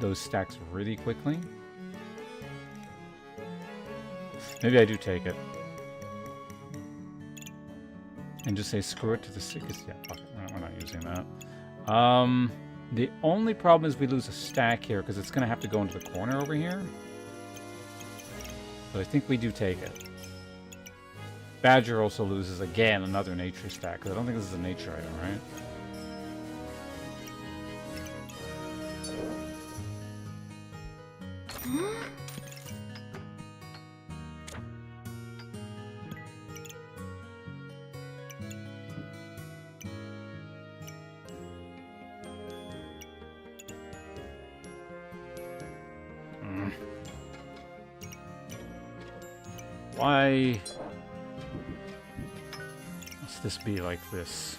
Speaker 1: those stacks really quickly. Maybe I do take it. And just say screw it to the sickest. Yeah, fuck it. We're not using that. The only problem is we lose a stack here because it's going to have to go into the corner over here. But I think we do take it. Badger also loses, again, another nature stack. Because I don't think this is a nature item, right? Why must this be like this?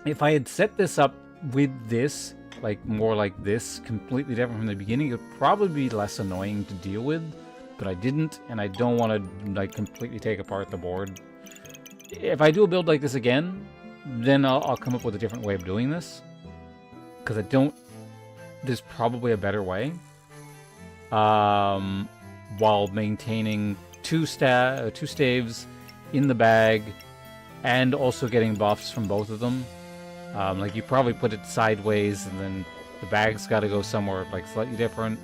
Speaker 1: If I had set this up with this, like more like this, completely different from the beginning, it would probably be less annoying to deal with. But I didn't, and I don't want to like completely take apart the board. If I do a build like this again, then I'll come up with a different way of doing this. Because I don't... There's probably a better way. While maintaining two staves in the bag, and also getting buffs from both of them. Like you probably put it sideways, and then the bag's got to go somewhere like slightly different.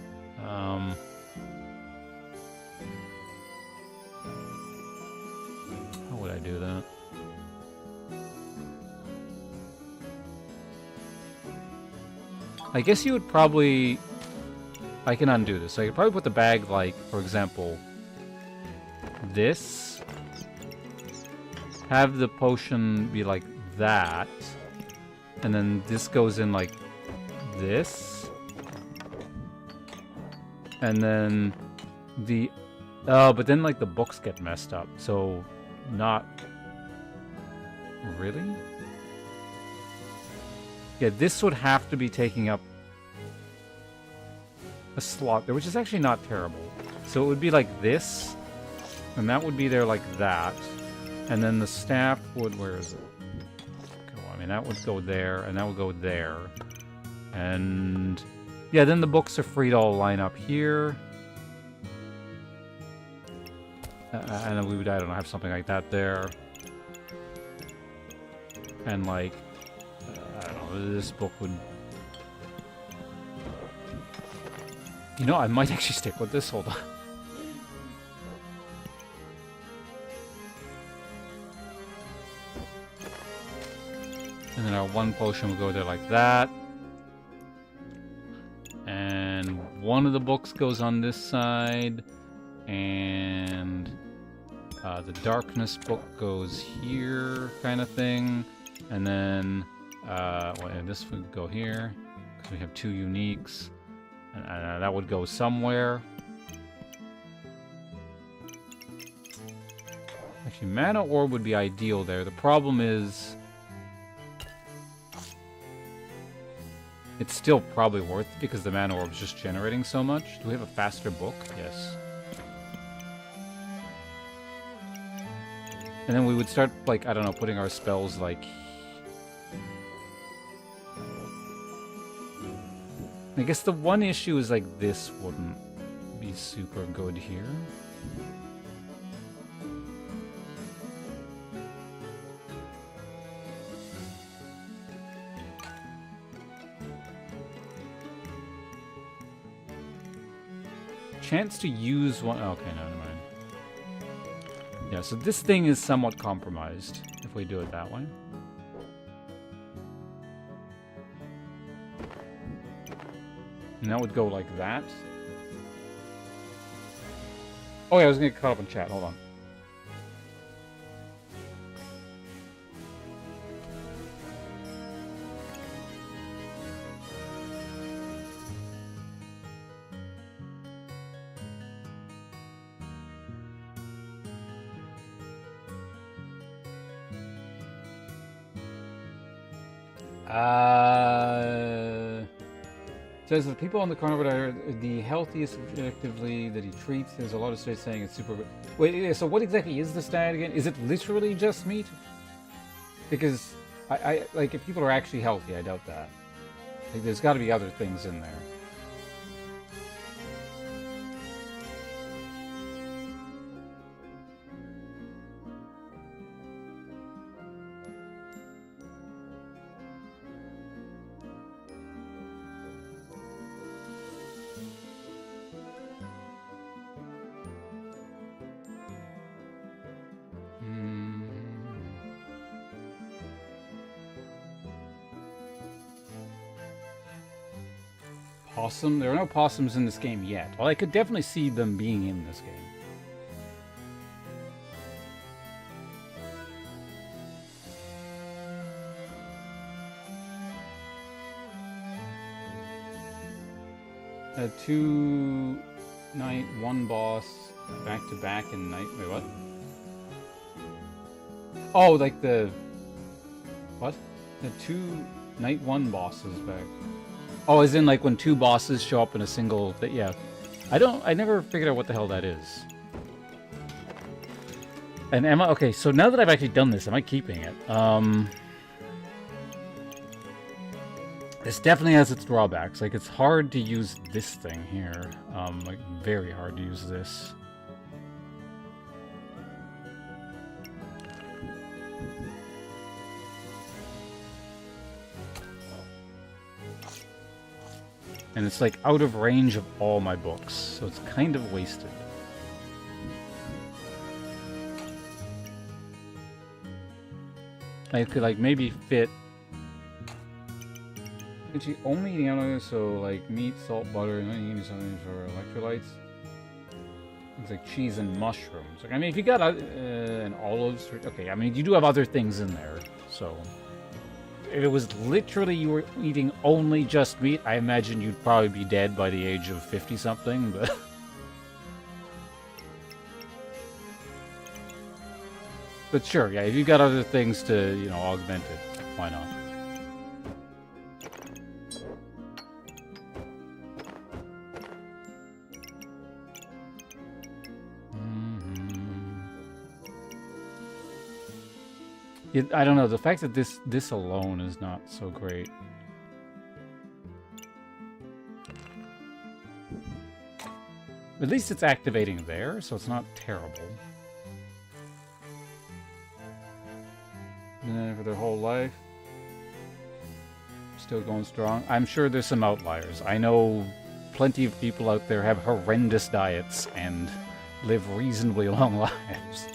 Speaker 1: How would I do that? I guess you would probably... I can undo this. So I could probably put the bag, like, for example, this. Have the potion be like that. And then this goes in like this. And then the... Oh, but then like the books get messed up. So, not... Really? Yeah, this would have to be taking up a slot there, which is actually not terrible. So it would be like this, and that would be there like that. And then the staff would... Where is it? I mean, that would go there, and that would go there. And... Yeah, then the books are free to all line up here. And then we would, I don't know, have something like that there. And like... I don't know, this book would... You know, I might actually stick with this, hold on. And then our one potion will go there like that. And one of the books goes on this side. And the darkness book goes here, kind of thing. And then well, this would go here, because we have two uniques. And that would go somewhere. Actually, Mana Orb would be ideal there. The problem is... It's still probably worth it because the Mana Orb is just generating so much. Do we have a faster book? Yes. And then we would start, like, I don't know, putting our spells, like... I guess the one issue is, like, this wouldn't be super good here. chance to use one. Okay, no, never mind. Yeah, so this thing is somewhat compromised if we do it that way. And that would go like that. Oh yeah, I was gonna get caught up in chat. Hold on. Says the people on the carnivore diet are the healthiest objectively that he treats. There's a lot of states saying it's super. Wait, so what exactly is this diet again? Is it literally just meat? Because I like if people are actually healthy, I doubt that. Like, there's got to be other things in there. Possum? There are no possums in this game yet. Well, I could definitely see them being in this game. Two night, one boss, back to back in night. Wait, what? Oh, like the what? The two night one bosses back. Oh, as in like when two bosses show up in a single. Yeah, I never figured out what the hell that is. And am I okay? So now that I've actually done this, am I keeping it? This definitely has its drawbacks. Like, it's hard to use this thing here. Like, very hard to use this. And it's, like, out of range of all my books, so it's kind of wasted. I could, like, maybe fit... Actually, only eating out, so like meat, salt, butter, and then eating something for electrolytes. Things like cheese and mushrooms. Like, I mean, if you got and olives, okay. I mean, you do have other things in there. So, if it was literally you were eating only just meat, I imagine you'd probably be dead by the age of 50 something. But but sure, yeah. If you got other things to augment it, why not? I don't know, the fact that this alone is not so great. At least it's activating there, so it's not terrible. And then for their whole life. Still going strong. I'm sure there's some outliers. I know plenty of people out there have horrendous diets and live reasonably long lives.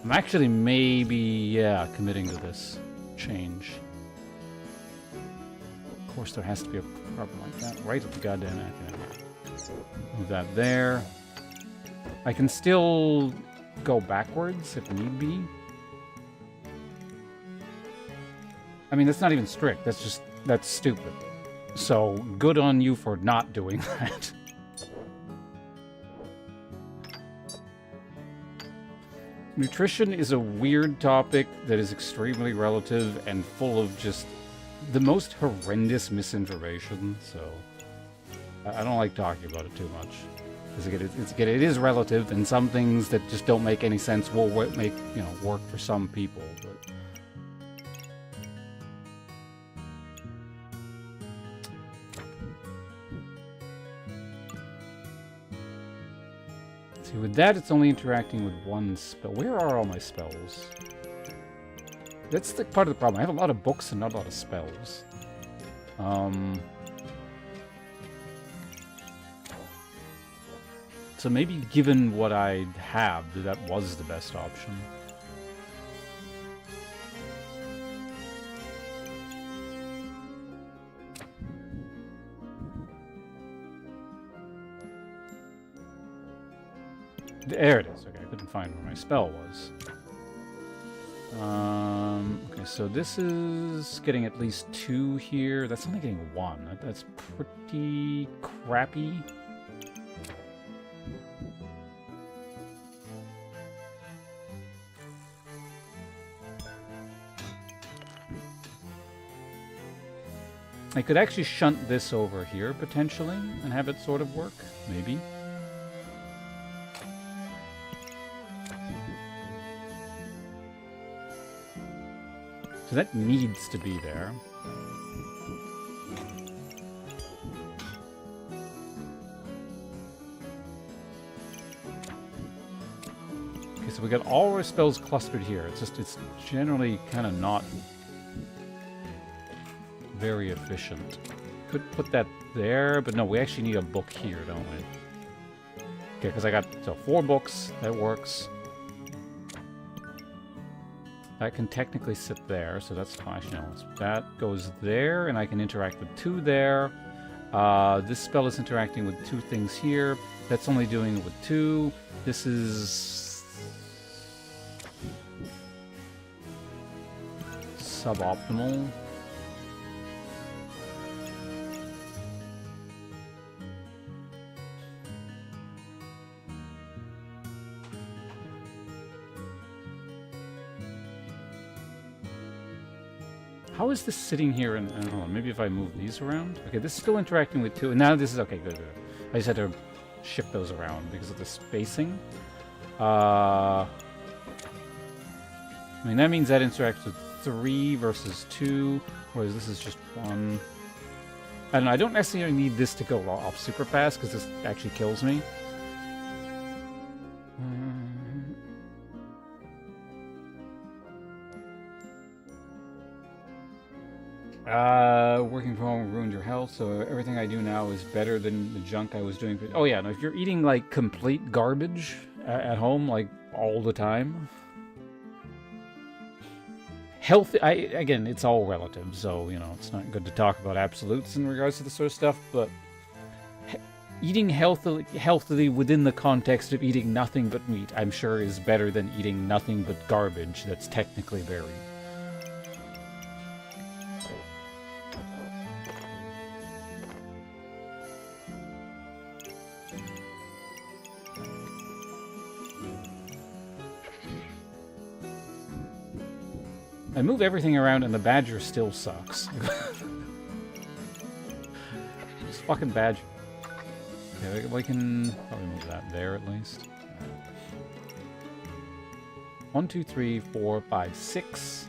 Speaker 1: I'm actually maybe, committing to this change. Of course, there has to be a problem like that right at the goddamn academic. Move that there. I can still go backwards if need be. I mean, that's not even strict. That's stupid. So, good on you for not doing that. Nutrition is a weird topic that is extremely relative and full of just the most horrendous misinformation, so I don't like talking about it too much. Because it is relative, and some things that just don't make any sense will make, work for some people, but... With that, it's only interacting with one spell. Where are all my spells? That's the part of the problem. I have a lot of books and not a lot of spells. So maybe given what I have, that was the best option. There it is. Okay, I couldn't find where my spell was. Okay, so this is getting at least 2 here. That's only getting 1. That's pretty crappy. I could actually shunt this over here, potentially, and have it sort of work. Maybe. So that needs to be there. Okay, so we got all our spells clustered here. It's just, it's generally kind of not very efficient. Could put that there, but no, we actually need a book here, don't we? Okay, because I got, so 4 books, that works. That can technically sit there, so that's fine. No, that goes there, and I can interact with 2 there. This spell is interacting with 2 things here. That's only doing it with 2. This is suboptimal. How is this sitting here? And hold on, maybe if I move these around. Okay, this is still interacting with 2, and now this is okay. Good, good. I just had to shift those around because of the spacing. I mean, that means that interacts with 3 versus 2, whereas this is just 1. I don't know. I don't necessarily need this to go off super fast because this actually kills me. Working from home ruined your health, so everything I do now is better than the junk I was doing. Oh yeah, no, if you're eating like complete garbage at home, like all the time, healthy. Again, it's all relative, so you know it's not good to talk about absolutes in regards to this sort of stuff. But eating healthily within the context of eating nothing but meat, I'm sure, is better than eating nothing but garbage that's technically buried. I move everything around and the badger still sucks. This fucking badger. Okay, we can probably move that there at least. 1, 2, 3, 4, 5, 6.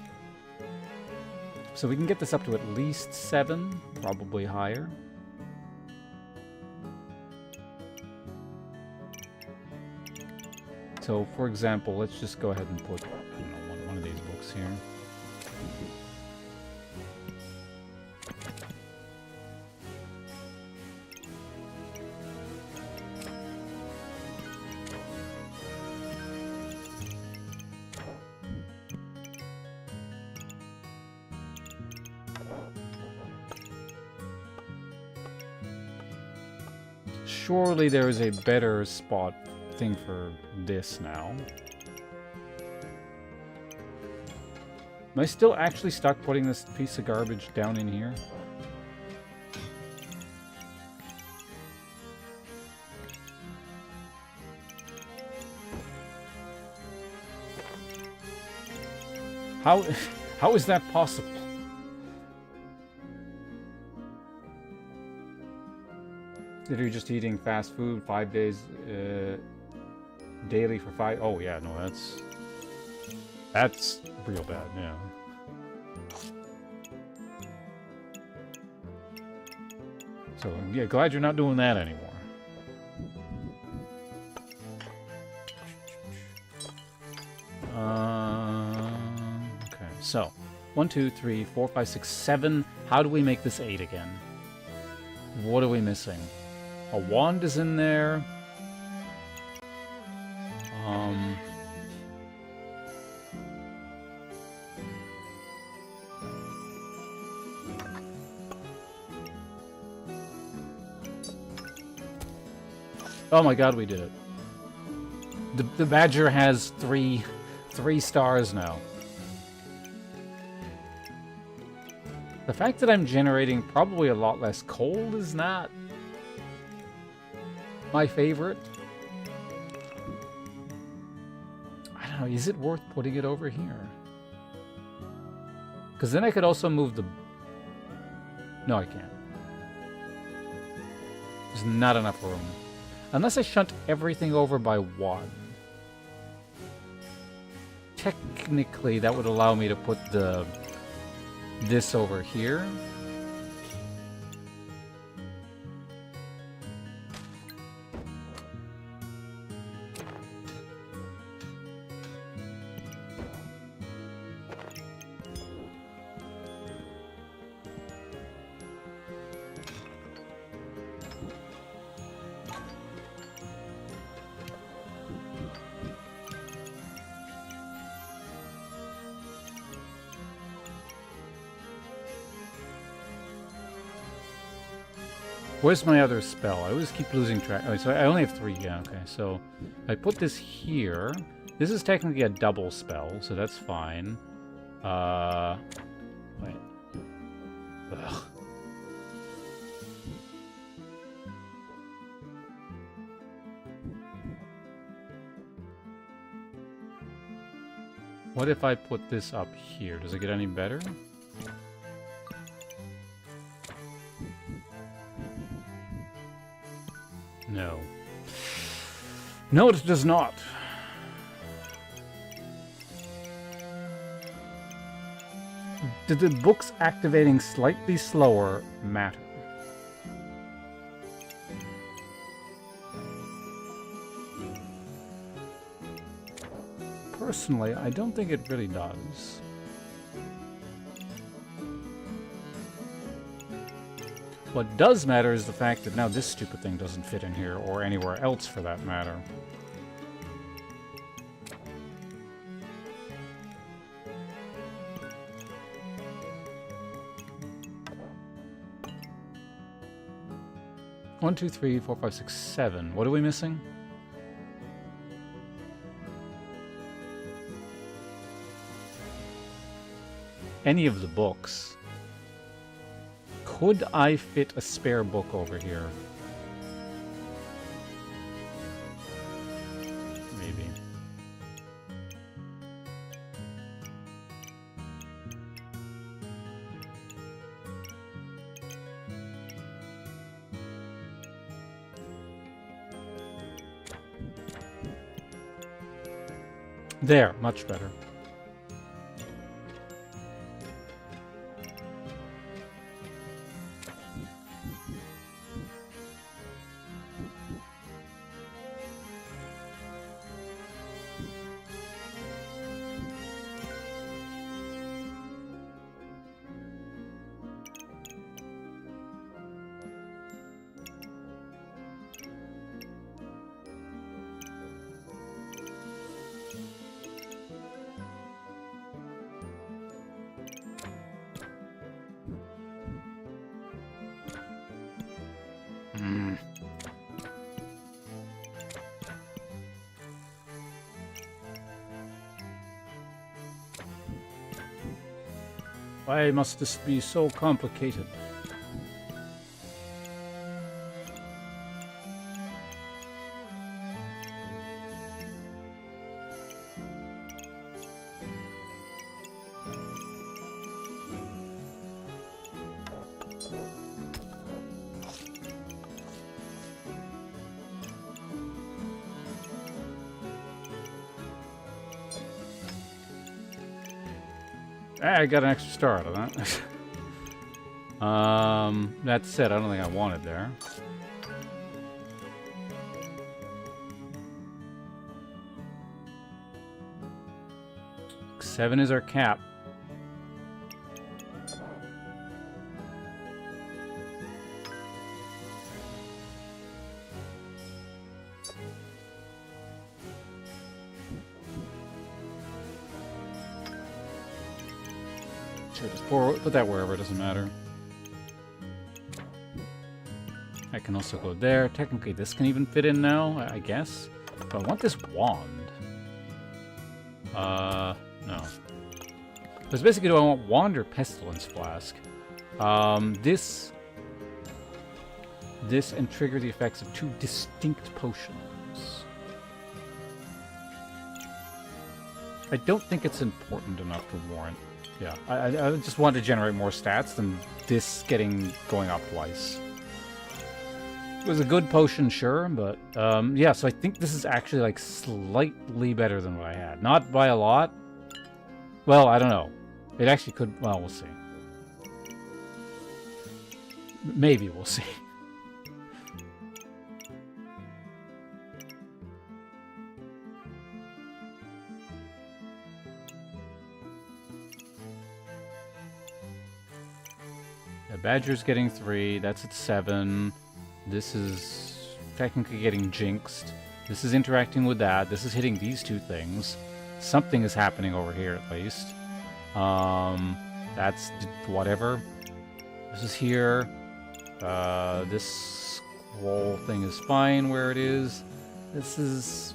Speaker 1: So we can get this up to at least 7, probably higher. So, for example, let's just go ahead and put, I don't know, one of these books here. Surely there is a better spot thing for this now. Am I still actually stuck putting this piece of garbage down in here? How is that possible? If you're just eating fast food 5 days daily for 5... Oh yeah, no, that's real bad, yeah. So, yeah, glad you're not doing that anymore. Okay, So, 1, 2, 3, 4, 5, 6, 7. How do we make this 8 again? What are we missing? A wand is in there. Oh my god, we did it. The badger has three stars now. The fact that I'm generating probably a lot less coal is not my favorite. I don't know, is it worth putting it over here? Because then I could also move the... No, I can't. There's not enough room. Unless I shunt everything over by 1. Technically, that would allow me to put this over here. Where's my other spell? I always keep losing track. Oh, so I only have 3. Yeah, okay. So I put this here. This is technically a double spell, so that's fine. Wait. Ugh. What if I put this up here? Does it get any better? No. No, it does not. Did the books activating slightly slower matter? Personally, I don't think it really does. What does matter is the fact that now this stupid thing doesn't fit in here, or anywhere else for that matter. One, two, three, 4, 5, 6, 7. What are we missing? Any of the books. Could I fit a spare book over here? Maybe. There, much better. Why must this be so complicated? I got an extra star out of that. That said, I don't think I want it there. Seven is our cap. Sure, just put that wherever, it doesn't matter. I can also go there. Technically, this can even fit in now, I guess. But I want this wand. No. Because basically, do I want wand or pestilence flask? This and trigger the effects of 2 distinct potions. I don't think it's important enough to warrant. Yeah, I just want to generate more stats than this going off twice. It was a good potion, sure, but yeah, so I think this is actually like slightly better than what I had. Not by a lot. Well, I don't know. It actually could, well, we'll see. Maybe we'll see. Yeah, Badger's getting 3, that's at 7. This is technically getting jinxed. This is interacting with that. This is hitting these 2 things. Something is happening over here, at least. That's whatever. This is here. This scroll thing is fine where it is. This is...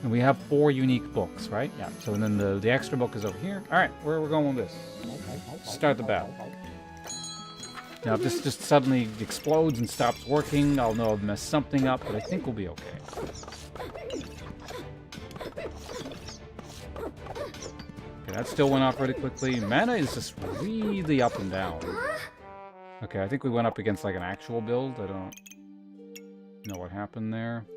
Speaker 1: And we have 4 unique books, right? Yeah, so then the extra book is over here. Alright, where are we going with this? Start the battle. Now, if this just suddenly explodes and stops working, I'll know I've messed something up, but I think we'll be okay. Okay, that still went off really quickly. Mana is just really up and down. Okay, I think we went up against like an actual build. I don't know what happened there.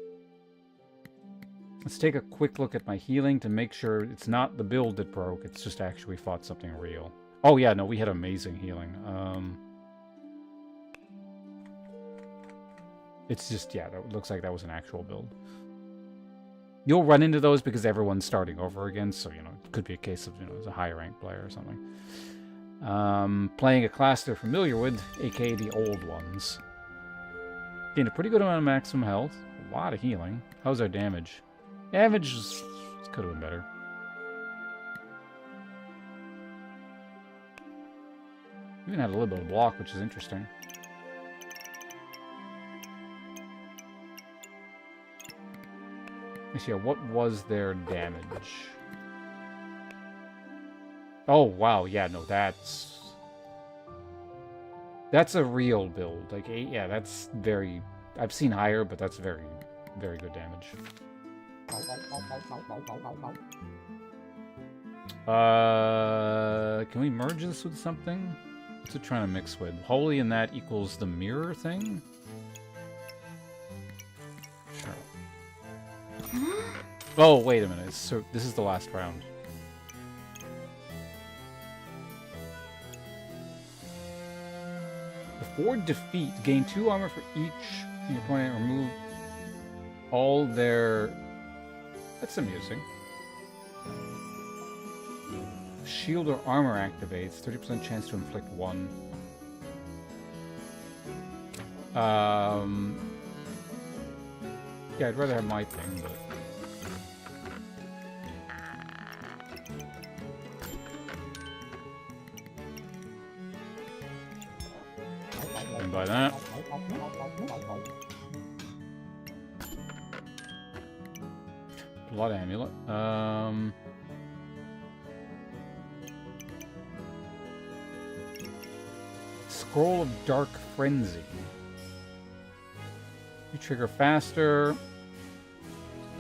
Speaker 1: Let's take a quick look at my healing to make sure it's not the build that broke, it's just actually fought something real. Oh yeah, no, we had amazing healing. It's just, yeah, that looks like that was an actual build. You'll run into those because everyone's starting over again, so, you know, it could be a case of, you know, as a higher ranked player or something. Playing a class they're familiar with, aka the old ones. Gained a pretty good amount of maximum health, a lot of healing. How's our damage? Damage could have been better. Even had a little bit of block, which is interesting. Actually, what was their damage? Oh, wow, yeah, no, that's a real build. Like, yeah, that's very... I've seen higher, but that's very, very good damage. Can we merge this with something? What's it trying to mix with? Holy and that equals the mirror thing? Sure. Oh, wait a minute. So this is the last round. Before defeat, gain 2 armor for each your opponent. Remove all their... That's amusing. Shield or armor activates. 30% chance to inflict 1. Yeah, I'd rather have my thing, but... And by that... Blood amulet. Scroll of Dark Frenzy. You trigger faster.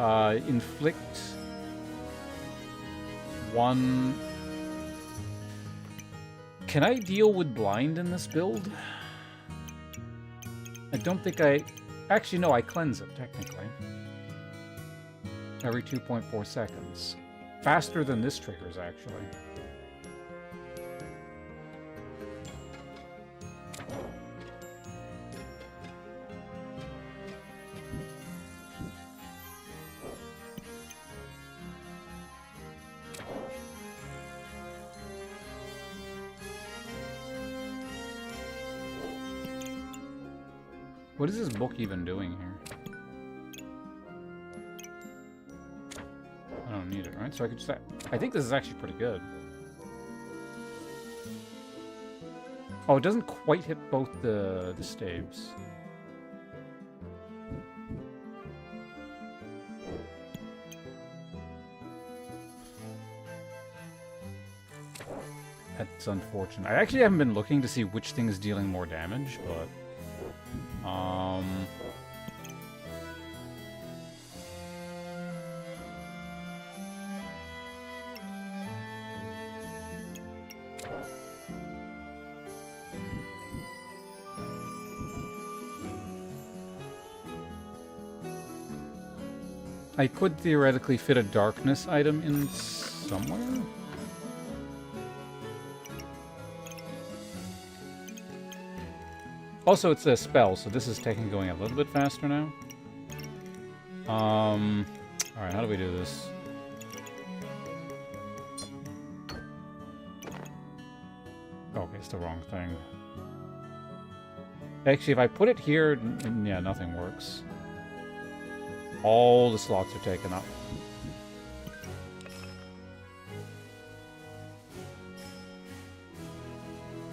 Speaker 1: Inflict 1. Can I deal with blind in this build? I don't think I... Actually, no, I cleanse it, technically. Every 2.4 seconds. Faster than this triggers, actually. What is this book even doing here? I don't need it, right? So I could just... I think this is actually pretty good. Oh, it doesn't quite hit both the staves. That's unfortunate. I actually haven't been looking to see which thing is dealing more damage, but... I could theoretically fit a darkness item in somewhere? Also, it's a spell, so this is technically going a little bit faster now. Alright, how do we do this? Okay, it's the wrong thing. Actually, if I put it here, yeah, nothing works. All the slots are taken up.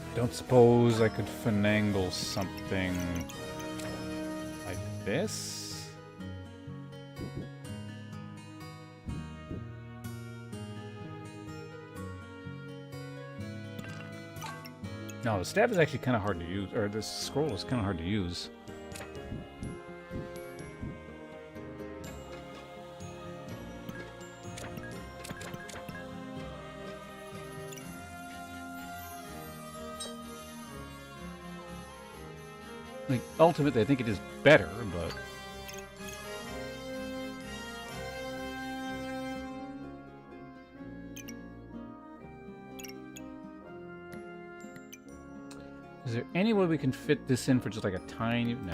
Speaker 1: I don't suppose I could finagle something like this? No, the stab is actually kind of hard to use, or this scroll is kind of hard to use. Like, ultimately, I think it is better, but... Is there any way we can fit this in for just like a tiny... Nah.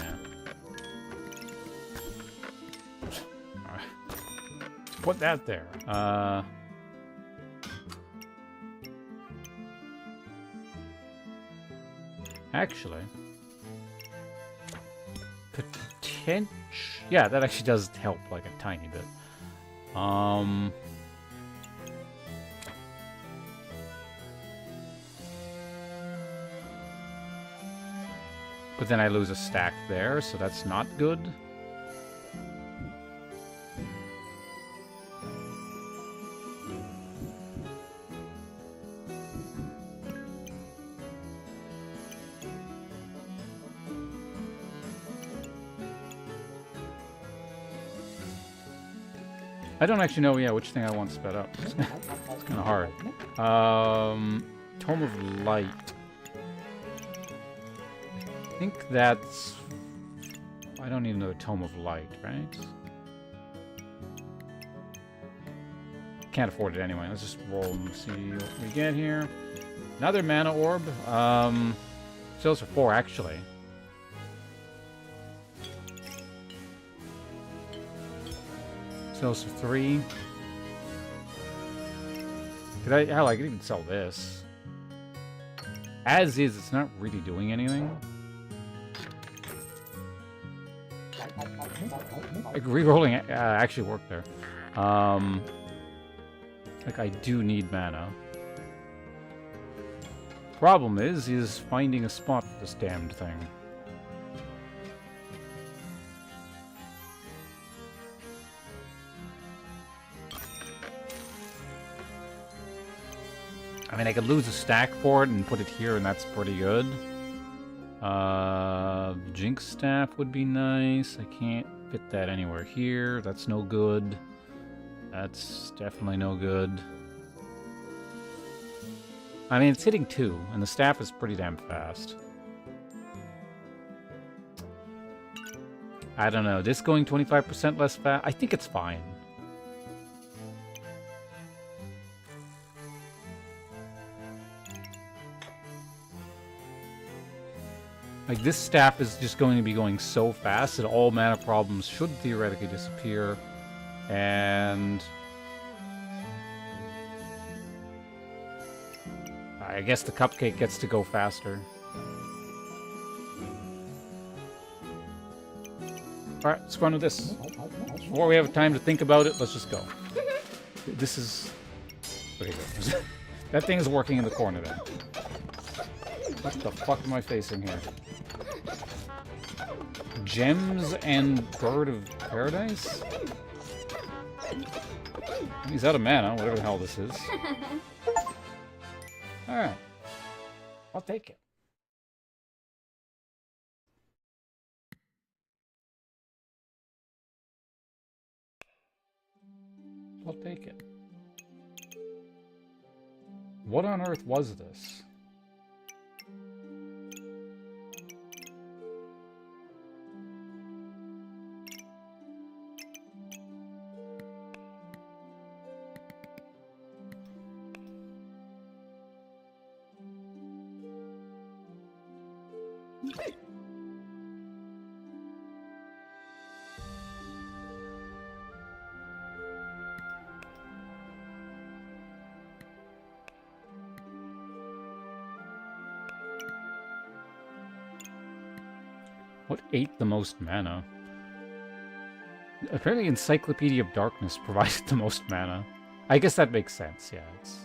Speaker 1: Alright. Put that there. Actually... Yeah, that actually does help, like, a tiny bit. But then I lose a stack there, so that's not good. I don't actually know, yeah, which thing I want sped up. It's kind of hard. Tome of Light. I think that's... I don't need another Tome of Light, right? Can't afford it anyway. Let's just roll and see what we get here. Another mana orb. Sells for 4, actually. Sells for 3. Hell, I could even sell this. As is, it's not really doing anything. Like, re-rolling actually worked there. Like, I do need mana. Problem is finding a spot for this damned thing. I mean, I could lose a stack for it and put it here, and that's pretty good. Jinx Staff would be nice. I can't fit that anywhere here. That's no good. That's definitely no good. I mean, it's hitting 2, and the staff is pretty damn fast. I don't know. This going 25% less fast? I think it's fine. Like, this staff is just going to be going so fast that all mana problems should theoretically disappear. And... I guess the cupcake gets to go faster. Alright, let's go on with this. Before we have time to think about it, let's just go. This is... Okay, good. That thing is working in the corner then. What the fuck am I facing here? Gems and Bird of Paradise? He's out of mana, whatever the hell this is. Alright. I'll take it. I'll take it. What on earth was this? What ate the most mana? Apparently Encyclopedia of Darkness provided the most mana. I guess that makes sense, yeah. It's...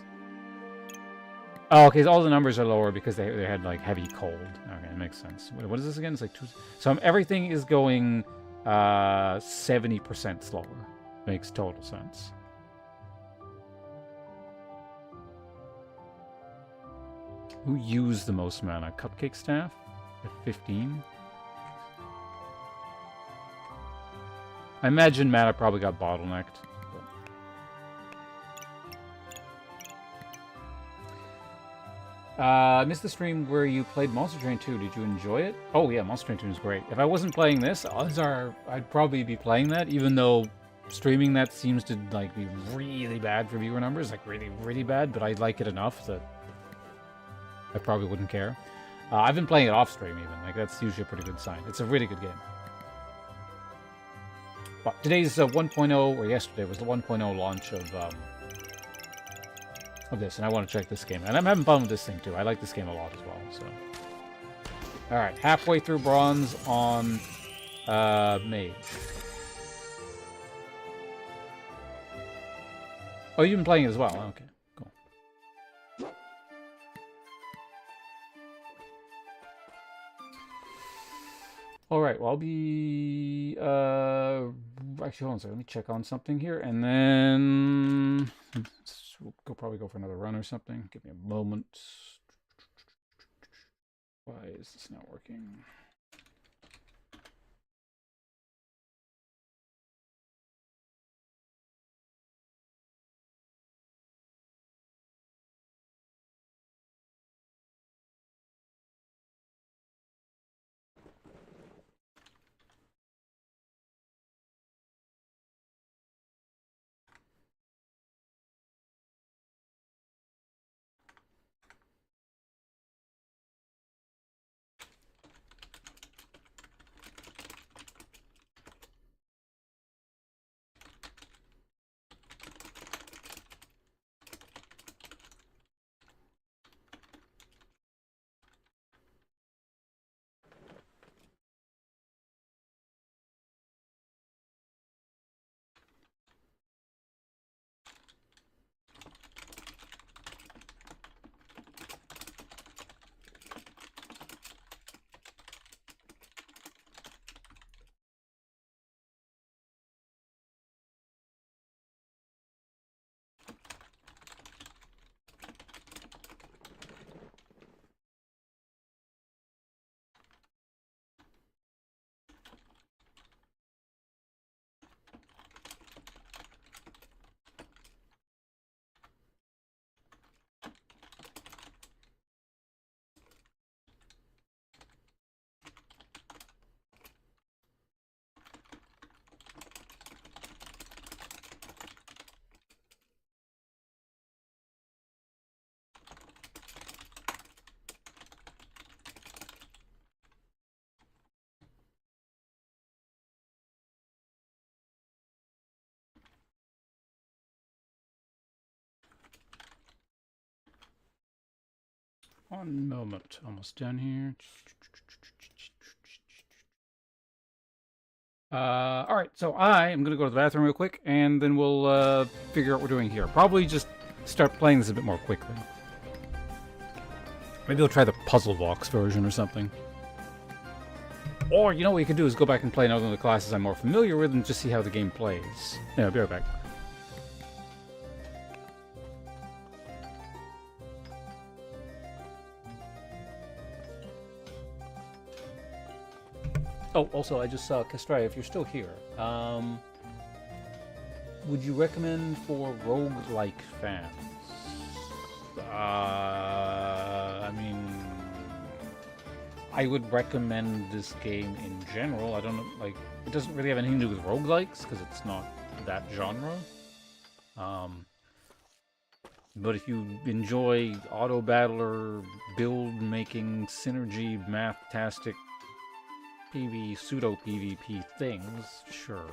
Speaker 1: Oh, okay, all the numbers are lower because they had, like, heavy cold. Okay, that makes sense. What is this again? It's like 2... So everything is going 70% slower. Makes total sense. Who used the most mana? Cupcake Staff? At 15? I imagine mana probably got bottlenecked. I missed the stream where you played Monster Train 2. Did you enjoy it? Oh yeah, Monster Train 2 is great. If I wasn't playing this, odds are I'd probably be playing that, even though streaming that seems to like be really bad for viewer numbers, like really, really bad, but I like it enough that I probably wouldn't care. I've been playing it off stream even, like that's usually a pretty good sign. It's a really good game. But today's 1.0, or yesterday was the 1.0 launch of this, and I want to check this game. And I'm having fun with this thing too. I like this game a lot as well. So, all right, halfway through bronze on Mage. Oh, you've been playing it as well. Okay, cool. All right, well, I'll be actually, hold on a second. Let me check on something here, and then we'll probably go for another run or something. Give me a moment. Why is this not working? One moment, almost done here. Alright, so I am gonna go to the bathroom real quick, and then we'll figure out what we're doing here. Probably just start playing this a bit more quickly. Maybe I'll try the Puzzle Box version or something. Or, you know what you can do is go back and play another one of the classes I'm more familiar with and just see how the game plays. Yeah, I'll be right back. Oh, also, I just saw Kastrai, if you're still here. Would you recommend for roguelike fans? I mean, I would recommend this game in general. I don't know, like, it doesn't really have anything to do with roguelikes, because it's not that genre. But if you enjoy auto-battler, build-making, synergy, math-tastic, pseudo-PvP things, sure.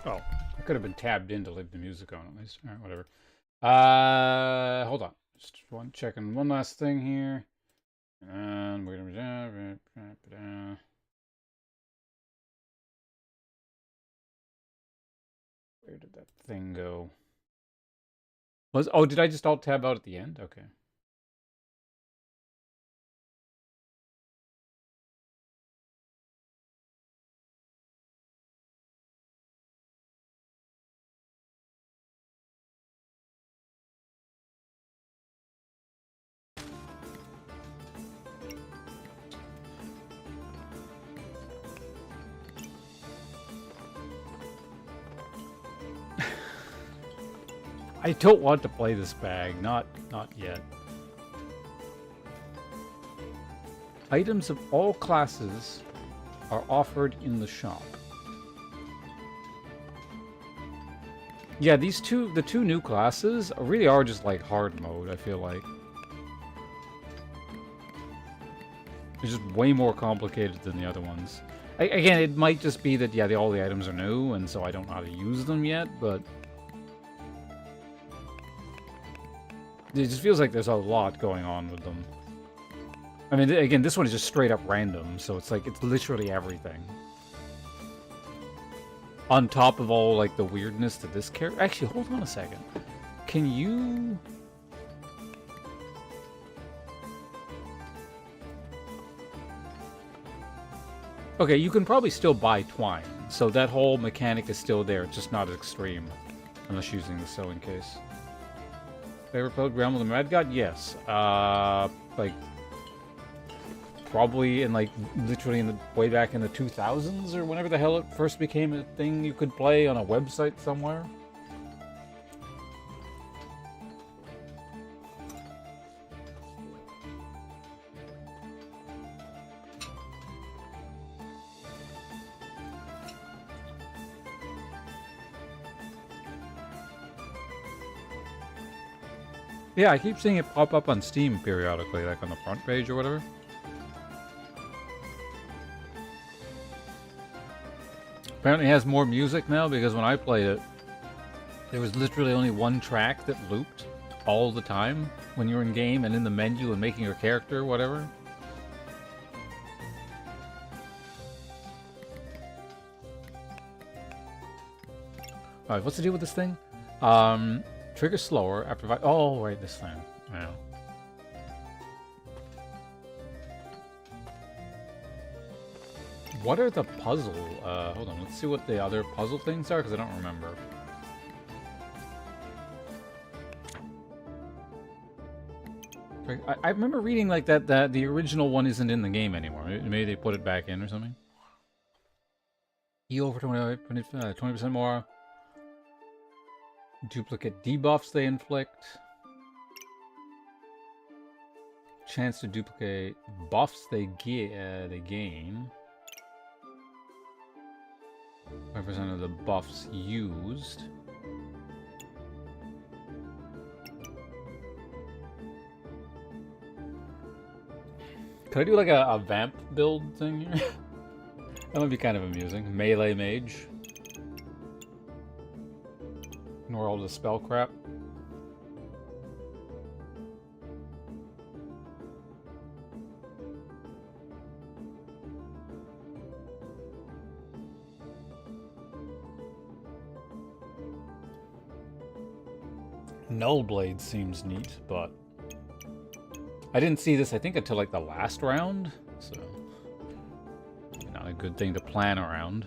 Speaker 1: Oh, I could have been tabbed in to leave the music on at least. Alright, whatever. Hold on. Just checking one last thing here. And we're gonna... Where did that thing go? Oh, did I just alt tab out at the end? Okay. I don't want to play this bag. Not yet. Items of all classes are offered in the shop. Yeah, the two new classes really are just like hard mode, I feel like. It's just way more complicated than the other ones. Again, it might just be that, yeah, all the items are new, and so I don't know how to use them yet, but... It just feels like there's a lot going on with them. I mean, again, this one is just straight up random, so it's like, it's literally everything. On top of all, like, the weirdness to this character. Actually, hold on a second. Can you... Okay, you can probably still buy twine, so that whole mechanic is still there, it's just not as extreme. Unless using the sewing case. Favorite program with the Mad God? Yes. Like, probably in, like, literally in the way back in the 2000s or whenever the hell it first became a thing you could play on a website somewhere. Yeah, I keep seeing it pop up on Steam periodically, like on the front page or whatever. Apparently it has more music now, because when I played it, there was literally only one track that looped all the time when you were in game and in the menu and making your character or whatever. Alright, what's the deal with this thing? Trigger slower after... Oh, wait, this thing. Yeah. What are the puzzle... hold on, let's see what the other puzzle things are, because I don't remember. I remember reading like that the original one isn't in the game anymore. Maybe they put it back in or something. Heal for 20% more. Duplicate debuffs they inflict. Chance to duplicate buffs they gain. 5% of the buffs used. Could I do like a vamp build thing here? That would be kind of amusing. Melee mage. Ignore all the spell crap. Nullblade seems neat, but I didn't see this, I think, until like the last round, so not a good thing to plan around.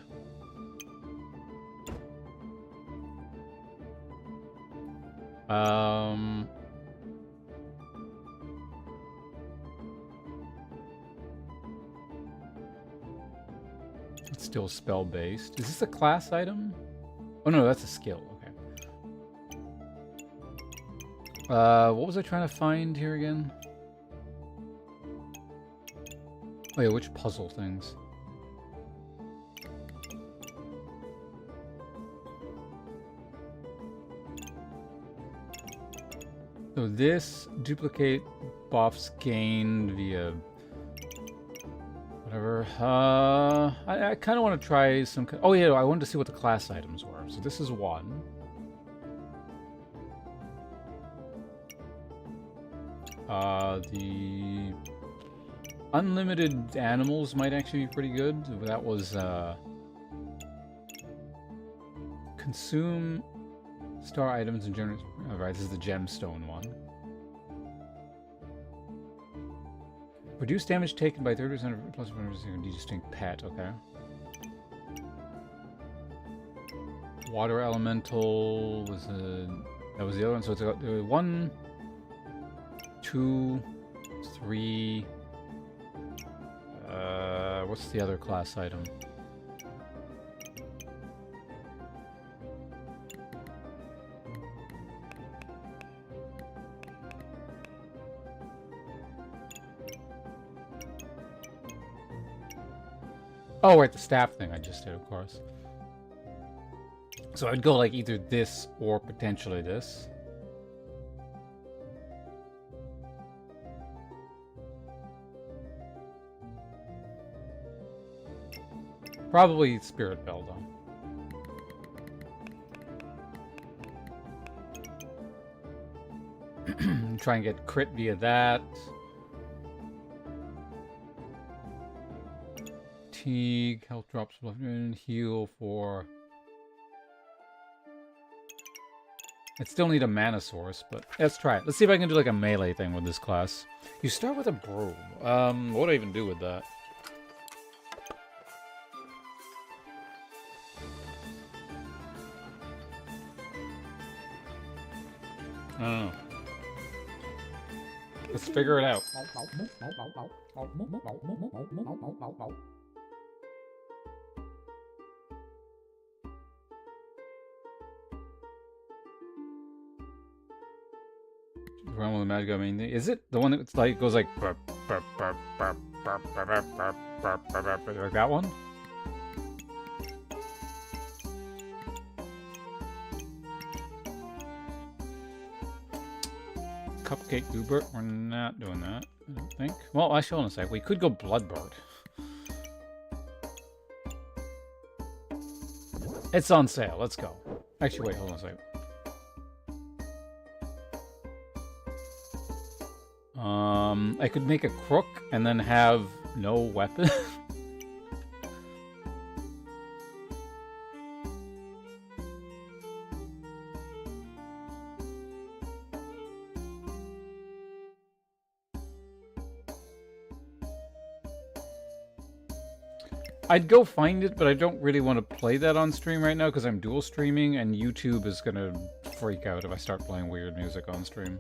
Speaker 1: It's still spell-based. Is this a class item? Oh no, that's a skill. Okay. What was I trying to find here again? Oh yeah, which puzzle things? So this duplicate buffs gained via Whatever. I kind of want to try some... Oh, yeah, I wanted to see what the class items were. So this is one. The unlimited animals might actually be pretty good. That was, consume star items and generate... Alright, this is the gemstone one. Reduce damage taken by 30% plus 1% distinct pet, okay. Water elemental was that was the other one, so it's got 1, 2, 3. What's the other class item? Oh, right, the staff thing I just did, of course. So I'd go like either this or potentially this. Probably Spirit Bell, though. Try and get crit via that. Fatigue, health drops, heal for... I still need a mana source, but let's try it. Let's see if I can do like a melee thing with this class. You start with a broom. What do I even do with that? I don't know. Let's figure it out. Run with the magic. I mean, is it the one that's like goes like like that one? Cupcake Goobert. We're not doing that, I don't think. Well, actually, hold on a sec. We could go Bloodbird. It's on sale. Let's go. Actually, wait. Hold on a sec. I could make a crook and then have no weapon. I'd go find it, but I don't really want to play that on stream right now because I'm dual streaming and YouTube is gonna freak out if I start playing weird music on stream.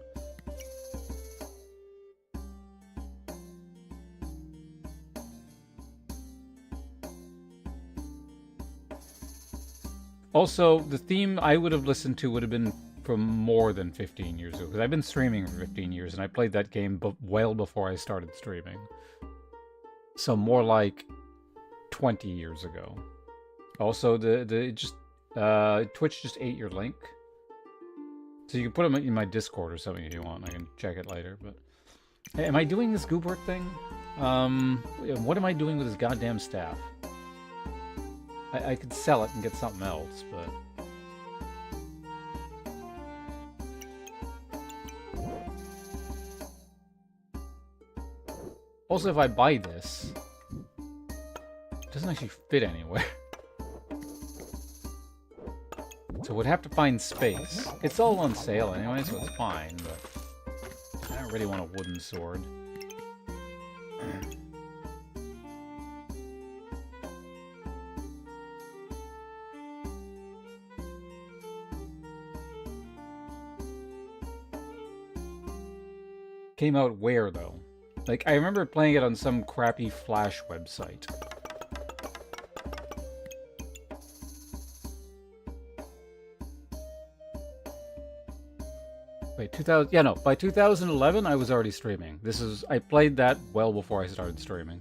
Speaker 1: Also, the theme I would have listened to would have been from more than 15 years ago, because I've been streaming for 15 years, and I played that game well before I started streaming. So more like 20 years ago. Also, Twitch just ate your link. So you can put them in my Discord or something if you want. I can check it later, but... Hey, am I doing this Goobert thing? What am I doing with this goddamn staff? I could sell it and get something else, but... Also, if I buy this, it doesn't actually fit anywhere. So we'd have to find space. It's all on sale anyway, so it's fine, but... I don't really want a wooden sword. Came out where, though? Like, I remember playing it on some crappy Flash website. Wait, 2000... Yeah, no, by 2011, I was already streaming. I played that well before I started streaming.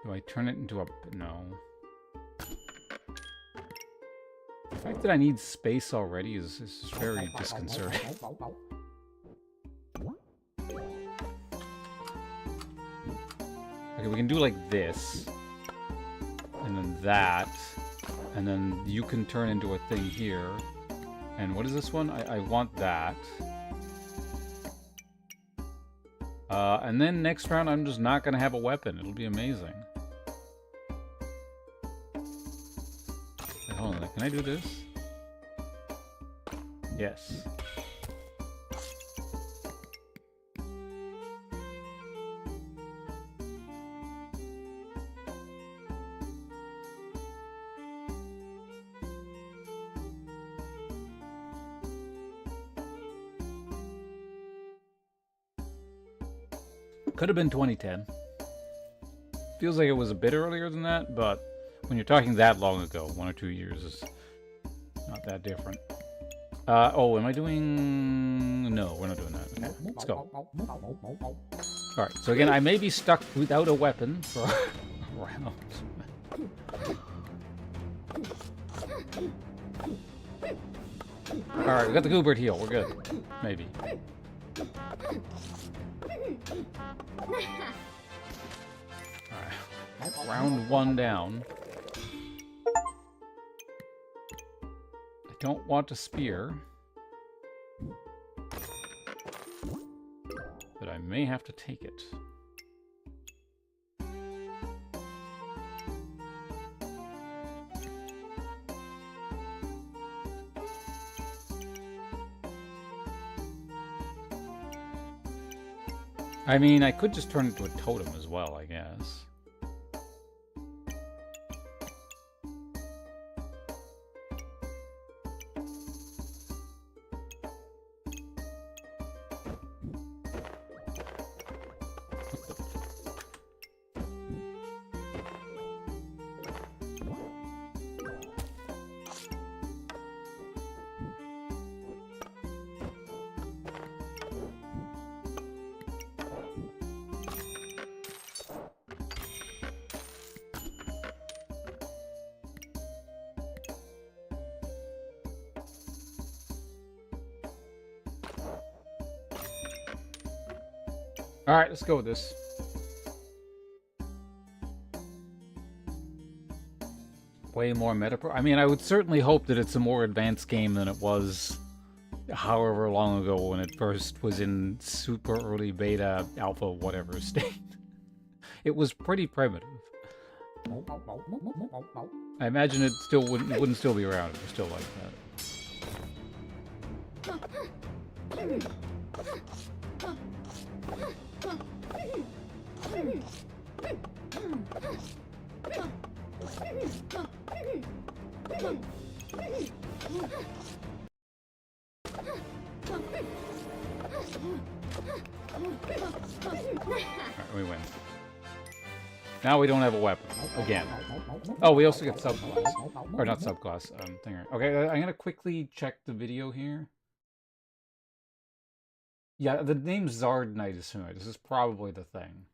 Speaker 1: Do I turn it into a... No. The fact that I need space already is very disconcerting. Okay, we can do like this. And then that. And then you can turn into a thing here. And what is this one? I want that. And then next round I'm just not going to have a weapon. It'll be amazing. Wait, hold on. Can I do this? Yes. Could have been 2010. Feels like it was a bit earlier than that, but when you're talking that long ago, 1 or 2 years is not that different. Oh, am I doing... No, we're not doing that. Okay, let's go. Alright, so again, I may be stuck without a weapon for a round. Alright, we got the Goobert heal. We're good. Maybe. Alright. Round 1 down. I don't want to spear. But I may have to take it. I mean, I could just turn it into a totem as well, I guess. Alright, let's go with this. Way more meta pro. I mean, I would certainly hope that it's a more advanced game than it was however long ago when it first was in super early beta, alpha, whatever state. It was pretty primitive. I imagine it still wouldn't still be around if it was still like that. Alright, we win. Now we don't have a weapon. Again. Oh, we also get subclass. Or not subclass, thinger. Okay, I'm gonna quickly check the video here. Yeah, the name's Zard Knight is familiar. This is probably the thing.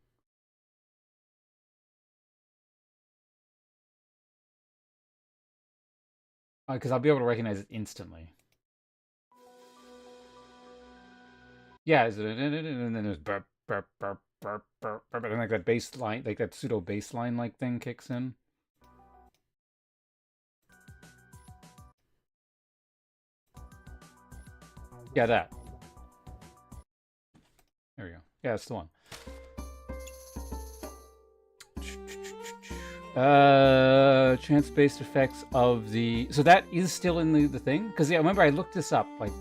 Speaker 1: Because I'll be able to recognize it instantly. Yeah, is it? And then there's burp, burp, burp, burp, burp, burp, and like that bass line, like that pseudo bass line like thing kicks in. Yeah, that. There we go. Yeah, that's the one. Chance-based effects of the... So that is still in the thing? Because, yeah, remember I looked this up, like,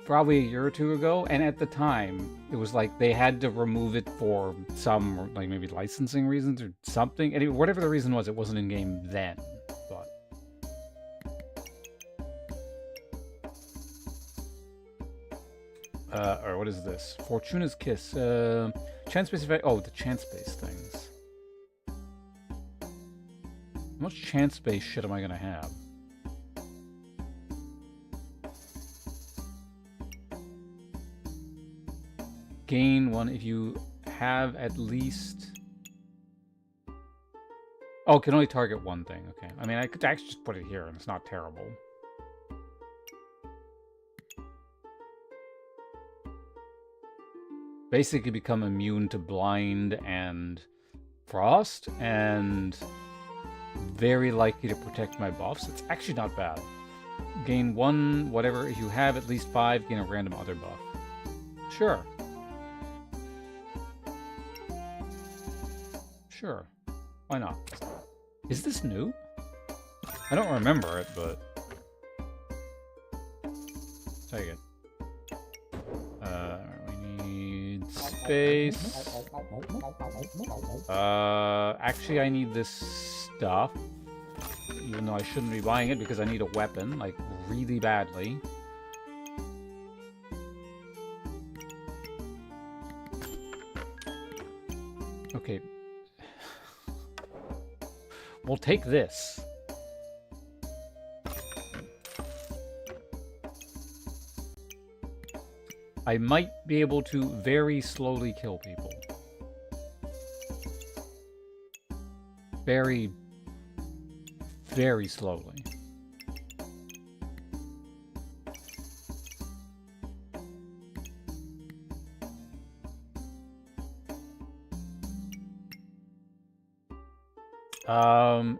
Speaker 1: probably a year or two ago, and at the time, it was like they had to remove it for some, like, maybe licensing reasons or something. Anyway, whatever the reason was, it wasn't in-game then. Or what is this? Fortuna's Kiss. Chance-based effect... Oh, the chance-based things. How much chance-based shit am I gonna have? Gain 1 if you have at least Oh, can only target one thing. Okay. I mean, I could actually just put it here, and it's not terrible. Basically become immune to blind and frost, and very likely to protect my buffs. It's actually not bad. Gain 1, whatever. If you have at least 5, gain a random other buff. Sure. Sure. Why not? Is this new? I don't remember it, but... take it. We need space. Actually, I need this stuff. Even though I shouldn't be buying it because I need a weapon, like, really badly. Okay. We'll take this. I might be able to very slowly kill people. Very, very slowly.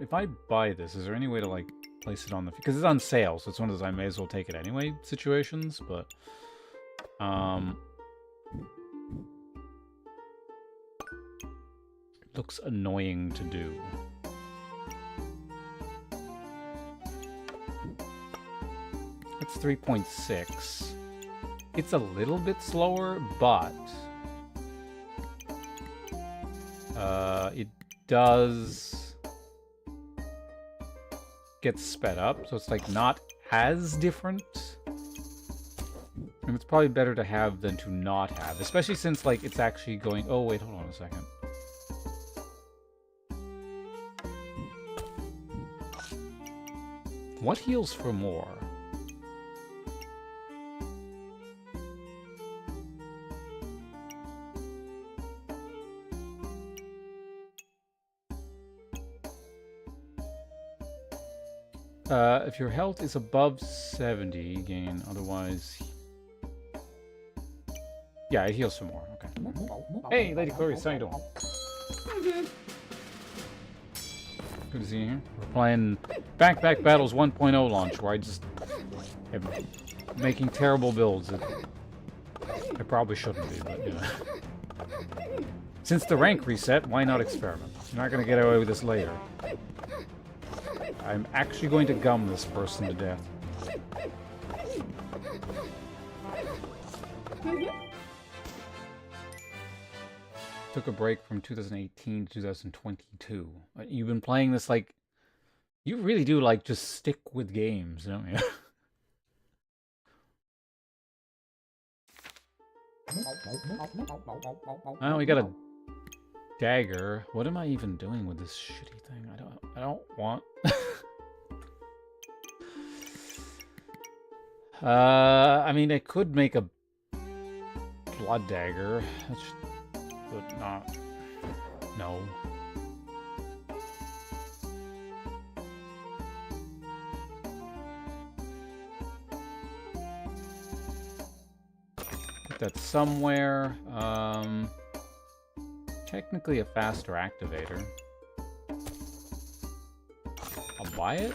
Speaker 1: If I buy this, is there any way to, like, place it on the... because it's on sale, so it's one of those I may as well take it anyway situations, but... it looks annoying to do. It's 3.6. It's a little bit slower, but... it does... get sped up, so it's, like, not as different. And it's probably better to have than to not have, especially since, like, it's actually going... oh, wait, hold on a second. What heals for more? If your health is above 70, gain, otherwise... yeah, it heals some more, okay. Hey, Lady Clarice, how you doing? Good to see you here. We're playing Back Battles 1.0 launch, where I just am making terrible builds. I probably shouldn't be, but, you know. Since the rank reset, why not experiment? You're not going to get away with this later. I'm actually going to gum this person to death. Took a break from 2018 to 2022. You've been playing this, like... you really do, like, just stick with games, don't you? Oh, we got a dagger. What am I even doing with this shitty thing? I don't want... I mean, I could make a blood dagger, but not... no. Put that somewhere. Technically a faster activator. I'll buy it.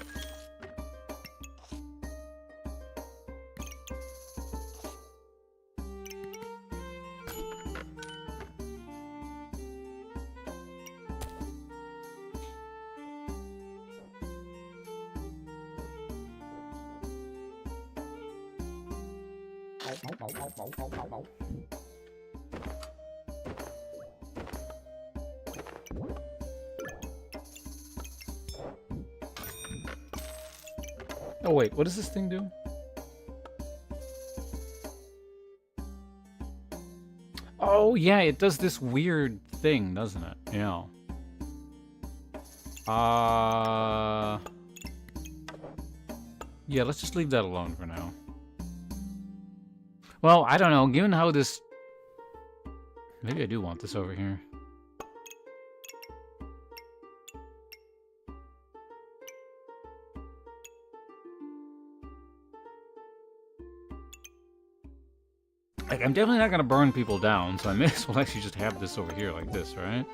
Speaker 1: Oh wait, what does this thing do? Oh yeah, it does this weird thing, doesn't it? Yeah. Yeah, let's just leave that alone for now. Well, I don't know, given how this... maybe I do want this over here. Like, I'm definitely not gonna burn people down, so I may as well actually just have this over here like this, right?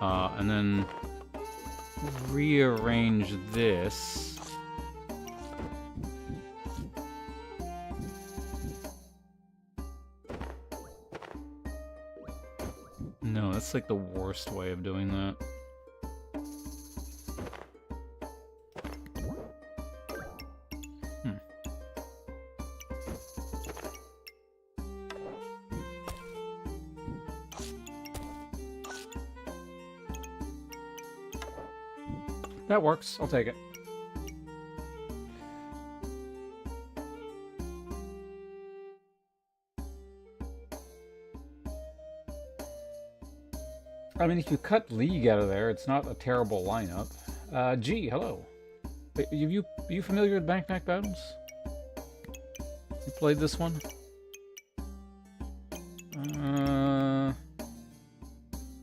Speaker 1: And then rearrange this. No, that's like the worst way of doing that. That works. I'll take it. I mean, if you cut League out of there, it's not a terrible lineup. G, hello. Are you familiar with Bank Battles? You played this one?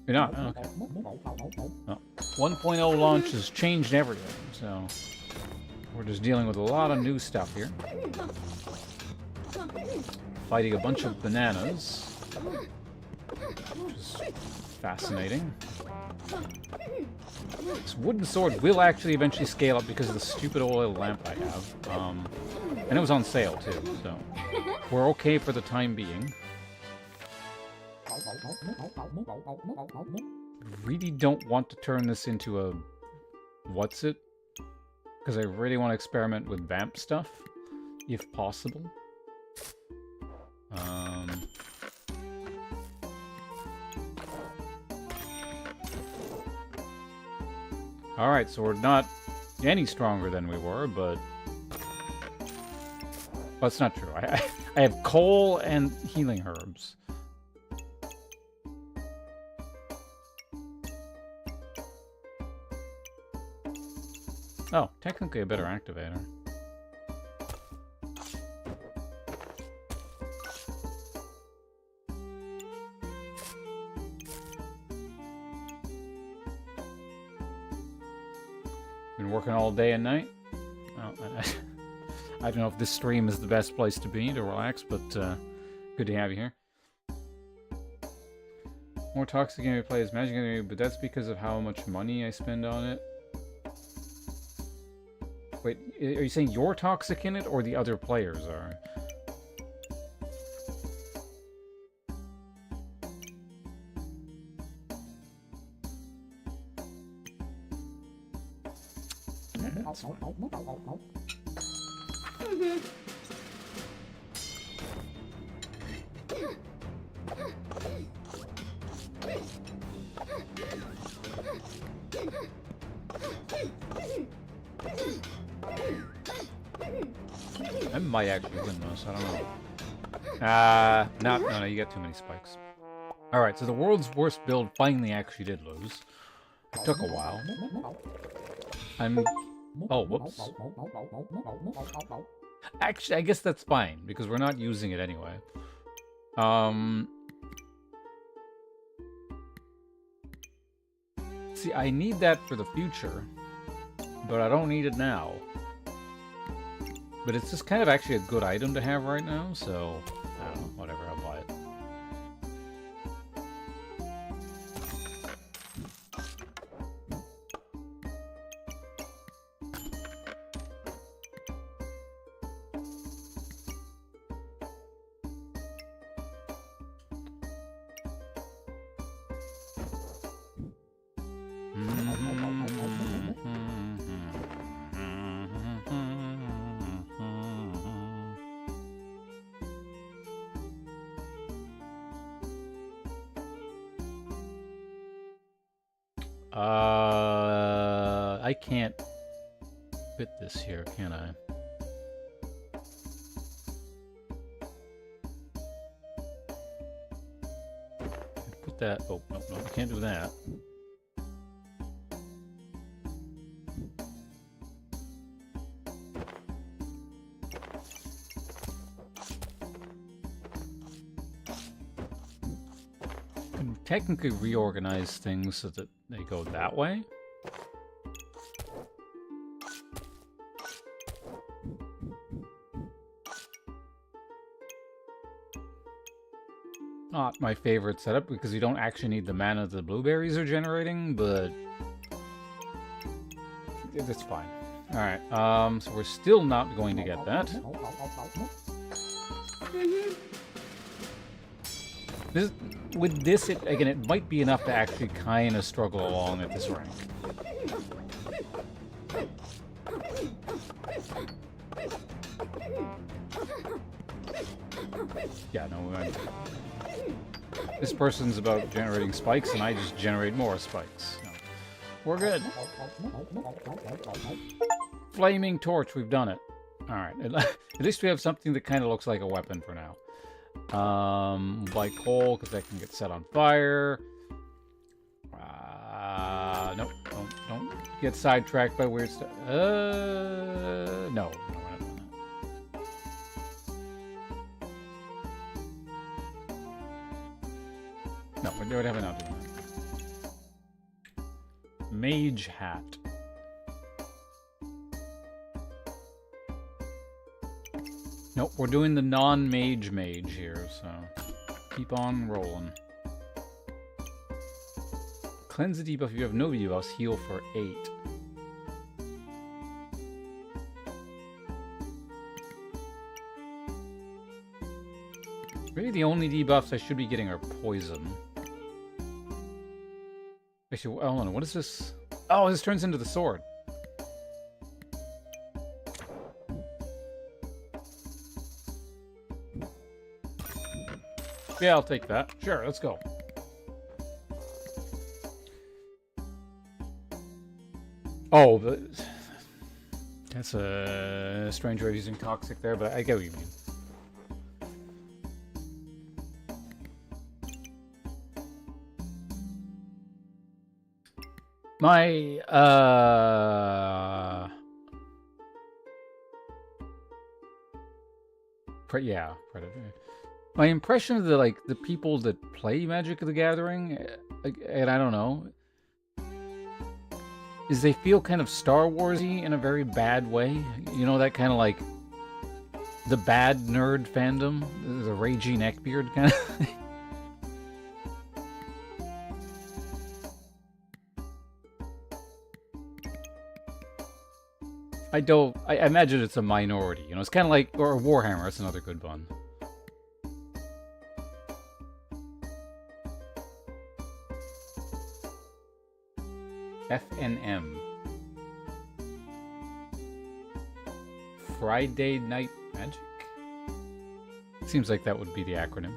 Speaker 1: You're not? Oh, okay. Oh. 1.0 launch has changed everything, so we're just dealing with a lot of new stuff here. Fighting a bunch of bananas, which is fascinating. This wooden sword will actually eventually scale up because of the stupid oil lamp I have. And it was on sale too, so we're okay for the time being. Really don't want to turn this into a... what's it? Because I really want to experiment with vamp stuff, if possible. Alright, so we're not any stronger than we were, but... That's not true. I have coal and healing herbs. Oh, technically a better activator. Been working all day and night? Well, I don't know if this stream is the best place to be to relax, but good to have you here. More toxic game we play is Magic Enemy, but that's because of how much money I spend on it. Wait, are you saying you're toxic in it, or the other players are? That's fine. I might actually win this, I don't know. No, you got too many spikes. Alright, so the world's worst build finally actually did lose. It took a while. Oh, whoops. Actually, I guess that's fine, because we're not using it anyway. See, I need that for the future, but I don't need it now. But it's just kind of actually a good item to have right now, so I don't know, whatever, I'll buy it. I can't fit this here, can I? Put that. Oh, no, I can't do that. I can technically reorganize things so that they go that way. Not my favorite setup because you don't actually need the mana the blueberries are generating, but that's fine. Alright, so we're still not going to get that. With this, again, it might be enough to actually kind of struggle along at this rank. Yeah, no, this person's about generating spikes, and I just generate more spikes. No. We're good. Flaming torch, we've done it. Alright, at least we have something that kind of looks like a weapon for now. Like coal, because that can get set on fire. Nope, don't get sidetracked by weird stuff. No, we're not doing that. No, we're definitely not doing that. Mage hat. Nope, we're doing the non-mage mage here, so keep on rolling. Cleanse the debuff if you have no debuffs, heal for 8. Really the only debuffs I should be getting are poison. Actually, hold on, what is this? Oh, this turns into the sword. Yeah, I'll take that. Sure, let's go. Oh, but that's a strange way of using toxic there, but I get what you mean. My, yeah, Predator. My impression of the people that play Magic the Gathering, and I don't know, is they feel kind of Star Wars-y in a very bad way. You know, that kind of like the bad nerd fandom, the ragey neckbeard kind of thing. I imagine it's a minority, you know, it's kind of like, or Warhammer, that's another good one. FNM. Friday Night Magic? Seems like that would be the acronym.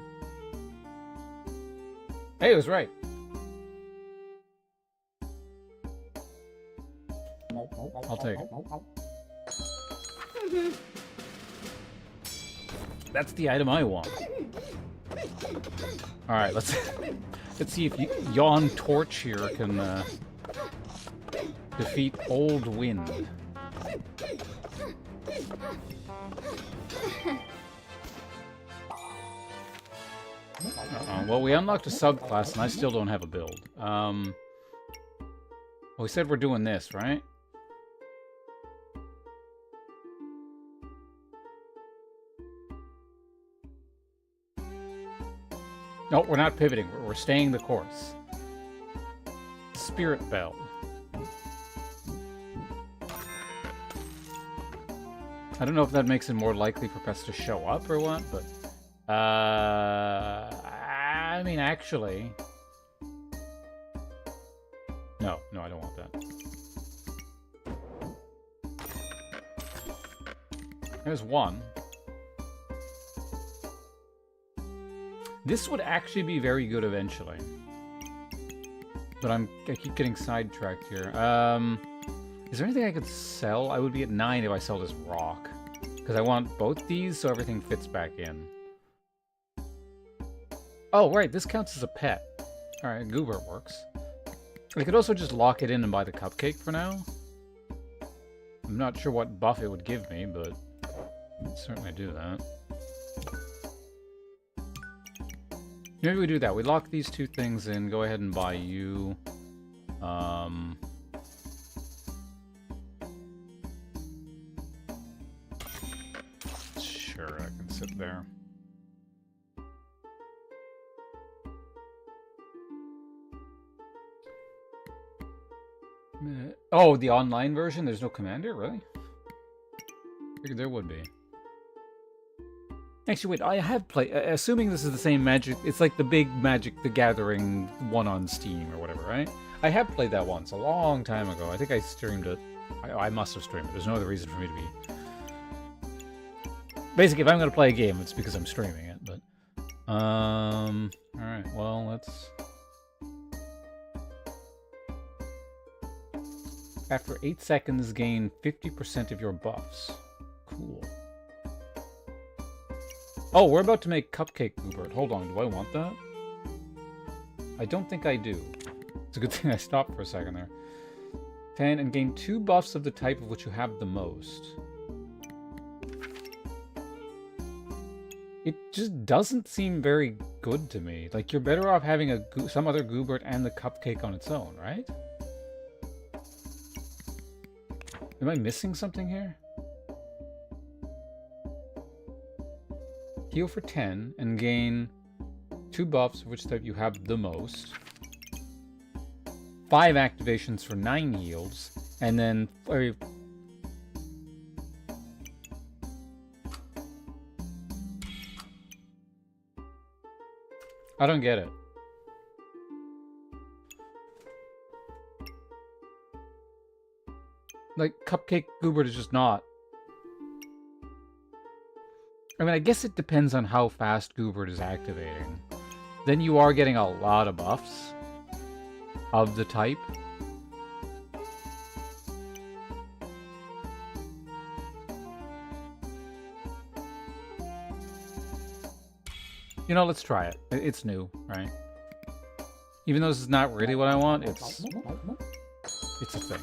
Speaker 1: Hey, it was right. I'll take it. That's the item I want. All right, let's see if Yawn Torch here can defeat Old Wind. Well, we unlocked a subclass, and I still don't have a build. Well, we said we're doing this, right? No, we're not pivoting. We're staying the course. Spirit Bell. I don't know if that makes it more likely for Pest to show up or what, but... I mean, actually... No, I don't want that. There's one. This would actually be very good eventually. But I keep getting sidetracked here. Is there anything I could sell? I would be at 9 if I sell this rock. Because I want both these so everything fits back in. Oh, right, this counts as a pet. Alright, Goober works. I could also just lock it in and buy the cupcake for now. I'm not sure what buff it would give me, but I'd certainly do that. Maybe we do that. We lock these two things in, go ahead and buy you. Sure, I can sit there. Oh, the online version? There's no commander? Really? Figured there would be. Actually, wait, I have played... assuming this is the same Magic... It's like the big Magic the Gathering one on Steam or whatever, right? I have played that once, a long time ago. I think I streamed it. I must have streamed it. There's no other reason for me to be... Basically, if I'm going to play a game, it's because I'm streaming it, but... Alright, well, let's... After 8 seconds, gain 50% of your buffs. Cool. Oh, we're about to make Cupcake Goobert. Hold on, do I want that? I don't think I do. It's a good thing I stopped for a second there. 10, and gain 2 buffs of the type of which you have the most. It just doesn't seem very good to me. Like, you're better off having some other Goobert and the Cupcake on its own, right? Am I missing something here? Heal for 10 and gain 2 buffs of which type you have the most. 5 activations for 9 heals, and then... I don't get it. Like, Cupcake Goobert is just not... I mean, I guess it depends on how fast Goobert is activating. Then you are getting a lot of buffs of the type. You know, let's try it. It's new, right? Even though this is not really what I want, it's a thing.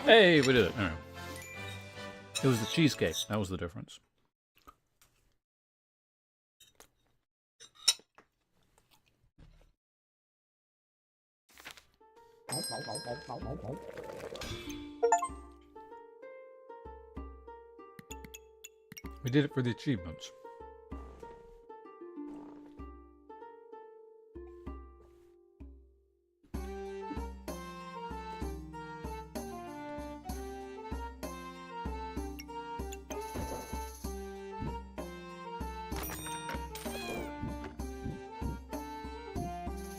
Speaker 1: Hey, we did it. All right. It was the cheesecake. That was the difference. We did it for the achievements.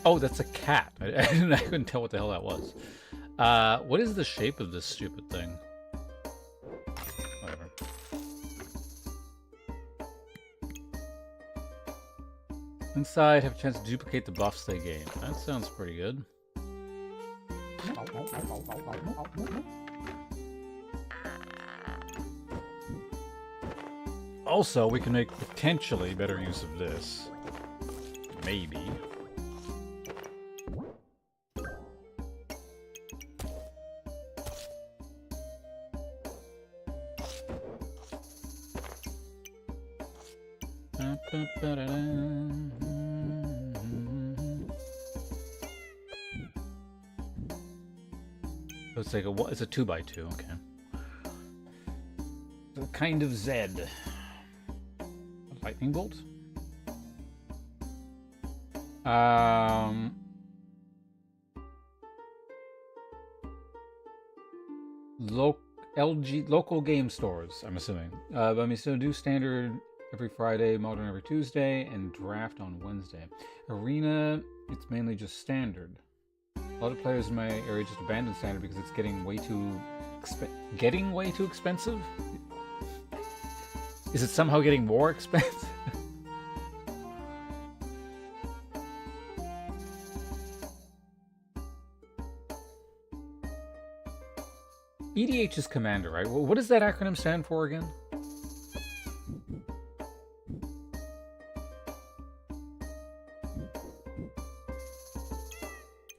Speaker 1: Oh, that's a cat. I couldn't tell what the hell that was. What is the shape of this stupid thing? Whatever. Inside, have a chance to duplicate the buffs they gain. That sounds pretty good. Also, we can make potentially better use of this. Maybe. So it's like it's a 2x2, okay. So kind of Zed. Lightning bolt? Local game stores, I'm assuming. But I'm still do standard every Friday, modern every Tuesday, and draft on Wednesday. Arena, it's mainly just standard. A lot of players in my area just abandon standard because it's getting way too expensive? Is it somehow getting more expensive? EDH is Commander, right? What does that acronym stand for again?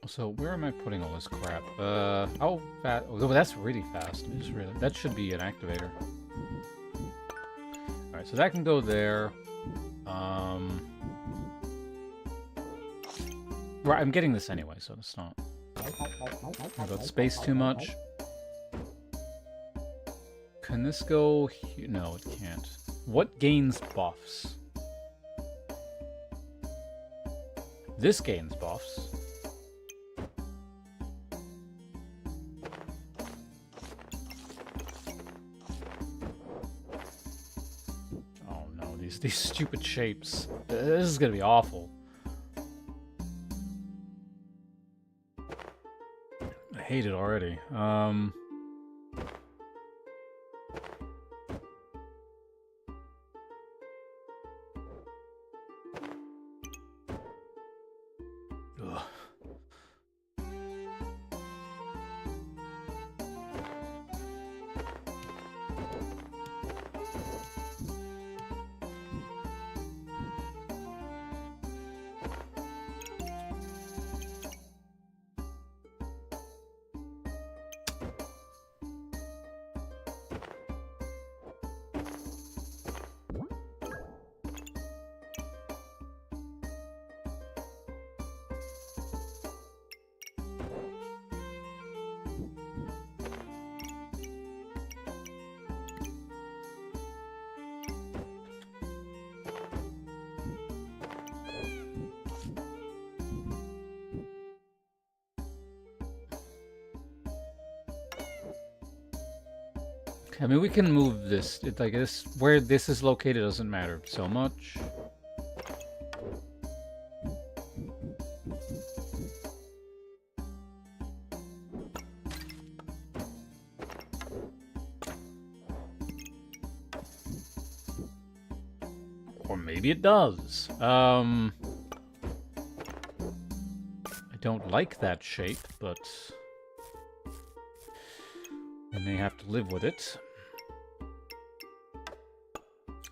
Speaker 1: So where am I putting all this crap? How fast? Oh, that's really fast. That should be an activator. Alright, so that can go there. Right, I'm getting this anyway, so it's not... I got space too much. Can this go here? No, it can't. What gains buffs? This gains buffs. Oh no, these stupid shapes. This is gonna be awful. I hate it already. Ugh. I mean, we can move this. It, like this, where this is located doesn't matter so much. Or maybe it does. I don't like that shape, but I may have to live with it.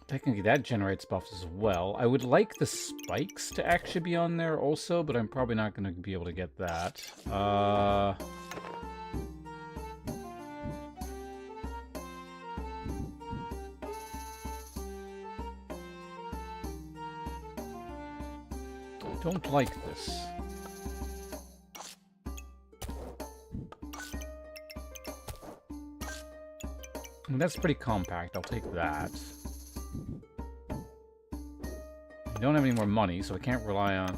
Speaker 1: Technically, that generates buffs as well. I would like the spikes to actually be on there also, but I'm probably not going to be able to get that. I don't like this. I mean, that's pretty compact. I'll take that. I don't have any more money, so I can't rely on...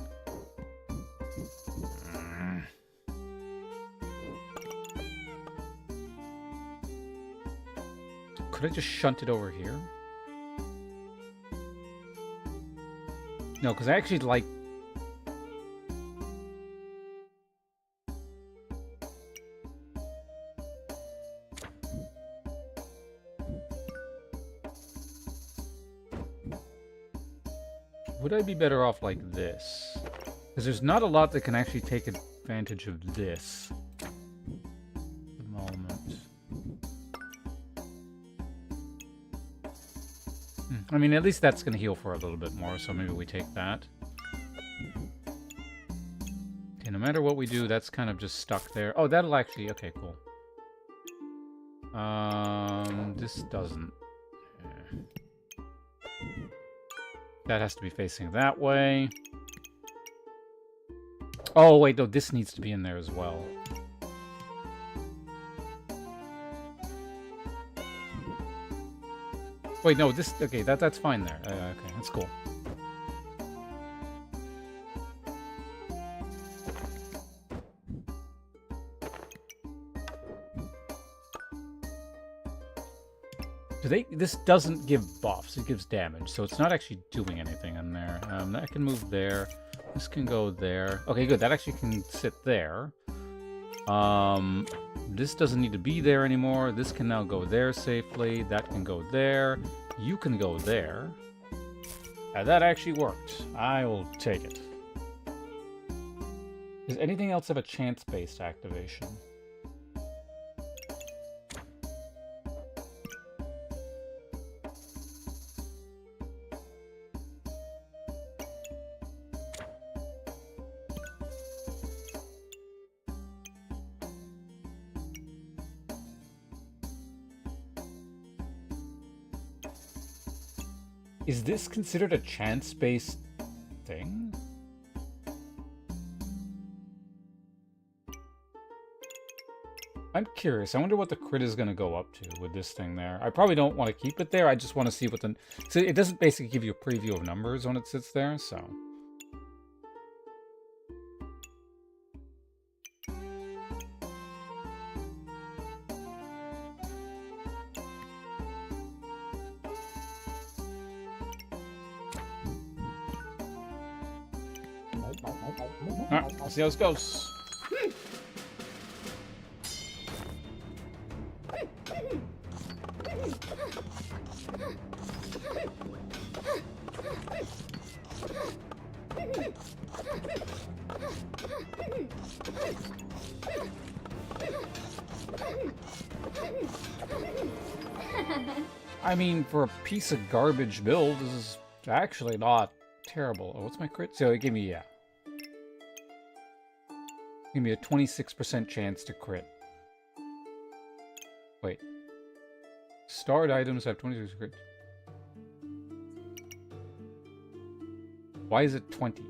Speaker 1: Could I just shunt it over here? No, because I actually like... Would I be better off like this? Because there's not a lot that can actually take advantage of this at the moment. I mean, at least that's going to heal for a little bit more, so maybe we take that. Okay, no matter what we do, that's kind of just stuck there. Oh, that'll actually... Okay, cool. This doesn't... Yeah. That has to be facing that way. Oh, wait, no, this needs to be in there as well. Wait, no, this... Okay, that's fine there. Okay, that's cool. This doesn't give buffs, it gives damage, so it's not actually doing anything in there. That can move there. This can go there. Okay, good, that actually can sit there. This doesn't need to be there anymore. This can now go there safely. That can go there. You can go there. That actually worked. I will take it. Does anything else have a chance-based activation? Is this considered a chance-based thing? I'm curious. I wonder what the crit is going to go up to with this thing there. I probably don't want to keep it there. I just want to see what the... So it doesn't basically give you a preview of numbers when it sits there, so... Alright, let's see how this goes. I mean, for a piece of garbage build, this is actually not terrible. Oh, what's my crit? So it gave me, yeah. Give me a 26% chance to crit. Wait. Starred items have 26 crit. Why is it 20?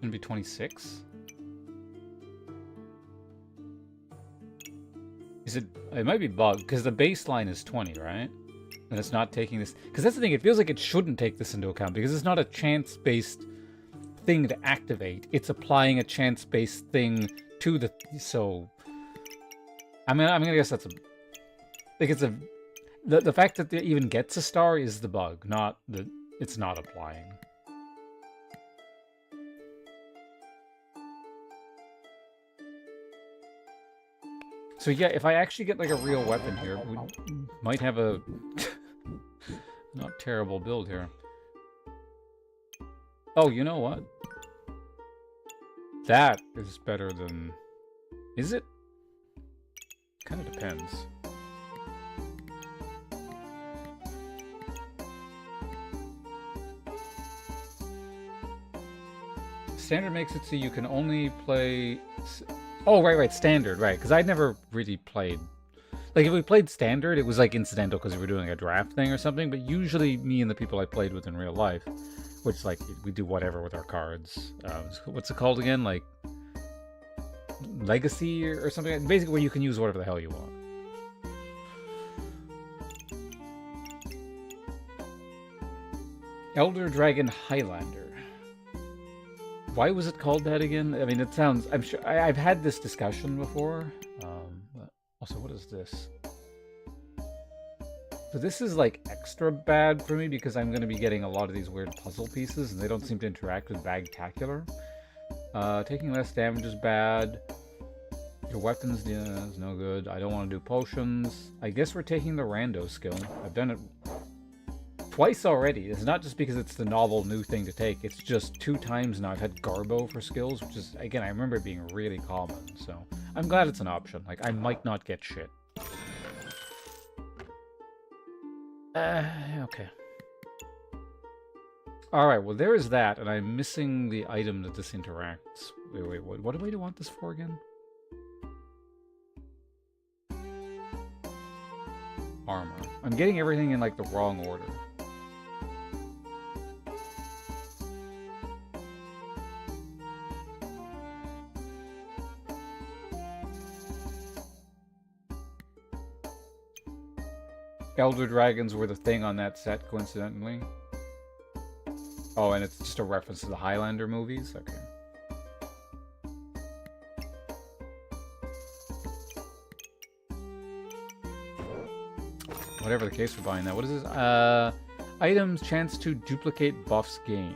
Speaker 1: Gonna be 26? Is it... It might be bugged, because the baseline is 20, right? And it's not taking this... Because that's the thing, it feels like it shouldn't take this into account, because it's not a chance-based thing to activate. It's applying a chance-based thing to the... So... I'm gonna guess that's a... Like, it's a... The fact that it even gets a star is the bug, not the... It's not applying. So yeah, if I actually get like a real weapon here, we might have a not terrible build here. Oh, you know what? That is better than... Is it? Kind of depends. Standard makes it so you can only play... Oh, right, standard, right. Because I'd never really played... Like, if we played standard, it was, like, incidental because we were doing a draft thing or something, but usually me and the people I played with in real life, which, like, we do whatever with our cards. What's it called again? Like, Legacy or something? Basically, where you can use whatever the hell you want. Elder Dragon Highlander. Why was it called that again? I mean, it sounds... I'm sure... I've had this discussion before. Also, what is this? So this is, like, extra bad for me because I'm going to be getting a lot of these weird puzzle pieces, and they don't seem to interact with Bagtacular. Taking less damage is bad. Your weapons, yeah, is no good. I don't want to do potions. I guess we're taking the rando skill. I've done it... twice already. It's not just because it's the novel new thing to take. It's just 2 times now I've had Garbo for skills, which is, again, I remember it being really common. So I'm glad it's an option. Like, I might not get shit. Okay. Alright, well there is that, and I'm missing the item that this interacts. Wait, what do I want this for again? Armor. I'm getting everything in, like, the wrong order. Elder Dragons were the thing on that set, coincidentally. Oh, and it's just a reference to the Highlander movies? Okay. Whatever the case for buying that. What is this? Items, chance to duplicate buffs gained.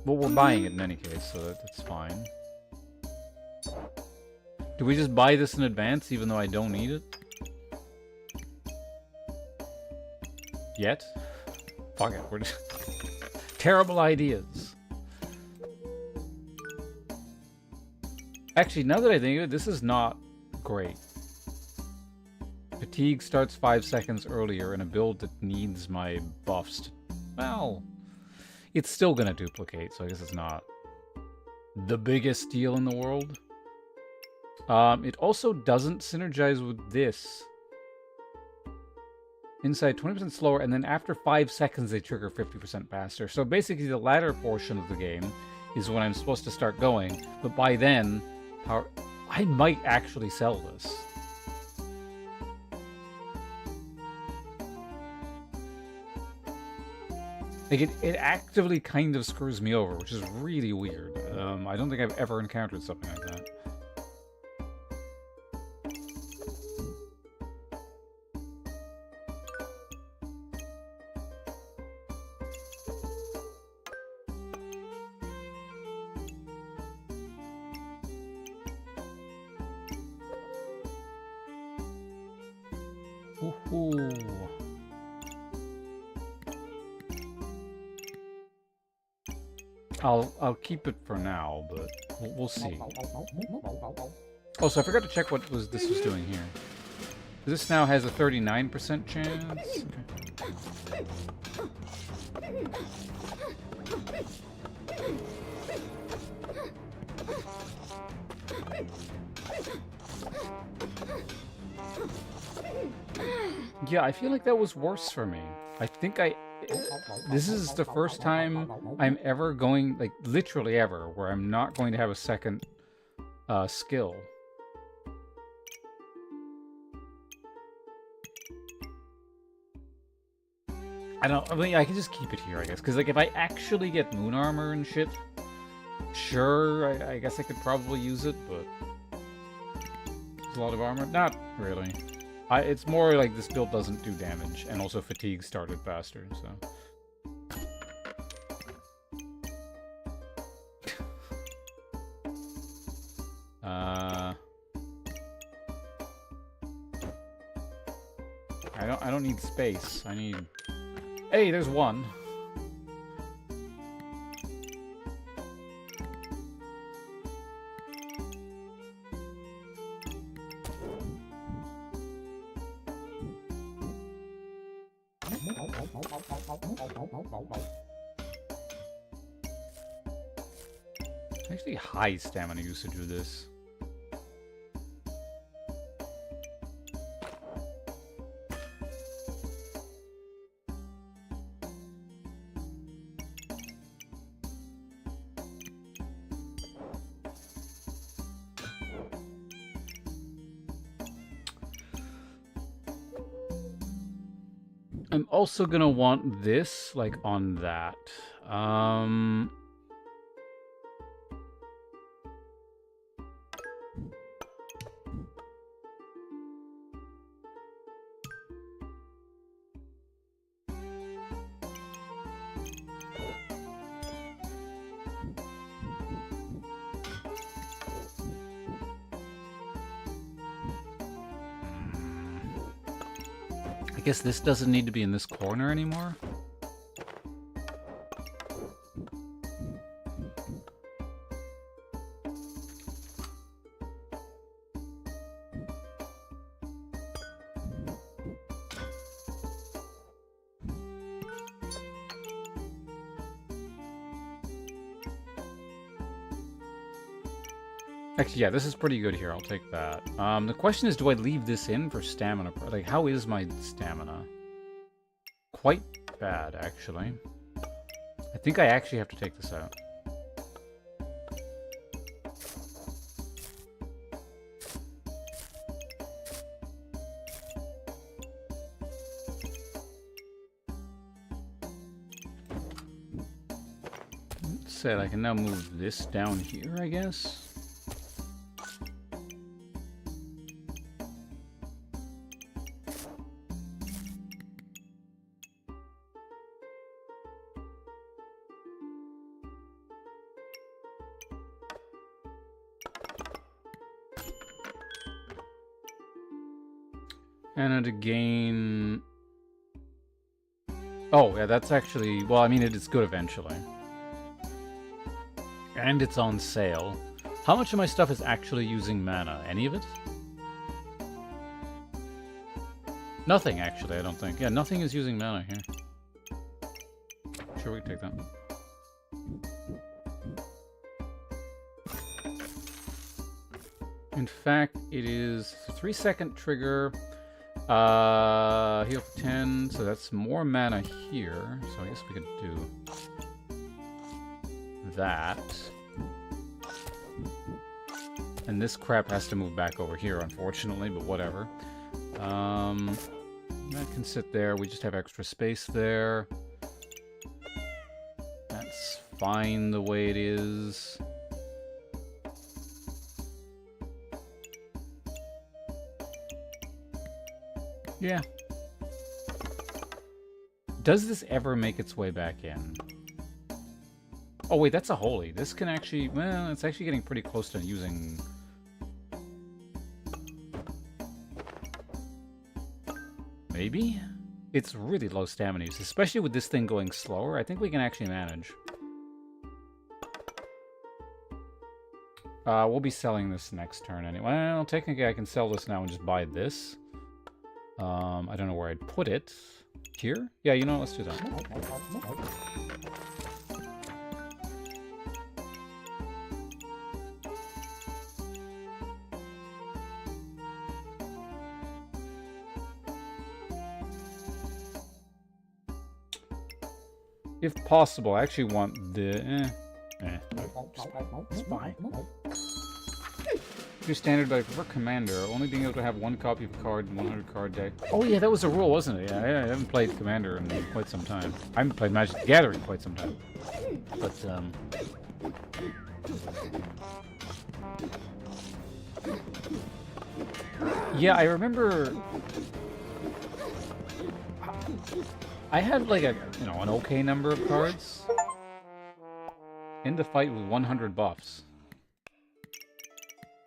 Speaker 1: Well, we're buying it in any case, so that's fine. Do we just buy this in advance, even though I don't need it? Yet? Fuck it, we're just... Terrible ideas. Actually, now that I think of it, this is not great. Fatigue starts 5 seconds earlier in a build that needs my buffs to... Well... It's still gonna duplicate, so I guess it's not the biggest deal in the world. It also doesn't synergize with this. Inside 20% slower, and then after 5 seconds they trigger 50% faster. So basically the latter portion of the game is when I'm supposed to start going, but by then, I might actually sell this. Like, it actively kind of screws me over, which is really weird. I don't think I've ever encountered something like that. Ooh. I'll keep it for now, but we'll see. Also, I forgot to check what this was doing here. This now has a 39% chance. Okay. Yeah, I feel like that was worse for me. I think this is the first time I'm ever going, like, literally ever, where I'm not going to have a second skill. I mean, I can just keep it here, I guess. Because, like, if I actually get moon armor and shit, sure, I guess I could probably use it, but... There's a lot of armor? Not really. It's more like this build doesn't do damage, and also fatigue started faster, so... I don't need space. I need... Hey, there's one. Actually, high stamina usage with this. I'm also gonna want this, like, on that. I guess this doesn't need to be in this corner anymore. Actually, yeah, this is pretty good here. I'll take that. The question is, do I leave this in for stamina? Like, how is my stamina? Quite bad, actually. I think I actually have to take this out. That said, I can now move this down here, I guess. And to gain... Oh, yeah, that's actually... Well, I mean, it's good eventually. And it's on sale. How much of my stuff is actually using mana? Any of it? Nothing, actually, I don't think. Yeah, nothing is using mana here. Sure, we can take that. In fact, it is a 3-second trigger. Heal for 10, so that's more mana here. So I guess we could do that. And this crap has to move back over here, unfortunately, but whatever. That can sit there. We just have extra space there. That's fine the way it is. Yeah. Does this ever make its way back in? Oh wait, that's a holy. This can actually, well, it's actually getting pretty close to using... Maybe? It's really low stamina use, especially with this thing going slower. I think we can actually manage. We'll be selling this next turn anyway. Well, technically I can sell this now and just buy this. I don't know where I'd put it. Here? Yeah, you know what? Let's do that. If possible, I actually want the... It's fine. Do standard, but I prefer commander. Only being able to have one copy of a card in 100 card deck. Oh yeah, that was a rule, wasn't it? Yeah, I haven't played commander in quite some time. I haven't played Magic the Gathering in quite some time. But, yeah, I remember... I had like a, you know, an okay number of cards. End the fight with 100 buffs.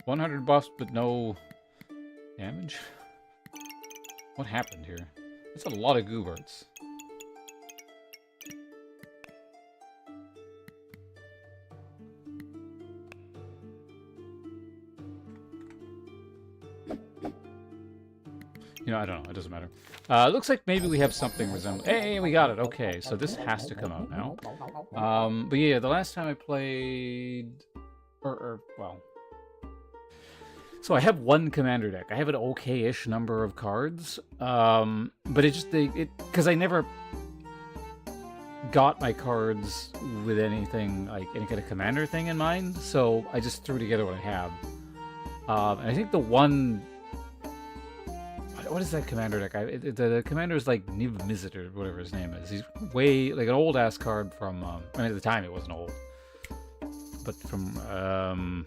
Speaker 1: 100 buffs, but no damage? What happened here? That's a lot of Gooberts. You know, I don't know. It doesn't matter. Looks like maybe we have something resembling... Hey, we got it. Okay, so this has to come out now. But yeah, the last time I played... well... So I have one commander deck. I have an okay-ish number of cards. But it just... because I never got my cards with anything, like any kind of commander thing in mind. So I just threw together what I have. And I think the one... What is that commander deck? The commander is like Niv Mizzet or whatever his name is. He's way like an old ass card from. I mean, at the time it wasn't old, but from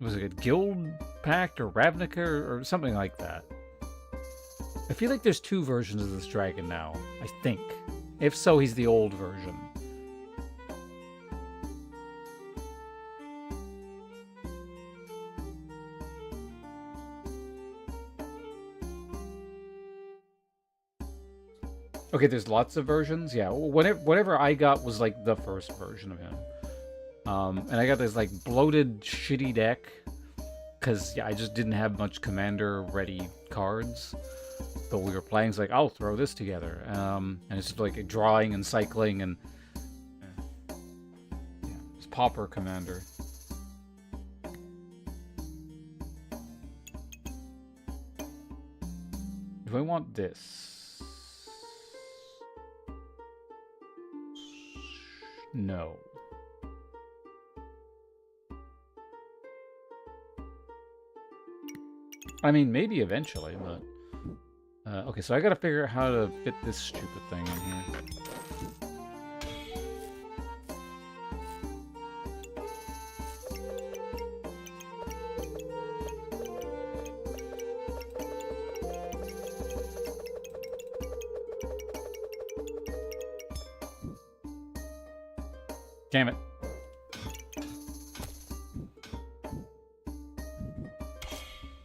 Speaker 1: was it Guild Pact or Ravnica or something like that? I feel like there's two versions of this dragon now. I think. If so, he's the old version. Okay, there's lots of versions. Yeah, whatever I got was like the first version of him. And I got this like bloated, shitty deck because yeah, I just didn't have much commander-ready cards. But we were playing, so like I'll throw this together, and it's just like drawing and cycling and yeah, it's Pauper Commander. Do I want this? No. I mean, maybe eventually, but... okay, so I gotta figure out how to fit this stupid thing in here. Damn it.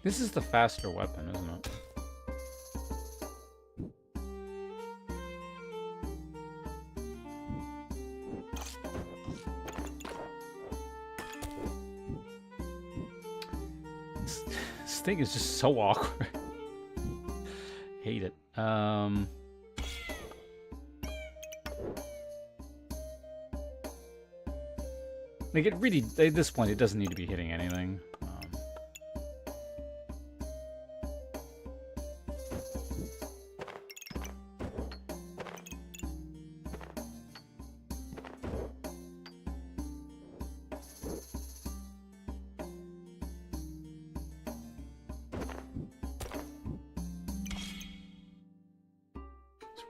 Speaker 1: This is the faster weapon, isn't it? This thing is just so awkward. Hate it. Like, it really, at this point, it doesn't need to be hitting anything.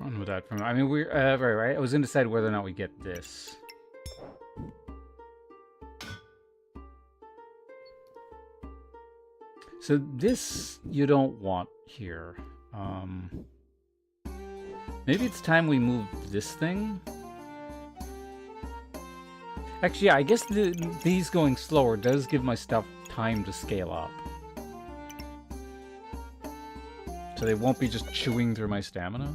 Speaker 1: fun with that. I mean, we're right. I was going to decide whether or not we get this. So this you don't want here. Maybe it's time we move this thing. Actually, yeah, I guess these going slower does give my stuff time to scale up. So they won't be just chewing through my stamina.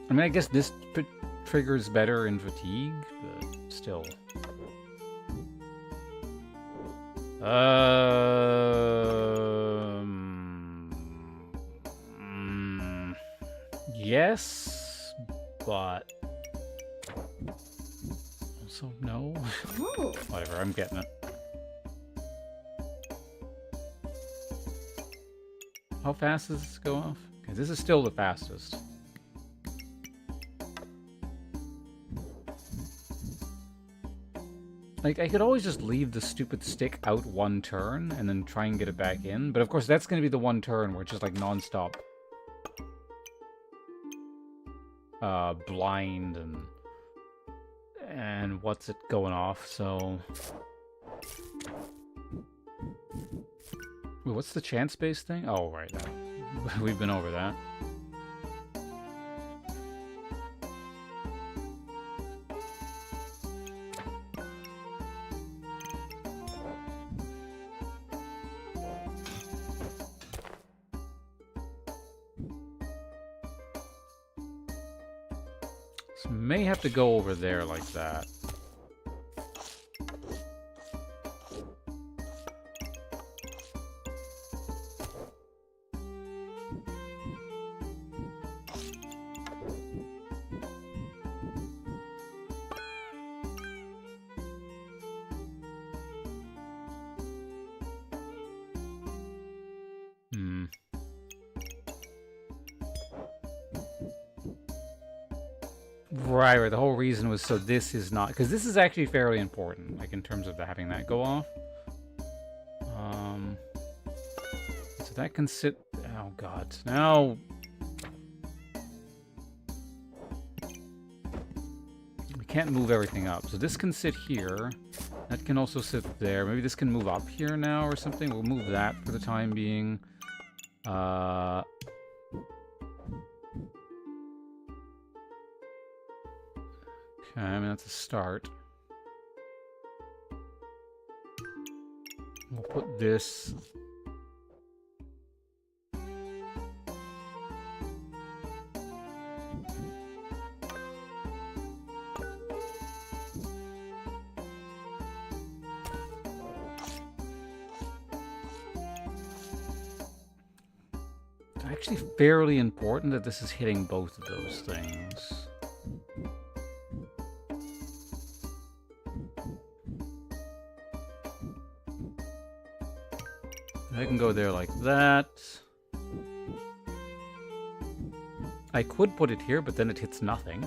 Speaker 1: I mean, I guess this triggers better in fatigue, but still. Yes, but also no. Whatever, I'm getting it. How fast does this go off? Okay, this is still the fastest. Like, I could always just leave the stupid stick out one turn and then try and get it back in. But of course, that's going to be the one turn where it's just like non-stop blind and what's it going off, so... Wait, what's the chance-based thing? Oh, right. We've been over that. So may have to go over there like that. Right, the whole reason was so this is not... Because this is actually fairly important, like, in terms of having that go off. So that can sit... Oh, God. Now... We can't move everything up. So this can sit here. That can also sit there. Maybe this can move up here now or something. We'll move that for the time being. Okay, I mean, that's a start. We'll put this... It's actually fairly important that this is hitting both of those things. I can go there like that. I could put it here, but then it hits nothing.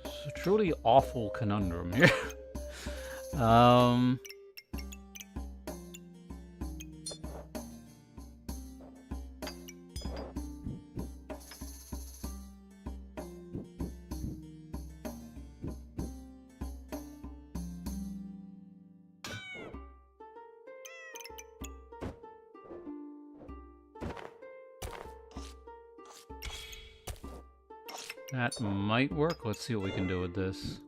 Speaker 1: It's a truly awful conundrum here. That might work. Let's see what we can do with this.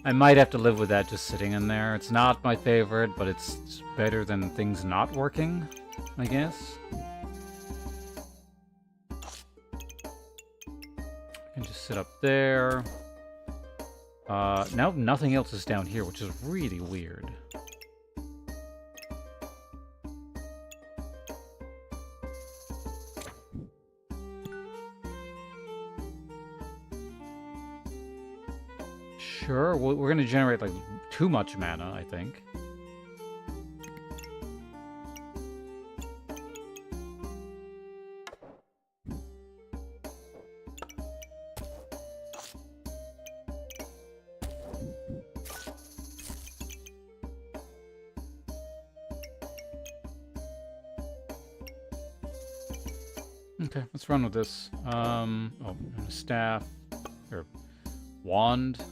Speaker 1: I might have to live with that just sitting in there. It's not my favorite, but it's better than things not working, I guess. Puts it up there. Now nothing else is down here, which is really weird. Sure, we're gonna generate like too much mana, I think. Okay, let's run with this. Oh, and a staff or wand.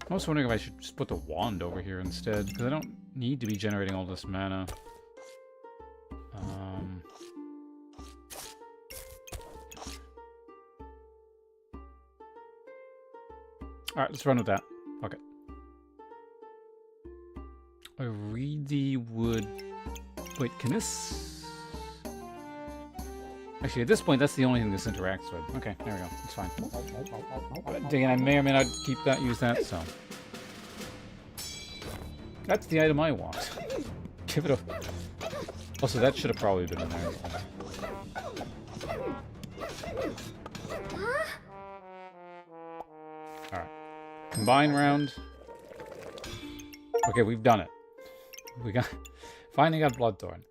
Speaker 1: I was wondering if I should just put the wand over here instead, because I don't need to be generating all this mana. Alright, let's run with that. Fuck it. I really would... Wait, can this... Actually, at this point, that's the only thing this interacts with. Okay, there we go. It's fine. But again, I may or may not use that, so... That's the item I want. Give it a... Also, that should have probably been in there. Alright. Combine round. Okay, we've done it. We got... Finally got Bloodthorn.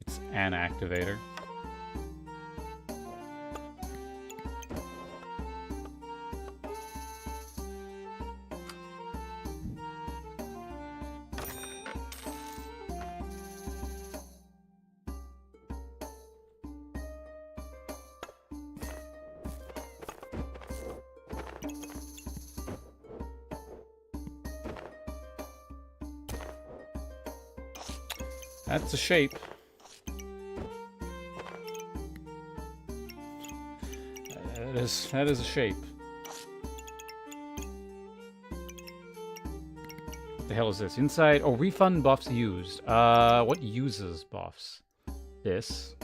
Speaker 1: It's an activator. That's a shape. That is a shape. What the hell is this? Inside... Oh, refund buffs used. What uses buffs? This.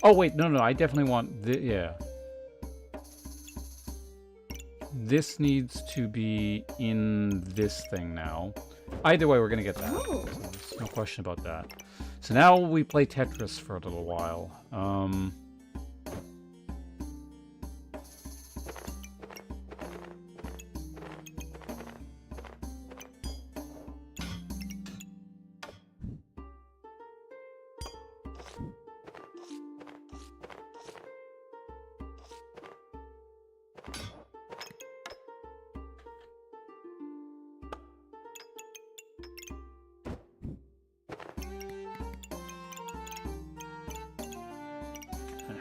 Speaker 1: Oh, wait. No. I definitely want... Yeah. This needs to be in this thing now. Either way, we're going to get that. So there's no question about that. So now we play Tetris for a little while.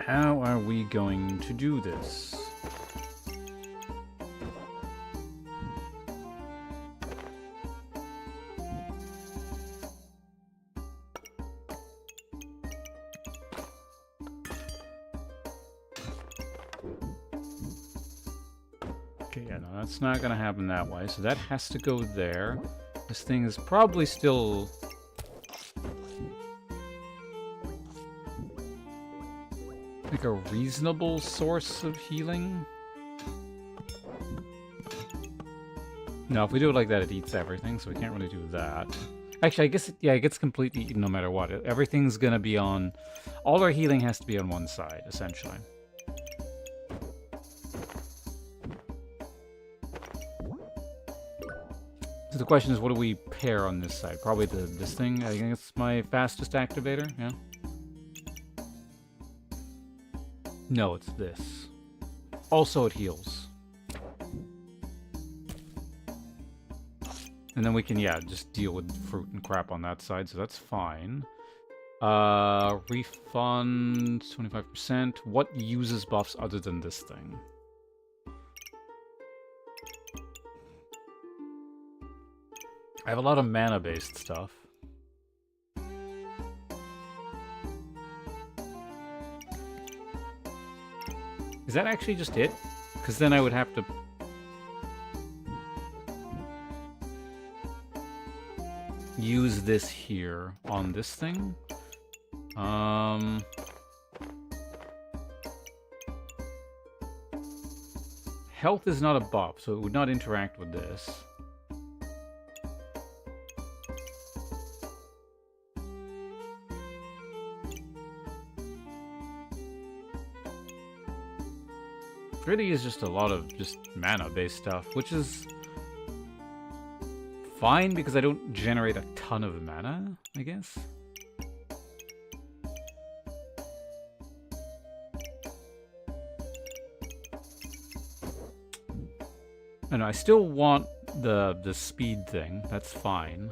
Speaker 1: How are we going to do this? Okay, yeah, no, that's not going to happen that way. So that has to go there. This thing is probably still... like a reasonable source of healing? No, if we do it like that, it eats everything, so we can't really do that. Actually, I guess, it gets completely eaten no matter what. Everything's gonna be on... All our healing has to be on one side, essentially. So the question is, what do we pair on this side? Probably this thing. I think it's my fastest activator, yeah? No, it's this. Also, it heals. And then we can, yeah, just deal with fruit and crap on that side, so that's fine. Refund 25%. What uses buffs other than this thing? I have a lot of mana-based stuff. Is that actually just it? Because then I would have to use this here on this thing. Health is not a buff, so it would not interact with this. Really is just a lot of just mana-based stuff, which is fine because I don't generate a ton of mana, I guess. I know, I still want the speed thing. That's fine.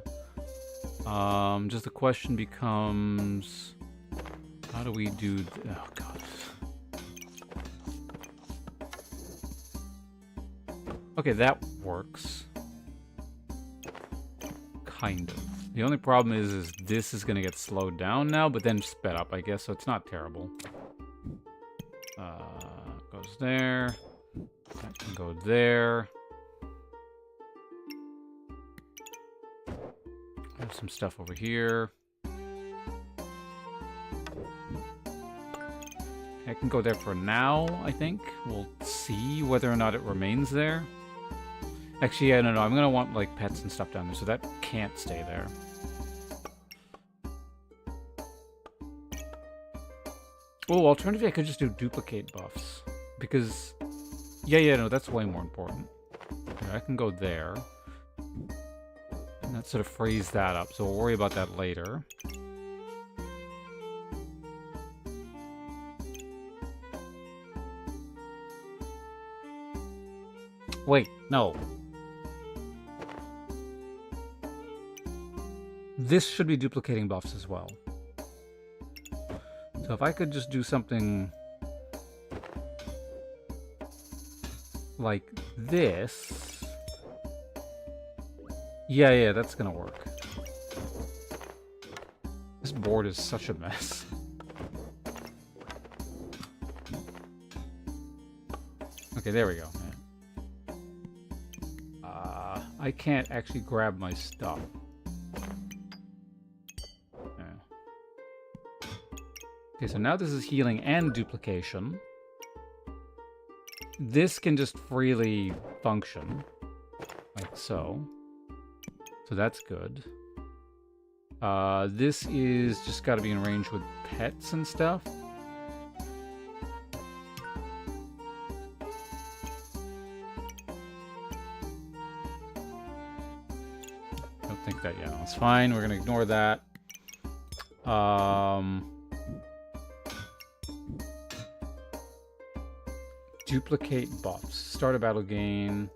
Speaker 1: Just the question becomes, how do we do? Oh god. Okay, that works. Kind of. The only problem is this is gonna get slowed down now, but then sped up, I guess, so it's not terrible. Goes there. That can go there. Have some stuff over here. I can go there for now, I think. We'll see whether or not it remains there. Actually, I don't know. I'm going to want, like, pets and stuff down there, so that can't stay there. Oh, alternatively, I could just do duplicate buffs. Because, yeah, no, that's way more important. Here, I can go there. And that sort of frees that up, so we'll worry about that later. Wait, no. This should be duplicating buffs as well. So if I could just do something like this. Yeah, that's gonna work. This board is such a mess. Okay, there we go. I can't actually grab my stuff. Okay, so now this is healing and duplication. This can just freely function, like so. So that's good. This is just got to be in range with pets and stuff. Don't think that, yeah, that's fine. We're gonna ignore that. Duplicate buffs. Start a battle gain.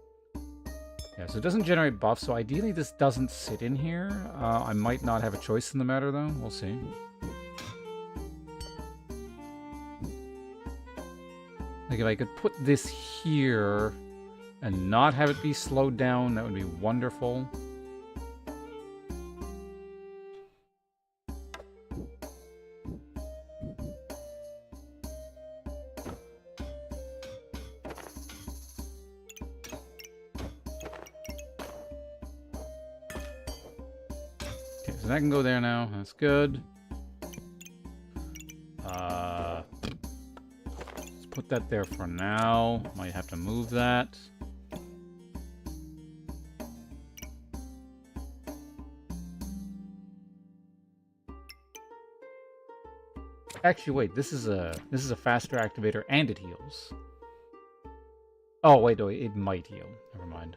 Speaker 1: Yeah, so it doesn't generate buffs, so ideally this doesn't sit in here. I might not have a choice in the matter, though. We'll see. Like, if I could put this here and not have it be slowed down, that would be wonderful. That can go there now. That's good. Let's put that there for now. Might have to move that. Actually, wait. This is a faster activator and it heals. Oh wait, it might heal. Never mind.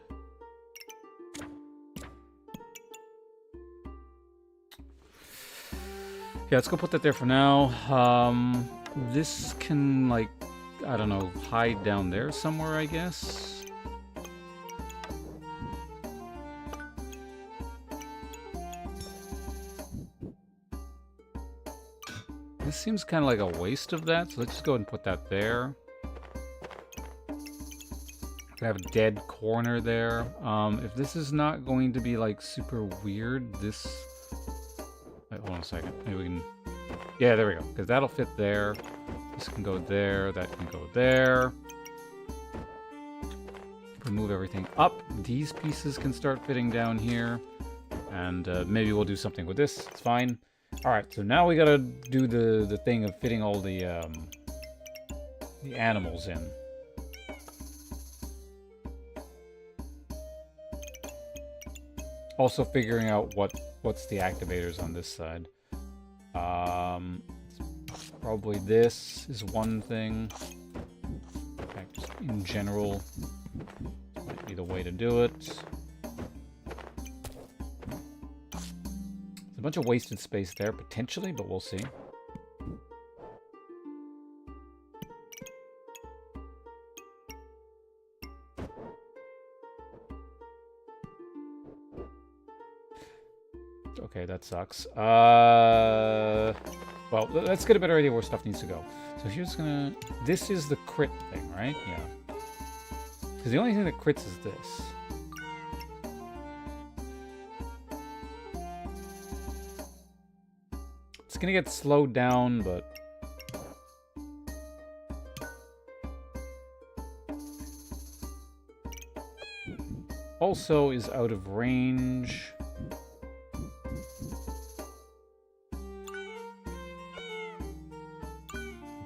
Speaker 1: Yeah, let's go put that there for now. This can, like, I don't know, hide down there somewhere, I guess. This seems kind of like a waste of that, so let's just go ahead and put that there. I have a dead corner there. If this is not going to be, like, super weird, this... Wait, hold on a second. Maybe we can... Yeah, there we go. Because that'll fit there. This can go there. That can go there. Remove everything up. These pieces can start fitting down here. And maybe we'll do something with this. It's fine. Alright, so now we gotta do the thing of fitting all the animals in. Also figuring out what's the activators on this side. Probably this is one thing. In fact, just in general, might be the way to do it. There's a bunch of wasted space there, potentially, but we'll see. Okay, that sucks. Well, let's get a better idea where stuff needs to go. So here's gonna... This is the crit thing, right? Yeah. Because the only thing that crits is this. It's gonna get slowed down, but... Also is out of range.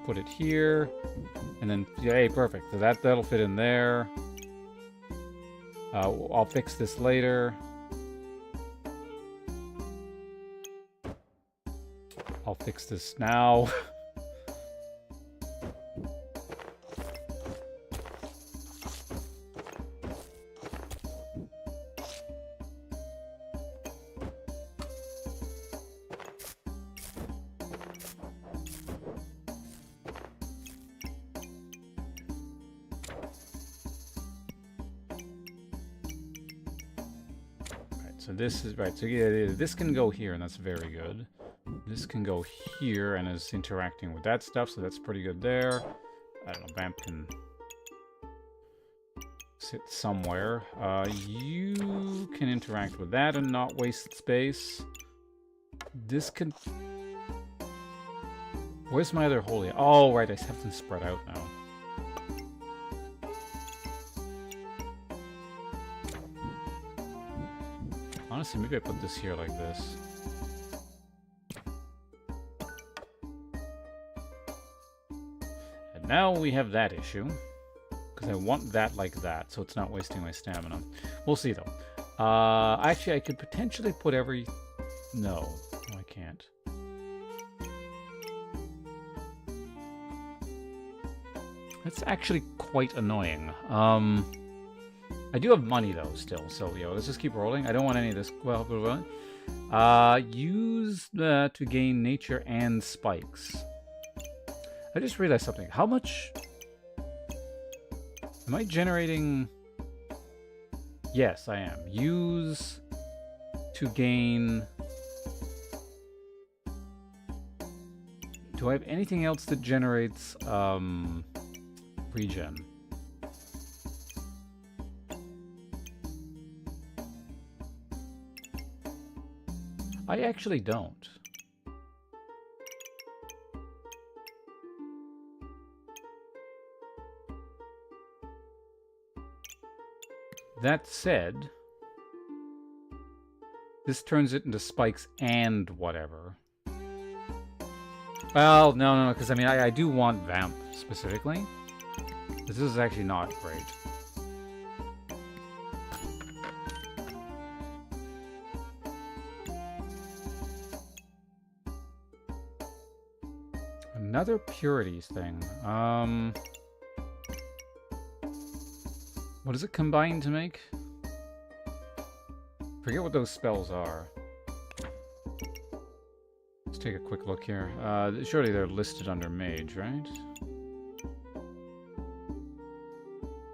Speaker 1: Put it here, and then, yay, perfect. So that'll fit in there. I'll fix this later. I'll fix this now. So this is right. So yeah, this can go here, and that's very good. This can go here, and is interacting with that stuff, so that's pretty good there. I don't know. Vamp can sit somewhere. You can interact with that and not waste space. This can. Where's my other holy? Oh, right. I have them spread out now. Honestly, maybe I put this here like this. And now we have that issue. Because I want that like that, so it's not wasting my stamina. We'll see, though. Actually, I could potentially put every... No, I can't. That's actually quite annoying. I do have money, though, still, so, let's just keep rolling. I don't want any of this. Well, use to gain nature and spikes. I just realized something. How much... Am I generating... Yes, I am. Use to gain... Do I have anything else that generates, regen? I actually don't. That said, this turns it into spikes and whatever. Well, no, because I mean, I do want Vamp specifically. This is actually not great. Another purities thing. What does it combine to make? Forget what those spells are. Let's take a quick look here. Surely they're listed under mage, right?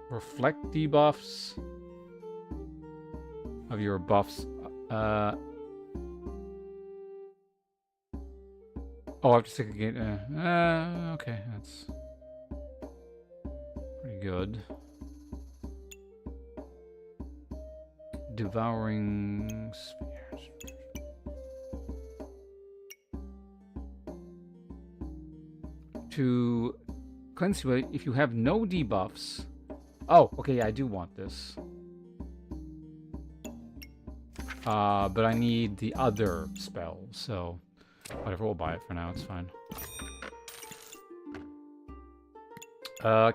Speaker 1: Reflect debuffs of your buffs. Oh, I have to take a gate. Okay, that's pretty good. Devouring spheres. To cleanse you, if you have no debuffs. Oh, okay, yeah, I do want this. But I need the other spell, so whatever, we'll buy it for now, it's fine.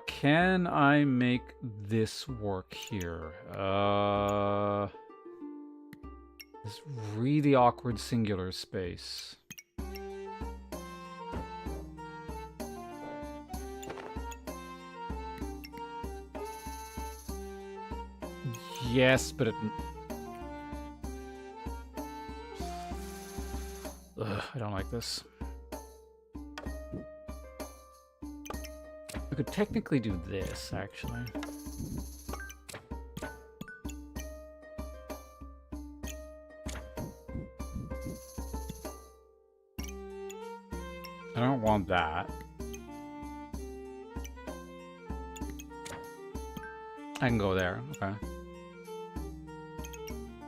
Speaker 1: Can I make this work here? This really awkward singular space. Yes, but it... Ugh, I don't like this. I could technically do this, actually. I don't want that. I can go there, okay.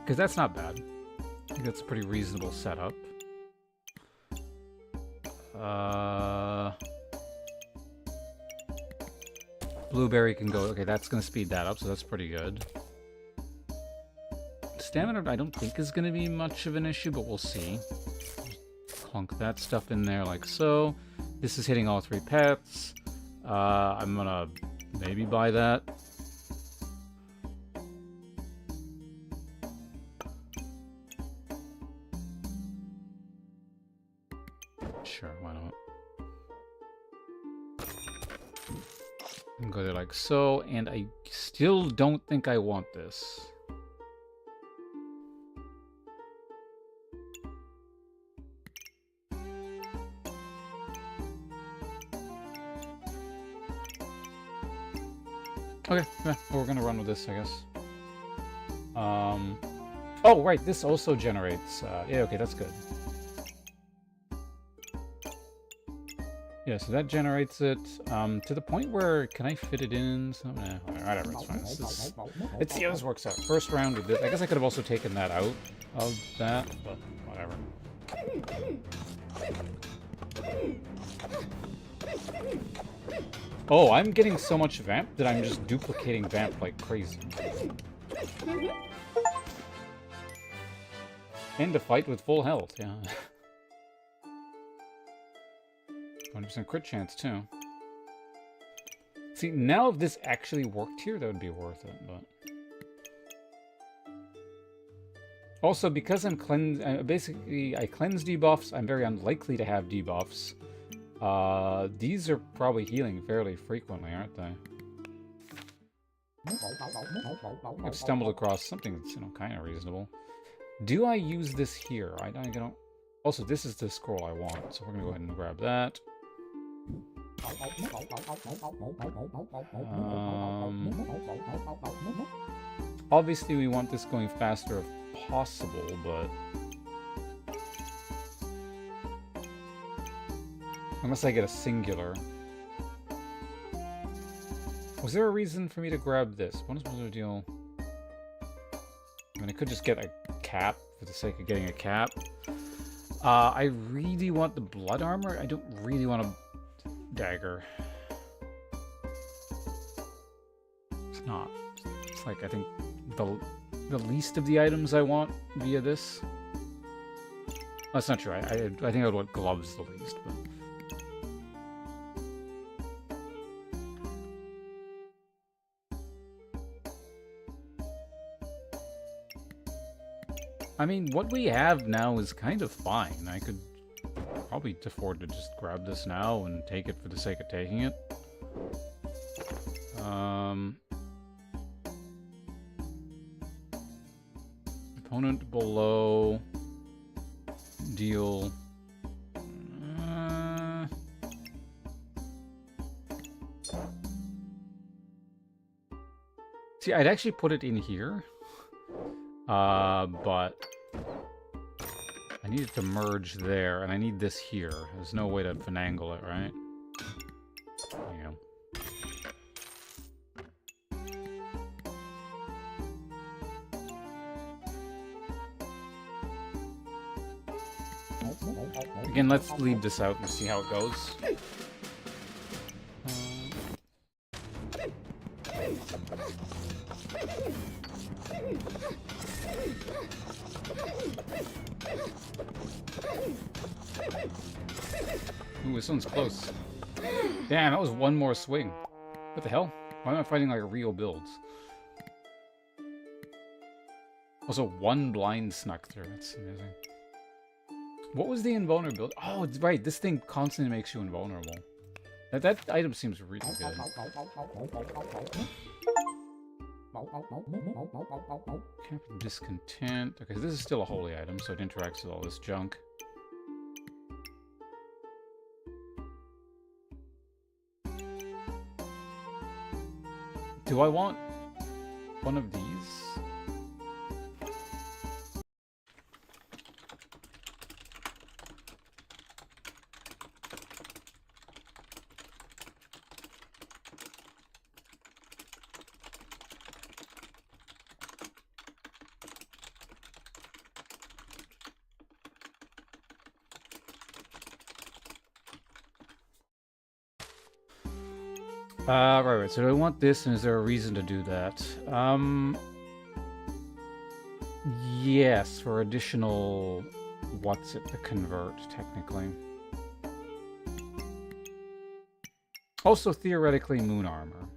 Speaker 1: Because that's not bad. I think that's a pretty reasonable setup. Blueberry can go... Okay, that's going to speed that up, so that's pretty good. Stamina, I don't think is going to be much of an issue, but we'll see. Clunk that stuff in there like so. This is hitting all 3 pets. I'm going to maybe buy that. Sure, why not? Go there like so, and I still don't think I want this. Okay, yeah, we're gonna run with this, I guess. Oh, right, this also generates, yeah, okay, that's good. Yeah, so that generates it to the point where, can I fit it in? Whatever, it's fine. Let's see how this works out. First round with this. I guess I could have also taken that out of that, but whatever. Oh, I'm getting so much Vamp that I'm just duplicating Vamp like crazy. And to fight with full health, yeah. 20% crit chance, too. See, now if this actually worked here, that would be worth it, but... Also, because I'm basically, I cleanse debuffs, I'm very unlikely to have debuffs. These are probably healing fairly frequently, aren't they? I've stumbled across something that's, kind of reasonable. Do I use this here? I don't... Also, this is the scroll I want, so we're gonna go ahead and grab that. Obviously we want this going faster if possible, but unless I get a singular. Was there a reason for me to grab this? What is the deal? I mean, I could just get a cap for the sake of getting a cap. I really want the blood armor. I don't really want a dagger. It's not. It's like, I think the least of the items I want via this. That's not true. I think I would want gloves the least, but... I mean, what we have now is kind of fine. I could probably afford to just grab this now and take it for the sake of taking it. Opponent below. Deal. See, I'd actually put it in here. But I need it to merge there, and I need this here. There's no way to finagle it, right? There you go. Again, let's leave this out and see how it goes. Ooh, this one's close. Damn, that was one more swing. What the hell? Why am I fighting like real builds? Also, one blind snuck through. That's amazing. What was the invulnerability? Oh, it's right. This thing constantly makes you invulnerable. That item seems really good. Captain Discontent. Okay, this is still a holy item, so it interacts with all this junk. Do I want one of these? Right. So do I want this, and is there a reason to do that? Yes, for additional... What's it to convert, technically? Also, theoretically, moon armor.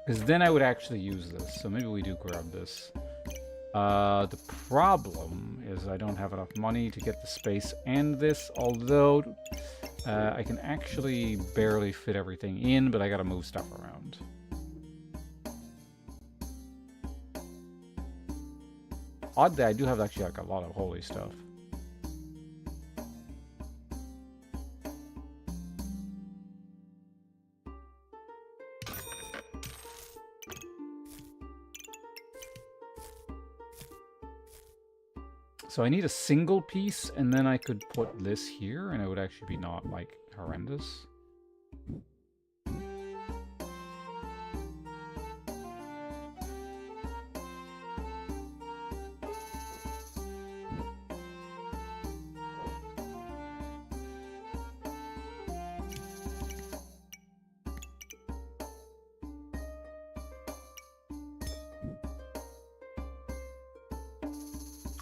Speaker 1: Because then I would actually use this, so maybe we do grab this. The problem is I don't have enough money to get the space and this, although... I can actually barely fit everything in, but I gotta move stuff around. Oddly, I do have actually like a lot of holy stuff. So I need a single piece, and then I could put this here, and it would actually be not, like, horrendous.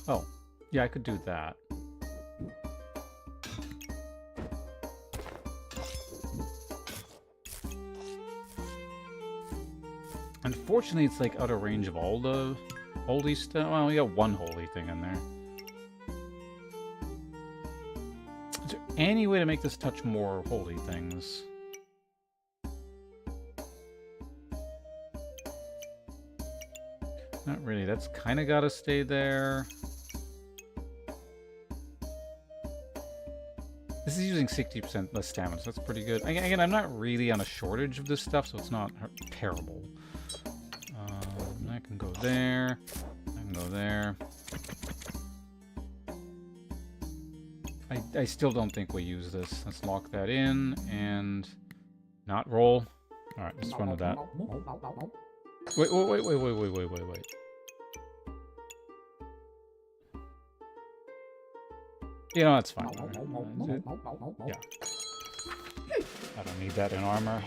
Speaker 1: Oh. Yeah, I could do that. Unfortunately, it's like out of range of all the holy stuff. Well, we got one holy thing in there. Is there any way to make this touch more holy things? Not really. That's kind of got to stay there. This is using 60% less stamina, so that's pretty good. Again, I'm not really on a shortage of this stuff, so it's not terrible. I can go there. I can go there. I still don't think we use this. Let's lock that in and not roll. Alright, let's run with that. Wait. You know, that's fine. Yeah. I don't need that in armor.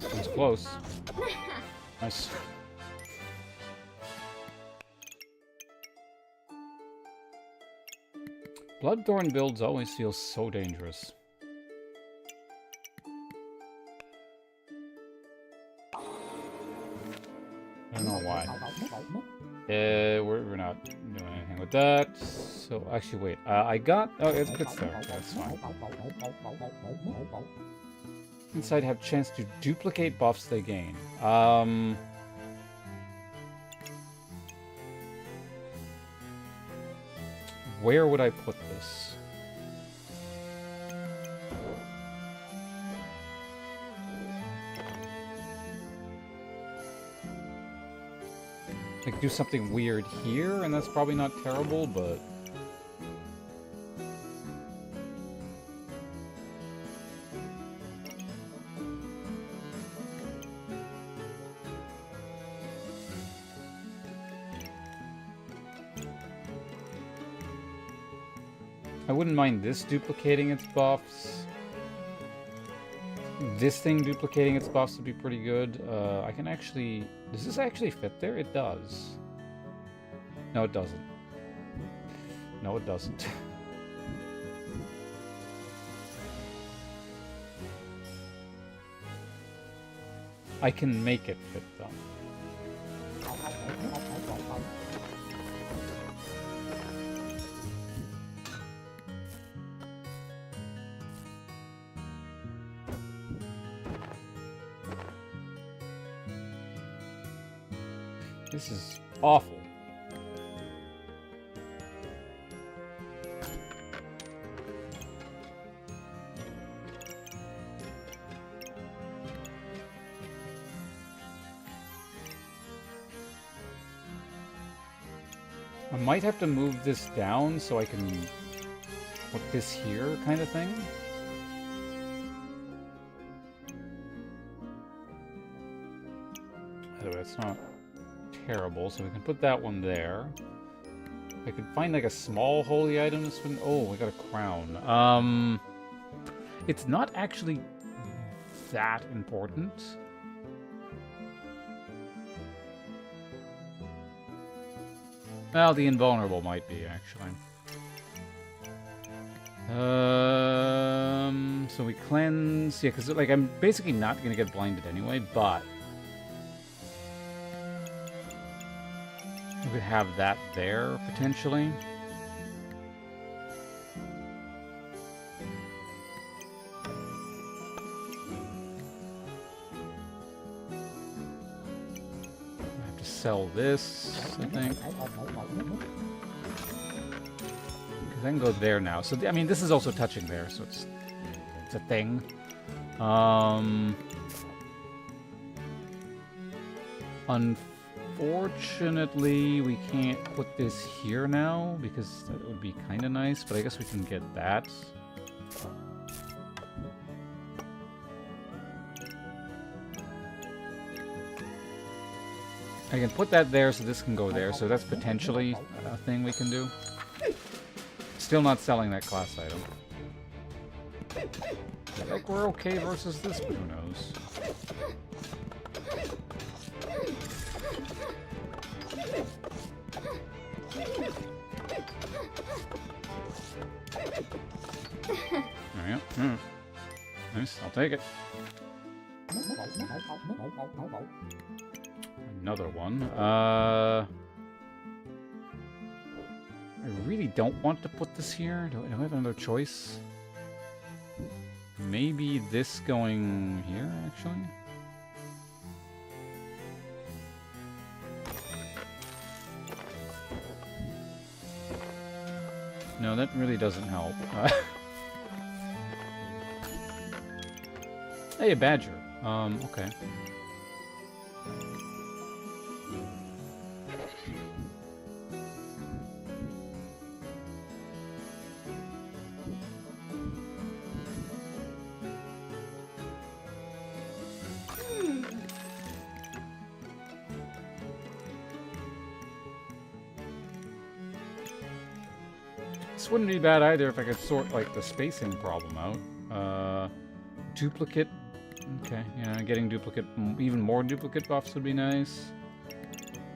Speaker 1: It's close. Nice. Bloodthorn builds always feel so dangerous. I don't know why. We're not doing anything with that. So, actually, wait. I got... Oh, it's there. That's fine. Inside have chance to duplicate buffs they gain. Where would I put this? Like, do something weird here, and that's probably not terrible, but... I wouldn't mind this duplicating its buffs. this thing duplicating its buffs would be pretty good. I can actually... Does this actually fit there? It does. No, it doesn't. No, it doesn't. I can make it fit, though. This is awful. I might have to move this down so I can put this here, kind of thing. By the way, it's not terrible, so we can put that one there. I could find like a small holy item to spend. Oh, we got a crown. It's not actually that important. Well, the invulnerable might be, actually. So we cleanse. Yeah, because like I'm basically not going to get blinded anyway, but we could have that there, potentially. I have to sell this, I think. Because I can go there now. So, I mean, this is also touching there, so it's a thing. Unfortunately, we can't put this here now, because that would be kind of nice, but I guess we can get that. I can put that there, so this can go there, so that's potentially a thing we can do. Still not selling that class item. Like, we're okay versus this, but who knows? There you go. Nice, I'll take it. Another one. I really don't want to put this here. Do I have another choice? Maybe this going here, actually? No, that really doesn't help. Hey, a badger. Okay. This wouldn't be bad either if I could sort, like, the spacing problem out. Duplicate. Okay, yeah, getting duplicate, even more duplicate buffs would be nice. I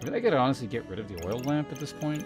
Speaker 1: think I could honestly get rid of the oil lamp at this point.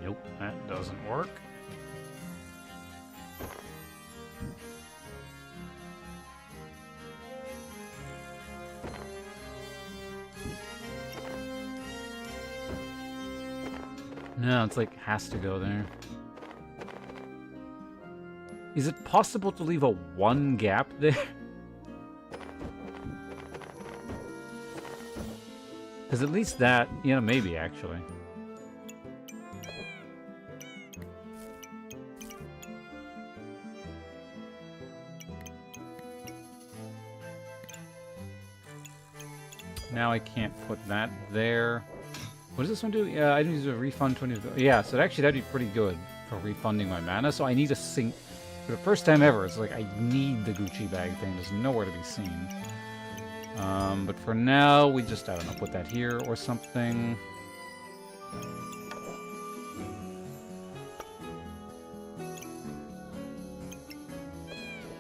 Speaker 1: Nope, that doesn't work. No, it's like has to go there. Is it possible to leave a 1 gap there? Because at least that, you know, maybe actually. Now I can't put that there. What does this one do? Yeah, I need to refund 20. Yeah, so actually that'd be pretty good for refunding my mana. So I need a sync. For the first time ever, it's like I need the Gucci bag thing. There's nowhere to be seen. But for now, we just, I don't know, put that here or something.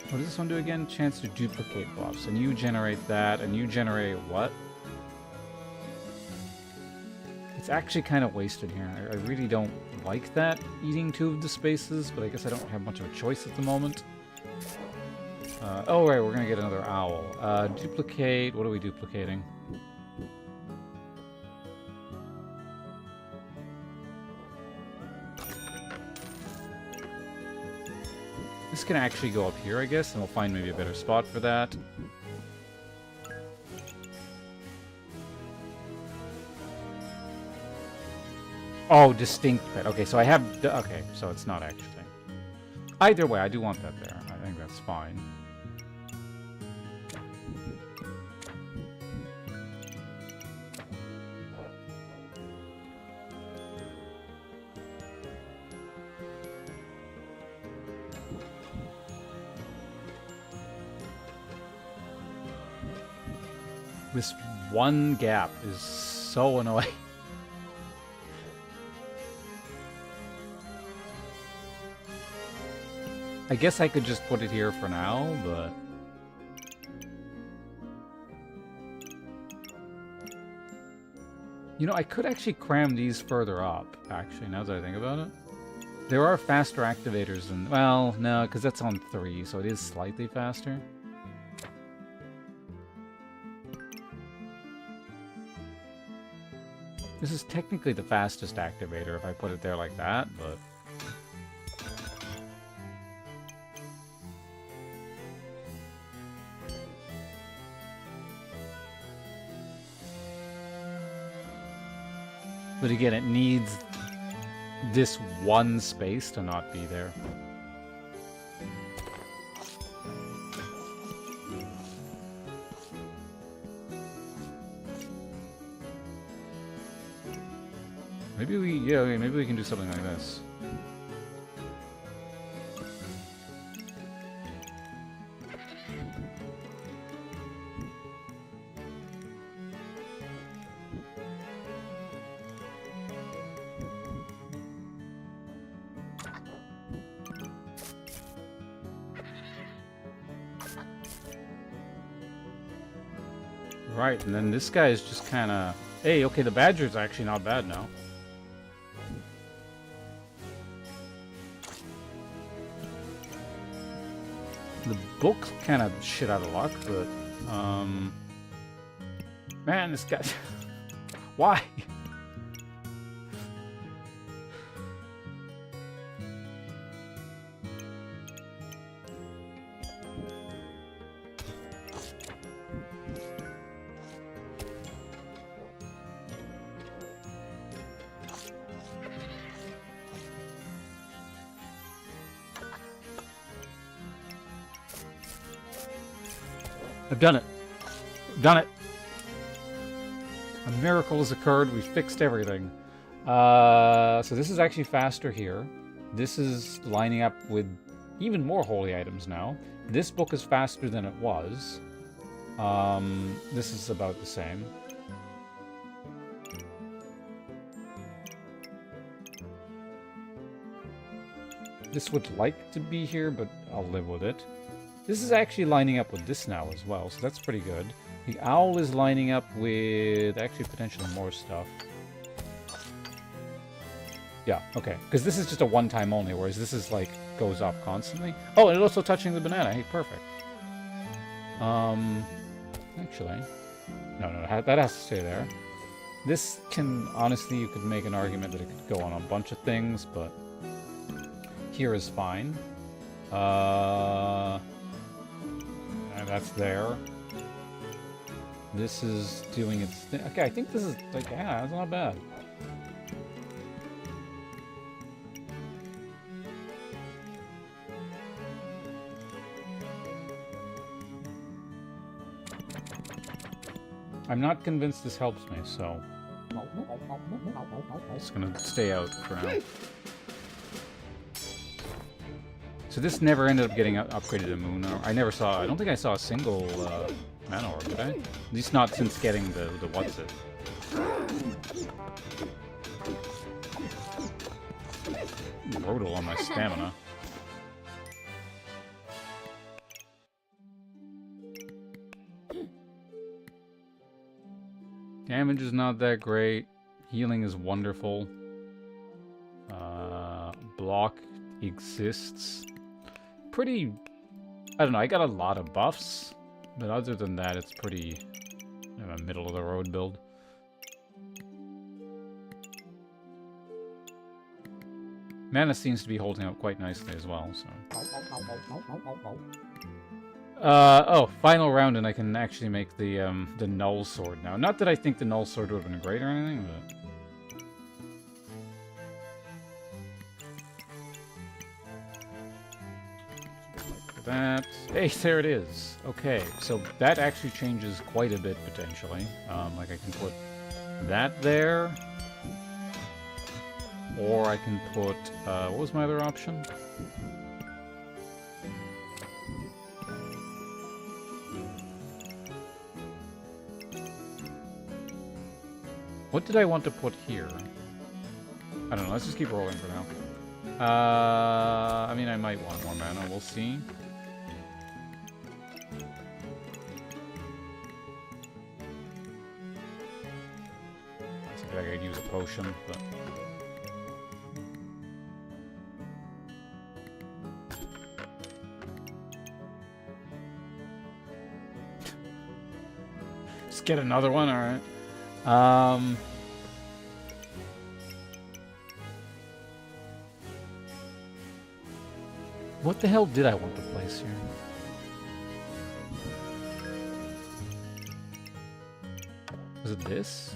Speaker 1: What does this one do again? Chance to duplicate buffs. And you generate that, and you generate what? It's actually kind of wasted here. I really don't like that, eating 2 of the spaces, but I guess I don't have much of a choice at the moment. Oh, right, we're going to get another owl. Duplicate, what are we duplicating? This can actually go up here, I guess, and we'll find maybe a better spot for that. Oh, distinct pet. Okay, so I have... Okay, so it's not actually. Either way, I do want that there. I think that's fine. This one gap is so annoying. I guess I could just put it here for now, but... You know, I could actually cram these further up, actually, now that I think about it. There are faster activators than... Well, no, because that's on 3, so it is slightly faster. This is technically the fastest activator if I put it there like that, but... But again, it needs this one space to not be there. Maybe maybe we can do something like this. Right, and then this guy is just kind of... Hey, okay, the Badger's actually not bad now. The book's kind of shit out of luck, but... Man, this guy... Why? I've done it. I've done it. A miracle has occurred. We fixed everything. So this is actually faster here. This is lining up with even more holy items now. This book is faster than it was. This is about the same. This would like to be here, but I'll live with it. This is actually lining up with this now as well, so that's pretty good. The owl is lining up with actually potentially more stuff. Yeah, okay. Because this is just a one-time only, whereas this is like goes up constantly. Oh, and it's also touching the banana. Hey, perfect. Actually, no, that has to stay there. This can, honestly, you could make an argument that it could go on a bunch of things, but here is fine. And that's there. This is doing its thing. Okay, I think this is like, yeah, that's not bad. I'm not convinced this helps me, so... It's gonna stay out for now. So this never ended up getting upgraded to Moon. I never saw... I don't think I saw a single mana orb, did I? At least not since getting the what's it. Brutal on my stamina. Damage is not that great. Healing is wonderful. Block exists. Pretty... I don't know, I got a lot of buffs. But other than that, it's pretty... a middle-of-the-road build. Mana seems to be holding up quite nicely as well, so... oh, final round and I can actually make the Null Sword now. Not that I think the Null Sword would have been great or anything, but... That... Hey, there it is! Okay, so that actually changes quite a bit, potentially. Like, I can put that there... Or I can put, what was my other option? What did I want to put here? I don't know, let's just keep rolling for now. I mean, I might want more mana, we'll see. I feel like I could use a potion, but... Get another one, alright. What the hell did I want to place here? Was it this?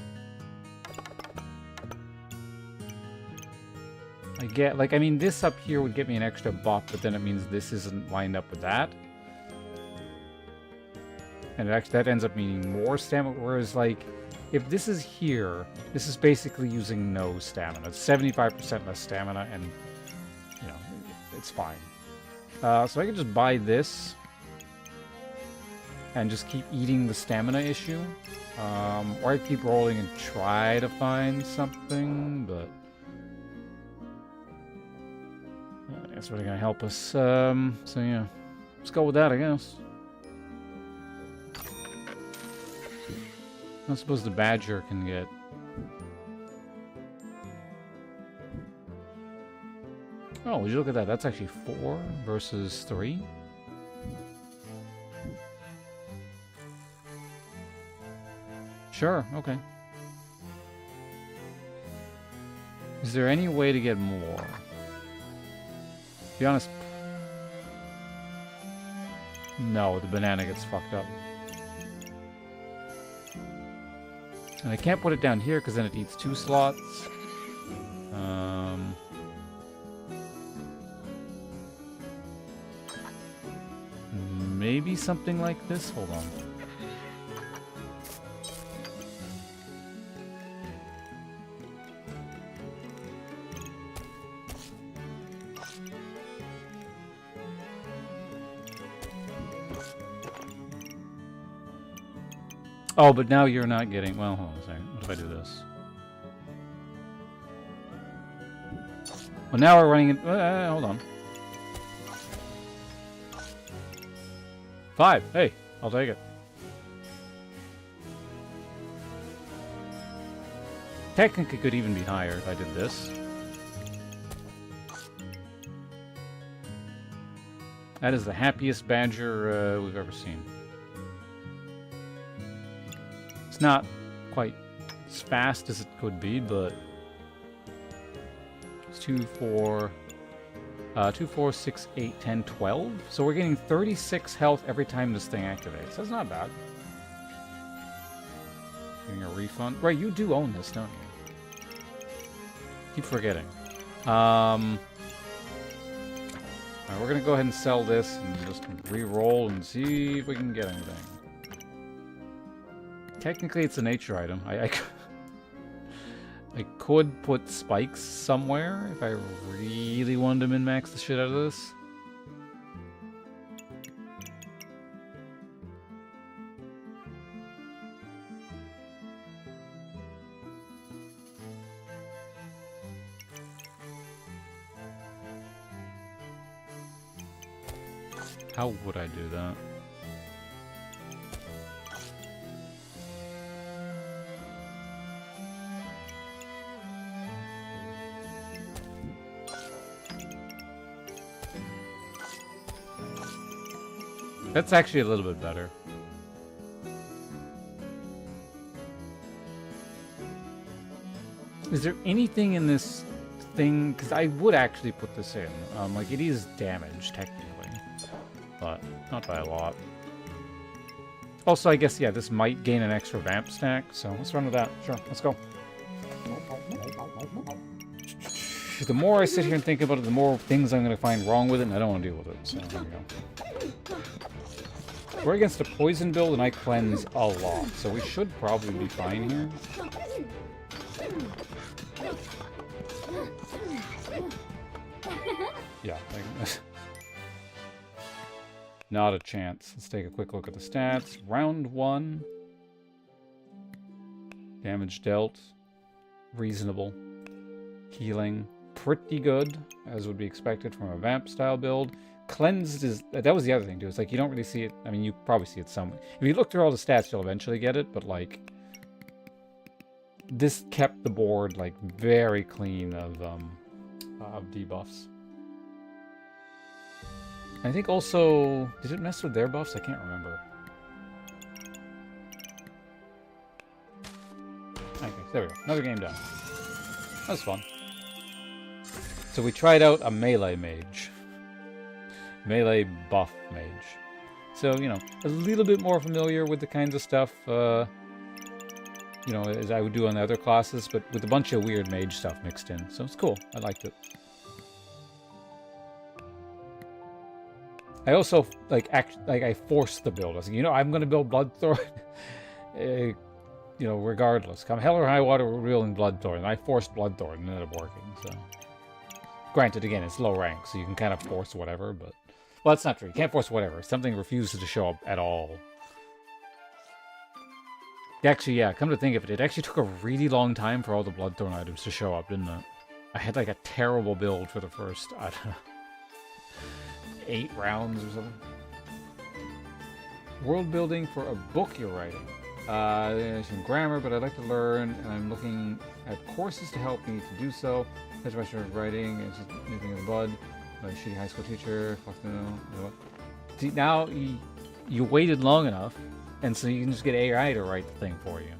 Speaker 1: I get, like, I mean, this up here would get me an extra buff, but then it means this isn't lined up with that. And actually, that ends up meaning more stamina, whereas, like, if this is here, this is basically using no stamina. It's 75% less stamina, and, you know, it's fine. So I can just buy this, and just keep eating the stamina issue. Or I keep rolling and try to find something, but... that's really gonna help us. So yeah, let's go with that, I guess. I suppose the badger can get... Oh, would you look at that? That's actually 4 versus 3. Sure, okay. Is there any way to get more? To be honest... No, the banana gets fucked up. And I can't put it down here because then it eats 2 slots. Maybe something like this? Hold on. Oh, but now you're not getting... Well, hold on a second. What if I do this? Well, now we're running... hold on. 5. Hey, I'll take it. Technically could even be higher if I did this. That is the happiest badger we've ever seen. It's not quite as fast as it could be, but it's 2, 4, 6, 8, 10, 12. So we're getting 36 health every time this thing activates. That's not bad. Getting a refund. Right, you do own this, don't you? Keep forgetting. Alright, we're gonna go ahead and sell this and just re-roll and see if we can get anything. technically it's a nature item. I could put spikes somewhere if I really wanted to min-max the shit out of this. How would I do that? That's actually a little bit better. Is there anything in this thing? Because I would actually put this in. Like, it is damaged, technically. But not by a lot. Also, I guess, yeah, this might gain an extra vamp stack, so let's run with that. Sure, let's go. The more I sit here and think about it, the more things I'm going to find wrong with it, and I don't want to deal with it, so there we go. We're against a poison build, and I cleanse a lot, so we should probably be fine here. Yeah, not a chance. Let's take a quick look at the stats. Round 1. Damage dealt. Reasonable. Healing. Pretty good, as would be expected from a vamp style build. Cleansed is... That was the other thing, too. It's like, you don't really see it... I mean, you probably see it somewhere. If you look through all the stats, you'll eventually get it, but, like... This kept the board, like, very clean of debuffs. I think also... Did it mess with their buffs? I can't remember. Okay, there we go. Another game done. That was fun. So we tried out a melee mage. Melee buff mage. So, you know, a little bit more familiar with the kinds of stuff, you know, as I would do on the other classes, but with a bunch of weird mage stuff mixed in. So it's cool. I liked it. I also, like, I forced the build. I was like, you know, I'm going to build Bloodthorn. You know, regardless. Come hell or high water, we're wielding Bloodthorn. And I forced Bloodthorn and it ended up working, so... Granted, again, it's low rank, so you can kind of force whatever, but... Well, that's not true. You can't force whatever. Something refuses to show up at all. Actually, yeah, come to think of it, it actually took a really long time for all the Bloodthorn items to show up, didn't it? I had, like, a terrible build for the first, I don't know, 8 rounds or something. World building for a book you're writing. There's some grammar, but I'd like to learn, and I'm looking at courses to help me to do so. Such a master of writing, it's just anything in the bud. My shitty high school teacher, fuck no. See, now you waited long enough, and so you can just get AI to write the thing for you.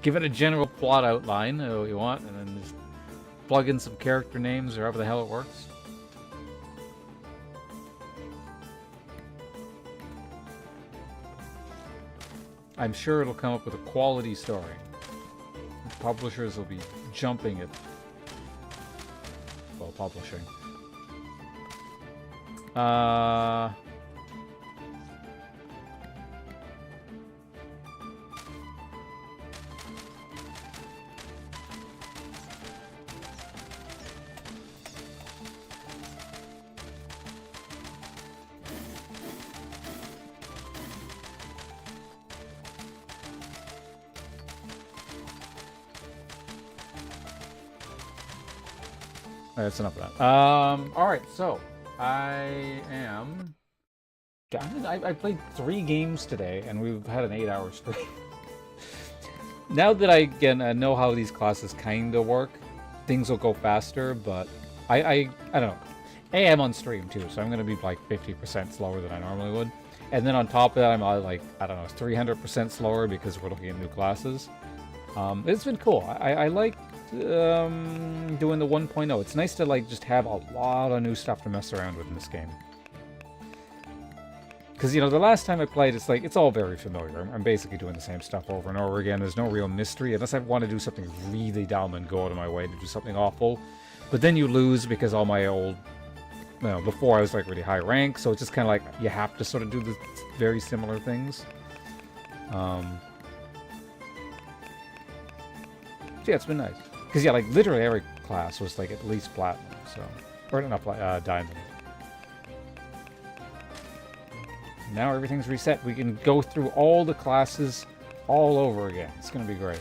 Speaker 1: Give it a general plot outline, what you want, and then just plug in some character names or however the hell it works. I'm sure it'll come up with a quality story. Publishers will be jumping at, well, publishing. That's enough of that. Alright, so I played 3 games today, and we've had an 8-hour stream. Now that I know how these classes kind of work, things will go faster, but I don't know. I'm on stream too, so I'm going to be like 50% slower than I normally would. And then on top of that, I'm like, I don't know, 300% slower because we're looking at new classes. It's been cool. I like doing the 1.0. It's nice to like just have a lot of new stuff to mess around with in this game. Because, you know, the last time I played, it's like, it's all very familiar. I'm basically doing the same stuff over and over again. There's no real mystery, unless I want to do something really dumb and go out of my way to do something awful. But then you lose because all my old, you know, before I was like really high rank, so it's just kind of like, you have to sort of do the very similar things. So yeah, it's been nice. Because yeah, like literally every class was like at least platinum, so or not diamond. Now everything's reset. We can go through all the classes all over again. It's gonna be great.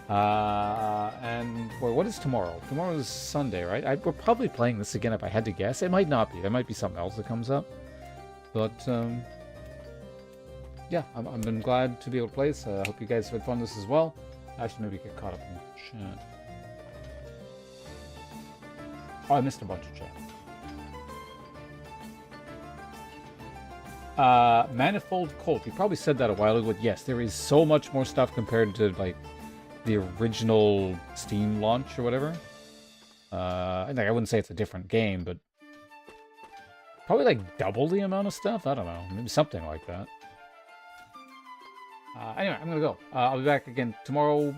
Speaker 1: And well, what is tomorrow? Tomorrow is Sunday, right? We're probably playing this again if I had to guess. It might not be. There might be something else that comes up. But yeah, I've been glad to be able to play this. I hope you guys had fun with this as well. Actually, maybe get caught up in chat. Oh, I missed a bunch of chat. Manifold Colt. You probably said that a while ago, but yes, there is so much more stuff compared to like the original Steam launch or whatever. I wouldn't say it's a different game, but probably like double the amount of stuff. I don't know, maybe something like that. Anyway, I'm gonna go. I'll be back again tomorrow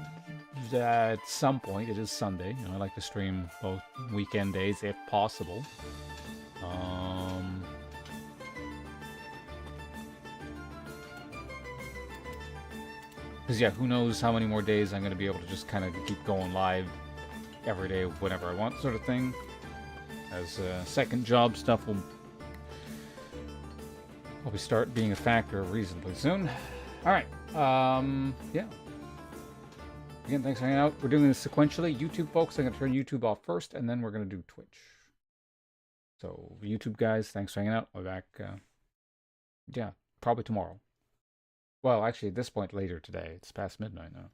Speaker 1: at some point. It is Sunday. You know, I like to stream both weekend days if possible. Because yeah, who knows how many more days I'm going to be able to just kind of keep going live every day whenever I want, sort of thing. As second job stuff will probably start being a factor reasonably soon. Alright, yeah. Again, thanks for hanging out. We're doing this sequentially. YouTube folks, I'm going to turn YouTube off first, and then we're going to do Twitch. So, YouTube guys, thanks for hanging out. I'll be back, yeah, probably tomorrow. Well, actually, at this point later today. It's past midnight now.